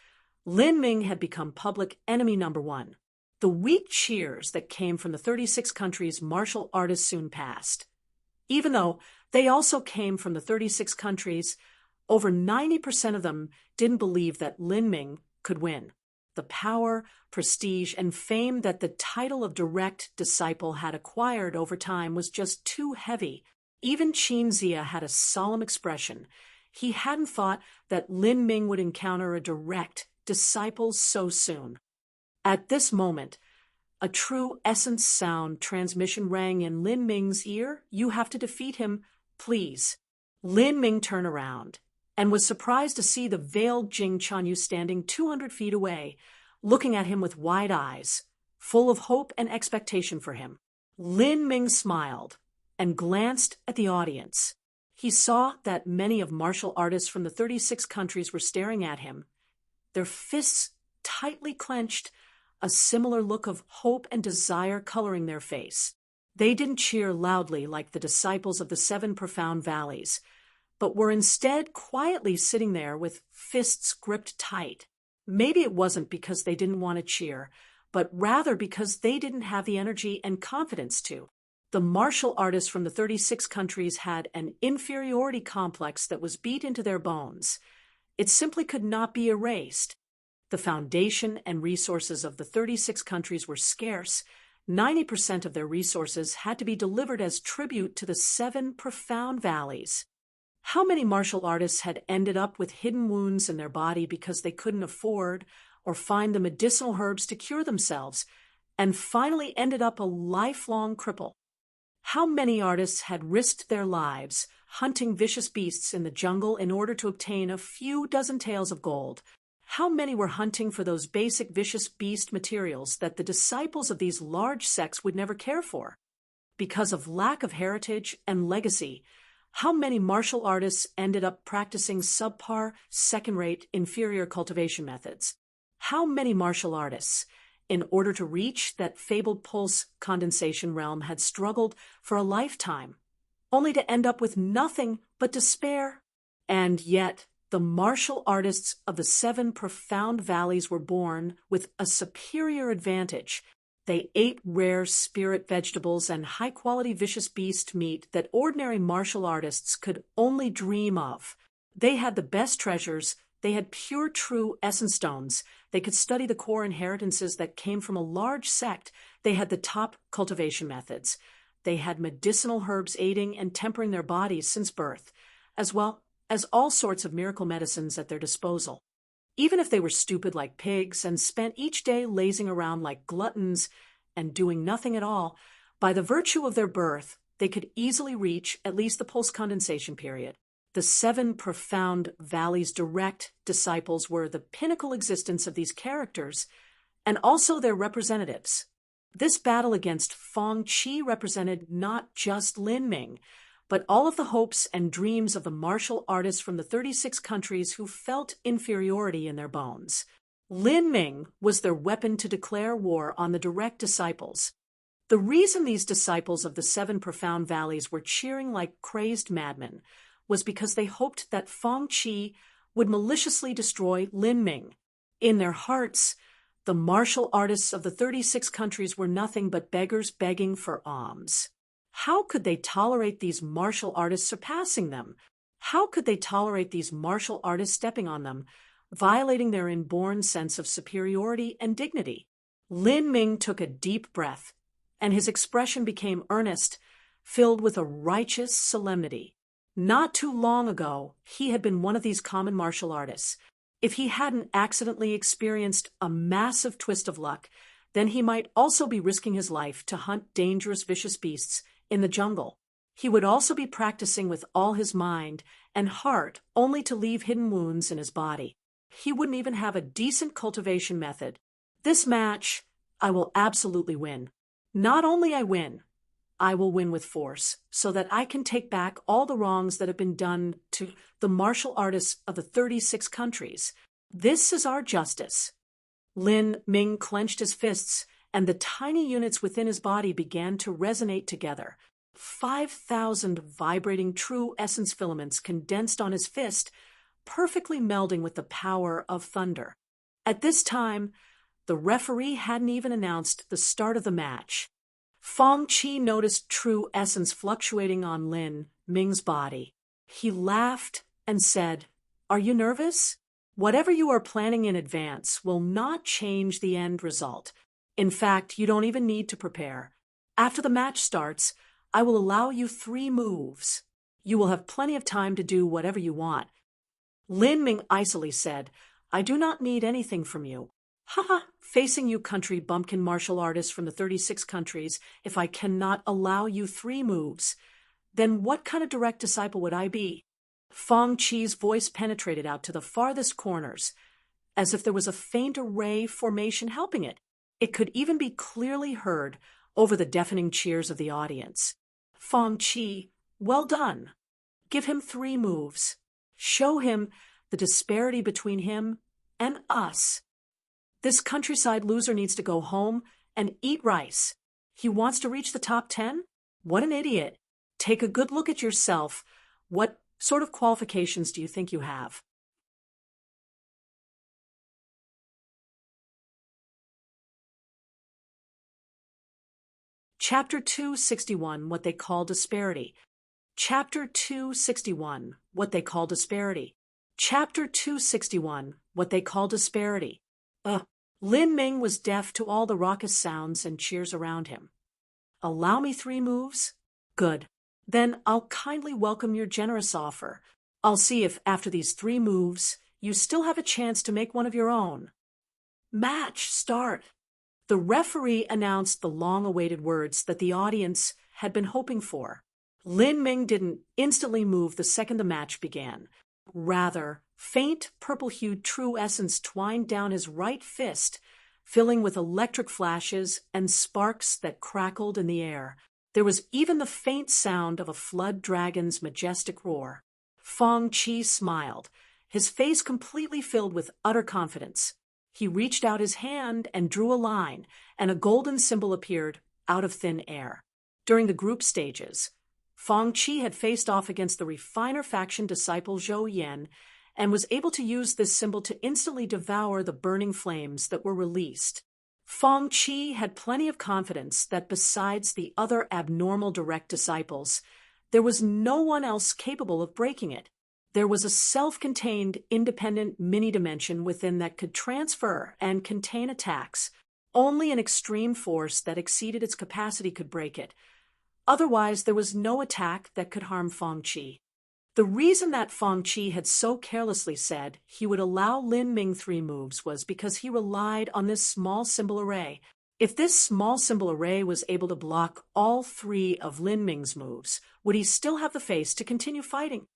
Lin Ming had become public enemy number 1. The weak cheers that came from the 36 countries' martial artists soon passed. Even though they also came from the 36 countries, over 90% of them didn't believe that Lin Ming could win. the power, prestige, and fame that the title of direct disciple had acquired over time was just too heavy. Even Qin Zia had a solemn expression. He hadn't thought that Lin Ming would encounter a direct disciple so soon. At this moment, a true essence sound transmission rang in Lin Ming's ear. "You have to defeat him, please." Lin Ming turned around and was surprised to see the veiled Jing Chanyu standing 200 feet away, looking at him with wide eyes, full of hope and expectation for him. Lin Ming smiled and glanced at the audience. He saw that many of martial artists from the 36 countries were staring at him, their fists tightly clenched, a similar look of hope and desire coloring their face. They didn't cheer loudly like the disciples of the 7 profound valleys, but were instead quietly sitting there with fists gripped tight. Maybe it wasn't because they didn't want to cheer, but rather because they didn't have the energy and confidence to. The martial artists from the 36 countries had an inferiority complex that was beat into their bones. It simply could not be erased. The foundation and resources of the 36 countries were scarce. 90% of their resources had to be delivered as tribute to the 7 profound valleys. How many martial artists had ended up with hidden wounds in their body because they couldn't afford or find the medicinal herbs to cure themselves, and finally ended up a lifelong cripple? How many artists had risked their lives hunting vicious beasts in the jungle in order to obtain a few dozen taels of gold? How many were hunting for those basic vicious beast materials that the disciples of these large sects would never care for? Because of lack of heritage and legacy, how many martial artists ended up practicing subpar, second-rate, inferior cultivation methods? How many martial artists, in order to reach that fabled pulse condensation realm, had struggled for a lifetime, only to end up with nothing but despair? And yet, the martial artists of the 7 profound valleys were born with a superior advantage. They ate rare spirit vegetables and high-quality vicious beast meat that ordinary martial artists could only dream of. They had the best treasures. They had pure, true essence stones. They could study the core inheritances that came from a large sect. They had the top cultivation methods. They had medicinal herbs aiding and tempering their bodies since birth, as well as all sorts of miracle medicines at their disposal. Even if they were stupid like pigs and spent each day lazing around like gluttons and doing nothing at all, by the virtue of their birth, they could easily reach at least the pulse condensation period. The 7 profound valleys' direct disciples were the pinnacle existence of these characters and also their representatives. This battle against Feng Qi represented not just Lin Ming, but all of the hopes and dreams of the martial artists from the 36 countries who felt inferiority in their bones. Lin Ming was their weapon to declare war on the direct disciples. The reason these disciples of the 7 profound valleys were cheering like crazed madmen was because they hoped that Feng Qi would maliciously destroy Lin Ming. In their hearts, the martial artists of the 36 countries were nothing but beggars begging for alms. How could they tolerate these martial artists surpassing them? How could they tolerate these martial artists stepping on them, violating their inborn sense of superiority and dignity? Lin Ming took a deep breath, and his expression became earnest, filled with a righteous solemnity. Not too long ago, he had been one of these common martial artists. If he hadn't accidentally experienced a massive twist of luck, then he might also be risking his life to hunt dangerous, vicious beasts in the jungle. He would also be practicing with all his mind and heart, only to leave hidden wounds in his body. He wouldn't even have a decent cultivation method. This match, I will absolutely win. Not only I win, I will win with force, so that I can take back all the wrongs that have been done to the martial artists of the 36 countries. This is our justice. Lin Ming clenched his fists, and the tiny units within his body began to resonate together. 5,000 vibrating true essence filaments condensed on his fist, perfectly melding with the power of thunder. At this time, the referee hadn't even announced the start of the match. Feng Qi noticed true essence fluctuating on Lin Ming's body. He laughed and said, "Are you nervous?" Whatever you are planning in advance will not change the end result. In fact, you don't even need to prepare. After the match starts, I will allow you 3 moves. You will have plenty of time to do whatever you want. Lin Ming icily said, I do not need anything from you. Haha, facing you country bumpkin martial artists from the 36 countries, if I cannot allow you 3 moves, then what kind of direct disciple would I be? Fong Chi's voice penetrated out to the farthest corners, as if there was a faint array formation helping it. It could even be clearly heard over the deafening cheers of the audience. Fong Chi, well done. Give him 3 moves. Show him the disparity between him and us. This countryside loser needs to go home and eat rice. He wants to reach the top 10? What an idiot. Take a good look at yourself. What sort of qualifications do you think you have? Chapter 261, What They Call Disparity. Chapter 261, What They Call Disparity. Chapter 261, What They Call Disparity. Lin Ming was deaf to all the raucous sounds and cheers around him. Allow me 3 moves? Good. Then I'll kindly welcome your generous offer. I'll see if, after these 3 moves, you still have a chance to make one of your own. Match, start. The referee announced the long-awaited words that the audience had been hoping for. Lin Ming didn't instantly move the second the match began. Rather, faint purple-hued true essence twined down his right fist, filling with electric flashes and sparks that crackled in the air. There was even the faint sound of a flood dragon's majestic roar. Fong Chi smiled, his face completely filled with utter confidence. He reached out his hand and drew a line, and a golden symbol appeared out of thin air. During the group stages, Fong Chi had faced off against the refiner faction disciple Zhou Yan and was able to use this symbol to instantly devour the burning flames that were released. Fong Chi had plenty of confidence that besides the other abnormal direct disciples, there was no one else capable of breaking it. There was a self-contained, independent mini-dimension within that could transfer and contain attacks. Only an extreme force that exceeded its capacity could break it. Otherwise, there was no attack that could harm Fong Chi. The reason that Fong Chi had so carelessly said he would allow Lin Ming 3 moves was because he relied on this small symbol array. If this small symbol array was able to block all 3 of Lin Ming's moves, would he still have the face to continue fighting?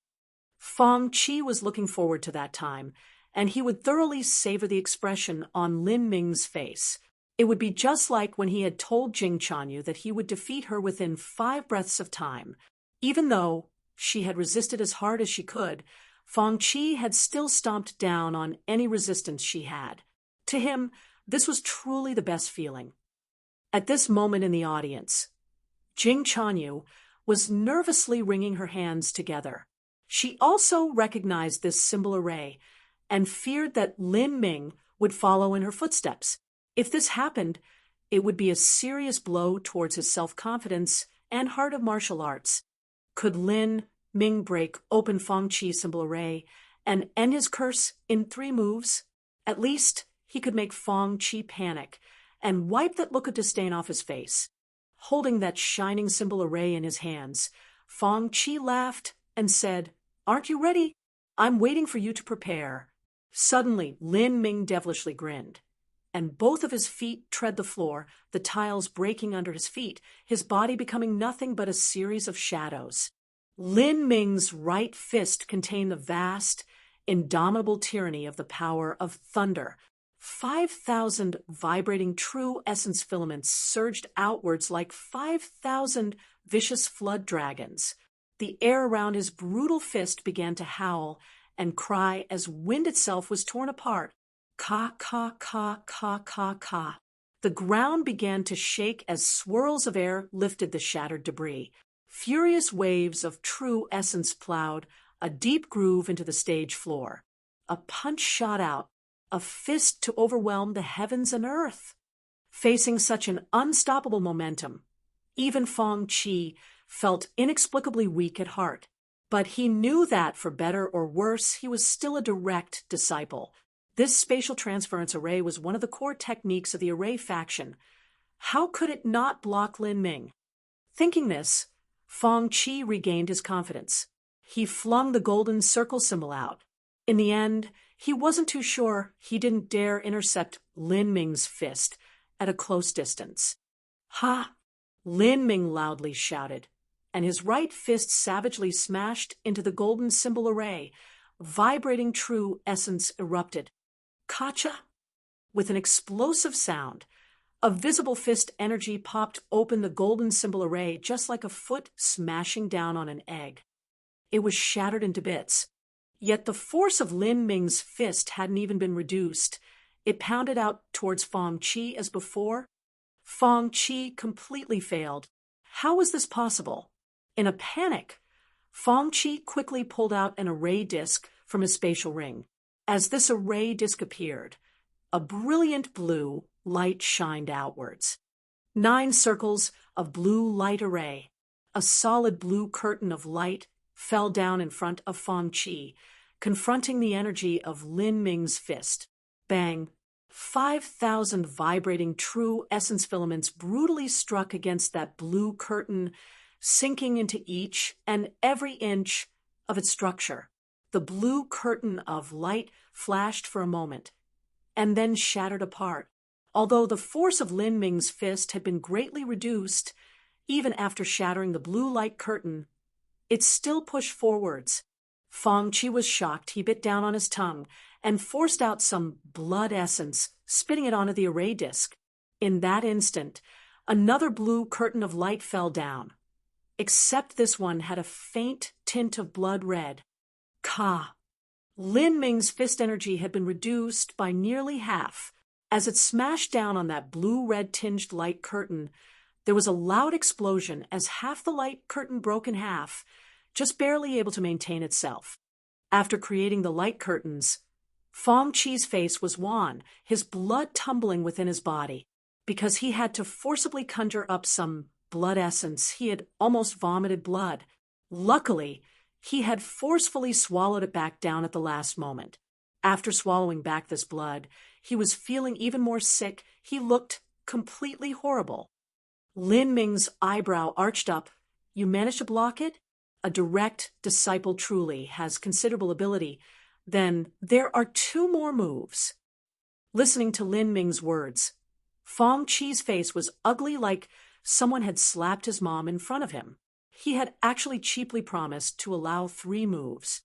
Fong Chi was looking forward to that time, and he would thoroughly savor the expression on Lin Ming's face. It would be just like when he had told Jing Chanyu that he would defeat her within 5 breaths of time. Even though she had resisted as hard as she could, Fong Chi had still stomped down on any resistance she had. To him, this was truly the best feeling. At this moment in the audience, Jing Chanyu was nervously wringing her hands together. She also recognized this symbol array and feared that Lin Ming would follow in her footsteps. If this happened, it would be a serious blow towards his self-confidence and heart of martial arts. Could Lin Ming break open Fong Chi's symbol array and end his curse in 3 moves? At least he could make Fong Chi panic and wipe that look of disdain off his face. Holding that shining symbol array in his hands, Fong Chi laughed and said, "Aren't you ready? I'm waiting for you to prepare." Suddenly, Lin Ming devilishly grinned, and both of his feet tread the floor, the tiles breaking under his feet, his body becoming nothing but a series of shadows. Lin Ming's right fist contained the vast, indomitable tyranny of the power of thunder. 5,000 vibrating true essence filaments surged outwards like 5,000 vicious flood dragons. The air around his brutal fist began to howl and cry as wind itself was torn apart. Ka, ka, ka, ka, ka, ka. The ground began to shake as swirls of air lifted the shattered debris. Furious waves of true essence plowed a deep groove into the stage floor. A punch shot out, a fist to overwhelm the heavens and earth. Facing such an unstoppable momentum, even Fong Chi felt inexplicably weak at heart. But he knew that, for better or worse, he was still a direct disciple. This spatial transference array was one of the core techniques of the array faction. How could it not block Lin Ming? Thinking this, Feng Qi regained his confidence. He flung the golden circle symbol out. In the end, he wasn't too sure he didn't dare intercept Lin Ming's fist at a close distance. Ha! Lin Ming loudly shouted, and his right fist savagely smashed into the golden symbol array. Vibrating true essence erupted. Kacha! With an explosive sound, a visible fist energy popped open the golden symbol array just like a foot smashing down on an egg. It was shattered into bits. Yet the force of Lin Ming's fist hadn't even been reduced. It pounded out towards Feng Qi as before. Feng Qi completely failed. How was this possible? In a panic, Feng Qi quickly pulled out an array disk from his spatial ring. As this array disk appeared, a brilliant blue light shined outwards. 9 circles of blue light array. A solid blue curtain of light fell down in front of Feng Qi, confronting the energy of Lin Ming's fist. Bang! 5,000 vibrating true essence filaments brutally struck against that blue curtain, sinking into each and every inch of its structure. The blue curtain of light flashed for a moment, and then shattered apart. Although the force of Lin Ming's fist had been greatly reduced, even after shattering the blue light curtain, it still pushed forwards. Feng Qi was shocked. He bit down on his tongue and forced out some blood essence, spitting it onto the array disk. In that instant, another blue curtain of light fell down, except this one had a faint tint of blood red. Ka! Lin Ming's fist energy had been reduced by nearly half. As it smashed down on that blue-red tinged light curtain, there was a loud explosion as half the light curtain broke in half, just barely able to maintain itself. After creating the light curtains, Feng Qi's face was wan, his blood tumbling within his body. Because he had to forcibly conjure up some blood essence, he had almost vomited blood. Luckily, he had forcefully swallowed it back down at the last moment. After swallowing back this blood, he was feeling even more sick. He looked completely horrible. Lin Ming's eyebrow arched up. You managed to block it? A direct disciple truly has considerable ability. Then there are 2 more moves. Listening to Lin Ming's words, Feng Qi's face was ugly, like someone had slapped his mom in front of him. He had actually cheaply promised to allow 3 moves.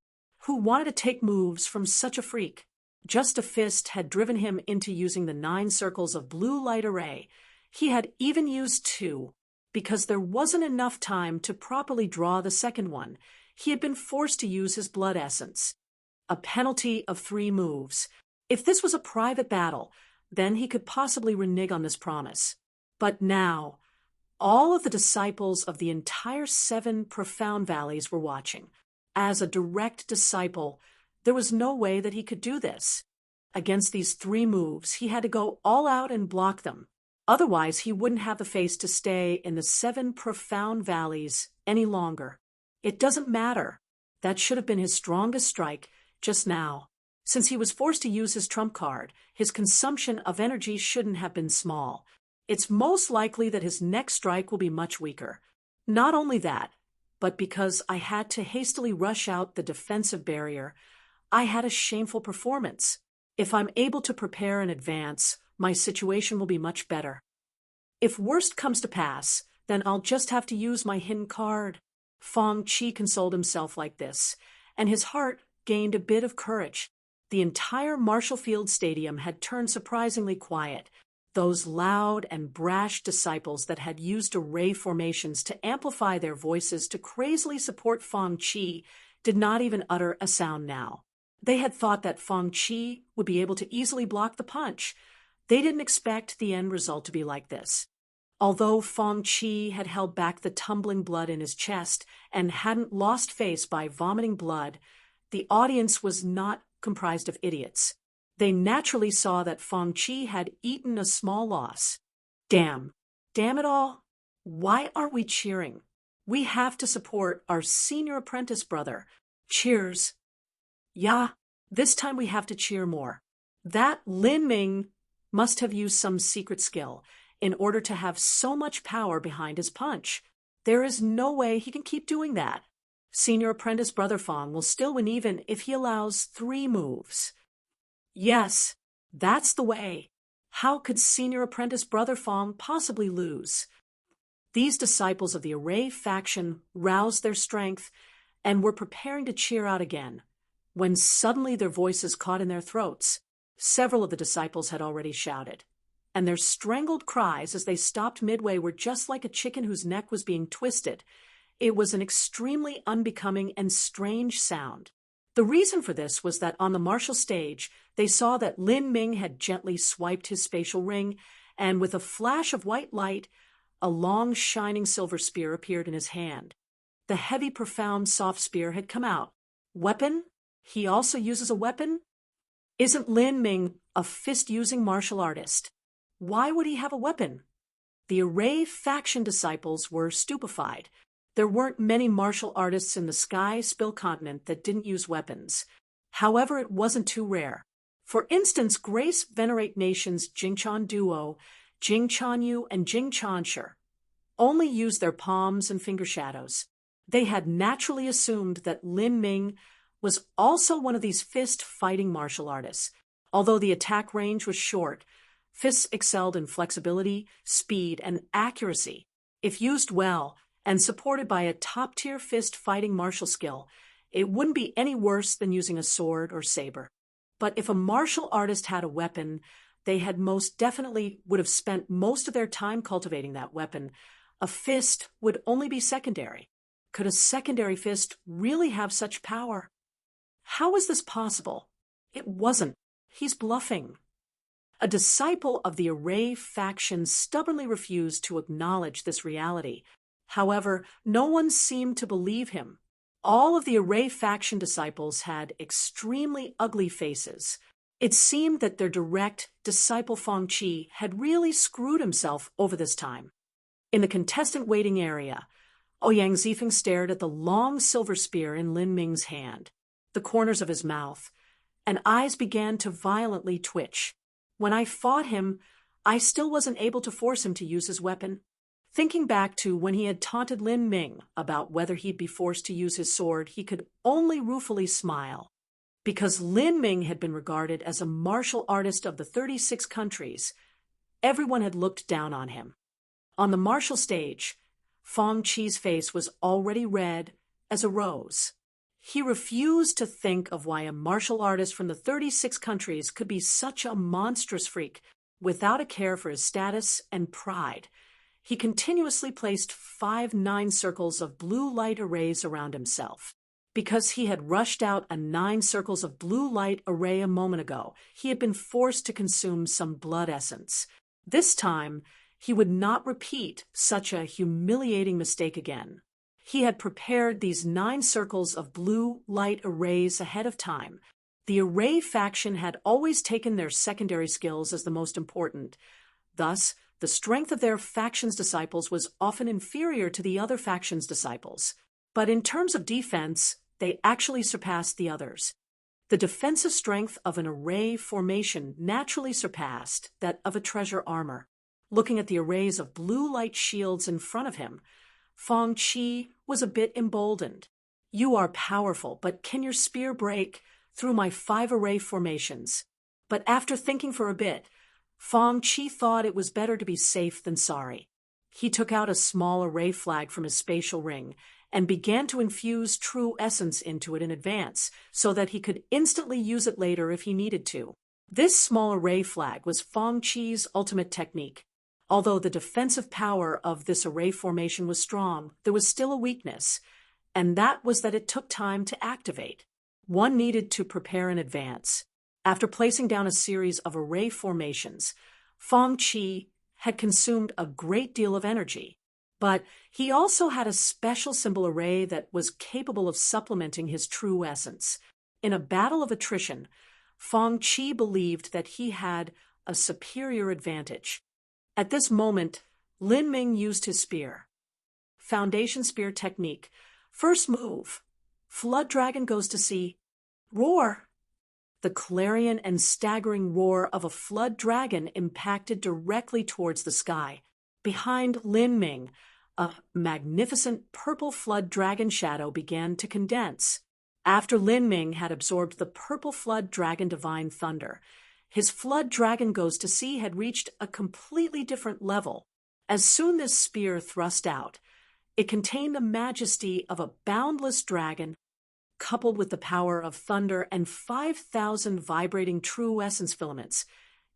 Who wanted to take moves from such a freak? Just a fist had driven him into using the 9 circles of blue light array. He had even used 2, because there wasn't enough time to properly draw the second one. He had been forced to use his blood essence. A penalty of 3 moves. If this was a private battle, then he could possibly renege on this promise. But now, all of the disciples of the entire 7 profound valleys were watching. As a direct disciple, there was no way that he could do this. Against these 3 moves, he had to go all out and block them. Otherwise, he wouldn't have the face to stay in the 7 profound valleys any longer. It doesn't matter. That should have been his strongest strike just now. Since he was forced to use his trump card, his consumption of energy shouldn't have been small. It's most likely that his next strike will be much weaker. Not only that, but because I had to hastily rush out the defensive barrier, I had a shameful performance. If I'm able to prepare in advance, my situation will be much better. If worst comes to pass, then I'll just have to use my hidden card. Feng Qi consoled himself like this, and his heart gained a bit of courage. The entire Marshall Field Stadium had turned surprisingly quiet. Those loud and brash disciples that had used array formations to amplify their voices to crazily support Feng Qi did not even utter a sound now. They had thought that Feng Qi would be able to easily block the punch. They didn't expect the end result to be like this. Although Feng Qi had held back the tumbling blood in his chest and hadn't lost face by vomiting blood, the audience was not comprised of idiots. They naturally saw that Feng Qi had eaten a small loss. Damn it all. Why aren't we cheering? We have to support our senior apprentice brother. Cheers. Yeah, this time we have to cheer more. That Lin Ming must have used some secret skill in order to have so much power behind his punch. There is no way he can keep doing that. Senior apprentice Brother Fong will still win even if he allows 3 moves. Yes, that's the way. How could senior apprentice Brother Fong possibly lose? These disciples of the Array faction roused their strength and were preparing to cheer out again, when suddenly their voices caught in their throats. Several of the disciples had already shouted, and their strangled cries as they stopped midway were just like a chicken whose neck was being twisted. It was an extremely unbecoming and strange sound. The reason for this was that on the martial stage, they saw that Lin Ming had gently swiped his spatial ring, and with a flash of white light, a long, shining silver spear appeared in his hand. The heavy, profound, soft spear had come out. Weapon? He also uses a weapon? Isn't Lin Ming a fist-using martial artist? Why would he have a weapon? The Array faction disciples were stupefied. There weren't many martial artists in the Sky Spill continent that didn't use weapons. However, it wasn't too rare. For instance, Grace Venerate Nation's Jingchan duo, Jing Chanyu and Jing Chanshi, only used their palms and finger shadows. They had naturally assumed that Lin Ming was also one of these fist-fighting martial artists. Although the attack range was short, fists excelled in flexibility, speed, and accuracy. If used well and supported by a top-tier fist-fighting martial skill, it wouldn't be any worse than using a sword or saber. But if a martial artist had a weapon, they had most definitely would have spent most of their time cultivating that weapon. A fist would only be secondary. Could a secondary fist really have such power? How is this possible? It wasn't. He's bluffing. A disciple of the Array faction stubbornly refused to acknowledge this reality. However, no one seemed to believe him. All of the Array faction disciples had extremely ugly faces. It seemed that their direct disciple Fong Chi had really screwed himself over this time. In the contestant waiting area, Ouyang Zifeng stared at the long silver spear in Lin Ming's hand, the corners of his mouth, and eyes began to violently twitch. When I fought him, I still wasn't able to force him to use his weapon. Thinking back to when he had taunted Lin Ming about whether he'd be forced to use his sword, he could only ruefully smile. Because Lin Ming had been regarded as a martial artist of the 36 countries, everyone had looked down on him. On the martial stage, Fong Chi's face was already red as a rose. He refused to think of why a martial artist from the 36 countries could be such a monstrous freak without a care for his status and pride. He continuously placed 5 9-circles of blue light arrays around himself. Because he had rushed out a 9 circles of blue light array a moment ago, he had been forced to consume some blood essence. This time, he would not repeat such a humiliating mistake again. He had prepared these 9 circles of blue light arrays ahead of time. The Array faction had always taken their secondary skills as the most important. Thus, the strength of their faction's disciples was often inferior to the other faction's disciples. But in terms of defense, they actually surpassed the others. The defensive strength of an Array formation naturally surpassed that of a treasure armor. Looking at the arrays of blue light shields in front of him, Fong Chi was a bit emboldened. You are powerful, but can your spear break through my 5 array formations? But after thinking for a bit, Fong Chi thought it was better to be safe than sorry. He took out a small array flag from his spatial ring and began to infuse true essence into it in advance so that he could instantly use it later if he needed to. This small array flag was Fong Chi's ultimate technique. Although the defensive power of this array formation was strong, there was still a weakness, and that was that it took time to activate. One needed to prepare in advance. After placing down a series of array formations, Fong Chi had consumed a great deal of energy. But he also had a special symbol array that was capable of supplementing his true essence. In a battle of attrition, Fong Chi believed that he had a superior advantage. At this moment, Lin Ming used his spear. Foundation Spear Technique. First move. Flood Dragon goes to sea. Roar. The clarion and staggering roar of a flood dragon impacted directly towards the sky. Behind Lin Ming, a magnificent purple flood dragon shadow began to condense. After Lin Ming had absorbed the purple flood dragon divine thunder, his flood dragon goes to sea had reached a completely different level. As soon as this spear thrust out, it contained the majesty of a boundless dragon, coupled with the power of thunder and 5,000 vibrating true essence filaments.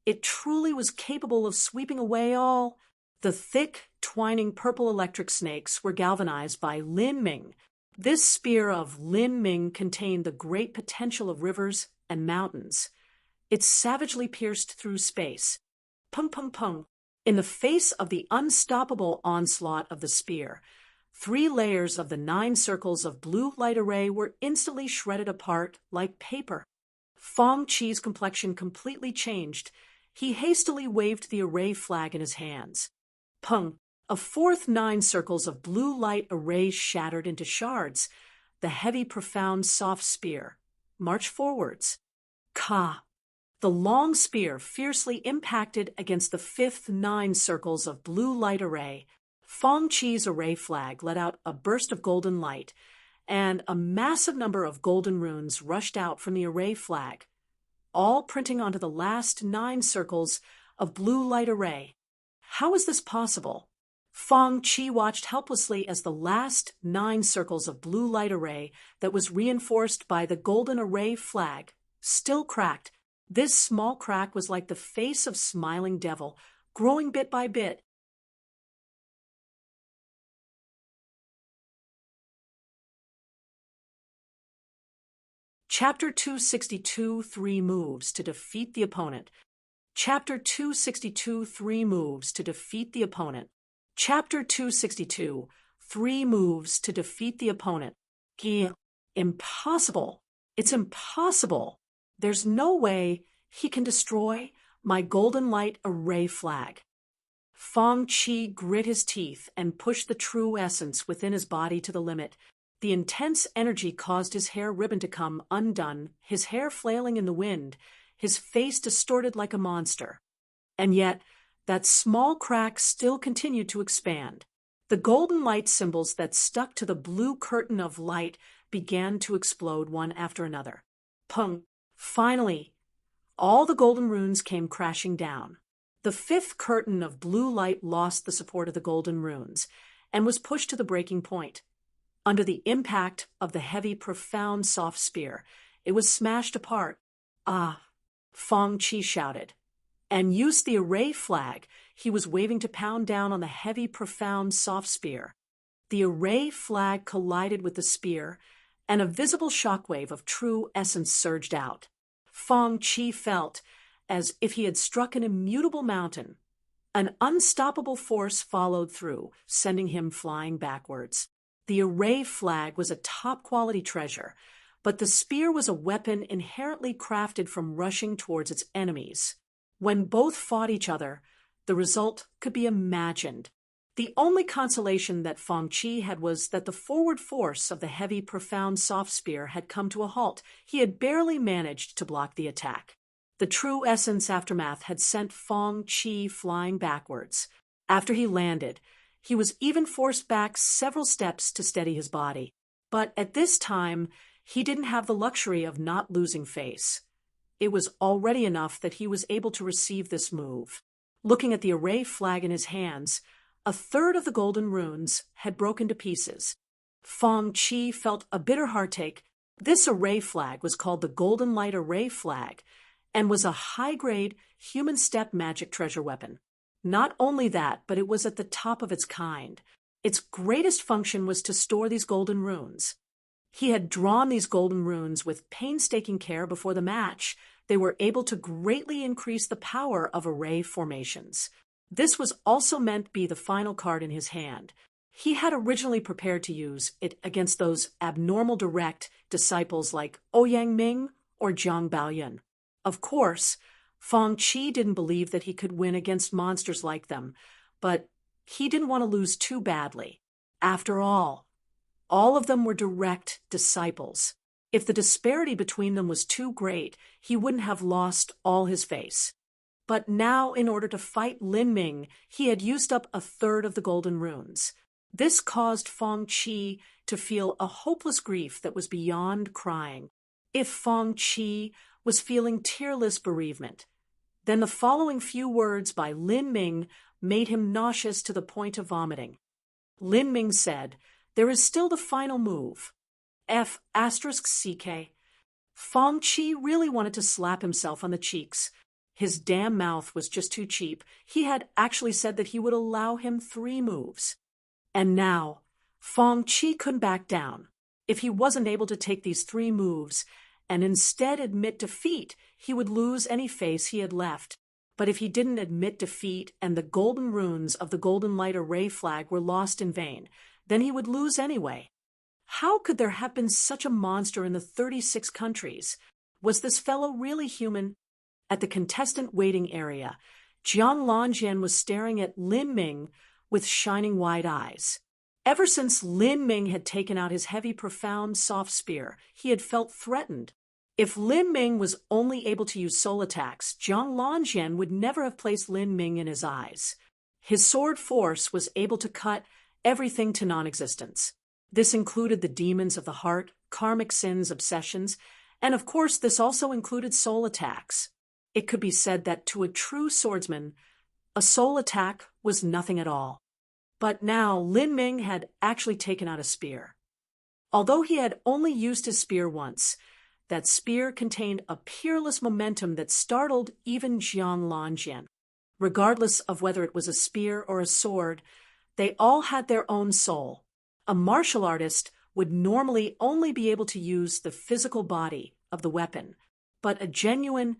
It truly was capable of sweeping away all. The thick, twining purple electric snakes were galvanized by Lin Ming. This spear of Lin Ming contained the great potential of rivers and mountains. It savagely pierced through space. Pung pung pung. In the face of the unstoppable onslaught of the spear, 3 layers of the 9 circles of blue light array were instantly shredded apart like paper. Fong Qi's complexion completely changed. He hastily waved the array flag in his hands. Pung! A 4th 9 circles of blue light array shattered into shards. The heavy, profound, soft spear marched forwards. Ka! The long spear fiercely impacted against the 5th 9 circles of blue light array. Fong Qi's array flag let out a burst of golden light, and a massive number of golden runes rushed out from the array flag, all printing onto the last 9 circles of blue light array. How is this possible? Fong Qi watched helplessly as the last 9 circles of blue light array that was reinforced by the golden array flag still cracked. This small crack was like the face of smiling devil, growing bit by bit. Chapter 262, 3 moves to defeat the opponent. Chapter 262, 3 moves to defeat the opponent. Chapter 262, 3 moves to defeat the opponent. Impossible. It's impossible. There's no way he can destroy my golden light array flag. Fong Qi grit his teeth and pushed the true essence within his body to the limit. The intense energy caused his hair ribbon to come undone, his hair flailing in the wind, his face distorted like a monster. And yet, that small crack still continued to expand. The golden light symbols that stuck to the blue curtain of light began to explode one after another. Pung! Finally, all the golden runes came crashing down. The 5th curtain of blue light lost the support of the golden runes and was pushed to the breaking point. Under the impact of the heavy, profound, soft spear, it was smashed apart. Ah! Fong Qi shouted, and used the array flag he was waving to pound down on the heavy, profound, soft spear. The array flag collided with the spear, and a visible shockwave of true essence surged out. Fong Qi felt as if he had struck an immutable mountain. An unstoppable force followed through, sending him flying backwards. The array flag was a top-quality treasure, but the spear was a weapon inherently crafted from rushing towards its enemies. When both fought each other, the result could be imagined. The only consolation that Fong Qi had was that the forward force of the heavy, profound, soft spear had come to a halt. He had barely managed to block the attack. The true essence aftermath had sent Fong Qi flying backwards. After he landed, he was even forced back several steps to steady his body. But at this time, he didn't have the luxury of not losing face. It was already enough that he was able to receive this move. Looking at the array flag in his hands, a third of the golden runes had broken to pieces. Fong Qi felt a bitter heartache. This array flag was called the Golden Light Array Flag and was a high-grade human step magic treasure weapon. Not only that, but it was at the top of its kind. Its greatest function was to store these golden runes. He had drawn these golden runes with painstaking care before the match. They were able to greatly increase the power of array formations. This was also meant to be the final card in his hand. He had originally prepared to use it against those abnormal direct disciples like Ouyang Ming or Zhang Baoyun. Of course, Fong Qi didn't believe that he could win against monsters like them, but he didn't want to lose too badly. After all of them were direct disciples. If the disparity between them was too great, he wouldn't have lost all his face. But now, in order to fight Lin Ming, he had used up a third of the golden runes. This caused Feng Qi to feel a hopeless grief that was beyond crying. If Feng Qi was feeling tearless bereavement, then the following few words by Lin Ming made him nauseous to the point of vomiting. Lin Ming said, "There is still the final move. F***CK. Feng Qi really wanted to slap himself on the cheeks. His damn mouth was just too cheap. He had actually said that he would allow him 3 moves. And now, Feng Qi couldn't back down. If he wasn't able to take these 3 moves and instead admit defeat, he would lose any face he had left. But if he didn't admit defeat and the golden runes of the Golden Light Array flag were lost in vain, then he would lose anyway. How could there have been such a monster in the 36 countries? Was this fellow really human? At the contestant waiting area, Jiang Lanjian was staring at Lin Ming with shining wide eyes. Ever since Lin Ming had taken out his heavy, profound, soft spear, he had felt threatened. If Lin Ming was only able to use soul attacks, Jiang Lanjian would never have placed Lin Ming in his eyes. His sword force was able to cut everything to non-existence. This included the demons of the heart, karmic sins, obsessions, and of course this also included soul attacks. It could be said that to a true swordsman, a soul attack was nothing at all. But now Lin Ming had actually taken out a spear. Although he had only used his spear once, that spear contained a peerless momentum that startled even Jiang Lanjian. Regardless of whether it was a spear or a sword, they all had their own soul. A martial artist would normally only be able to use the physical body of the weapon, but a genuine,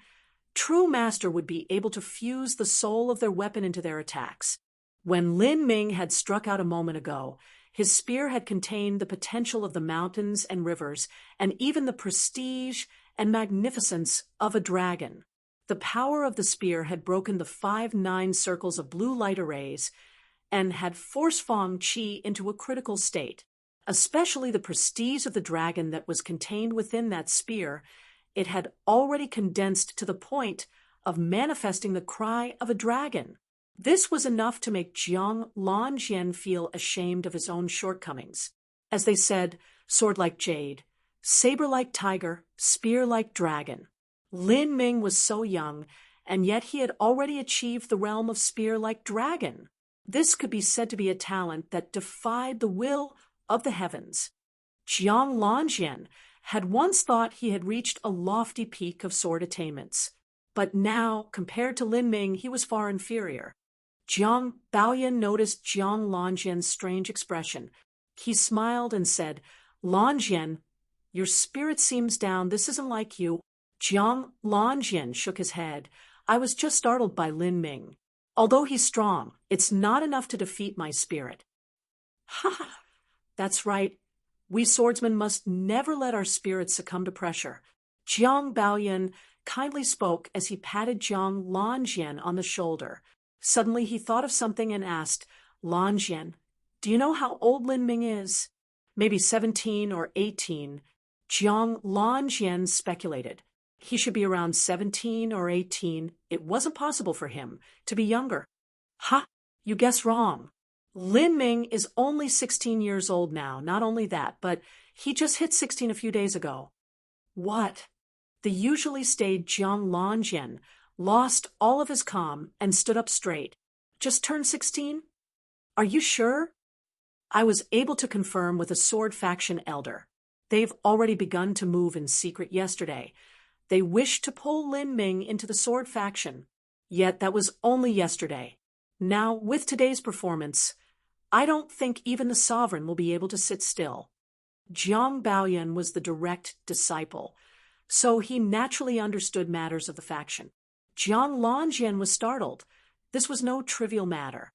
true master would be able to fuse the soul of their weapon into their attacks. When Lin Ming had struck out a moment ago, his spear had contained the potential of the mountains and rivers, and even the prestige and magnificence of a dragon. The power of the spear had broken the 5-9 circles of blue light arrays and had forced Feng Qi into a critical state. Especially the prestige of the dragon that was contained within that spear, it had already condensed to the point of manifesting the cry of a dragon. This was enough to make Jiang Lanjian feel ashamed of his own shortcomings. As they said, sword like jade, saber like tiger, spear like dragon. Lin Ming was so young, and yet he had already achieved the realm of spear like dragon. This could be said to be a talent that defied the will of the heavens. Jiang Lanjian had once thought he had reached a lofty peak of sword attainments, but now, compared to Lin Ming, he was far inferior. Jiang Baoyan noticed Jiang Lanjian's strange expression. He smiled and said, "Lanjian, your spirit seems down. This isn't like you." Jiang Lanjian shook his head. "I was just startled by Lin Ming. Although he's strong, it's not enough to defeat my spirit." "Ha! That's right. We swordsmen must never let our spirits succumb to pressure." Jiang Baoyan kindly spoke as he patted Jiang Lanjian on the shoulder. Suddenly he thought of something and asked, "Lanjian, do you know how old Lin Ming is?" "Maybe 17 or 18. Jiang Lanjian speculated. He should be around 17 or 18. It wasn't possible for him to be younger. "Ha! You guessed wrong. Lin Ming is only 16 years old now. Not only that, but he just hit 16 a few days ago." "What?" The usually staid Jiang Lanjian lost all of his calm and stood up straight. "Just turned 16? Are you sure?" "I was able to confirm with a sword faction elder. They've already begun to move in secret yesterday. They wish to pull Lin Ming into the sword faction. Yet that was only yesterday. Now, with today's performance, I don't think even the sovereign will be able to sit still." Jiang Baoyan was the direct disciple, so he naturally understood matters of the faction. Jiang Lanjian was startled. This was no trivial matter.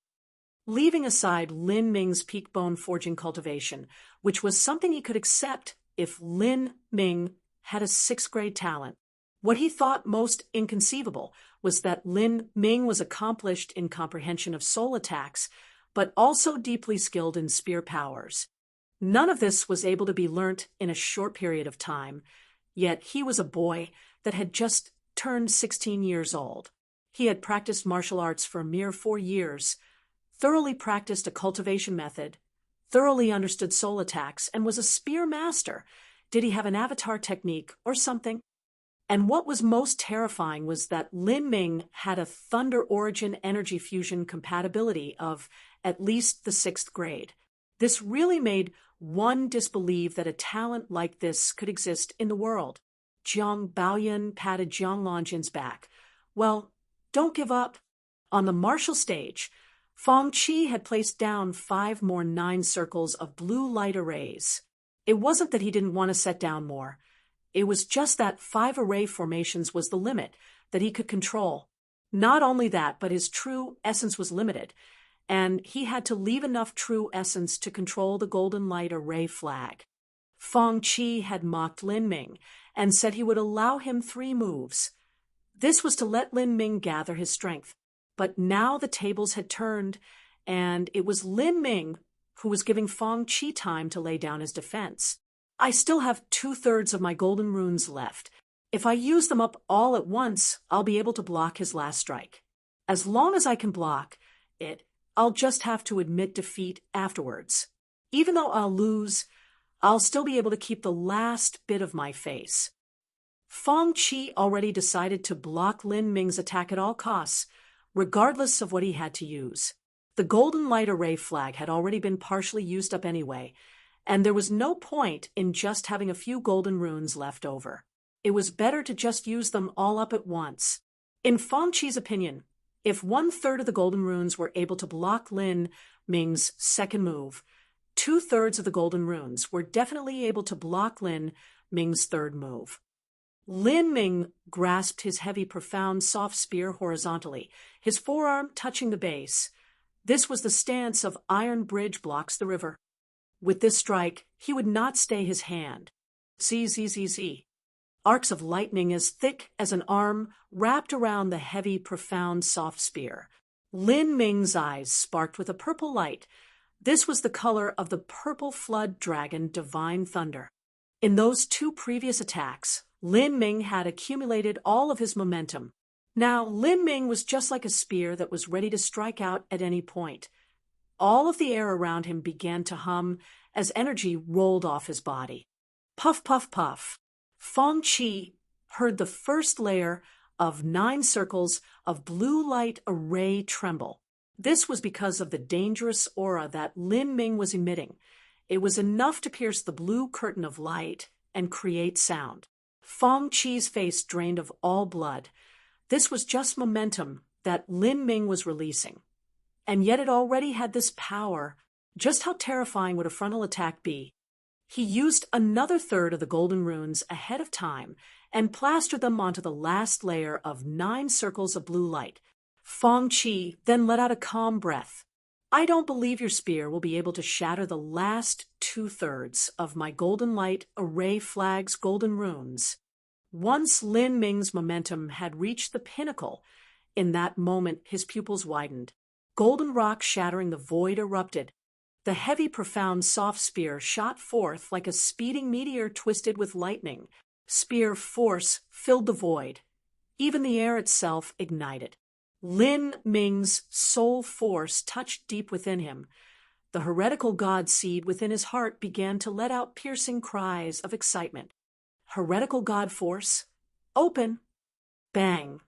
Leaving aside Lin Ming's peak bone forging cultivation, which was something he could accept if Lin Ming had a 6th grade talent, what he thought most inconceivable was that Lin Ming was accomplished in comprehension of soul attacks, but also deeply skilled in spear powers. None of this was able to be learnt in a short period of time, yet he was a boy that had just turned 16 years old. He had practiced martial arts for a mere 4 years, thoroughly practiced a cultivation method, thoroughly understood soul attacks, and was a spear master. Did he have an avatar technique or something? And what was most terrifying was that Lin Ming had a thunder origin energy fusion compatibility of at least the 6th grade. This really made one disbelieve that a talent like this could exist in the world. Jiang Baoyan patted Jiang Longjin's back. Well, don't give up. On the martial stage, Feng Qi had placed down 5 more 9 circles of blue light arrays. It wasn't that he didn't want to set down more. It was just that 5 array formations was the limit that he could control. Not only that, but his true essence was limited, and he had to leave enough true essence to control the golden light array flag. Feng Qi had mocked Lin Ming and said he would allow him 3 moves. This was to let Lin Ming gather his strength. But now the tables had turned, and it was Lin Ming who was giving Feng Qi time to lay down his defense. I still have 2/3 of my golden runes left. If I use them up all at once, I'll be able to block his last strike. As long as I can block it, I'll just have to admit defeat afterwards. Even though I'll lose, I'll still be able to keep the last bit of my face. Feng Qi already decided to block Lin Ming's attack at all costs, regardless of what he had to use. The golden light array flag had already been partially used up anyway, and there was no point in just having a few golden runes left over. It was better to just use them all up at once. In Feng Qi's opinion, if 1/3 of the golden runes were able to block Lin Ming's second move, 2/3 of the golden runes were definitely able to block Lin Ming's third move. Lin Ming grasped his heavy, profound, soft spear horizontally, his forearm touching the base. This was the stance of iron bridge blocks the river. With this strike, he would not stay his hand. Z. Arcs of lightning as thick as an arm wrapped around the heavy, profound, soft spear. Lin Ming's eyes sparked with a purple light. This was the color of the purple flood dragon Divine Thunder. In those 2 previous attacks, Lin Ming had accumulated all of his momentum. Now, Lin Ming was just like a spear that was ready to strike out at any point. All of the air around him began to hum as energy rolled off his body. Puff, puff, puff. Feng Qi heard the first layer of 9 circles of blue light array tremble. This was because of the dangerous aura that Lin Ming was emitting. It was enough to pierce the blue curtain of light and create sound. Feng Qi's face drained of all blood. This was just momentum that Lin Ming was releasing. And yet it already had this power. Just how terrifying would a frontal attack be? He used another 1/3 of the golden runes ahead of time and plastered them onto the last layer of 9 circles of blue light. Feng Qi then let out a calm breath. I don't believe your spear will be able to shatter the last 2/3 of my golden light array flag's golden runes. Once Lin Ming's momentum had reached the pinnacle, in that moment his pupils widened. Golden rock shattering the void erupted. The heavy, profound, soft spear shot forth like a speeding meteor twisted with lightning. Spear force filled the void. Even the air itself ignited. Lin Ming's soul force touched deep within him. The heretical god seed within his heart began to let out piercing cries of excitement. Heretical god force, open, bang.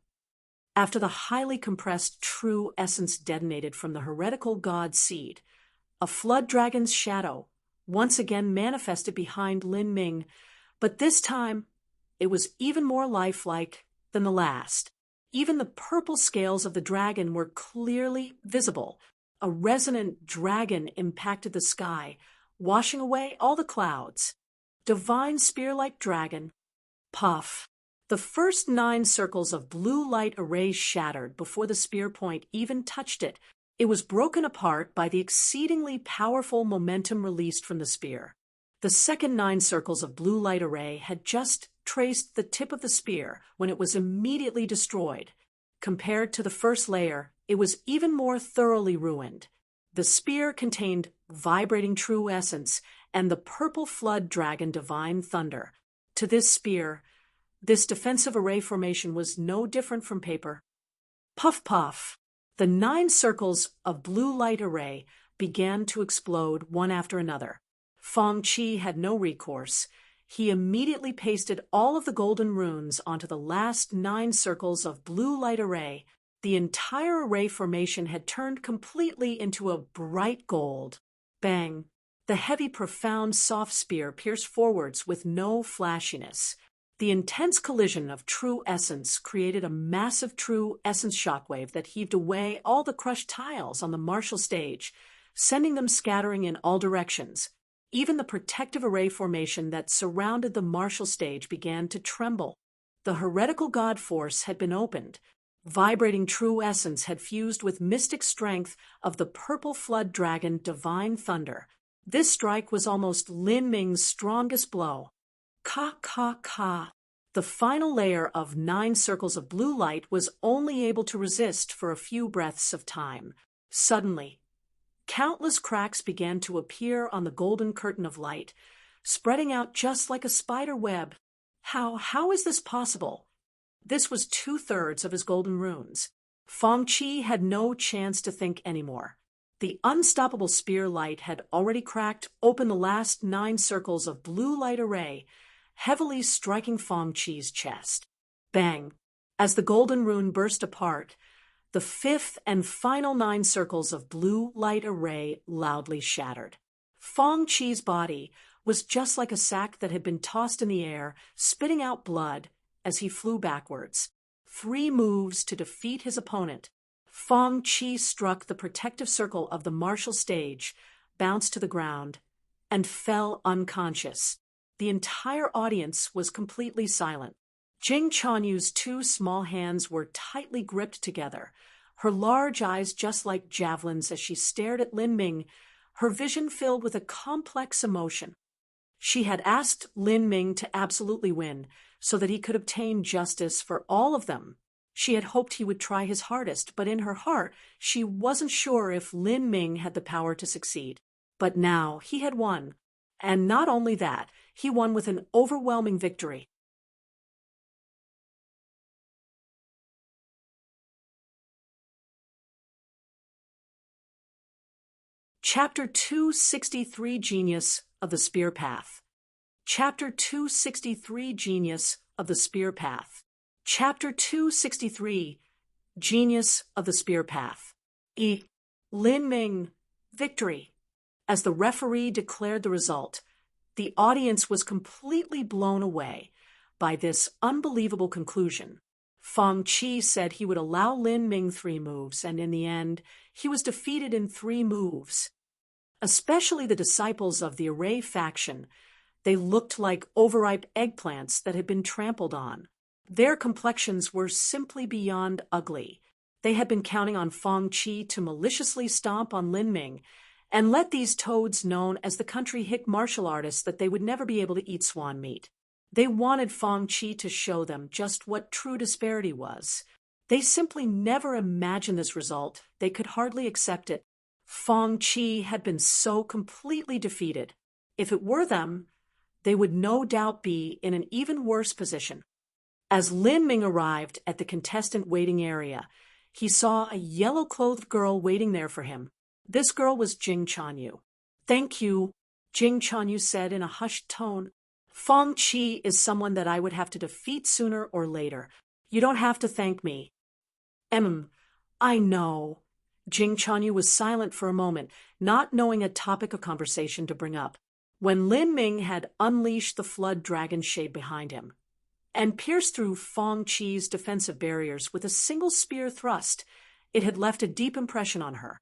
After the highly compressed true essence detonated from the heretical god seed, a flood dragon's shadow once again manifested behind Lin Ming, but this time it was even more lifelike than the last. Even the purple scales of the dragon were clearly visible. A resonant dragon impacted the sky, washing away all the clouds. Divine spear-like dragon, puff. The first 9 circles of blue light array shattered before the spear point even touched it. It was broken apart by the exceedingly powerful momentum released from the spear. The second 9 circles of blue light array had just traced the tip of the spear when it was immediately destroyed. Compared to the first layer, it was even more thoroughly ruined. The spear contained vibrating true essence and the purple flood dragon divine thunder. To this spear, this defensive array formation was no different from paper. Puff puff! The 9 circles of blue light array began to explode one after another. Feng Qi had no recourse. He immediately pasted all of the golden runes onto the last 9 circles of blue light array. The entire array formation had turned completely into a bright gold. Bang! The heavy, profound, soft spear pierced forwards with no flashiness. The intense collision of true essence created a massive true essence shockwave that heaved away all the crushed tiles on the martial stage, sending them scattering in all directions. Even the protective array formation that surrounded the martial stage began to tremble. The heretical god force had been opened. Vibrating true essence had fused with mystic strength of the purple flood dragon divine thunder. This strike was almost Lin Ming's strongest blow. Ka ka ka. The final layer of 9 circles of blue light was only able to resist for a few breaths of time. Suddenly, countless cracks began to appear on the golden curtain of light, spreading out just like a spider web. How is this possible? This was 2/3 of his golden runes. Feng Qi had no chance to think anymore. The unstoppable spear light had already cracked open the last 9 circles of blue light array, heavily striking Feng Qi's chest. Bang! As the golden rune burst apart, the 5th and final 9 circles of blue light array loudly shattered. Feng Qi's body was just like a sack that had been tossed in the air, spitting out blood as he flew backwards. 3 moves to defeat his opponent. Feng Qi struck the protective circle of the martial stage, bounced to the ground, and fell unconscious. The entire audience was completely silent. Jing Chuanyu's 2 small hands were tightly gripped together, her large eyes just like javelins as she stared at Lin Ming, her vision filled with a complex emotion. She had asked Lin Ming to absolutely win, so that he could obtain justice for all of them. She had hoped he would try his hardest, but in her heart, she wasn't sure if Lin Ming had the power to succeed. But now he had won. And not only that, he won with an overwhelming victory. Chapter 263 Genius of the Spear Path. Chapter 263 Genius of the Spear Path. Chapter 263 Genius of the Spear Path. Lin Ming, victory. As the referee declared the result, the audience was completely blown away by this unbelievable conclusion. Feng Qi said he would allow Lin Ming 3 moves, and in the end, he was defeated in 3 moves. Especially the disciples of the Array faction, they looked like overripe eggplants that had been trampled on. Their complexions were simply beyond ugly. They had been counting on Feng Qi to maliciously stomp on Lin Ming and let these toads known as the country hick martial artists that they would never be able to eat swan meat. They wanted Feng Qi to show them just what true disparity was. They simply never imagined this result. They could hardly accept it. Feng Qi had been so completely defeated. If it were them, they would no doubt be in an even worse position. As Lin Ming arrived at the contestant waiting area, he saw a yellow-clothed girl waiting there for him. This girl was Jing Chuanyu. "Thank you," Jing Chuanyu said in a hushed tone. "Feng Qi is someone that I would have to defeat sooner or later. You don't have to thank me." I know." Jing Chuanyu was silent for a moment, not knowing a topic of conversation to bring up. When Lin Ming had unleashed the flood dragon shade behind him and pierced through Feng Qi's defensive barriers with a single spear thrust, it had left a deep impression on her.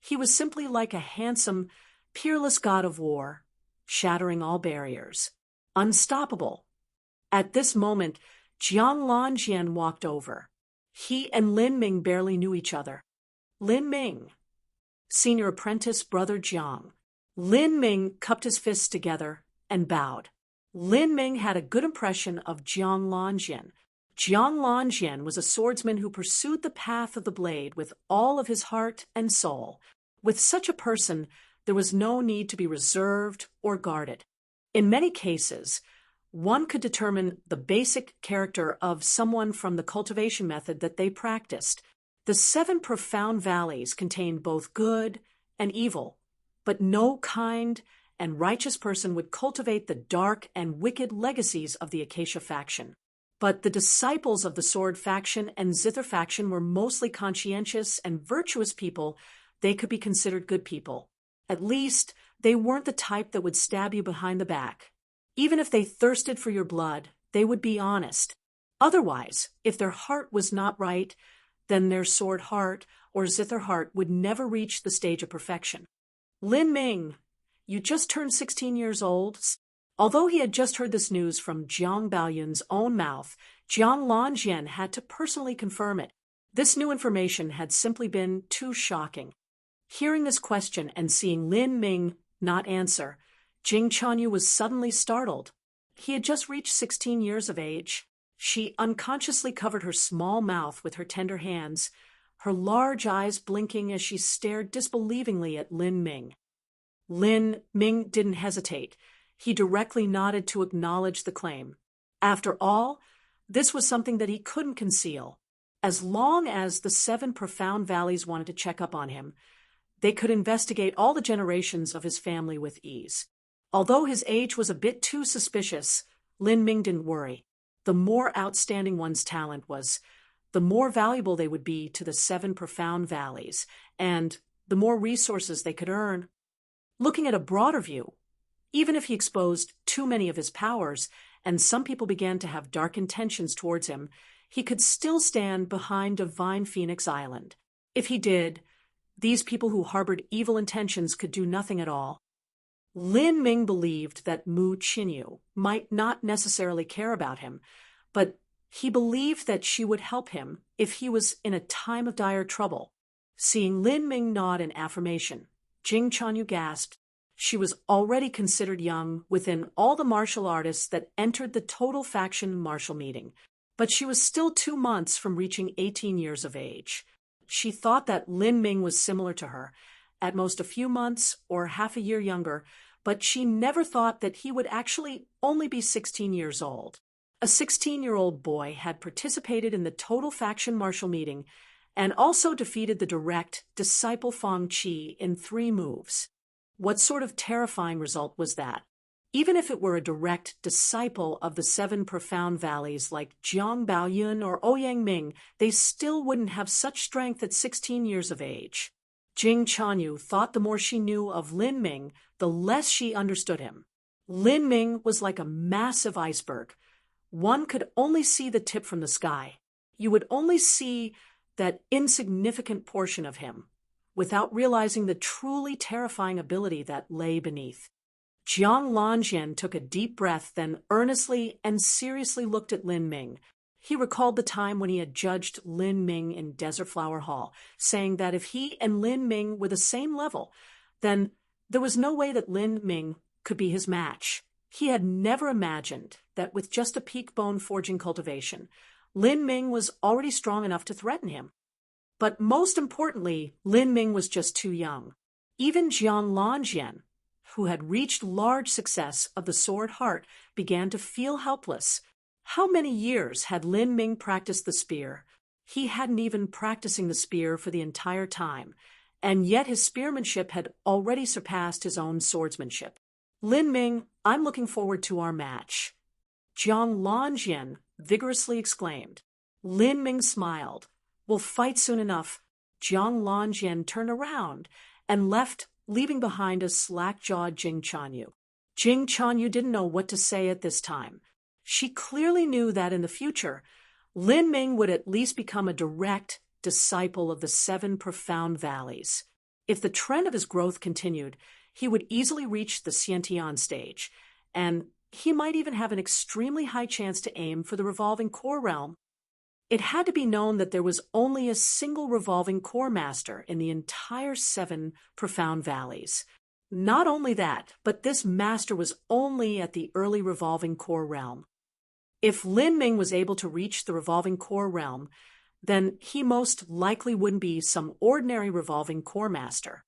He was simply like a handsome, peerless god of war, shattering all barriers. Unstoppable. At this moment, Jiang Lanjian walked over. He and Lin Ming barely knew each other. Lin Ming, senior apprentice brother Jiang. Lin Ming cupped his fists together and bowed. Lin Ming had a good impression of Jiang Lanjian. Jiang Lanjian was a swordsman who pursued the path of the blade with all of his heart and soul. With such a person, there was no need to be reserved or guarded. In many cases, one could determine the basic character of someone from the cultivation method that they practiced. The 7 profound valleys contained both good and evil, but no kind and righteous person would cultivate the dark and wicked legacies of the Acacia faction. But the disciples of the Sword faction and Zither faction were mostly conscientious and virtuous people. They could be considered good people. At least, they weren't the type that would stab you behind the back. Even if they thirsted for your blood, they would be honest. Otherwise, if their heart was not right, then their sword heart or Zither heart would never reach the stage of perfection. Lin Ming, you just turned 16 years old. Although he had just heard this news from Jiang Baoyun's own mouth, Jiang Lanjian had to personally confirm it. This new information had simply been too shocking. Hearing this question and seeing Lin Ming not answer, Jing Chanyu was suddenly startled. He had just reached 16 years of age. She unconsciously covered her small mouth with her tender hands, her large eyes blinking as she stared disbelievingly at Lin Ming. Lin Ming didn't hesitate. He directly nodded to acknowledge the claim. After all, this was something that he couldn't conceal. As long as the 7 profound valleys wanted to check up on him, they could investigate all the generations of his family with ease. Although his age was a bit too suspicious, Lin Ming didn't worry. The more outstanding one's talent was, the more valuable they would be to the 7 profound valleys, and the more resources they could earn. Looking at a broader view, even if he exposed too many of his powers, and some people began to have dark intentions towards him, he could still stand behind Divine Phoenix Island. If he did, these people who harbored evil intentions could do nothing at all. Lin Ming believed that Mu Qinyu might not necessarily care about him, but he believed that she would help him if he was in a time of dire trouble. Seeing Lin Ming nod in affirmation, Jing Chanyu gasped. She was already considered young within all the martial artists that entered the total faction martial meeting, but she was still 2 months from reaching 18 years of age. She thought that Lin Ming was similar to her, at most a few months or half a year younger, but she never thought that he would actually only be 16 years old. A 16-year-old boy had participated in the total faction martial meeting and also defeated the direct disciple Fang Qi in 3 moves. What sort of terrifying result was that? Even if it were a direct disciple of the 7 profound valleys like Jiang Baoyun or Ouyang Ming, they still wouldn't have such strength at 16 years of age. Jing Chanyu thought the more she knew of Lin Ming, the less she understood him. Lin Ming was like a massive iceberg. One could only see the tip from the sky. You would only see that insignificant portion of him, without realizing the truly terrifying ability that lay beneath. Jiang Lanjian took a deep breath, then earnestly and seriously looked at Lin Ming. He recalled the time when he had judged Lin Ming in Desert Flower Hall, saying that if he and Lin Ming were the same level, then there was no way that Lin Ming could be his match. He had never imagined that with just a peak bone forging cultivation, Lin Ming was already strong enough to threaten him. But most importantly, Lin Ming was just too young. Even Jiang Lanjian, who had reached large success of the Sword Heart, began to feel helpless. How many years had Lin Ming practiced the spear? He hadn't even practicing the spear for the entire time, and yet his spearmanship had already surpassed his own swordsmanship. Lin Ming, I'm looking forward to our match. Jiang Lanjian vigorously exclaimed. Lin Ming smiled. We'll fight soon enough. Jiang Lanjian turned around and left, leaving behind a slack-jawed Jing Chanyu. Jing Chanyu didn't know what to say at this time. She clearly knew that in the future, Lin Ming would at least become a direct disciple of the 7 profound valleys. If the trend of his growth continued, he would easily reach the Xiantian stage, and he might even have an extremely high chance to aim for the revolving core realm. It had to be known that there was only a single revolving core master in the entire 7 profound valleys. Not only that, but this master was only at the early revolving core realm. If Lin Ming was able to reach the revolving core realm, then he most likely wouldn't be some ordinary revolving core master.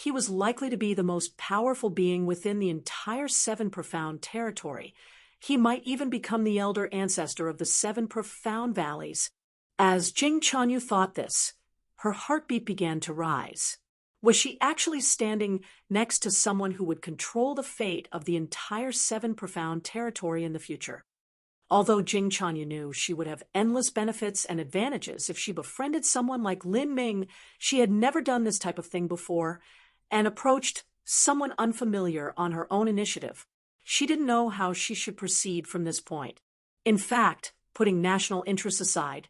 he was likely to be the most powerful being within the entire Seven Profound territory. He might even become the elder ancestor of the Seven Profound Valleys. As Jing Chanyu thought this, her heartbeat began to rise. Was she actually standing next to someone who would control the fate of the entire Seven Profound territory in the future? Although Jing Chanyu knew she would have endless benefits and advantages if she befriended someone like Lin Ming, she had never done this type of thing before and approached someone unfamiliar on her own initiative. She didn't know how she should proceed from this point. In fact, putting national interests aside,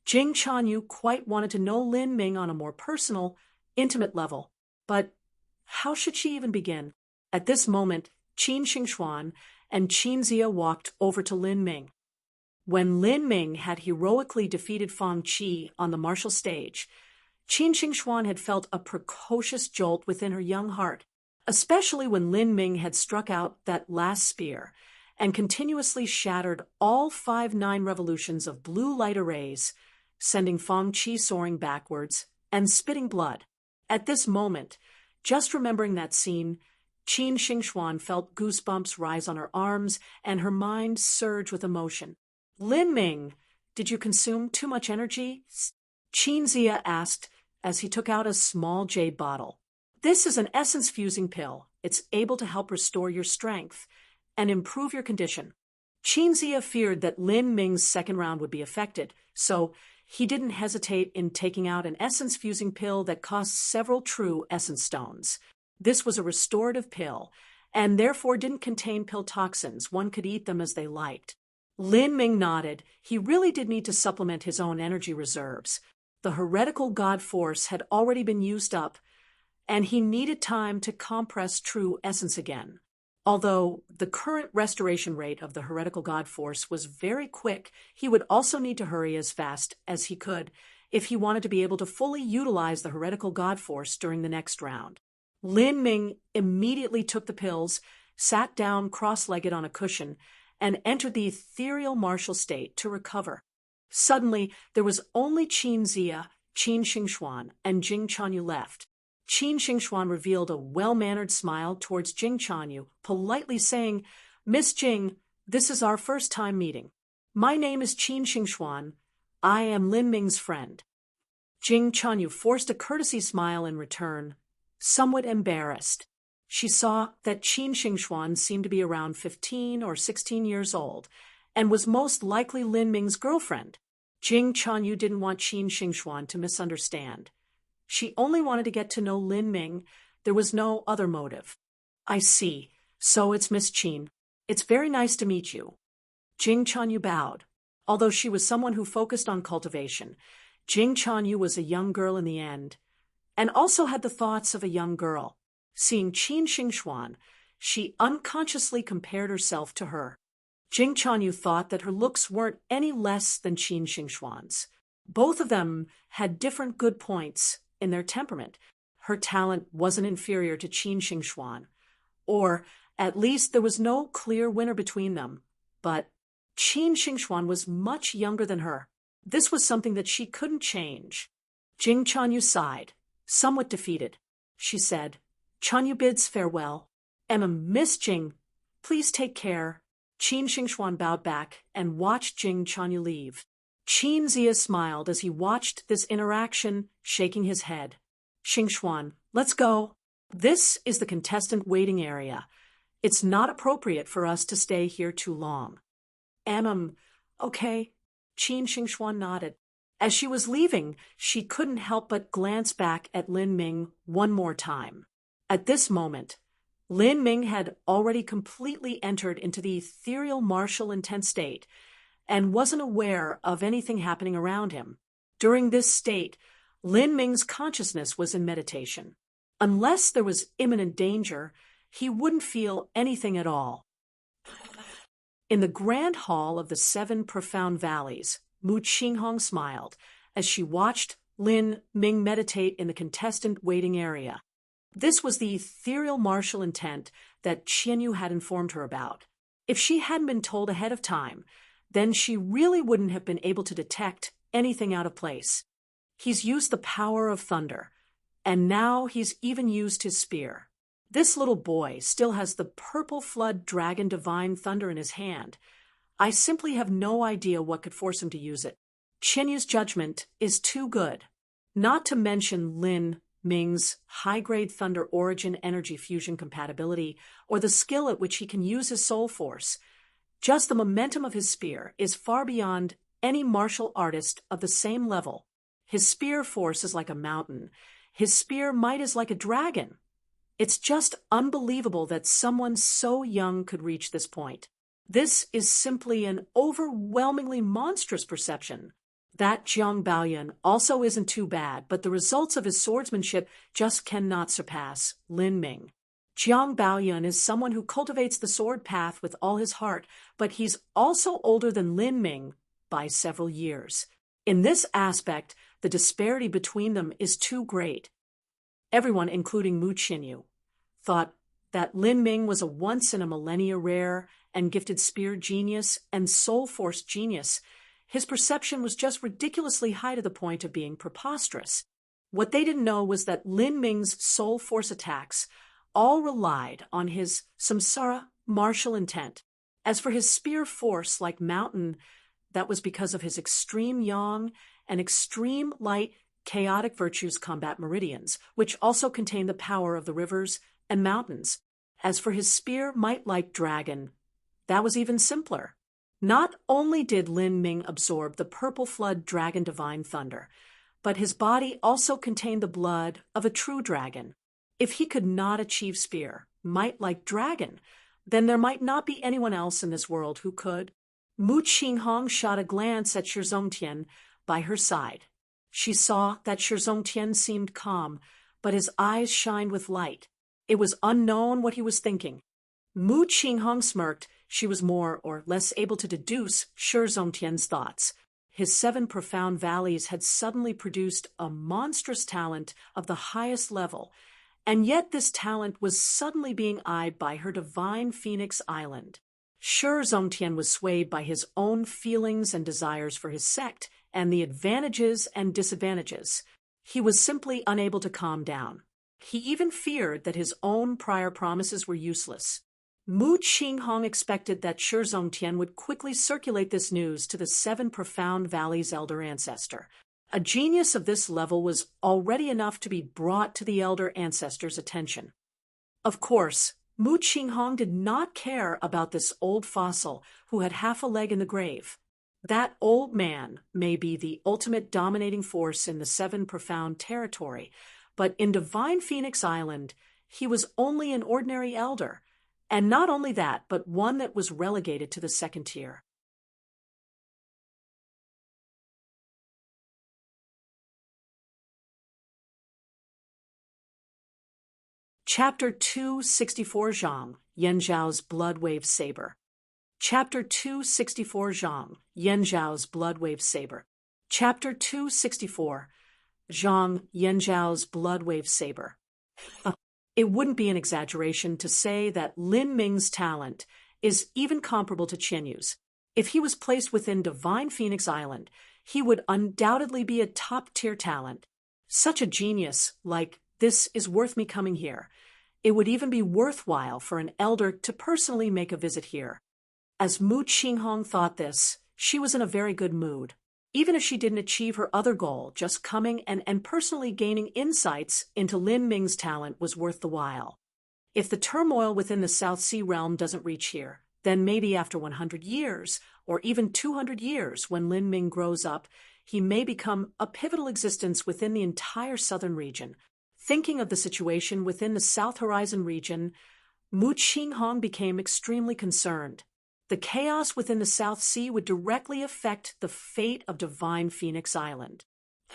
Jing Chanyu quite wanted to know Lin Ming on a more personal, intimate level. But how should she even begin? At this moment, Qin Xingxuan and Qin Zia walked over to Lin Ming. When Lin Ming had heroically defeated Fang Qi on the martial stage, Qin Xingxuan had felt a precocious jolt within her young heart, especially when Lin Ming had struck out that last spear and continuously shattered all 5-9 revolutions of blue light arrays, sending Fang Qi soaring backwards and spitting blood. At this moment, just remembering that scene, Qin Xingxuan felt goosebumps rise on her arms and her mind surge with emotion. Lin Ming, did you consume too much energy? Qin Zia asked as he took out a small jade bottle. This is an essence-fusing pill. It's able to help restore your strength and improve your condition. Qin Zia feared that Lin Ming's second round would be affected, so he didn't hesitate in taking out an essence-fusing pill that cost several true essence stones. This was a restorative pill, and therefore didn't contain pill toxins. One could eat them as they liked. Lin Ming nodded. He really did need to supplement his own energy reserves. The heretical god force had already been used up, and he needed time to compress true essence again. Although the current restoration rate of the heretical god force was very quick, he would also need to hurry as fast as he could if he wanted to be able to fully utilize the heretical god force during the next round. Lin Ming immediately took the pills, sat down cross-legged on a cushion, and entered the ethereal martial state to recover. Suddenly, there was only Qin Zia, Qin Xingxuan, and Jing Chanyu left. Qin Xingxuan revealed a well-mannered smile towards Jing Chanyu, politely saying, "Miss Jing, this is our first time meeting. My name is Qin Xingxuan. I am Lin Ming's friend." Jing Chanyu forced a courtesy smile in return, somewhat embarrassed. She saw that Qin Xingxuan seemed to be around 15 or 16 years old and was most likely Lin Ming's girlfriend. Jing Chanyu didn't want Qin Xingxuan to misunderstand. She only wanted to get to know Lin Ming. There was no other motive. "I see. So it's Miss Qin. It's very nice to meet you." Jing Chanyu bowed. Although she was someone who focused on cultivation, Jing Chanyu was a young girl in the end, and also had the thoughts of a young girl. Seeing Qin Xingxuan, she unconsciously compared herself to her. Jing Chanyu thought that her looks weren't any less than Qin Xingxuan's. Both of them had different good points in their temperament. Her talent wasn't inferior to Qin Xingxuan, or at least there was no clear winner between them. But Qin Xingxuan was much younger than her. This was something that she couldn't change. Jing Chanyu sighed, somewhat defeated. She said, "Chanyu bids farewell. Miss Jing, please take care." Qin Xingxuan bowed back and watched Jing Chanyu leave. Qin Zia smiled as he watched this interaction, shaking his head. "Xingxuan, let's go. This is the contestant waiting area. It's not appropriate for us to stay here too long." Okay." Qin Xingxuan nodded. As she was leaving, she couldn't help but glance back at Lin Ming one more time. At this moment, Lin Ming had already completely entered into the ethereal martial intent state and wasn't aware of anything happening around him. During this state, Lin Ming's consciousness was in meditation. Unless there was imminent danger, he wouldn't feel anything at all. In the grand hall of the Seven Profound Valleys, Mu Qinghong smiled as she watched Lin Ming meditate in the contestant waiting area. This was the ethereal martial intent that Qianyu had informed her about. If she hadn't been told ahead of time, then she really wouldn't have been able to detect anything out of place. He's used the power of thunder. and now he's even used his spear. This little boy still has the purple flood dragon divine thunder in his hand. I simply have no idea what could force him to use it. Qianyu's judgment is too good. Not to mention Lin Ming's high-grade thunder origin energy fusion compatibility, or the skill at which he can use his soul force. Just the momentum of his spear is far beyond any martial artist of the same level. His spear force is like a mountain. His spear might is like a dragon. It's just unbelievable that someone so young could reach this point. This is simply an overwhelmingly monstrous perception. That Jiang Baoyan also isn't too bad, but the results of his swordsmanship just cannot surpass Lin Ming. Jiang Baoyan is someone who cultivates the sword path with all his heart, but he's also older than Lin Ming by several years. In this aspect, the disparity between them is too great. Everyone, including Mu Qianyu, thought that Lin Ming was a once-in-a-millennia rare and gifted spear genius and soul force genius. His perception was just ridiculously high to the point of being preposterous. What they didn't know was that Lin Ming's soul force attacks all relied on his samsara martial intent. As for his spear force like mountain, that was because of his extreme yang and extreme light chaotic virtues combat meridians, which also contain the power of the rivers and mountains. As for his spear might like dragon, that was even simpler. Not only did Lin Ming absorb the purple flood dragon divine thunder, but his body also contained the blood of a true dragon. If he could not achieve spear might like dragon, then there might not be anyone else in this world who could. Mu Qinghong shot a glance at Shi Zongtian by her side. She saw that Shi Zongtian seemed calm, but his eyes shined with light. It was unknown what he was thinking. Mu Qinghong smirked. She was more or less able to deduce Shi Zongtian's thoughts. His 7 profound valleys had suddenly produced a monstrous talent of the highest level, and yet this talent was suddenly being eyed by her divine Phoenix Island. Shi Zongtian was swayed by his own feelings and desires for his sect and the advantages and disadvantages. He was simply unable to calm down. He even feared that his own prior promises were useless. Mu Qinghong expected that Shi Zongtian would quickly circulate this news to the 7 profound valleys' elder ancestor. A genius of this level was already enough to be brought to the elder ancestor's attention. Of course, Mu Qinghong did not care about this old fossil who had half a leg in the grave. That old man may be the ultimate dominating force in the 7 profound territory, but in Divine Phoenix Island, he was only an ordinary elder. And not only that, but one that was relegated to the 2nd tier. Chapter 264 Zhang, Yanzhao's Blood Wave Saber. Chapter 264 Zhang, Yanzhao's Blood Wave Saber. Chapter 264 Zhang, Yanzhao's Blood Wave Saber. It wouldn't be an exaggeration to say that Lin Ming's talent is even comparable to Qianyu's. If he was placed within Divine Phoenix Island, he would undoubtedly be a top-tier talent. Such a genius like this is worth me coming here. It would even be worthwhile for an elder to personally make a visit here. As Mu Qinghong thought this, she was in a very good mood. Even if she didn't achieve her other goal, just coming and personally gaining insights into Lin Ming's talent was worth the while. If the turmoil within the South Sea realm doesn't reach here, then maybe after 100 years, or even 200 years, when Lin Ming grows up, he may become a pivotal existence within the entire southern region. Thinking of the situation within the South Horizon region, Mu Qinghong became extremely concerned. The chaos within the South Sea would directly affect the fate of Divine Phoenix Island.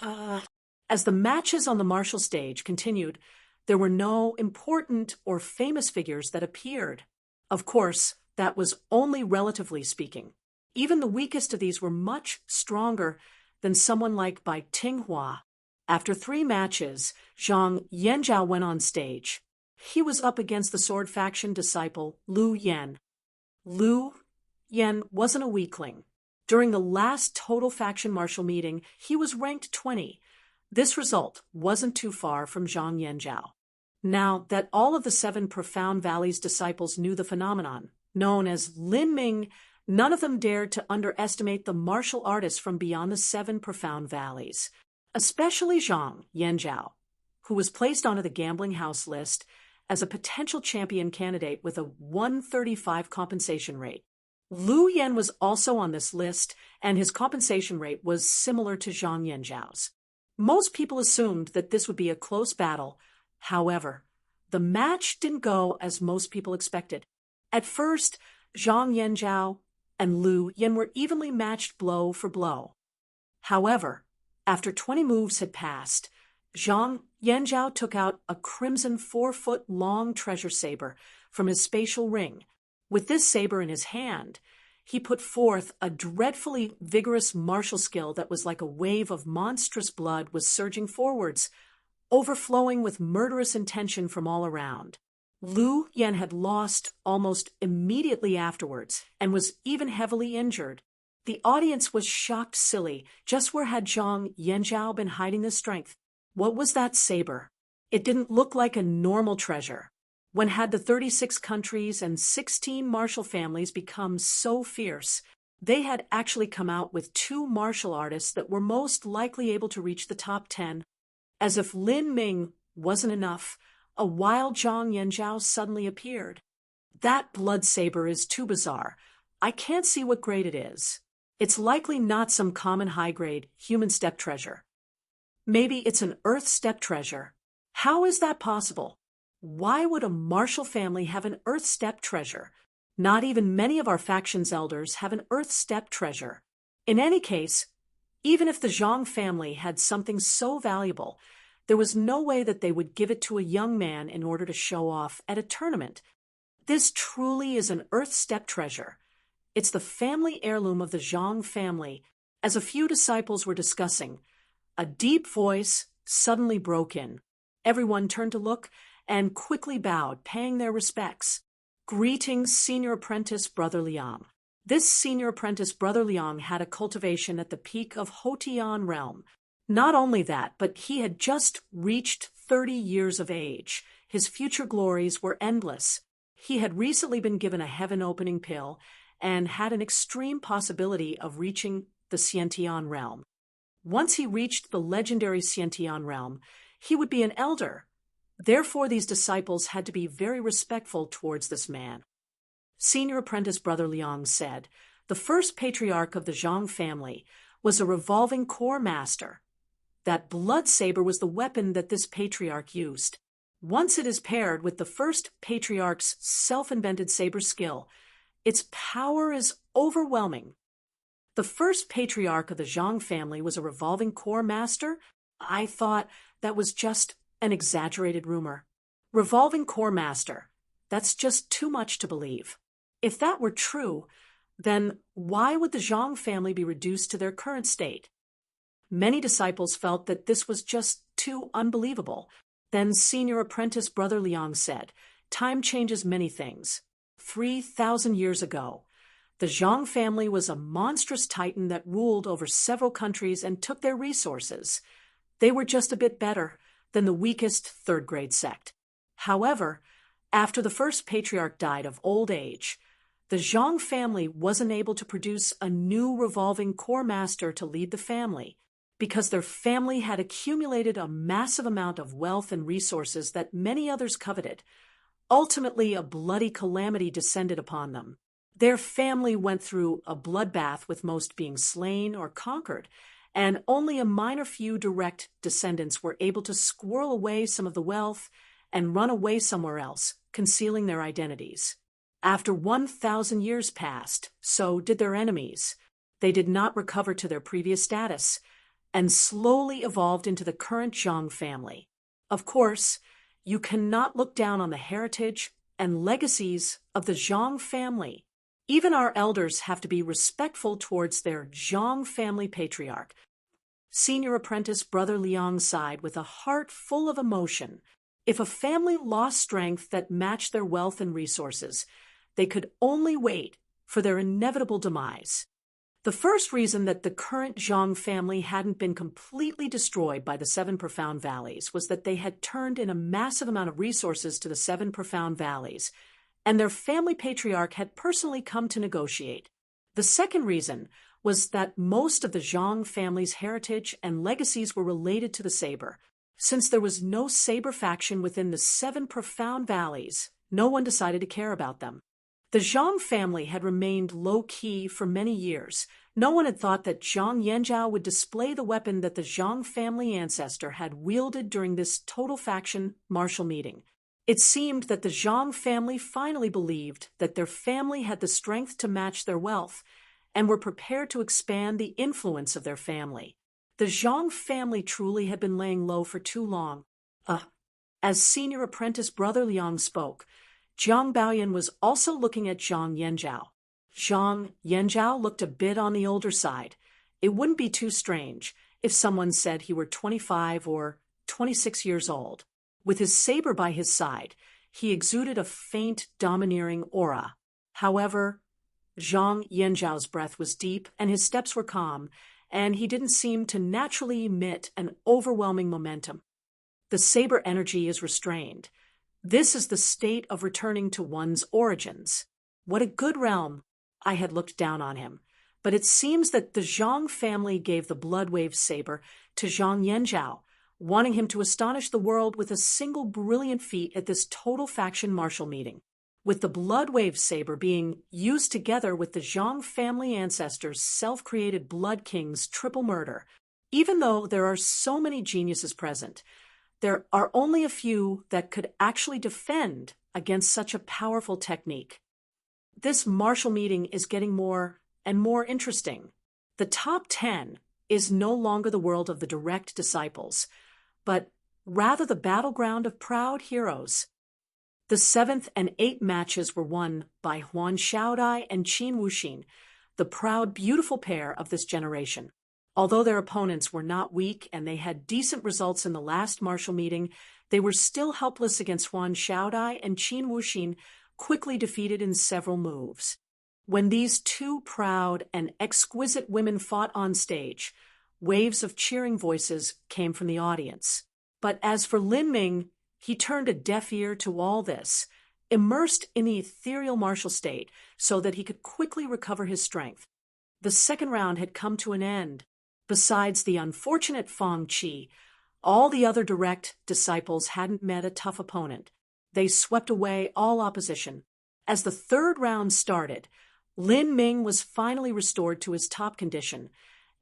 As the matches on the martial stage continued, there were no important or famous figures that appeared. Of course, that was only relatively speaking. Even the weakest of these were much stronger than someone like Bai Tinghua. After 3 matches, Zhang Yanzhao went on stage. He was up against the sword faction disciple Lu Yan. Lu Yan wasn't a weakling. During the last total faction martial meeting, he was ranked 20. This result wasn't too far from Zhang Yanzhao. Now that all of the 7 Profound Valleys disciples knew the phenomenon, known as Lin Ming, none of them dared to underestimate the martial artist from beyond the 7 Profound Valleys, especially Zhang Yanzhao, who was placed onto the gambling house list as a potential champion candidate with a 135 compensation rate. Lu Yan was also on this list, and his compensation rate was similar to Zhang Yanzhao's. Most people assumed that this would be a close battle. However, the match didn't go as most people expected. At first, Zhang Yanzhao and Lu Yan were evenly matched blow for blow. However, after 20 moves had passed, Zhang Yanzhao took out a crimson 4-foot-long treasure saber from his spatial ring. With this saber in his hand, he put forth a dreadfully vigorous martial skill that was like a wave of monstrous blood was surging forwards, overflowing with murderous intention from all around. Lu Yan had lost almost immediately afterwards and was even heavily injured. The audience was shocked silly. Just where had Zhang Yanzhao been hiding this strength? What was that saber? It didn't look like a normal treasure. When had the 36 countries and 16 martial families become so fierce? They had actually come out with 2 martial artists that were most likely able to reach the top 10. As if Lin Ming wasn't enough, a wild Zhang Yanzhao suddenly appeared. That blood saber is too bizarre. I can't see what grade it is. It's likely not some common high-grade human steppe treasure. Maybe it's an earth steppe treasure. How is that possible? Why would a martial family have an earth steppe treasure? Not even many of our faction's elders have an earth steppe treasure. In any case, even if the Zhang family had something so valuable, there was no way that they would give it to a young man in order to show off at a tournament. This truly is an earth steppe treasure. It's the family heirloom of the Zhang family. As a few disciples were discussing, a deep voice suddenly broke in. Everyone turned to look and quickly bowed, paying their respects. Greetings, Senior Apprentice Brother Liang. This Senior Apprentice Brother Liang had a cultivation at the peak of Hotian realm. Not only that, but he had just reached 30 years of age. His future glories were endless. He had recently been given a heaven-opening pill and had an extreme possibility of reaching the Xiantian realm. Once he reached the legendary Xiantian realm, he would be an elder. Therefore, these disciples had to be very respectful towards this man. Senior Apprentice Brother Liang said, the first patriarch of the Zhang family was a revolving core master. That blood saber was the weapon that this patriarch used. Once it is paired with the first patriarch's self-invented saber skill, its power is overwhelming. The first patriarch of the Zhang family was a revolving core master? I thought that was just an exaggerated rumor. Revolving core master. That's just too much to believe. If that were true, then why would the Zhang family be reduced to their current state? Many disciples felt that this was just too unbelievable. Then Senior Apprentice Brother Liang said, time changes many things. 3,000 years ago, the Zhang family was a monstrous titan that ruled over several countries and took their resources. They were just a bit better than the weakest third-grade sect. However, after the first patriarch died of old age, the Zhang family wasn't able to produce a new revolving core master to lead the family because their family had accumulated a massive amount of wealth and resources that many others coveted. Ultimately, a bloody calamity descended upon them. Their family went through a bloodbath with most being slain or conquered, and only a minor few direct descendants were able to squirrel away some of the wealth and run away somewhere else, concealing their identities. After 1,000 years passed, so did their enemies. They did not recover to their previous status and slowly evolved into the current Zhang family. Of course, you cannot look down on the heritage and legacies of the Zhang family. Even our elders have to be respectful towards their Zhang family patriarch. Senior Apprentice Brother Liang sighed with a heart full of emotion. If a family lost strength that matched their wealth and resources, they could only wait for their inevitable demise. The first reason that the current Zhang family hadn't been completely destroyed by the Seven Profound Valleys was that they had turned in a massive amount of resources to the Seven Profound Valleys, and their family patriarch had personally come to negotiate. The second reason was that most of the Zhang family's heritage and legacies were related to the saber. Since there was no saber faction within the Seven Profound Valleys, no one decided to care about them. The Zhang family had remained low-key for many years. No one had thought that Zhang Yanzhao would display the weapon that the Zhang family ancestor had wielded during this total faction martial meeting. It seemed that the Zhang family finally believed that their family had the strength to match their wealth and were prepared to expand the influence of their family. The Zhang family truly had been laying low for too long. As senior apprentice brother Liang spoke, Jiang Baoyan was also looking at Zhang Yanzhao. Zhang Yanzhao looked a bit on the older side. It wouldn't be too strange if someone said he were 25 or 26 years old. With his saber by his side, he exuded a faint, domineering aura. However, Zhang Yanzhao's breath was deep and his steps were calm, and he didn't seem to naturally emit an overwhelming momentum. The saber energy is restrained. This is the state of returning to one's origins. What a good realm! I had looked down on him. But it seems that the Zhang family gave the Bloodwave saber to Zhang Yanzhao, wanting him to astonish the world with a single brilliant feat at this total faction martial meeting. With the Bloodwave saber being used together with the Zhang family ancestors' self-created Blood King's triple murder, even though there are so many geniuses present, there are only a few that could actually defend against such a powerful technique. This martial meeting is getting more and more interesting. The top 10 is no longer the world of the direct disciples, but rather the battleground of proud heroes. The 7th and 8th matches were won by Huan Xiaodai and Qin Wuxin, the proud, beautiful pair of this generation. Although their opponents were not weak and they had decent results in the last martial meeting, they were still helpless against Huan Xiaodai and Qin Wuxin, quickly defeated in several moves. When these two proud and exquisite women fought on stage, waves of cheering voices came from the audience. But as for Lin Ming, he turned a deaf ear to all this, immersed in the ethereal martial state so that he could quickly recover his strength. The second round had come to an end. Besides the unfortunate Fang Qi, all the other direct disciples hadn't met a tough opponent. They swept away all opposition. As the third round started, Lin Ming was finally restored to his top condition,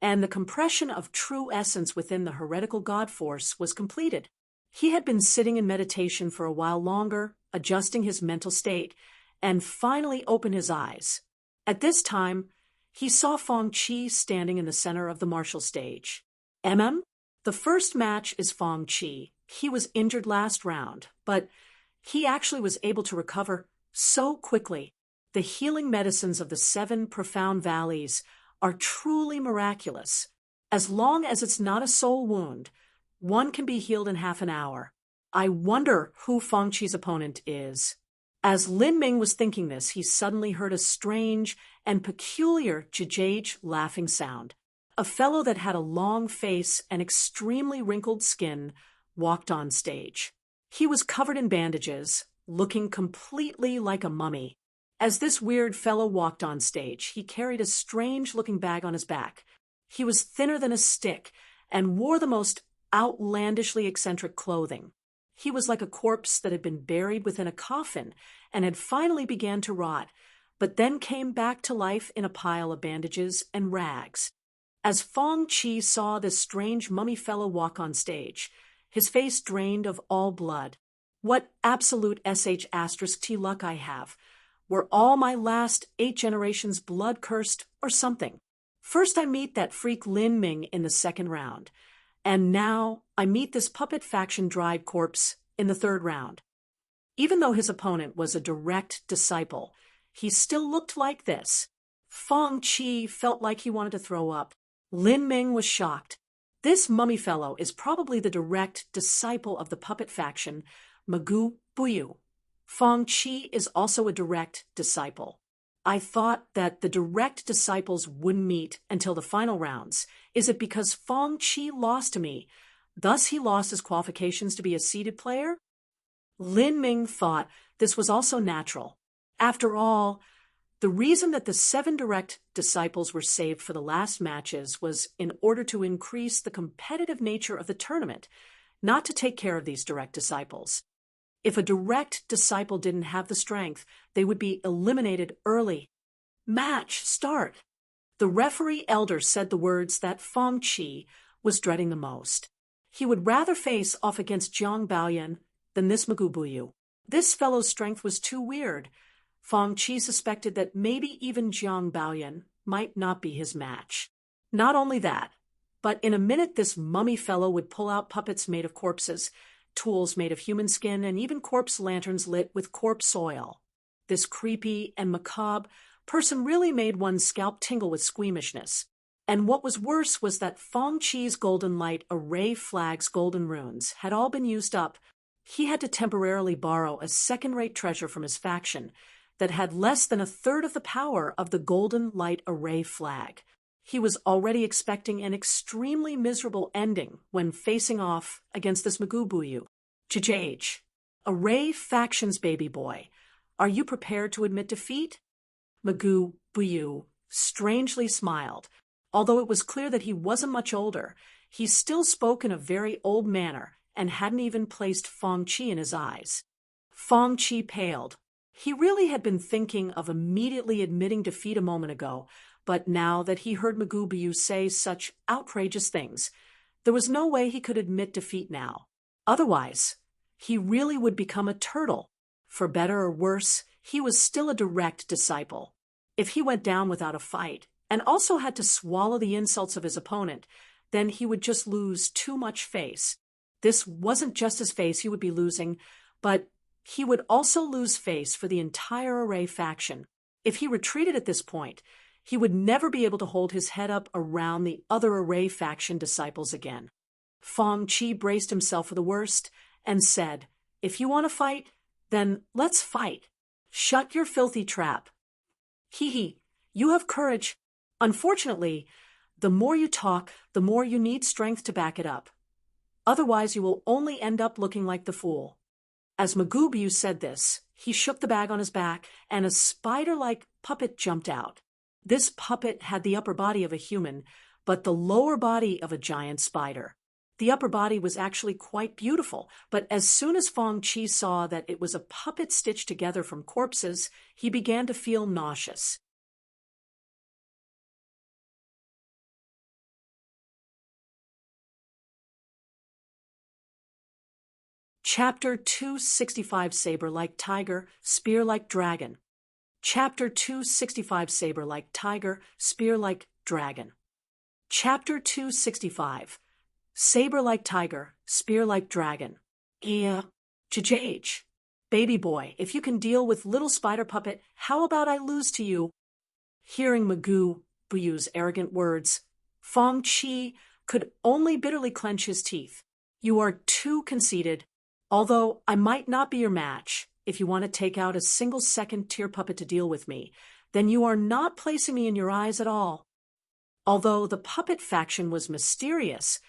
and the compression of true essence within the heretical god force was completed. He had been sitting in meditation for a while longer, adjusting his mental state, and finally opened his eyes. At this time, he saw Fang Qi standing in the center of the martial stage. The first match is Fang Qi. He was injured last round, but he actually was able to recover so quickly. The healing medicines of the Seven Profound Valleys are truly miraculous. As long as it's not a soul wound, one can be healed in half an hour. I wonder who Fang Qi's opponent is. As Lin Ming was thinking this, he suddenly heard a strange and peculiar jijage laughing sound. A fellow that had a long face and extremely wrinkled skin walked on stage. He was covered in bandages, looking completely like a mummy. As this weird fellow walked on stage, he carried a strange-looking bag on his back. He was thinner than a stick and wore the most outlandishly eccentric clothing. He was like a corpse that had been buried within a coffin and had finally began to rot, but then came back to life in a pile of bandages and rags. As Fang Qi saw this strange mummy fellow walk on stage, his face drained of all blood. What absolute sh*t luck I have. Were all my last 8 generations blood-cursed or something? First I meet that freak Lin Ming in the second round, and now I meet this puppet faction-dried corpse in the third round. Even though his opponent was a direct disciple, he still looked like this. Fang Qi felt like he wanted to throw up. Lin Ming was shocked. This mummy fellow is probably the direct disciple of the puppet faction, Magu Buyu. Fang Qi is also a direct disciple. I thought that the direct disciples wouldn't meet until the final rounds. Is it because Fong Chi lost to me? Thus he lost his qualifications to be a seeded player? Lin Ming thought this was also natural. After all, the reason that the 7 direct disciples were saved for the last matches was in order to increase the competitive nature of the tournament, not to take care of these direct disciples. If a direct disciple didn't have the strength, they would be eliminated early. Match, start! The referee elder said the words that Fong Chi was dreading the most. He would rather face off against Jiang Baoyan than this Magoo Buyu. This fellow's strength was too weird. Fong Chi suspected that maybe even Jiang Baoyan might not be his match. Not only that, but in a minute this mummy fellow would pull out puppets made of corpses, tools made of human skin, and even corpse lanterns lit with corpse oil. This creepy and macabre person really made one's scalp tingle with squeamishness. And what was worse was that Fong Chi's golden light array flag's golden runes had all been used up. He had to temporarily borrow a second-rate treasure from his faction that had less than a third of the power of the golden light array flag. He was already expecting an extremely miserable ending when facing off against this Magoo Buyu. Jajage, Array Faction's baby boy, are you prepared to admit defeat? Magoo Buyu strangely smiled. Although it was clear that he wasn't much older, he still spoke in a very old manner and hadn't even placed Fong Chi in his eyes. Fong Chi paled. He really had been thinking of immediately admitting defeat a moment ago, but now that he heard Magoo Buyu say such outrageous things, there was no way he could admit defeat now. Otherwise, he really would become a turtle. For better or worse, he was still a direct disciple. If he went down without a fight, and also had to swallow the insults of his opponent, then he would just lose too much face. This wasn't just his face he would be losing, but he would also lose face for the entire Array faction. If he retreated at this point, he would never be able to hold his head up around the other Array faction disciples again. Fong Chi braced himself for the worst and said, "If you want to fight, then let's fight. Shut your filthy trap. Hee, you have courage. Unfortunately, the more you talk, the more you need strength to back it up. Otherwise, you will only end up looking like the fool." As Magoo Buyu said this, he shook the bag on his back, and a spider-like puppet jumped out. This puppet had the upper body of a human, but the lower body of a giant spider. The upper body was actually quite beautiful, but as soon as Fong Chi saw that it was a puppet stitched together from corpses, he began to feel nauseous. Chapter 265 Saber-like Tiger, Spear-like Dragon. Chapter 265 Saber-like Tiger, Spear-like Dragon. Chapter 265 Saber-like Tiger, Spear-like Dragon. Jajage. Baby boy, if you can deal with little spider puppet, how about I lose to you? Hearing Magoo Buyu's arrogant words, Fong Chi could only bitterly clench his teeth. You are too conceited. Although I might not be your match, if you want to take out a single second-tier puppet to deal with me, then you are not placing me in your eyes at all. Although the puppet faction was mysterious,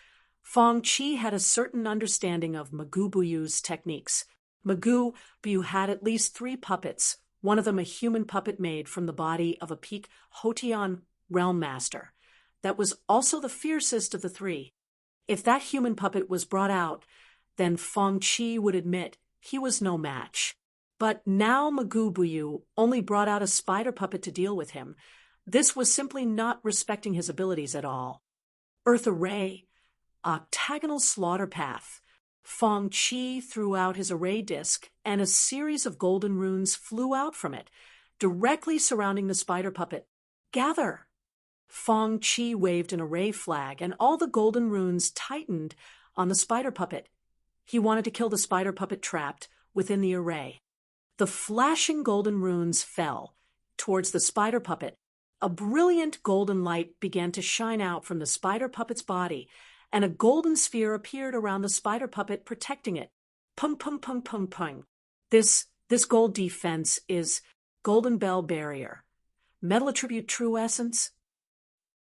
Fong Chi had a certain understanding of Magoo Buyu's techniques. Magoo Buyu had at least 3 puppets, one of them a human puppet made from the body of a peak Hotian realm master. That was also the fiercest of the 3. If that human puppet was brought out, then Fong Chi would admit he was no match. But now Magoo Buyu only brought out a spider puppet to deal with him. This was simply not respecting his abilities at all. Earth Array, Octagonal Slaughter Path. Fong Chi threw out his array disc, and a series of golden runes flew out from it, directly surrounding the spider puppet. Gather! Fong Chi waved an array flag, and all the golden runes tightened on the spider puppet. He wanted to kill the spider puppet trapped within the array. The flashing golden runes fell towards the spider puppet. A brilliant golden light began to shine out from the spider puppet's body, and a golden sphere appeared around the spider puppet, protecting it. Pung, pung, pung, pung, pung. This gold defense is Golden Bell Barrier. metal attribute true essence?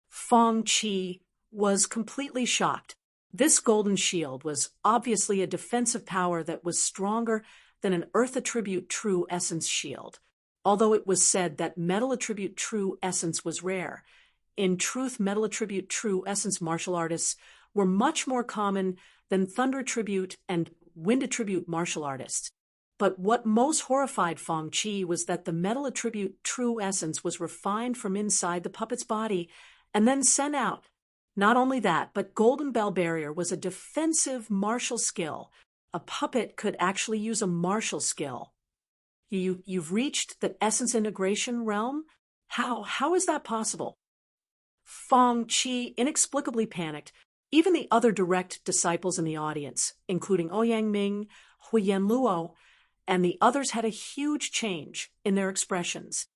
Feng Qi was completely shocked. This golden shield was obviously a defensive power that was stronger than an earth attribute true essence shield. Although it was said that metal attribute true essence was rare, in truth, metal attribute true essence martial artists were much more common than thunder attribute and wind attribute martial artists. But what most horrified Feng Qi was that the metal attribute true essence was refined from inside the puppet's body and then sent out. Not only that, but Golden Bell Barrier was a defensive martial skill. A puppet could actually use a martial skill. You've reached the essence integration realm? How is that possible? Feng Qi inexplicably panicked. Even the other direct disciples in the audience, including Ouyang Ming, Huiyan Luo, and the others had a huge change in their expressions.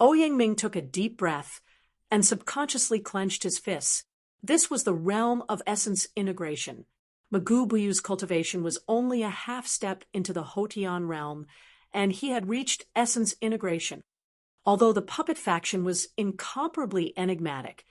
Ouyang Ming took a deep breath and subconsciously clenched his fists. This was the realm of essence integration. Magoo Buyu's cultivation was only a half step into the Hotian realm, and he had reached essence integration. Although the puppet faction was incomparably enigmatic,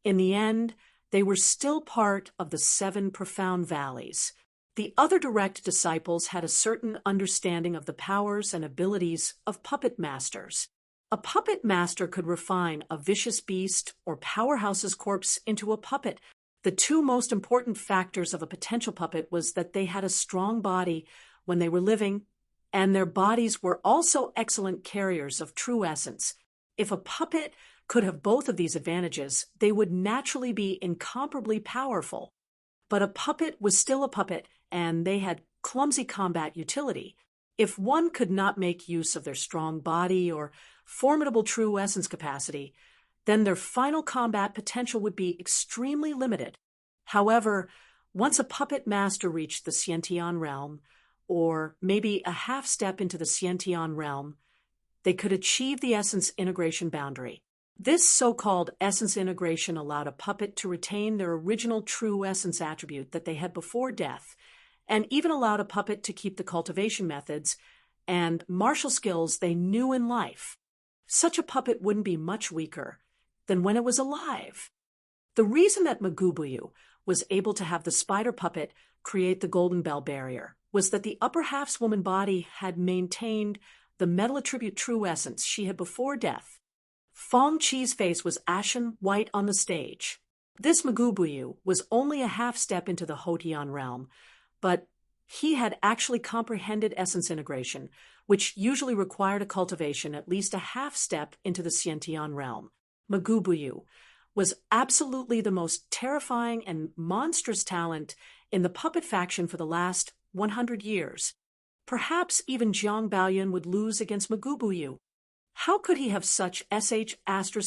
in the end, they were still part of the 7 profound valleys. The other direct disciples had a certain understanding of the powers and abilities of puppet masters. A puppet master could refine a vicious beast or powerhouse's corpse into a puppet. The 2 most important factors of a potential puppet was that they had a strong body when they were living, and their bodies were also excellent carriers of true essence. If a puppet could have both of these advantages, they would naturally be incomparably powerful. But a puppet was still a puppet, and they had clumsy combat utility. If one could not make use of their strong body or formidable true essence capacity, then their final combat potential would be extremely limited. However, once a puppet master reached the Xiantian realm, or maybe a half step into the Xiantian realm, they could achieve the essence integration boundary. This so-called essence integration allowed a puppet to retain their original true essence attribute that they had before death, and even allowed a puppet to keep the cultivation methods and martial skills they knew in life. Such a puppet wouldn't be much weaker than when it was alive. The reason that Magoo Buyu was able to have the spider puppet create the Golden Bell Barrier was that the upper half's woman body had maintained the metal attribute true essence she had before death. Feng Qi's face was ashen white on the stage. This Magoo Buyu was only a half step into the Hotian realm, but he had actually comprehended essence integration, which usually required a cultivation at least a half step into the Xiantian realm. Magoo Buyu was absolutely the most terrifying and monstrous talent in the puppet faction for the last 100 years. Perhaps even Jiang Baoyan would lose against Magoo Buyu. How could he have such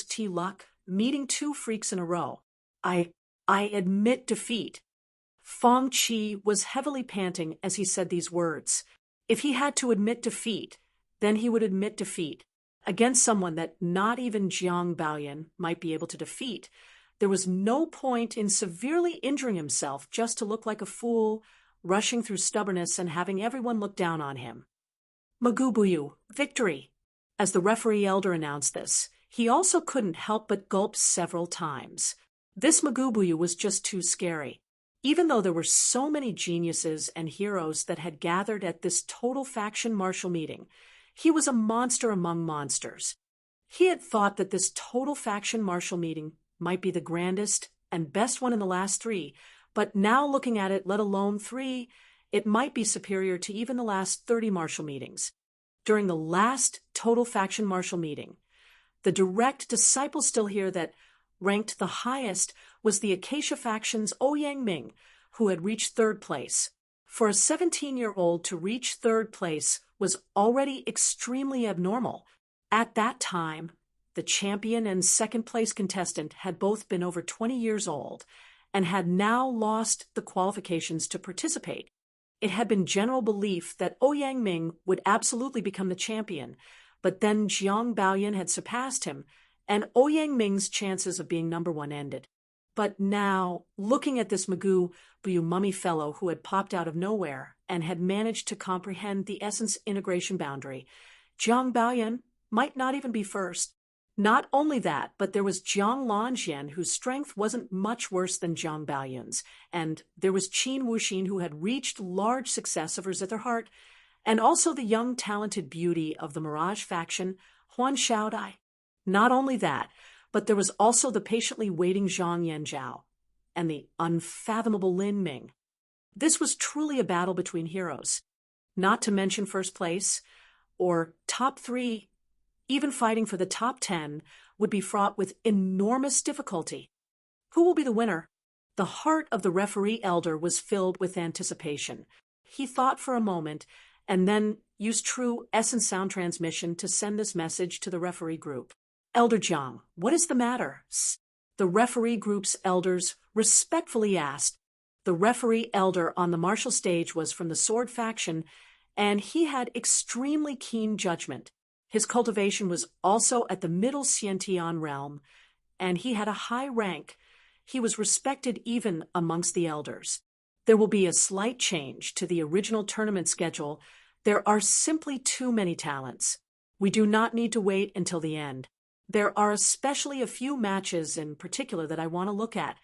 *T luck, meeting 2 freaks in a row? I admit defeat. Feng Qi was heavily panting as he said these words. If he had to admit defeat, then he would admit defeat. Against someone that not even Jiang Baoyan might be able to defeat, there was no point in severely injuring himself just to look like a fool, rushing through stubbornness and having everyone look down on him. Magoo Buyu, victory! As the referee elder announced this, he also couldn't help but gulp several times. This Magoo Buyu was just too scary. Even though there were so many geniuses and heroes that had gathered at this total faction martial meeting, he was a monster among monsters. He had thought that this total faction martial meeting might be the grandest and best one in the last 3, but now looking at it, let alone 3, it might be superior to even the last 30 martial meetings. During the last total faction martial meeting, the direct disciples still hear that ranked the highest was the Acacia faction's Ouyang Ming, who had reached 3rd place. For a 17-year-old to reach 3rd place was already extremely abnormal. At that time, the champion and 2nd place contestant had both been over 20 years old and had now lost the qualifications to participate. It had been general belief that Ouyang Ming would absolutely become the champion, but then Jiang Baoyan had surpassed him, and Ouyang Ming's chances of being number 1 ended. But now, looking at this Magoo Buyu mummy fellow who had popped out of nowhere and had managed to comprehend the essence integration boundary, Jiang Baoyan might not even be first. Not only that, but there was Jiang Lanjian, whose strength wasn't much worse than Jiang Baoyun's, and there was Qin Wuxin, who had reached large success of her Zitherheart, and also the young talented beauty of the Mirage faction, Huan Xiaodai. Not only that, but there was also the patiently waiting Zhang Yanzhao, and the unfathomable Lin Ming. This was truly a battle between heroes. Not to mention first place, or top 3, even fighting for the top 10 would be fraught with enormous difficulty. Who will be the winner? The heart of the referee elder was filled with anticipation. He thought for a moment and then used true essence sound transmission to send this message to the referee group. Elder Jiang, what is the matter? The referee group's elders respectfully asked. The referee elder on the martial stage was from the sword faction, and he had extremely keen judgment. His cultivation was also at the middle Xiantian realm, and he had a high rank. He was respected even amongst the elders. There will be a slight change to the original tournament schedule. There are simply too many talents. We do not need to wait until the end. There are especially a few matches in particular that I want to look at.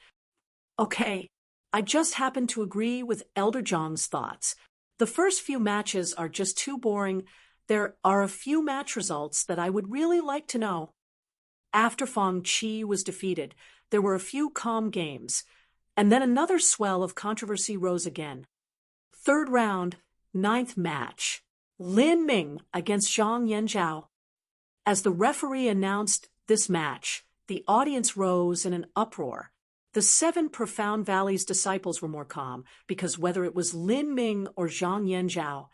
Okay, I just happen to agree with Elder Jiang's thoughts. The first few matches are just too boring. There are a few match results that I would really like to know. After Fang Qi was defeated, there were a few calm games, and then another swell of controversy rose again. Third round, 9th match. Lin Ming against Zhang Yanzhao. As the referee announced this match, the audience rose in an uproar. The 7 Profound Valleys disciples were more calm, because whether it was Lin Ming or Zhang Yanzhao,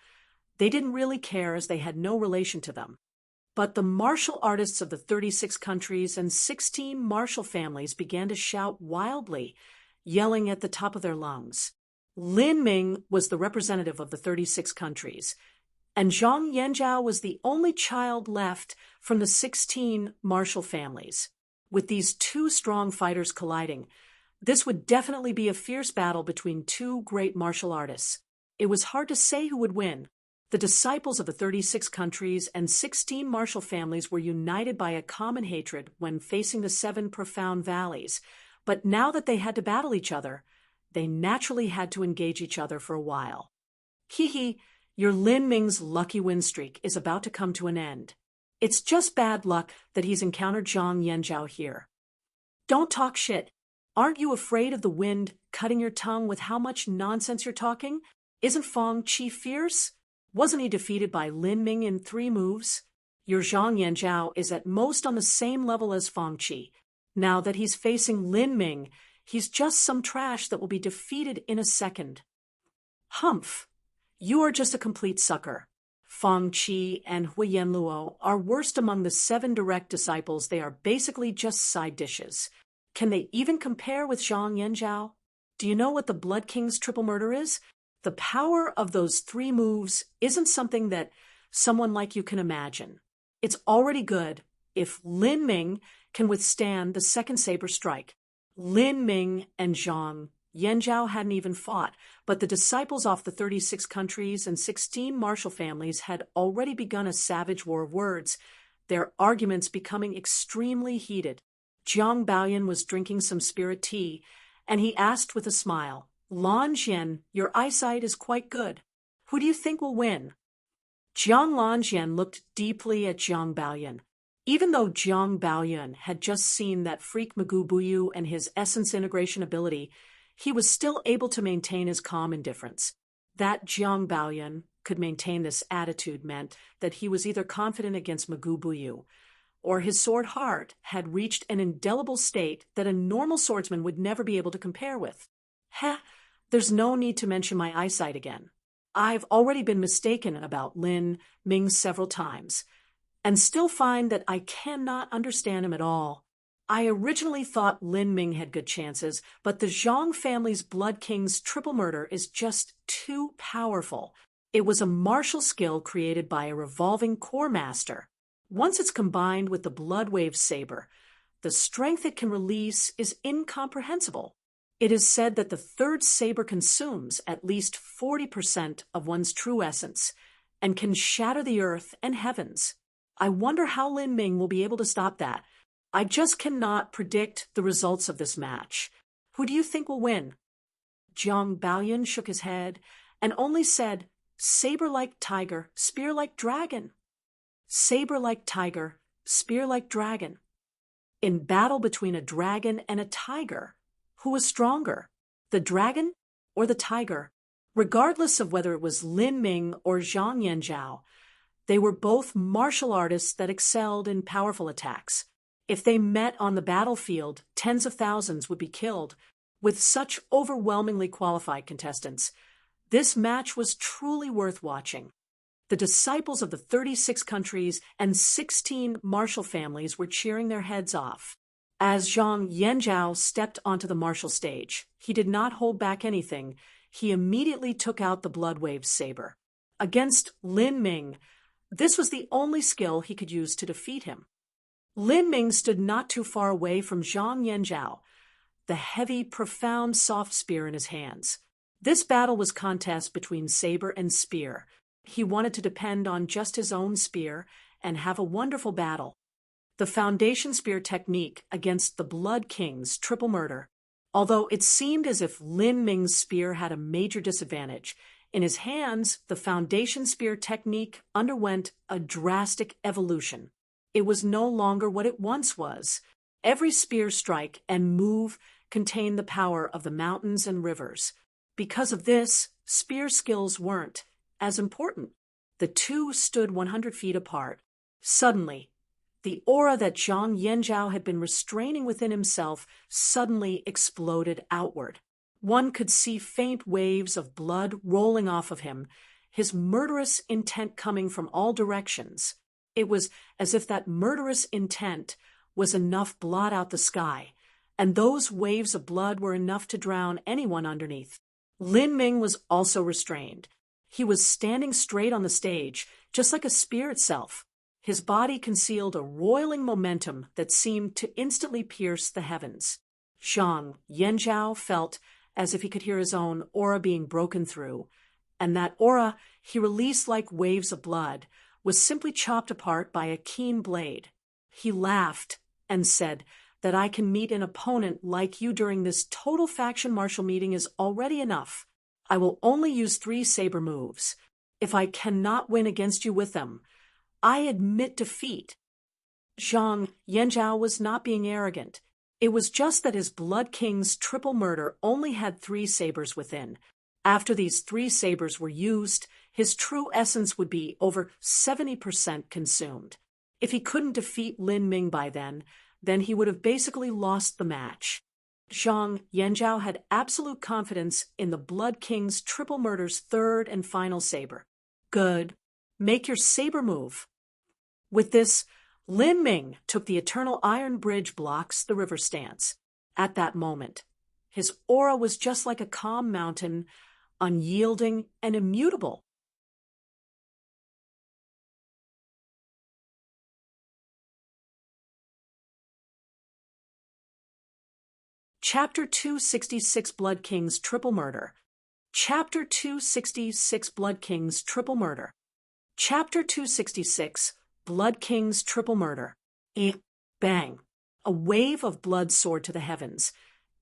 they didn't really care as they had no relation to them. But the martial artists of the 36 countries and 16 martial families began to shout wildly, yelling at the top of their lungs. Lin Ming was the representative of the 36 countries, and Zhang Yanzhao was the only child left from the 16 martial families. With these 2 strong fighters colliding, this would definitely be a fierce battle between 2 great martial artists. It was hard to say who would win. The disciples of the 36 countries and 16 martial families were united by a common hatred when facing the 7 Profound Valleys, but now that they had to battle each other, they naturally had to engage each other for a while. Hee, your Lin Ming's lucky win streak is about to come to an end. It's just bad luck that he's encountered Zhang Yanzhao here. Don't talk shit. Aren't you afraid of the wind cutting your tongue with how much nonsense you're talking? Isn't Fang Qi fierce? Wasn't he defeated by Lin Ming in 3 moves? Your Zhang Yanzhao is at most on the same level as Fang Qi. Now that he's facing Lin Ming, he's just some trash that will be defeated in a second. Humph! You are just a complete sucker. Fang Qi and Huiyan Luo are worst among the 7 direct disciples. They are basically just side dishes. Can they even compare with Zhang Yanzhao? Do you know what the Blood King's triple murder is? The power of those 3 moves isn't something that someone like you can imagine. It's already good if Lin Ming can withstand the second saber strike. Lin Ming and Zhang Yanzhao hadn't even fought, but the disciples off the 36 countries and 16 martial families had already begun a savage war of words, their arguments becoming extremely heated. Jiang Baoyun was drinking some spirit tea, and he asked with a smile, Lanjian, your eyesight is quite good. Who do you think will win? Jiang Lanjian looked deeply at Jiang Baoyun. Even though Jiang Baoyun had just seen that freak Magoo Buyu and his essence integration ability, he was still able to maintain his calm indifference. That Jiang Baoyun could maintain this attitude meant that he was either confident against Magoo Buyu, or his sword heart had reached an indelible state that a normal swordsman would never be able to compare with. There's no need to mention my eyesight again. I've already been mistaken about Lin Ming several times, and still find that I cannot understand him at all. I originally thought Lin Ming had good chances, but the Zhang family's Blood King's triple murder is just too powerful. It was a martial skill created by a revolving core master. Once it's combined with the Blood Wave saber, the strength it can release is incomprehensible. It is said that the 3rd saber consumes at least 40% of one's true essence and can shatter the earth and heavens. I wonder how Lin Ming will be able to stop that. I just cannot predict the results of this match. Who do you think will win? Jiang Baoyan shook his head and only said, saber like tiger, spear like dragon. Saber like tiger, spear like dragon. In battle between a dragon and a tiger, who was stronger, the dragon or the tiger? Regardless of whether it was Lin Ming or Zhang Yanzhao, they were both martial artists that excelled in powerful attacks. If they met on the battlefield, tens of thousands would be killed. With such overwhelmingly qualified contestants, this match was truly worth watching. The disciples of the 36 countries and 16 martial families were cheering their heads off. As Zhang Yanzhao stepped onto the martial stage, he did not hold back anything. He immediately took out the Bloodwave saber. Against Lin Ming, this was the only skill he could use to defeat him. Lin Ming stood not too far away from Zhang Yanzhao, the heavy, profound, soft spear in his hands. This battle was contest between saber and spear. He wanted to depend on just his own spear and have a wonderful battle. The foundation spear technique against the Blood King's triple murder. Although it seemed as if Lin Ming's spear had a major disadvantage, in his hands, the foundation spear technique underwent a drastic evolution. It was no longer what it once was. Every spear strike and move contained the power of the mountains and rivers. Because of this, spear skills weren't as important. The two stood 100 feet apart. Suddenly, the aura that Zhang Yanzhao had been restraining within himself suddenly exploded outward. One could see faint waves of blood rolling off of him, his murderous intent coming from all directions. It was as if that murderous intent was enough to blot out the sky, and those waves of blood were enough to drown anyone underneath. Lin Ming was also restrained. He was standing straight on the stage, just like a spear itself. His body concealed a roiling momentum that seemed to instantly pierce the heavens. Zhang Yanzhao felt as if he could hear his own aura being broken through, and that aura he released like waves of blood was simply chopped apart by a keen blade. He laughed and said that I can meet an opponent like you during this total faction martial meeting is already enough. I will only use 3 saber moves. If I cannot win against you with them, I admit defeat. Zhang Yanzhao was not being arrogant. It was just that his Blood King's triple murder only had 3 sabers within. After these 3 sabers were used, his true essence would be over 70% consumed. If he couldn't defeat Lin Ming by then he would have basically lost the match. Zhang Yanzhao had absolute confidence in the Blood King's triple murder's 3rd and final saber. Good. Make your saber move. With this, Lin Ming took the eternal iron bridge blocks the river stance. At that moment, his aura was just like a calm mountain, unyielding and immutable. Chapter 266 Blood King's Triple Murder. Chapter 266 Blood King's Triple Murder. Chapter 266 Blood King's Triple Murder. Bang! A wave of blood soared to the heavens,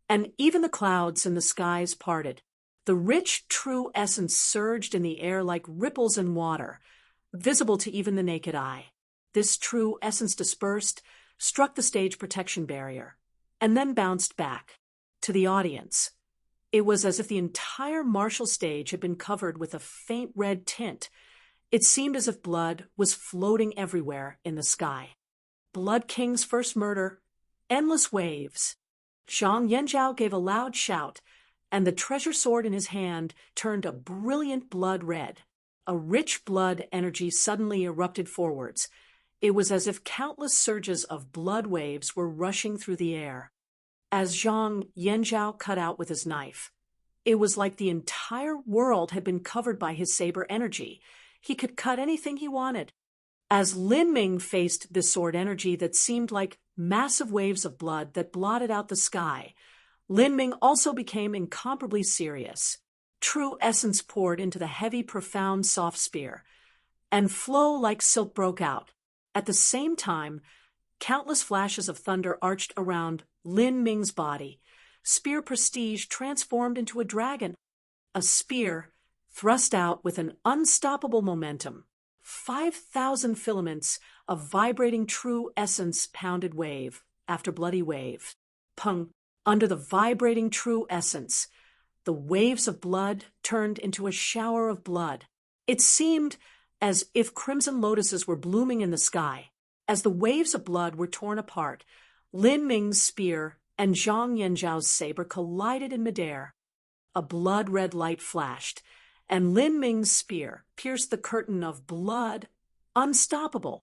and even the clouds in the skies parted. The rich, true essence surged in the air like ripples in water, visible to even the naked eye. This true essence dispersed, struck the stage protection barrier, and then bounced back. To the audience, it was as if the entire martial stage had been covered with a faint red tint. It seemed as if blood was floating everywhere in the sky. Blood King's first murder, endless waves. Zhang Yanzhao gave a loud shout, and the treasure sword in his hand turned a brilliant blood red. A rich blood energy suddenly erupted forwards. It was as if countless surges of blood waves were rushing through the air. As Zhang Yanzhao cut out with his knife, it was like the entire world had been covered by his saber energy. He could cut anything he wanted. As Lin Ming faced this sword energy that seemed like massive waves of blood that blotted out the sky, Lin Ming also became incomparably serious. True essence poured into the heavy, profound, soft spear, and flow like silk broke out. At the same time, countless flashes of thunder arched around Lin Ming's body. Spear prestige transformed into a dragon. A spear thrust out with an unstoppable momentum. 5,000 filaments of vibrating true essence pounded wave after bloody wave. Pung! Under the vibrating true essence, the waves of blood turned into a shower of blood. It seemed as if crimson lotuses were blooming in the sky. As the waves of blood were torn apart, Lin Ming's spear and Zhang Yanzhao's saber collided in midair. A blood-red light flashed, and Lin Ming's spear pierced the curtain of blood. Unstoppable.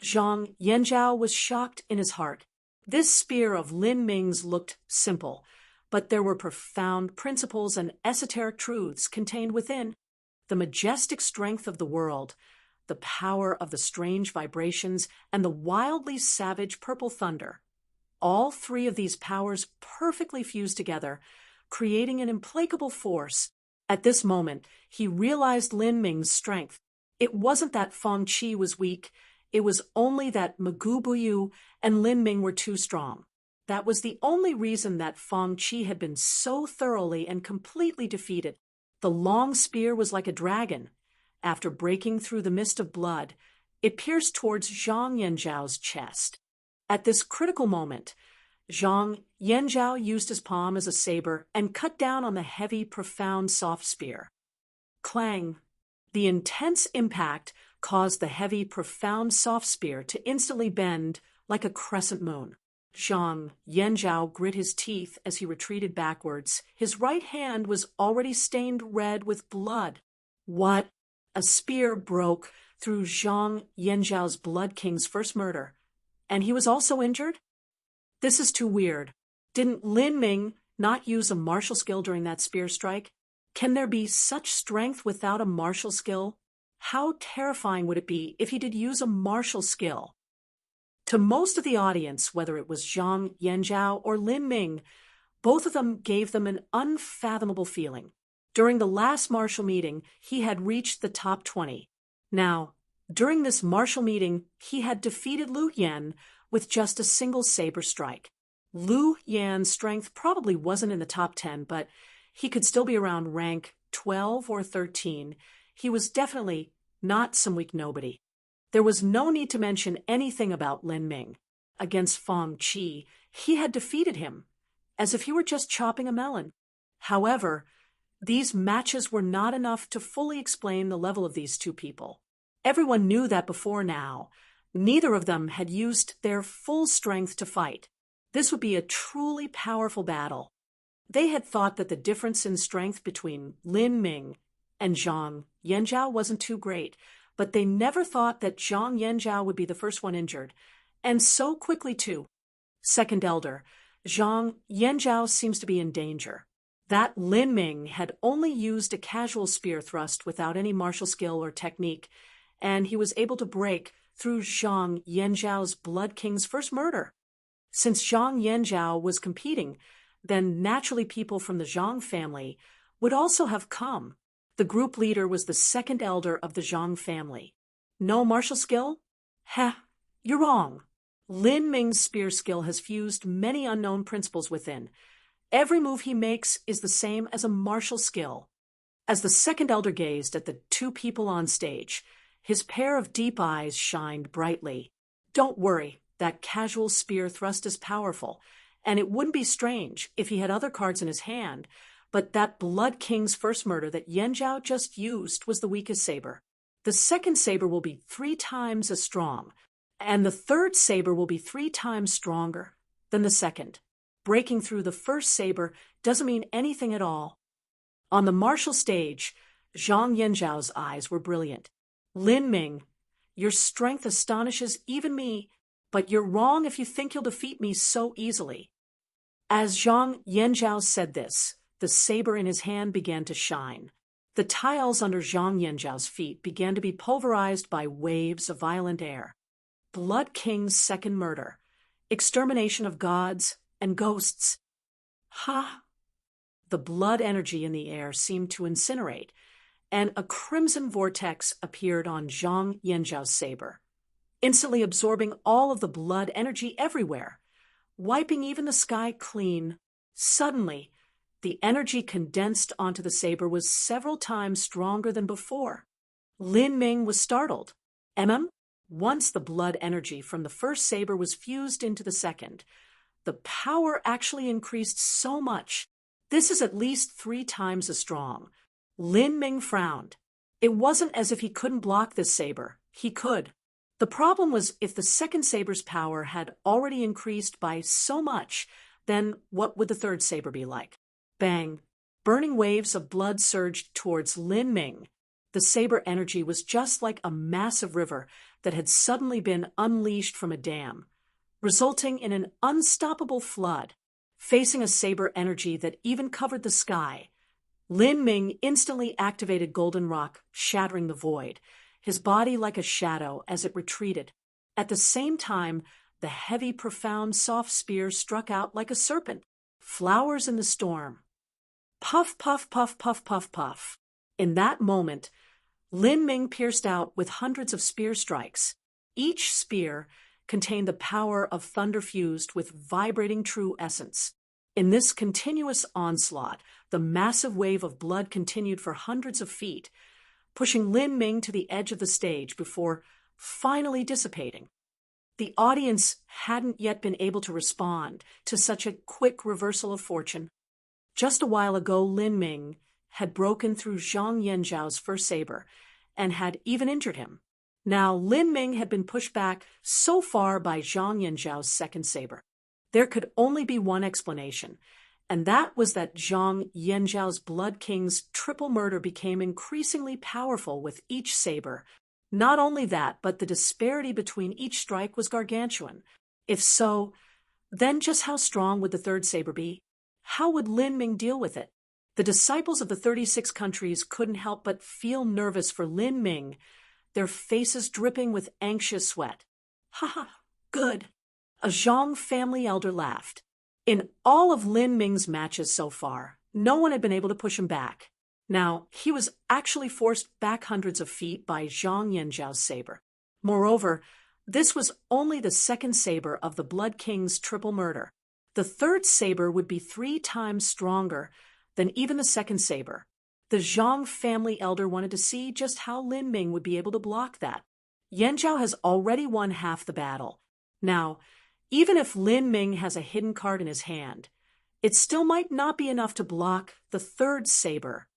Zhang Yanzhao was shocked in his heart. This spear of Lin Ming's looked simple, but there were profound principles and esoteric truths contained within. The majestic strength of the world, the power of the strange vibrations, and the wildly savage purple thunder. All three of these powers perfectly fused together, creating an implacable force. At this moment, he realized Lin Ming's strength. It wasn't that Feng Qi was weak, it was only that Magu Buyu and Lin Ming were too strong. That was the only reason that Feng Qi had been so thoroughly and completely defeated. The long spear was like a dragon. After breaking through the mist of blood, it pierced towards Zhang Yanzhao's chest. At this critical moment, Zhang Yanzhao used his palm as a saber and cut down on the heavy, profound, soft spear. Clang! The intense impact caused the heavy, profound, soft spear to instantly bend like a crescent moon. Zhang Yanzhao grit his teeth as he retreated backwards. His right hand was already stained red with blood. What? A spear broke through Zhang Yanzhao's Blood King's first murder, and he was also injured? This is too weird. Didn't Lin Ming not use a martial skill during that spear strike? Can there be such strength without a martial skill? How terrifying would it be if he did use a martial skill? To most of the audience, whether it was Zhang Yanzhao or Lin Ming, both of them gave them an unfathomable feeling. During the last martial meeting, he had reached the top 20. Now, during this martial meeting, he had defeated Lu Yan with just a single saber strike. Lu Yan's strength probably wasn't in the top 10, but he could still be around rank 12 or 13. He was definitely not some weak nobody. There was no need to mention anything about Lin Ming. Against Feng Qi, he had defeated him, as if he were just chopping a melon. However, these matches were not enough to fully explain the level of these two people. Everyone knew that before now. Neither of them had used their full strength to fight. This would be a truly powerful battle. They had thought that the difference in strength between Lin Ming and Zhang Yanzhao wasn't too great, but they never thought that Zhang Yanzhao would be the first one injured, and so quickly too. Second Elder, Zhang Yanzhao seems to be in danger. That Lin Ming had only used a casual spear thrust without any martial skill or technique, and he was able to break through Zhang Yanzhao's Blood King's first murder. Since Zhang Yanzhao was competing, then naturally people from the Zhang family would also have come. The group leader was the second elder of the Zhang family. No martial skill? Heh, you're wrong. Lin Ming's spear skill has fused many unknown principles within. Every move he makes is the same as a martial skill. As the second elder gazed at the two people on stage, his pair of deep eyes shined brightly. Don't worry, that casual spear thrust is powerful, and it wouldn't be strange if he had other cards in his hand, but that Blood King's first murder that Yanzhao just used was the weakest saber. The second saber will be 3 times as strong, and the third saber will be 3 times stronger than the second. Breaking through the first saber doesn't mean anything at all. On the martial stage, Zhang Yanzhao's eyes were brilliant. Lin Ming, your strength astonishes even me, but you're wrong if you think you'll defeat me so easily. As Zhang Yanzhao said this, the saber in his hand began to shine. The tiles under Zhang Yanzhao's feet began to be pulverized by waves of violent air. Blood King's second murder. Extermination of gods and ghosts. Ha! The blood energy in the air seemed to incinerate, and a crimson vortex appeared on Zhang Yanzhao's saber. instantly absorbing all of the blood energy everywhere, wiping even the sky clean. Suddenly, the energy condensed onto the saber was several times stronger than before. Lin Ming was startled. Once the blood energy from the first saber was fused into the second, the power actually increased so much. This is at least 3 times as strong. Lin Ming frowned. It wasn't as if he couldn't block this saber. He could. The problem was if the second saber's power had already increased by so much, then what would the third saber be like? Bang! Burning waves of blood surged towards Lin Ming. The saber energy was just like a massive river that had suddenly been unleashed from a dam, resulting in an unstoppable flood. Facing a saber energy that even covered the sky, Lin Ming instantly activated Golden Rock, shattering the void, his body like a shadow as it retreated. At the same time, the heavy, profound, soft spear struck out like a serpent. Flowers in the storm. Puff, puff, puff, puff, puff, puff. In that moment, Lin Ming pierced out with hundreds of spear strikes. Each spear contained the power of thunder fused with vibrating true essence. In this continuous onslaught, the massive wave of blood continued for hundreds of feet, pushing Lin Ming to the edge of the stage before finally dissipating. The audience hadn't yet been able to respond to such a quick reversal of fortune. Just a while ago, Lin Ming had broken through Zhang Yanzhao's first saber and had even injured him. Now, Lin Ming had been pushed back so far by Zhang Yanzhao's second saber. There could only be one explanation, and that was that Zhang Yanzhao's Blood King's triple murder became increasingly powerful with each saber. Not only that, but the disparity between each strike was gargantuan. If so, then just how strong would the third saber be? How would Lin Ming deal with it? The disciples of the 36 countries couldn't help but feel nervous for Lin Ming, their faces dripping with anxious sweat. Ha ha, good. A Zhang family elder laughed. In all of Lin Ming's matches so far, no one had been able to push him back. Now, he was actually forced back hundreds of feet by Zhang Yanzhao's saber. Moreover, this was only the second saber of the Blood King's triple murder. The third saber would be 3 times stronger than even the second saber. The Zhang family elder wanted to see just how Lin Ming would be able to block that. Yanzhao has already won half the battle. Now, even if Lin Ming has a hidden card in his hand, it still might not be enough to block the third saber.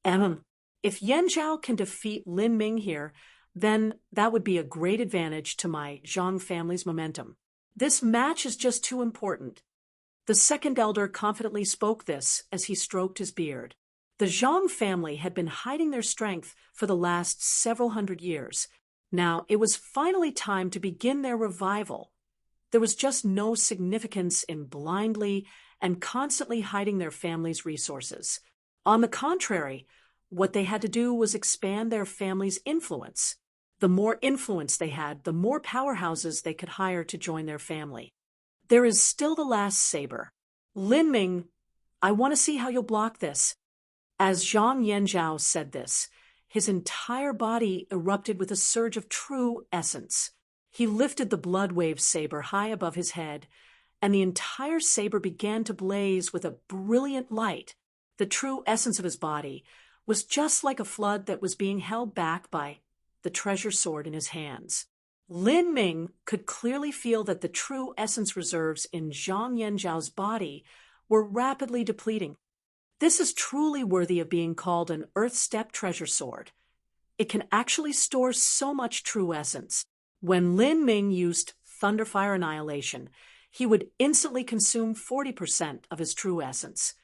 If Yanzhao can defeat Lin Ming here, then that would be a great advantage to my Zhang family's momentum. This match is just too important. The second elder confidently spoke this as he stroked his beard. The Zhang family had been hiding their strength for the last several hundred years. Now it was finally time to begin their revival. There was just no significance in blindly and constantly hiding their family's resources. On the contrary, what they had to do was expand their family's influence. The more influence they had, the more powerhouses they could hire to join their family. There is still the last saber. Lin Ming, I want to see how you'll block this. As Zhang Yanzhao said this, his entire body erupted with a surge of true essence. He lifted the blood wave saber high above his head, and the entire saber began to blaze with a brilliant light. The true essence of his body was just like a flood that was being held back by the treasure sword in his hands. Lin Ming could clearly feel that the true essence reserves in Zhang Yanzhao's body were rapidly depleting. This is truly worthy of being called an Earth-step treasure sword. It can actually store so much true essence. When Lin Ming used Thunderfire Annihilation, he would instantly consume 40% of his true essence.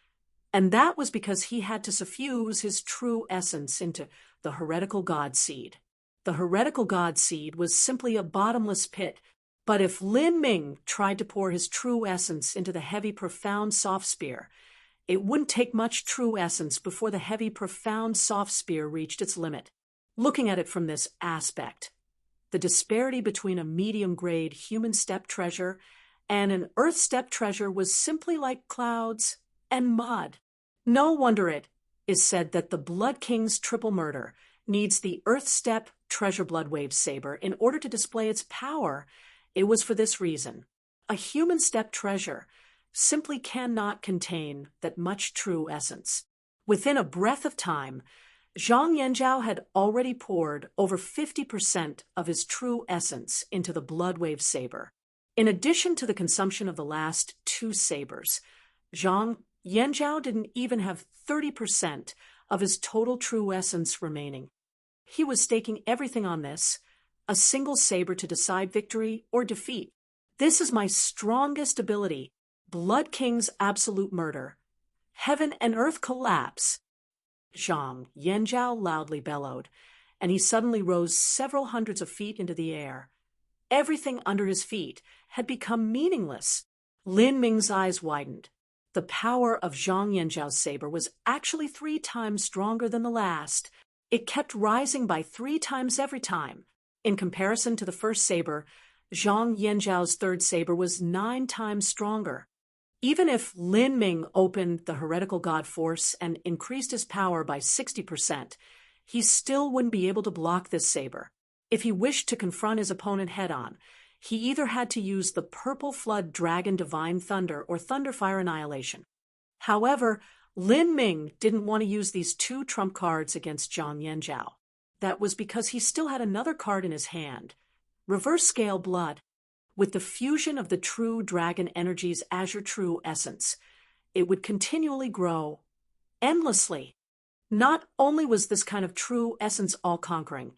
And that was because he had to suffuse his true essence into the heretical god seed. The heretical god seed was simply a bottomless pit, but if Lin Ming tried to pour his true essence into the heavy, profound soft spear, it wouldn't take much true essence before the heavy, profound soft spear reached its limit. Looking at it from this aspect, the disparity between a medium-grade human step treasure and an earth step treasure was simply like clouds and mud. No wonder it is said that the Blood King's triple murder needs the earth step treasure Bloodwave saber in order to display its power, it was for this reason. A human step treasure simply cannot contain that much true essence. Within a breath of time, Zhang Yanzhao had already poured over 50% of his true essence into the Bloodwave saber. In addition to the consumption of the last 2 sabers, Zhang Yanzhao didn't even have 30% of his total true essence remaining. He was staking everything on this, a single saber to decide victory or defeat. This is my strongest ability, Blood King's absolute murder. Heaven and earth collapse. Zhang Yanzhao loudly bellowed, and he suddenly rose several hundreds of feet into the air. Everything under his feet had become meaningless. Lin Ming's eyes widened. The power of Zhang Yanzhao's saber was actually 3 times stronger than the last. It kept rising by 3 times every time. In comparison to the first saber, Zhang Yanzhao's third saber was 9 times stronger. Even if Lin Ming opened the heretical god force and increased his power by 60%, he still wouldn't be able to block this saber. If he wished to confront his opponent head-on, he either had to use the Purple Flood Dragon Divine Thunder or Thunderfire Annihilation. However, Lin Ming didn't want to use these 2 trump cards against Zhang Yanzhao. That was because he still had another card in his hand, Reverse Scale Blood. With the fusion of the true dragon energy's Azure True essence, it would continually grow, endlessly. Not only was this kind of true essence all-conquering,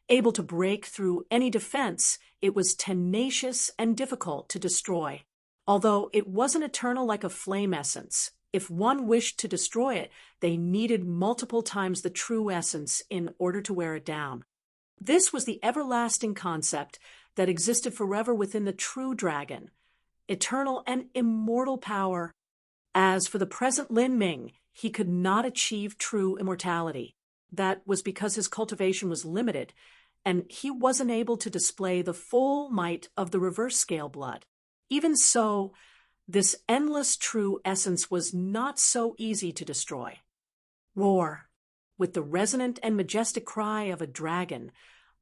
able to break through any defense, it was tenacious and difficult to destroy. Although it wasn't eternal like a flame essence, if one wished to destroy it, they needed multiple times the true essence in order to wear it down. This was the everlasting concept that existed forever within the true dragon, eternal and immortal power. As for the present Lin Ming, he could not achieve true immortality. That was because his cultivation was limited, and he wasn't able to display the full might of the reverse scale blood. Even so, this endless true essence was not so easy to destroy. Roar! With the resonant and majestic cry of a dragon,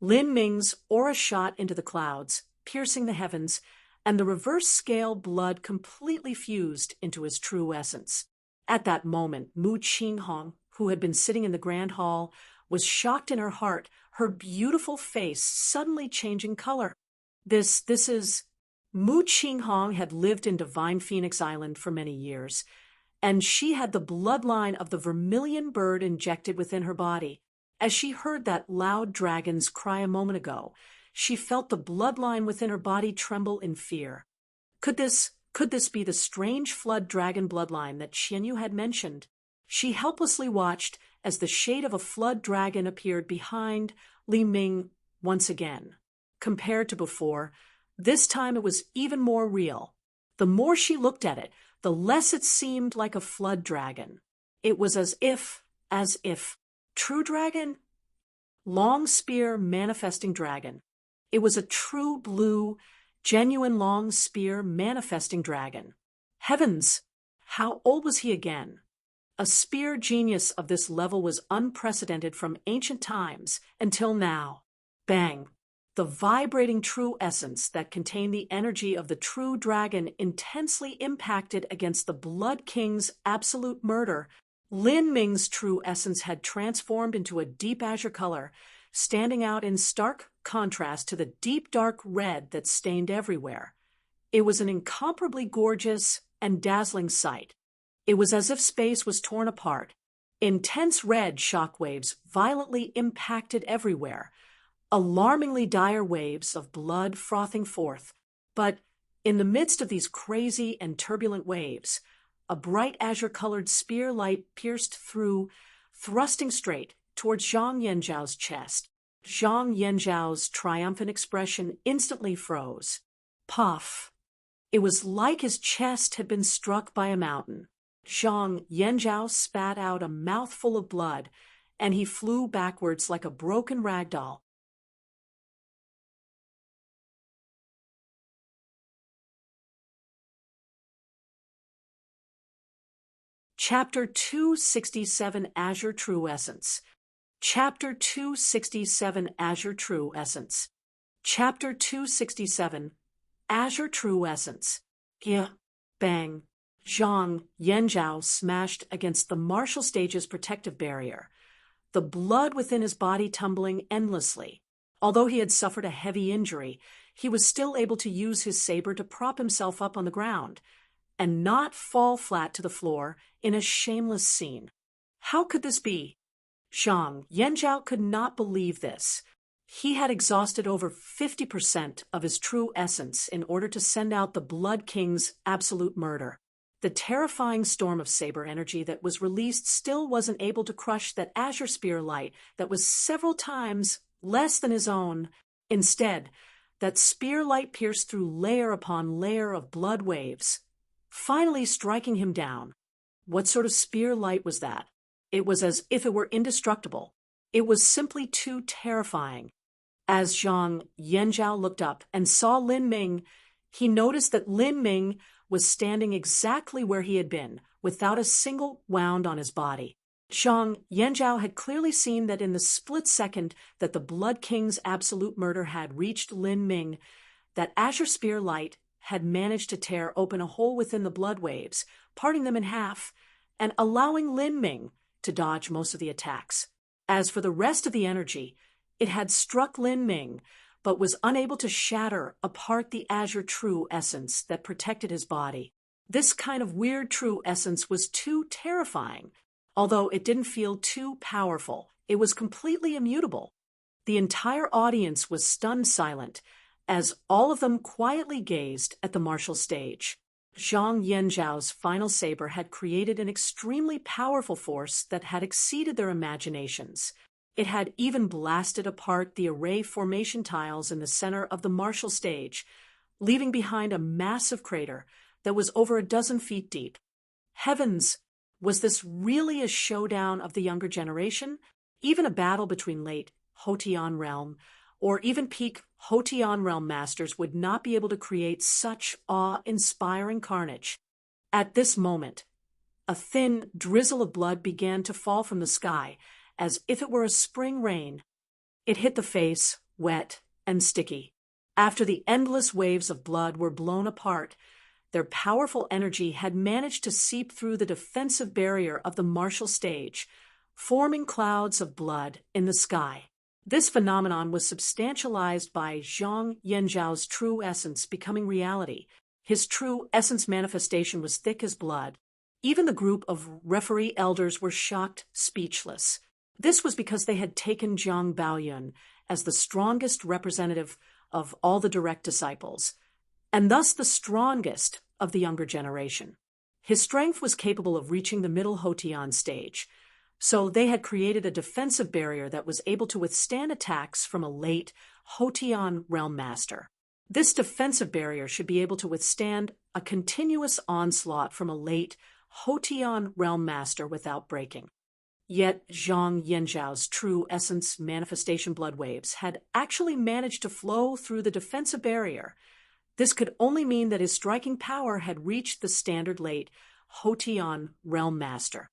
Lin Ming's aura shot into the clouds, piercing the heavens, and the reverse scale blood completely fused into his true essence. At that moment, Mu Qinghong, who had been sitting in the grand hall, was shocked in her heart, her beautiful face suddenly changing color. This is... Mu Qinghong had lived in Divine Phoenix Island for many years, and she had the bloodline of the vermilion bird injected within her body. As she heard that loud dragon's cry a moment ago, she felt the bloodline within her body tremble in fear. Could this be the strange flood dragon bloodline that Qianyu had mentioned? She helplessly watched as the shade of a flood dragon appeared behind Li Ming once again. Compared to before, this time it was even more real. The more she looked at it, the less it seemed like a flood dragon. It was as if, true dragon? Long spear manifesting dragon. It was a true blue, genuine long spear manifesting dragon. Heavens! How old was he again? A spear genius of this level was unprecedented from ancient times until now. Bang! The vibrating true essence that contained the energy of the true dragon intensely impacted against the Blood King's absolute murder. Lin Ming's true essence had transformed into a deep azure color, standing out in stark contrast to the deep dark red that stained everywhere. It was an incomparably gorgeous and dazzling sight. It was as if space was torn apart. Intense red shockwaves violently impacted everywhere, alarmingly dire waves of blood frothing forth. But in the midst of these crazy and turbulent waves, a bright azure-colored spear light pierced through, thrusting straight towards Zhang Yanzhao's chest. Zhang Yanzhao's triumphant expression instantly froze. Puff! It was like his chest had been struck by a mountain. Zhang Yanzhao spat out a mouthful of blood, and he flew backwards like a broken rag doll. Chapter 267, Azure True Essence. Chapter 267 Azure True Essence. Chapter 267 Azure True Essence. Gia, bang. Zhang Yanzhao smashed against the martial stage's protective barrier, the blood within his body tumbling endlessly. Although he had suffered a heavy injury, he was still able to use his saber to prop himself up on the ground and not fall flat to the floor in a shameless scene. How could this be? Zhang Yanzhao could not believe this. He had exhausted over 50% of his true essence in order to send out the Blood King's absolute murder. The terrifying storm of saber energy that was released still wasn't able to crush that azure spear light that was several times less than his own. Instead, that spear light pierced through layer upon layer of blood waves, finally striking him down. What sort of spear light was that? It was as if it were indestructible. It was simply too terrifying. As Zhang Yanzhao looked up and saw Lin Ming, he noticed that Lin Ming was standing exactly where he had been, without a single wound on his body. Zhang Yanzhao had clearly seen that in the split second that the Blood King's absolute murder had reached Lin Ming, that azure spear light had managed to tear open a hole within the blood waves, parting them in half, and allowing Lin Ming to dodge most of the attacks. As for the rest of the energy, it had struck Lin Ming, but was unable to shatter apart the azure true essence that protected his body. This kind of weird true essence was too terrifying. Although it didn't feel too powerful, it was completely immutable. The entire audience was stunned silent, as all of them quietly gazed at the martial stage. Zhang Yanzhao's final saber had created an extremely powerful force that had exceeded their imaginations. It had even blasted apart the array formation tiles in the center of the martial stage, leaving behind a massive crater that was over a dozen feet deep. Heavens! Was this really a showdown of the younger generation? Even a battle between late Hotian realm or even peak Hotian realm masters would not be able to create such awe-inspiring carnage. At this moment, a thin drizzle of blood began to fall from the sky, as if it were a spring rain. It hit the face, wet and sticky. After the endless waves of blood were blown apart, their powerful energy had managed to seep through the defensive barrier of the martial stage, forming clouds of blood in the sky. This phenomenon was substantialized by Zhang Yanzhao's true essence becoming reality. His true essence manifestation was thick as blood. Even the group of referee elders were shocked, speechless. This was because they had taken Zhang Baoyun as the strongest representative of all the direct disciples, and thus the strongest of the younger generation. His strength was capable of reaching the middle Hotian stage, so they had created a defensive barrier that was able to withstand attacks from a late Hotian realm master. This defensive barrier should be able to withstand a continuous onslaught from a late Hotian realm master without breaking. Yet Zhang Yanzhao's true essence manifestation blood waves had actually managed to flow through the defensive barrier. This could only mean that his striking power had reached the standard late Hotian realm master.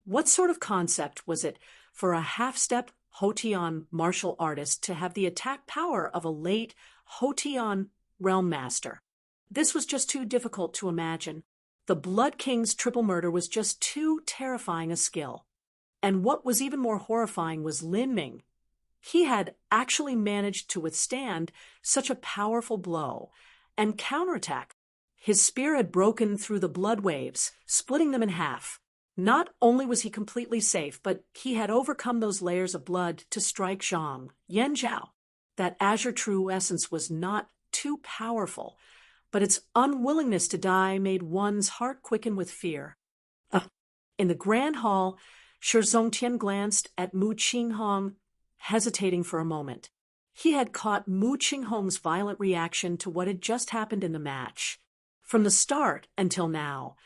What sort of concept was it for a half-step Hotian martial artist to have the attack power of a late Hotian realm master? This was just too difficult to imagine. The Blood King's triple murder was just too terrifying a skill. And what was even more horrifying was Lin Ming. He had actually managed to withstand such a powerful blow and counterattack. His spear had broken through the blood waves, splitting them in half. Not only was he completely safe, but he had overcome those layers of blood to strike Zhang Yanzhao. That azure true essence was not too powerful, but its unwillingness to die made one's heart quicken with fear. In the grand hall, Shi Zongtian glanced at Mu Qinghong, hesitating for a moment. He had caught Mu Qinghong's violent reaction to what had just happened in the match. From the start until now,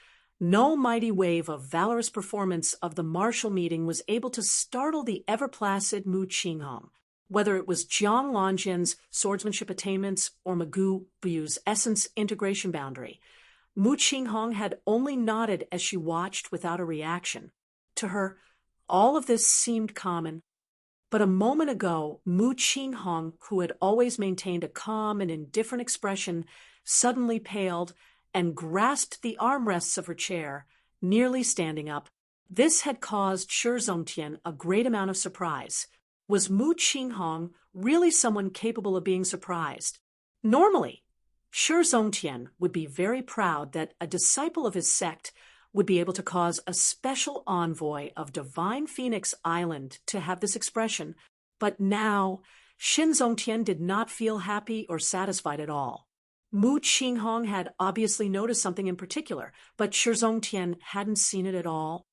no mighty wave of valorous performance of the martial meeting was able to startle the ever-placid Mu Qinghong. Whether it was Jiang Longjin's swordsmanship attainments or Magoo Buyu's essence integration boundary, Mu Qinghong had only nodded as she watched without a reaction. To her, all of this seemed common. But a moment ago, Mu Qinghong, who had always maintained a calm and indifferent expression, suddenly paled and grasped the armrests of her chair, nearly standing up. This had caused Shi Zongtian a great amount of surprise. Was Mu Qinghong really someone capable of being surprised? Normally, Shi Zongtian would be very proud that a disciple of his sect would be able to cause a special envoy of Divine Phoenix Island to have this expression, but now Shi Zongtian did not feel happy or satisfied at all. Mu Qinghong had obviously noticed something in particular, but Shi Zongtian hadn't seen it at all.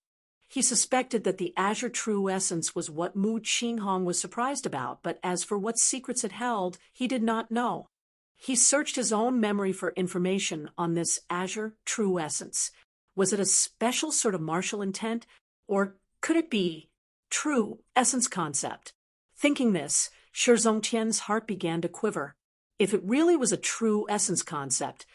He suspected that the azure true essence was what Mu Qinghong was surprised about, but as for what secrets it held, he did not know. He searched his own memory for information on this azure true essence. Was it a special sort of martial intent, or could it be true essence concept? Thinking this, Shi Zongtian's heart began to quiver. If it really was a true essence concept,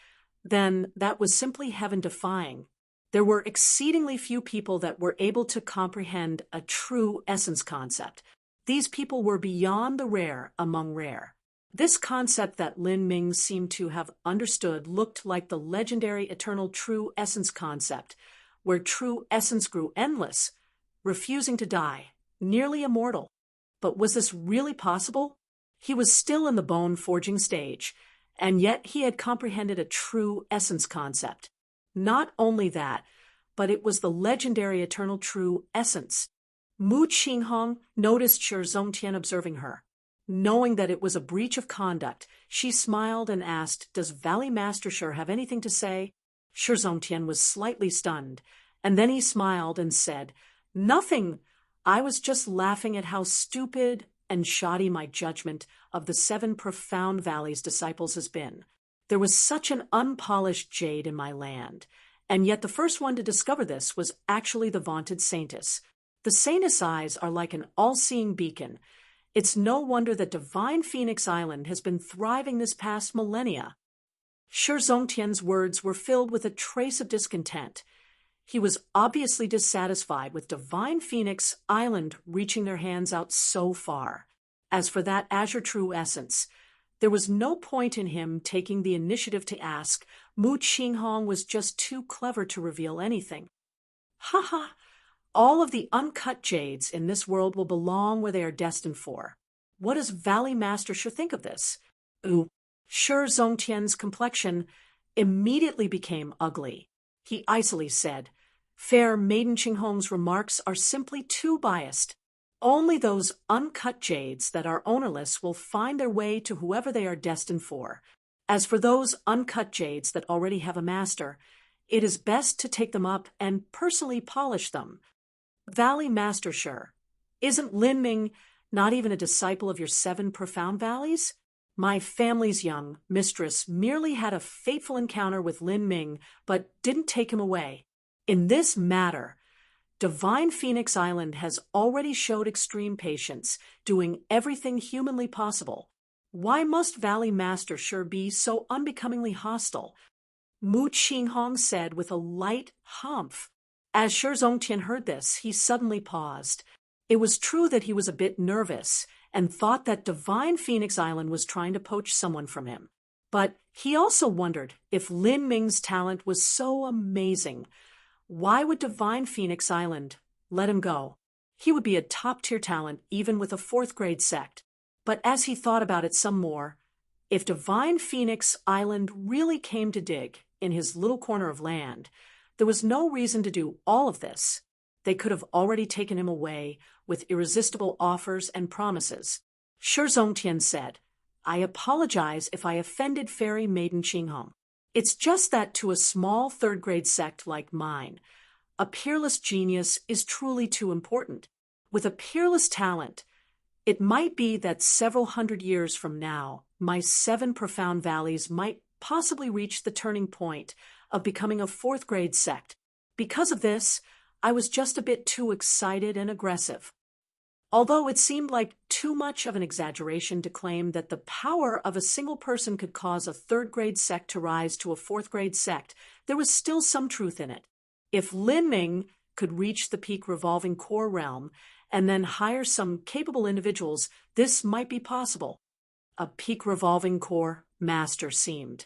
then that was simply heaven-defying. There were exceedingly few people that were able to comprehend a true essence concept. These people were beyond the rare among rare. This concept that Lin Ming seemed to have understood looked like the legendary eternal true essence concept, where true essence grew endless, refusing to die, nearly immortal. But was this really possible? He was still in the bone-forging stage, and yet he had comprehended a true essence concept. Not only that, but it was the legendary eternal true essence. Mu Qinghong noticed Shi Zongtian observing her. Knowing that it was a breach of conduct, she smiled and asked, "Does Valley Master Shi have anything to say?" Shi Zongtian was slightly stunned, and then he smiled and said, "Nothing. I was just laughing at how stupid and shoddy my judgment of the 7 profound valleys disciples has been. There was such an unpolished jade in my land, and yet the first one to discover this was actually the vaunted Saintess. The Saintess' eyes are like an all-seeing beacon. It's no wonder that Divine Phoenix Island has been thriving this past millennia." Shi Zongtian's words were filled with a trace of discontent. He was obviously dissatisfied with Divine Phoenix Island reaching their hands out so far. As for that azure true essence, there was no point in him taking the initiative to ask. Mu Qinghong was just too clever to reveal anything. "Ha ha! All of the uncut jades in this world will belong where they are destined for. What does Valley Master Shi think of this?" Ooh. Shi Zongtian's complexion immediately became ugly. He icily said, "Fair Maiden Qinghong's remarks are simply too biased. Only those uncut jades that are ownerless will find their way to whoever they are destined for. As for those uncut jades that already have a master, it is best to take them up and personally polish them. Valley Master Shi, isn't Lin Ming not even a disciple of your 7 profound valleys? My family's young mistress merely had a fateful encounter with Lin Ming, but didn't take him away. In this matter, Divine Phoenix Island has already showed extreme patience, doing everything humanly possible. Why must Valley Master Shi be so unbecomingly hostile?" Mu Qinghong said with a light humph. As Shi Zongtian heard this, he suddenly paused. It was true that he was a bit nervous and thought that Divine Phoenix Island was trying to poach someone from him. But he also wondered if Lin Ming's talent was so amazing. Why would Divine Phoenix Island let him go? He would be a top-tier talent even with a 4th-grade sect. But as he thought about it some more, if Divine Phoenix Island really came to dig in his little corner of land, there was no reason to do all of this. They could have already taken him away with irresistible offers and promises. Shi Zongtian said, "I apologize if I offended Fairy Maiden Qinghong. It's just that to a small 3rd-grade sect like mine, a peerless genius is truly too important. With a peerless talent, it might be that several hundred years from now, my 7 profound valleys might possibly reach the turning point of becoming a 4th-grade sect. Because of this, I was just a bit too excited and aggressive." Although it seemed like too much of an exaggeration to claim that the power of a single person could cause a 3rd-grade sect to rise to a 4th-grade sect, there was still some truth in it. If Lin Ming could reach the peak revolving core realm and then hire some capable individuals, this might be possible. A peak revolving core master seemed,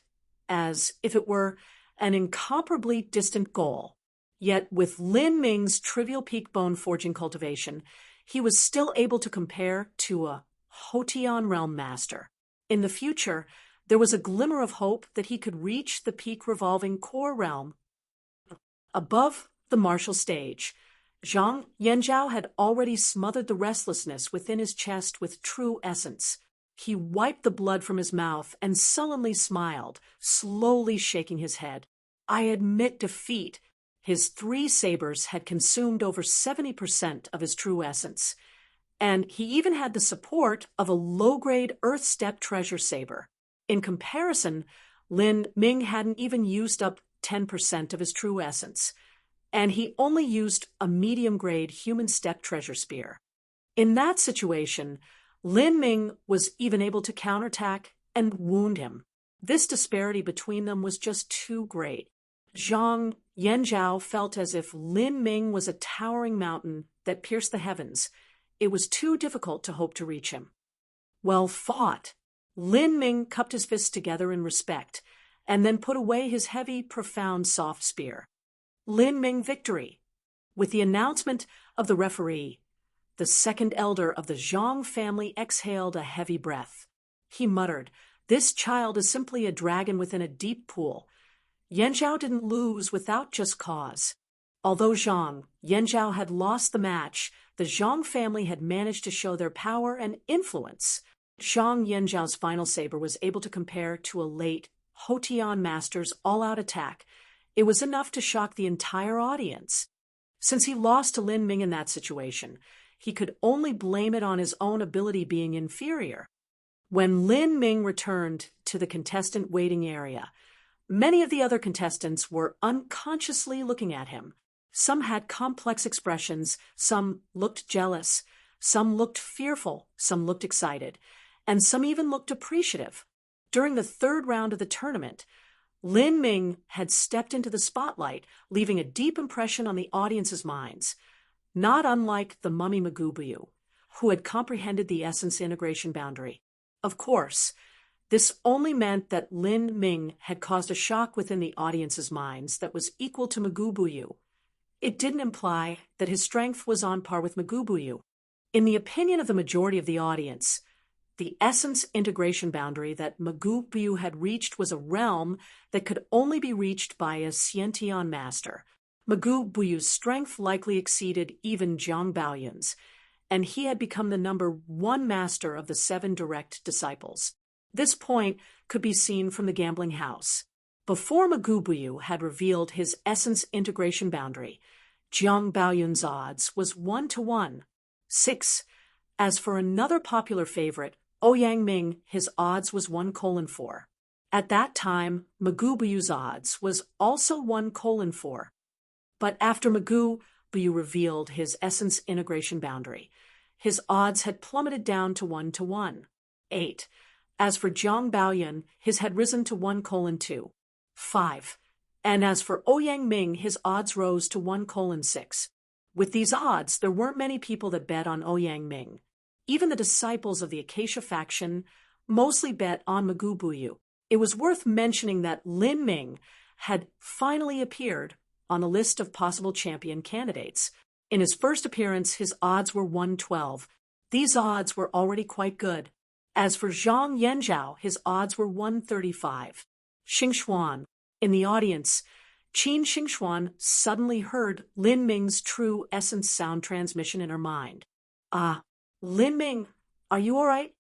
as if it were an incomparably distant goal. Yet with Lin Ming's trivial peak bone forging cultivation, he was still able to compare to a Hotian realm master. In the future, there was a glimmer of hope that he could reach the peak revolving core realm. Above the martial stage, Zhang Yanzhao had already smothered the restlessness within his chest with true essence. He wiped the blood from his mouth and sullenly smiled, slowly shaking his head. I admit defeat. His 3 sabers had consumed over 70% of his true essence, and he even had the support of a low-grade Earth Step treasure saber. In comparison, Lin Ming hadn't even used up 10% of his true essence, and he only used a medium-grade human step treasure spear. In that situation, Lin Ming was even able to counterattack and wound him. This disparity between them was just too great. Zhang Yanzhao felt as if Lin Ming was a towering mountain that pierced the heavens. It was too difficult to hope to reach him. Well fought. Lin Ming cupped his fists together in respect, and then put away his heavy, profound, soft spear. Lin Ming victory. With the announcement of the referee, the second elder of the Zhang family exhaled a heavy breath. He muttered, "This child is simply a dragon within a deep pool." Yanzhao didn't lose without just cause. Although Zhang Yanzhao had lost the match, the Zhang family had managed to show their power and influence. Zhang Yanzhao's final saber was able to compare to a late Hotian master's all-out attack. It was enough to shock the entire audience. Since he lost to Lin Ming in that situation, he could only blame it on his own ability being inferior. When Lin Ming returned to the contestant waiting area, many of the other contestants were unconsciously looking at him. Some had complex expressions, some looked jealous, some looked fearful, some looked excited, and some even looked appreciative. During the 3rd round of the tournament, Lin Ming had stepped into the spotlight, leaving a deep impression on the audience's minds, not unlike the mummy Magubuyu, who had comprehended the essence integration boundary. Of course, this only meant that Lin Ming had caused a shock within the audience's minds that was equal to Magubuyu. It didn't imply that his strength was on par with Magubuyu. In the opinion of the majority of the audience, the essence integration boundary that Magubuyu had reached was a realm that could only be reached by a Xiantian master. Magubuyu's strength likely exceeded even Zhang Baoyun's, and he had become the number 1 master of the 7 direct disciples. This point could be seen from the gambling house. Before Magubuyu had revealed his essence integration boundary, Zhang Baoyun's odds was 1-1. 6. As for another popular favorite, Ouyang Ming, his odds was 1:4. At that time, Magubuyu's odds was also 1:4. But after Magubuyu revealed his essence integration boundary, his odds had plummeted down to 1-1. 8. As for Zhang Baoyun, his had risen to 1:2. 5. And as for Ouyang Ming, his odds rose to 1:6. With these odds, there weren't many people that bet on Ouyang Ming. Even the disciples of the Acacia faction mostly bet on Magubuyu. It was worth mentioning that Lin Ming had finally appeared on a list of possible champion candidates. In his first appearance, his odds were 1:12. These odds were already quite good. As for Zhang Yanzhao, his odds were 1:35. Xingxuan. In the audience, Qin Xingxuan suddenly heard Lin Ming's true essence sound transmission in her mind. "Ah, Lin Ming, are you all right?"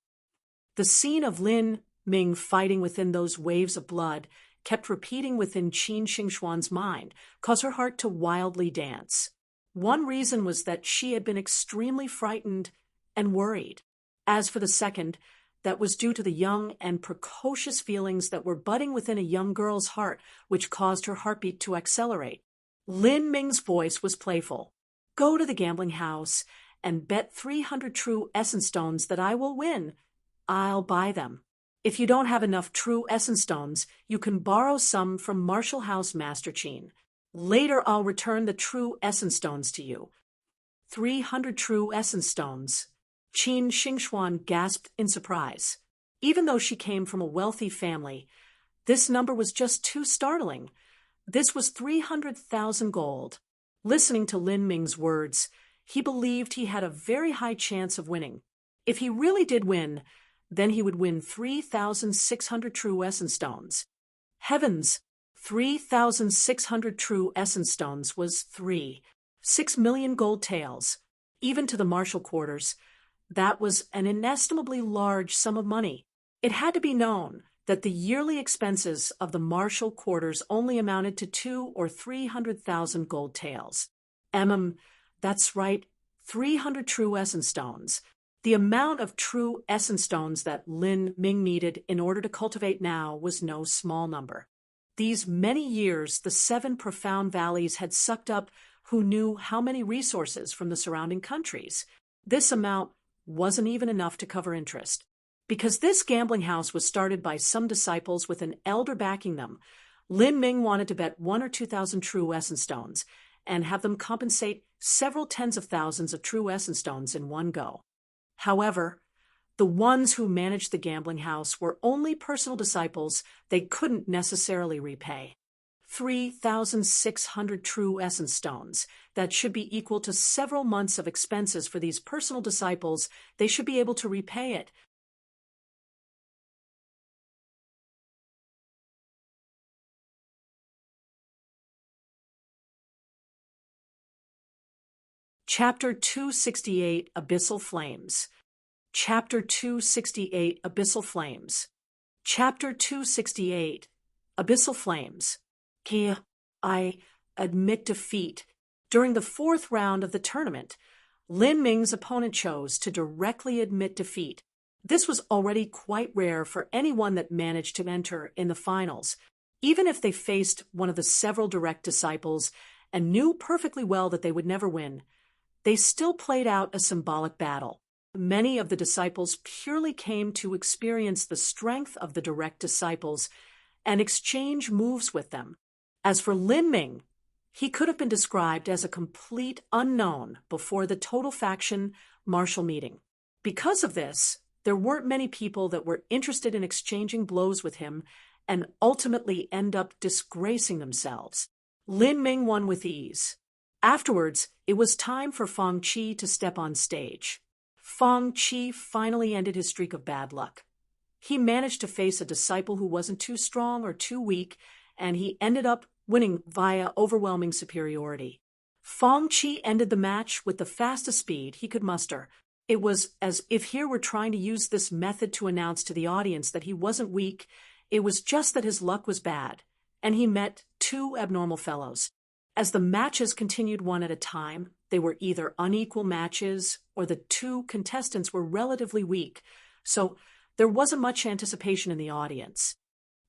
The scene of Lin Ming fighting within those waves of blood kept repeating within Qin Xingxuan's mind, caused her heart to wildly dance. One reason was that she had been extremely frightened and worried. As for the second, that was due to the young and precocious feelings that were budding within a young girl's heart, which caused her heartbeat to accelerate. Lin Ming's voice was playful. "Go to the gambling house and bet 300 true essence stones that I will win. I'll buy them. If you don't have enough true essence stones, you can borrow some from Martial House Master Qin. Later I'll return the true essence stones to you." 300 true essence stones. Qin Xingxuan gasped in surprise. Even though she came from a wealthy family, this number was just too startling. This was 300,000 gold. Listening to Lin Ming's words, he believed he had a very high chance of winning. If he really did win, then he would win 3,600 true essence stones. Heavens! 3,600 true essence stones was 6 million gold taels. Even to the martial quarters, that was an inestimably large sum of money. It had to be known that the yearly expenses of the martial quarters only amounted to 200,000 or 300,000 gold taels. That's right, 300 true essence stones. The amount of true essence stones that Lin Ming needed in order to cultivate now was no small number. These many years, the 7 profound valleys had sucked up who knew how many resources from the surrounding countries. This amount wasn't even enough to cover interest. Because this gambling house was started by some disciples with an elder backing them, Lin Ming wanted to bet 1,000 or 2,000 true essence stones and have them compensate several tens of thousands of true essence stones in one go. However, the ones who managed the gambling house were only personal disciples they couldn't necessarily repay. 3,600 true essence stones. That should be equal to several months of expenses for these personal disciples. They should be able to repay it. Chapter 268, Abyssal Flames. Chapter 268, Abyssal Flames. Chapter 268, Abyssal Flames. I admit defeat. During the 4th round of the tournament, Lin Ming's opponent chose to directly admit defeat. This was already quite rare for anyone that managed to enter in the finals. Even if they faced one of the several direct disciples and knew perfectly well that they would never win, they still played out a symbolic battle. Many of the disciples purely came to experience the strength of the direct disciples and exchange moves with them. As for Lin Ming, he could have been described as a complete unknown before the total faction martial meeting. Because of this, there weren't many people that were interested in exchanging blows with him and ultimately end up disgracing themselves. Lin Ming won with ease. Afterwards, it was time for Fang Qi to step on stage. Fang Qi finally ended his streak of bad luck. He managed to face a disciple who wasn't too strong or too weak, and he ended up winning via overwhelming superiority. Fang Qi ended the match with the fastest speed he could muster. It was as if he were trying to use this method to announce to the audience that he wasn't weak, it was just that his luck was bad, and he met 2 abnormal fellows. As the matches continued one at a time, they were either unequal matches or the 2 contestants were relatively weak, so there wasn't much anticipation in the audience.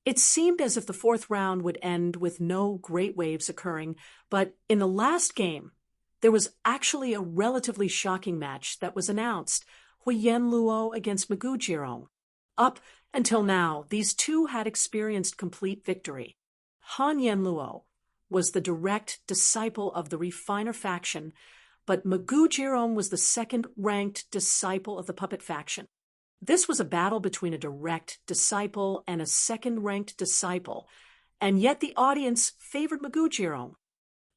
It seemed as if the 4th round would end with no great waves occurring, but in the last game, there was actually a relatively shocking match that was announced, Huiyan Luo against Megu Jirong. Up until now, these 2 had experienced complete victory. Han Yan Luo was the direct disciple of the refiner faction, but Megu Jirong was the 2nd-ranked disciple of the puppet faction. This was a battle between a direct disciple and a 2nd-ranked disciple, and yet the audience favored Megu Jirong.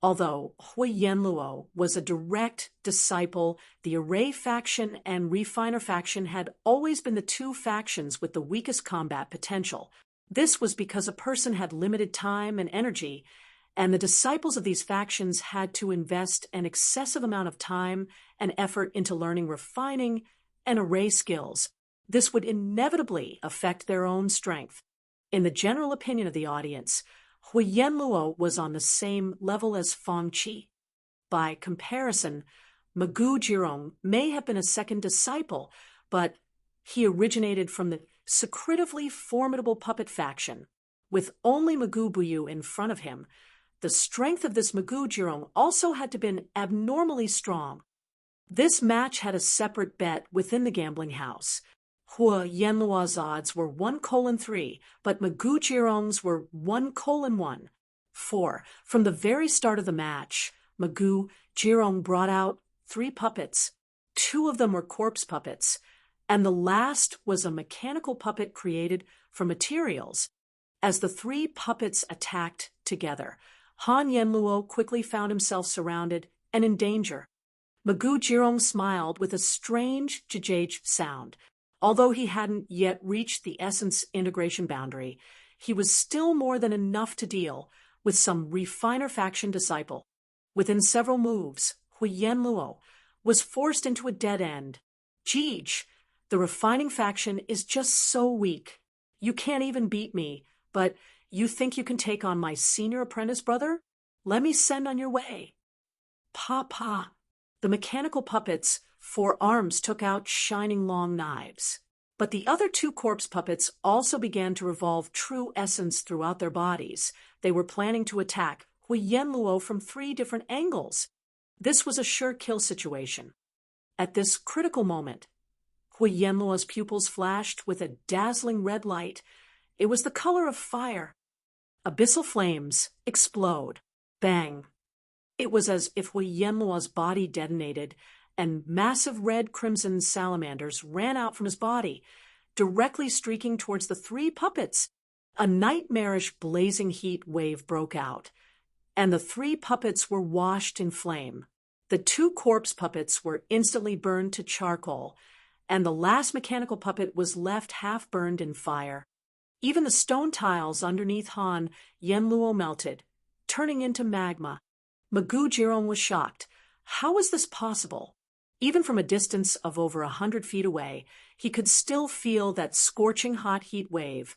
Although Huiyan Luo was a direct disciple, the Array faction and Refiner faction had always been the 2 factions with the weakest combat potential. This was because a person had limited time and energy, and the disciples of these factions had to invest an excessive amount of time and effort into learning refining and array skills. This would inevitably affect their own strength. In the general opinion of the audience, Huiyan Luo was on the same level as Fang Qi. By comparison, Megu Jirong may have been a 2nd disciple, but he originated from the secretively formidable puppet faction. With only Megu Buyu in front of him, the strength of this Megu Jirong also had to be abnormally strong. This match had a separate bet within the gambling house. Huiyan Luo's odds were 1:3, but Megu Jirong's were 1:1. 4. From the very start of the match, Megu Jirong brought out 3 puppets. 2 of them were corpse puppets, and the last was a mechanical puppet created from materials. As the 3 puppets attacked together, Han Yenluo quickly found himself surrounded and in danger. Magu Jirong smiled with a strange jjj sound. Although he hadn't yet reached the essence integration boundary, he was still more than enough to deal with some refiner faction disciple. Within several moves, Hui Yenluo was forced into a dead end. Jeej, the refining faction is just so weak. You can't even beat me, but you think you can take on my senior apprentice brother? Let me send on your way. Pa. The mechanical puppets' 4 arms took out shining long knives. But the other 2 corpse puppets also began to revolve true essence throughout their bodies. They were planning to attack Hui Yenluo from 3 different angles. This was a sure kill situation. At this critical moment, Hui Yenluo's pupils flashed with a dazzling red light. It was the color of fire. Abyssal flames explode. Bang. It was as if Hui Yenluo's body detonated, and massive red-crimson salamanders ran out from his body, directly streaking towards the 3 puppets. A nightmarish blazing heat wave broke out, and the 3 puppets were washed in flame. The 2 corpse puppets were instantly burned to charcoal, and the last mechanical puppet was left half-burned in fire. Even the stone tiles underneath Han Yenluo melted, turning into magma. Magu Jirong was shocked. How was this possible? Even from a distance of over 100 feet away, he could still feel that scorching hot heat wave.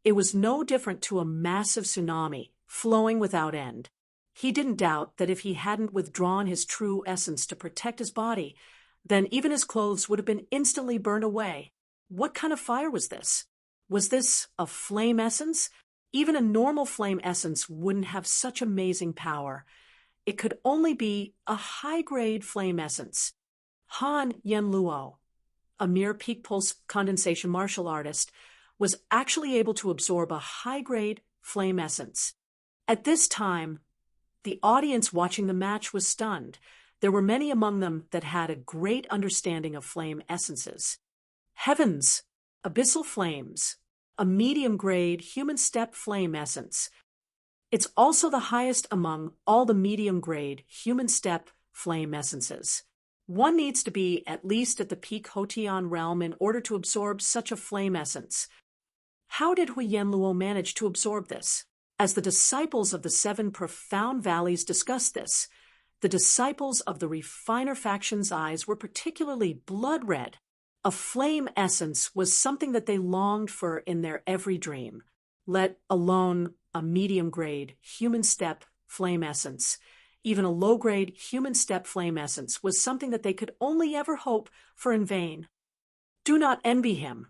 It was no different to a massive tsunami, flowing without end. He didn't doubt that if he hadn't withdrawn his true essence to protect his body, then even his clothes would have been instantly burned away. What kind of fire was this? Was this a flame essence? Even a normal flame essence wouldn't have such amazing power. It could only be a high-grade flame essence. Han Yenluo, a mere peak pulse condensation martial artist, was actually able to absorb a high-grade flame essence. At this time, the audience watching the match was stunned. There were many among them that had a great understanding of flame essences. Heavens! Abyssal flames, a medium-grade human step flame essence. It's also the highest among all the medium-grade human step flame essences. One needs to be at least at the peak Hotian realm in order to absorb such a flame essence. How did Hui Yenluo manage to absorb this? As the disciples of the 7 profound valleys discussed this, the disciples of the refiner faction's eyes were particularly blood red. A flame essence was something that they longed for in their every dream, let alone a medium-grade human step flame essence. Even a low-grade human step flame essence was something that they could only ever hope for in vain. Do not envy him.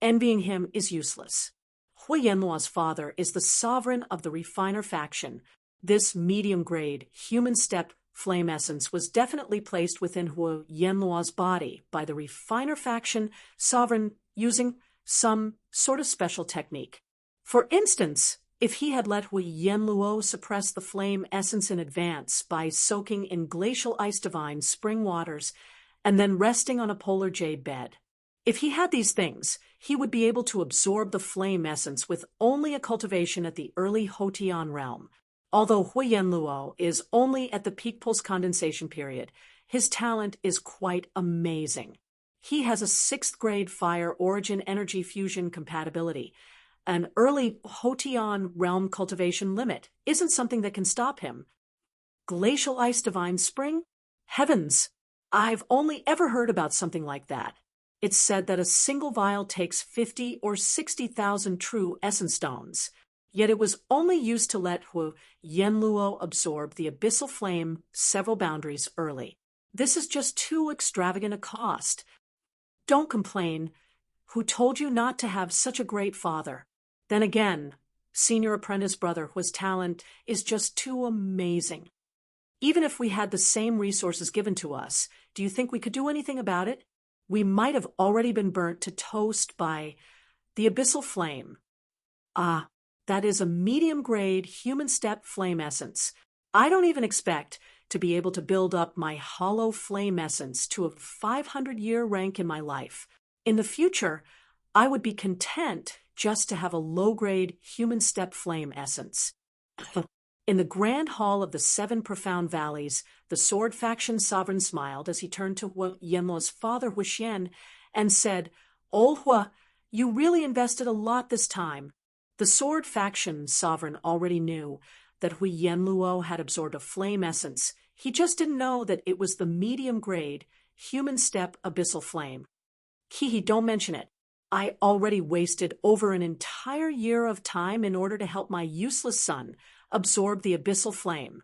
Envying him is useless. Hui Yenluo's father is the sovereign of the refiner faction. This medium-grade human step flame essence was definitely placed within Hui Yenluo's body by the refiner faction sovereign using some sort of special technique. For instance, if he had let Hui Yenluo suppress the flame essence in advance by soaking in glacial ice divine spring waters and then resting on a polar jade bed. If he had these things, he would be able to absorb the flame essence with only a cultivation at the early Hotian realm. Although Hui Yenluo is only at the peak pulse condensation period, his talent is quite amazing. He has a 6th grade fire origin energy fusion compatibility. An early Hotian realm cultivation limit isn't something that can stop him. Glacial ice divine spring? Heavens! I've only ever heard about something like that. It's said that a single vial takes 50 or 60,000 true essence stones. Yet it was only used to let Hui Yenluo absorb the abyssal flame several boundaries early. This is just too extravagant a cost. Don't complain. Who told you not to have such a great father? Then again, senior apprentice brother Hui's talent is just too amazing. Even if we had the same resources given to us, do you think we could do anything about it? We might have already been burnt to toast by the abyssal flame. That is a medium-grade human step flame essence. I don't even expect to be able to build up my hollow flame essence to a 500-year rank in my life. In the future, I would be content just to have a low-grade human step flame essence. In the grand hall of the 7 profound valleys, the sword faction sovereign smiled as he turned to Yenluo's father Huixian and said, "Old Hua, you really invested a lot this time." The sword faction sovereign already knew that Hui Yenluo had absorbed a flame essence. He just didn't know that it was the medium-grade, human step abyssal flame. "Kihi, don't mention it. I already wasted over an entire year of time in order to help my useless son absorb the abyssal flame."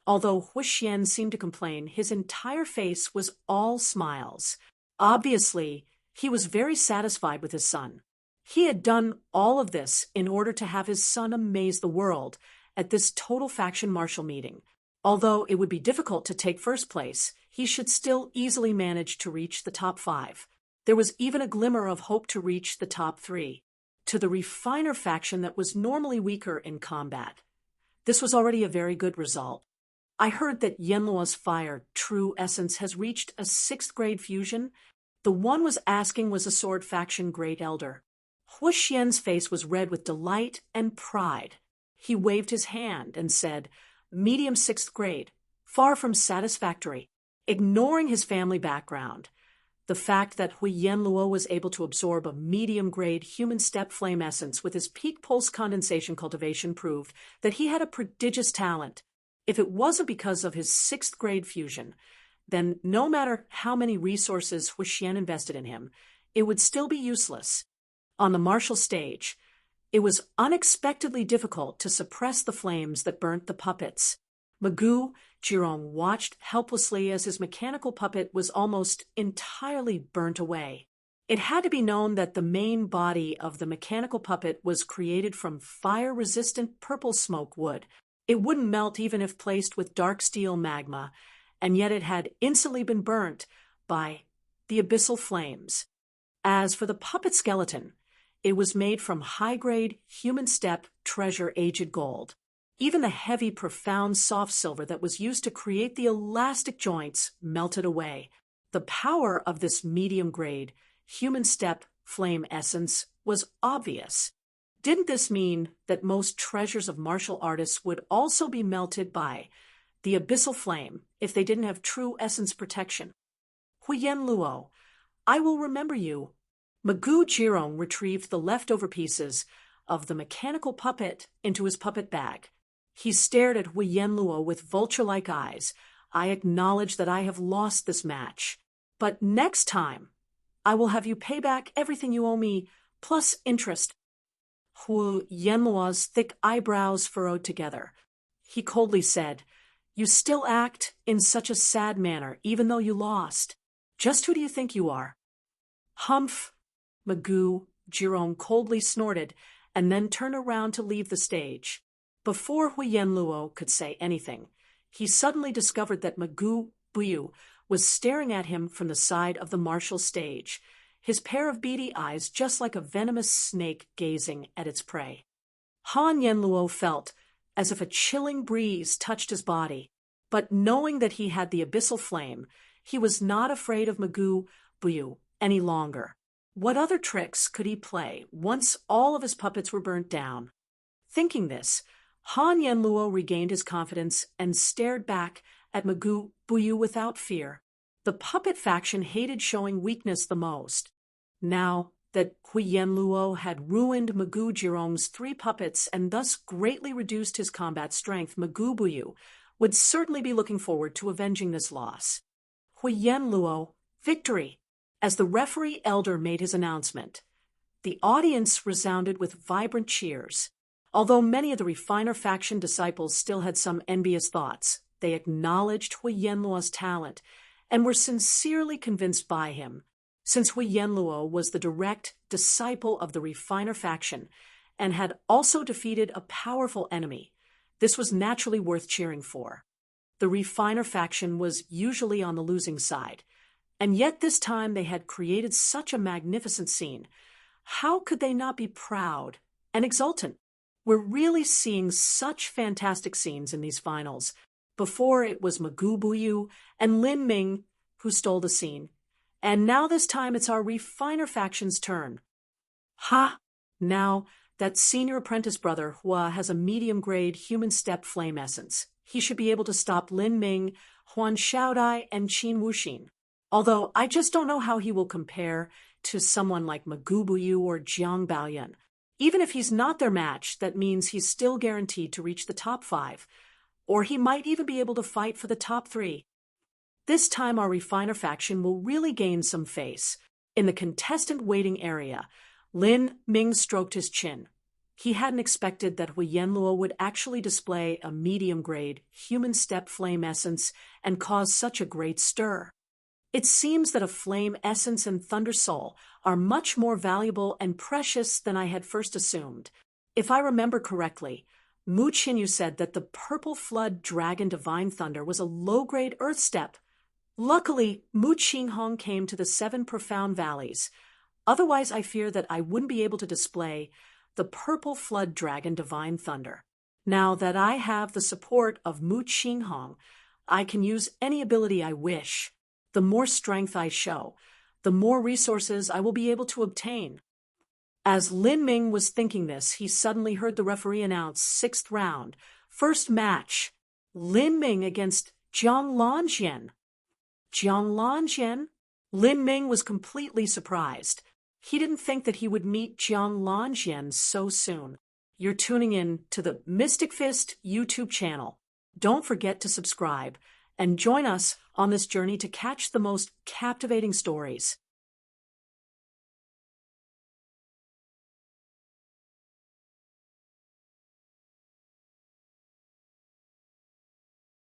Although Huixian seemed to complain, his entire face was all smiles. Obviously, he was very satisfied with his son. He had done all of this in order to have his son amaze the world at this total faction martial meeting. Although it would be difficult to take first place, he should still easily manage to reach the top 5. There was even a glimmer of hope to reach the top 3. To the refiner faction that was normally weaker in combat, this was already a very good result. "I heard that Yenluo's fire, true essence, has reached a 6th grade fusion." The one was asking was a sword faction great elder. Huixian's face was red with delight and pride. He waved his hand and said, "Medium 6th grade, far from satisfactory." Ignoring his family background, the fact that Hui Yenluo was able to absorb a medium-grade human step flame essence with his peak pulse condensation cultivation proved that he had a prodigious talent. If it wasn't because of his 6th grade fusion, then no matter how many resources Huixian invested in him, it would still be useless. On the martial stage, it was unexpectedly difficult to suppress the flames that burnt the puppets. Magoo Jirong watched helplessly as his mechanical puppet was almost entirely burnt away. It had to be known that the main body of the mechanical puppet was created from fire-resistant purple smoke wood. It wouldn't melt even if placed with dark steel magma, and yet it had instantly been burnt by the abyssal flames. As for the puppet skeleton, it was made from high-grade human step treasure aged gold. Even the heavy, profound soft silver that was used to create the elastic joints melted away. The power of this medium-grade human step flame essence was obvious. Didn't this mean that most treasures of martial artists would also be melted by the abyssal flame if they didn't have true essence protection? "Hui Yenluo, I will remember you." Magoo Jirong retrieved the leftover pieces of the mechanical puppet into his puppet bag. He stared at Hui Yenluo with vulture-like eyes. "I acknowledge that I have lost this match, but next time I will have you pay back everything you owe me, plus interest." Hui Yenluo's thick eyebrows furrowed together. He coldly said, "You still act in such a sad manner, even though you lost. Just who do you think you are?" "Humph!" Magoo Jirong coldly snorted and then turned around to leave the stage. Before Hui Yenluo could say anything, he suddenly discovered that Magoo Buyu was staring at him from the side of the martial stage, his pair of beady eyes just like a venomous snake gazing at its prey. Han Yenluo felt as if a chilling breeze touched his body, but knowing that he had the abyssal flame, he was not afraid of Magoo Buyu any longer. What other tricks could he play once all of his puppets were burnt down? Thinking this, Han Yenluo regained his confidence and stared back at Magoo Buyu without fear. The puppet faction hated showing weakness the most. Now that Hui Yenluo had ruined Magoo Jirong's 3 puppets and thus greatly reduced his combat strength, Magoo Buyu would certainly be looking forward to avenging this loss. "Hui Yenluo, victory!" As the referee elder made his announcement, the audience resounded with vibrant cheers. Although many of the refiner faction disciples still had some envious thoughts, they acknowledged Hui Yenluo's talent and were sincerely convinced by him. Since Hui Yenluo was the direct disciple of the refiner faction and had also defeated a powerful enemy, this was naturally worth cheering for. The refiner faction was usually on the losing side, and yet this time they had created such a magnificent scene. How could they not be proud and exultant? We're really seeing such fantastic scenes in these finals. Before it was Magubuyu and Lin Ming who stole the scene. And now this time it's our refiner faction's turn. Ha! Now, that senior apprentice brother, Hua, has a medium-grade human step flame essence. He should be able to stop Lin Ming, Huan Xiaodai, and Qin Wuxin. Although I just don't know how he will compare to someone like Magubuyu or Jiang Baoyan. Even if he's not their match, that means he's still guaranteed to reach the top 5. Or he might even be able to fight for the top 3. This time our refiner faction will really gain some face. In the contestant waiting area, Lin Ming stroked his chin. He hadn't expected that Hui Yanluo would actually display a medium-grade human step flame essence and cause such a great stir. It seems that a flame essence and thunder soul are much more valuable and precious than I had first assumed. If I remember correctly, Mu Qinyu said that the purple flood dragon divine thunder was a low-grade earth step. Luckily, Mu Qinghong came to the 7 profound valleys. Otherwise, I fear that I wouldn't be able to display the purple flood dragon divine thunder. Now that I have the support of Mu Qinghong, I can use any ability I wish. The more strength I show, the more resources I will be able to obtain. As Lin Ming was thinking this, he suddenly heard the referee announce 6th round, first match, Lin Ming against Jiang Lanjian. Jiang Lanjian? Lin Ming was completely surprised. He didn't think that he would meet Jiang Lanjian so soon. You're tuning in to the Mystic Fist YouTube channel. Don't forget to subscribe and join us on this journey to catch the most captivating stories.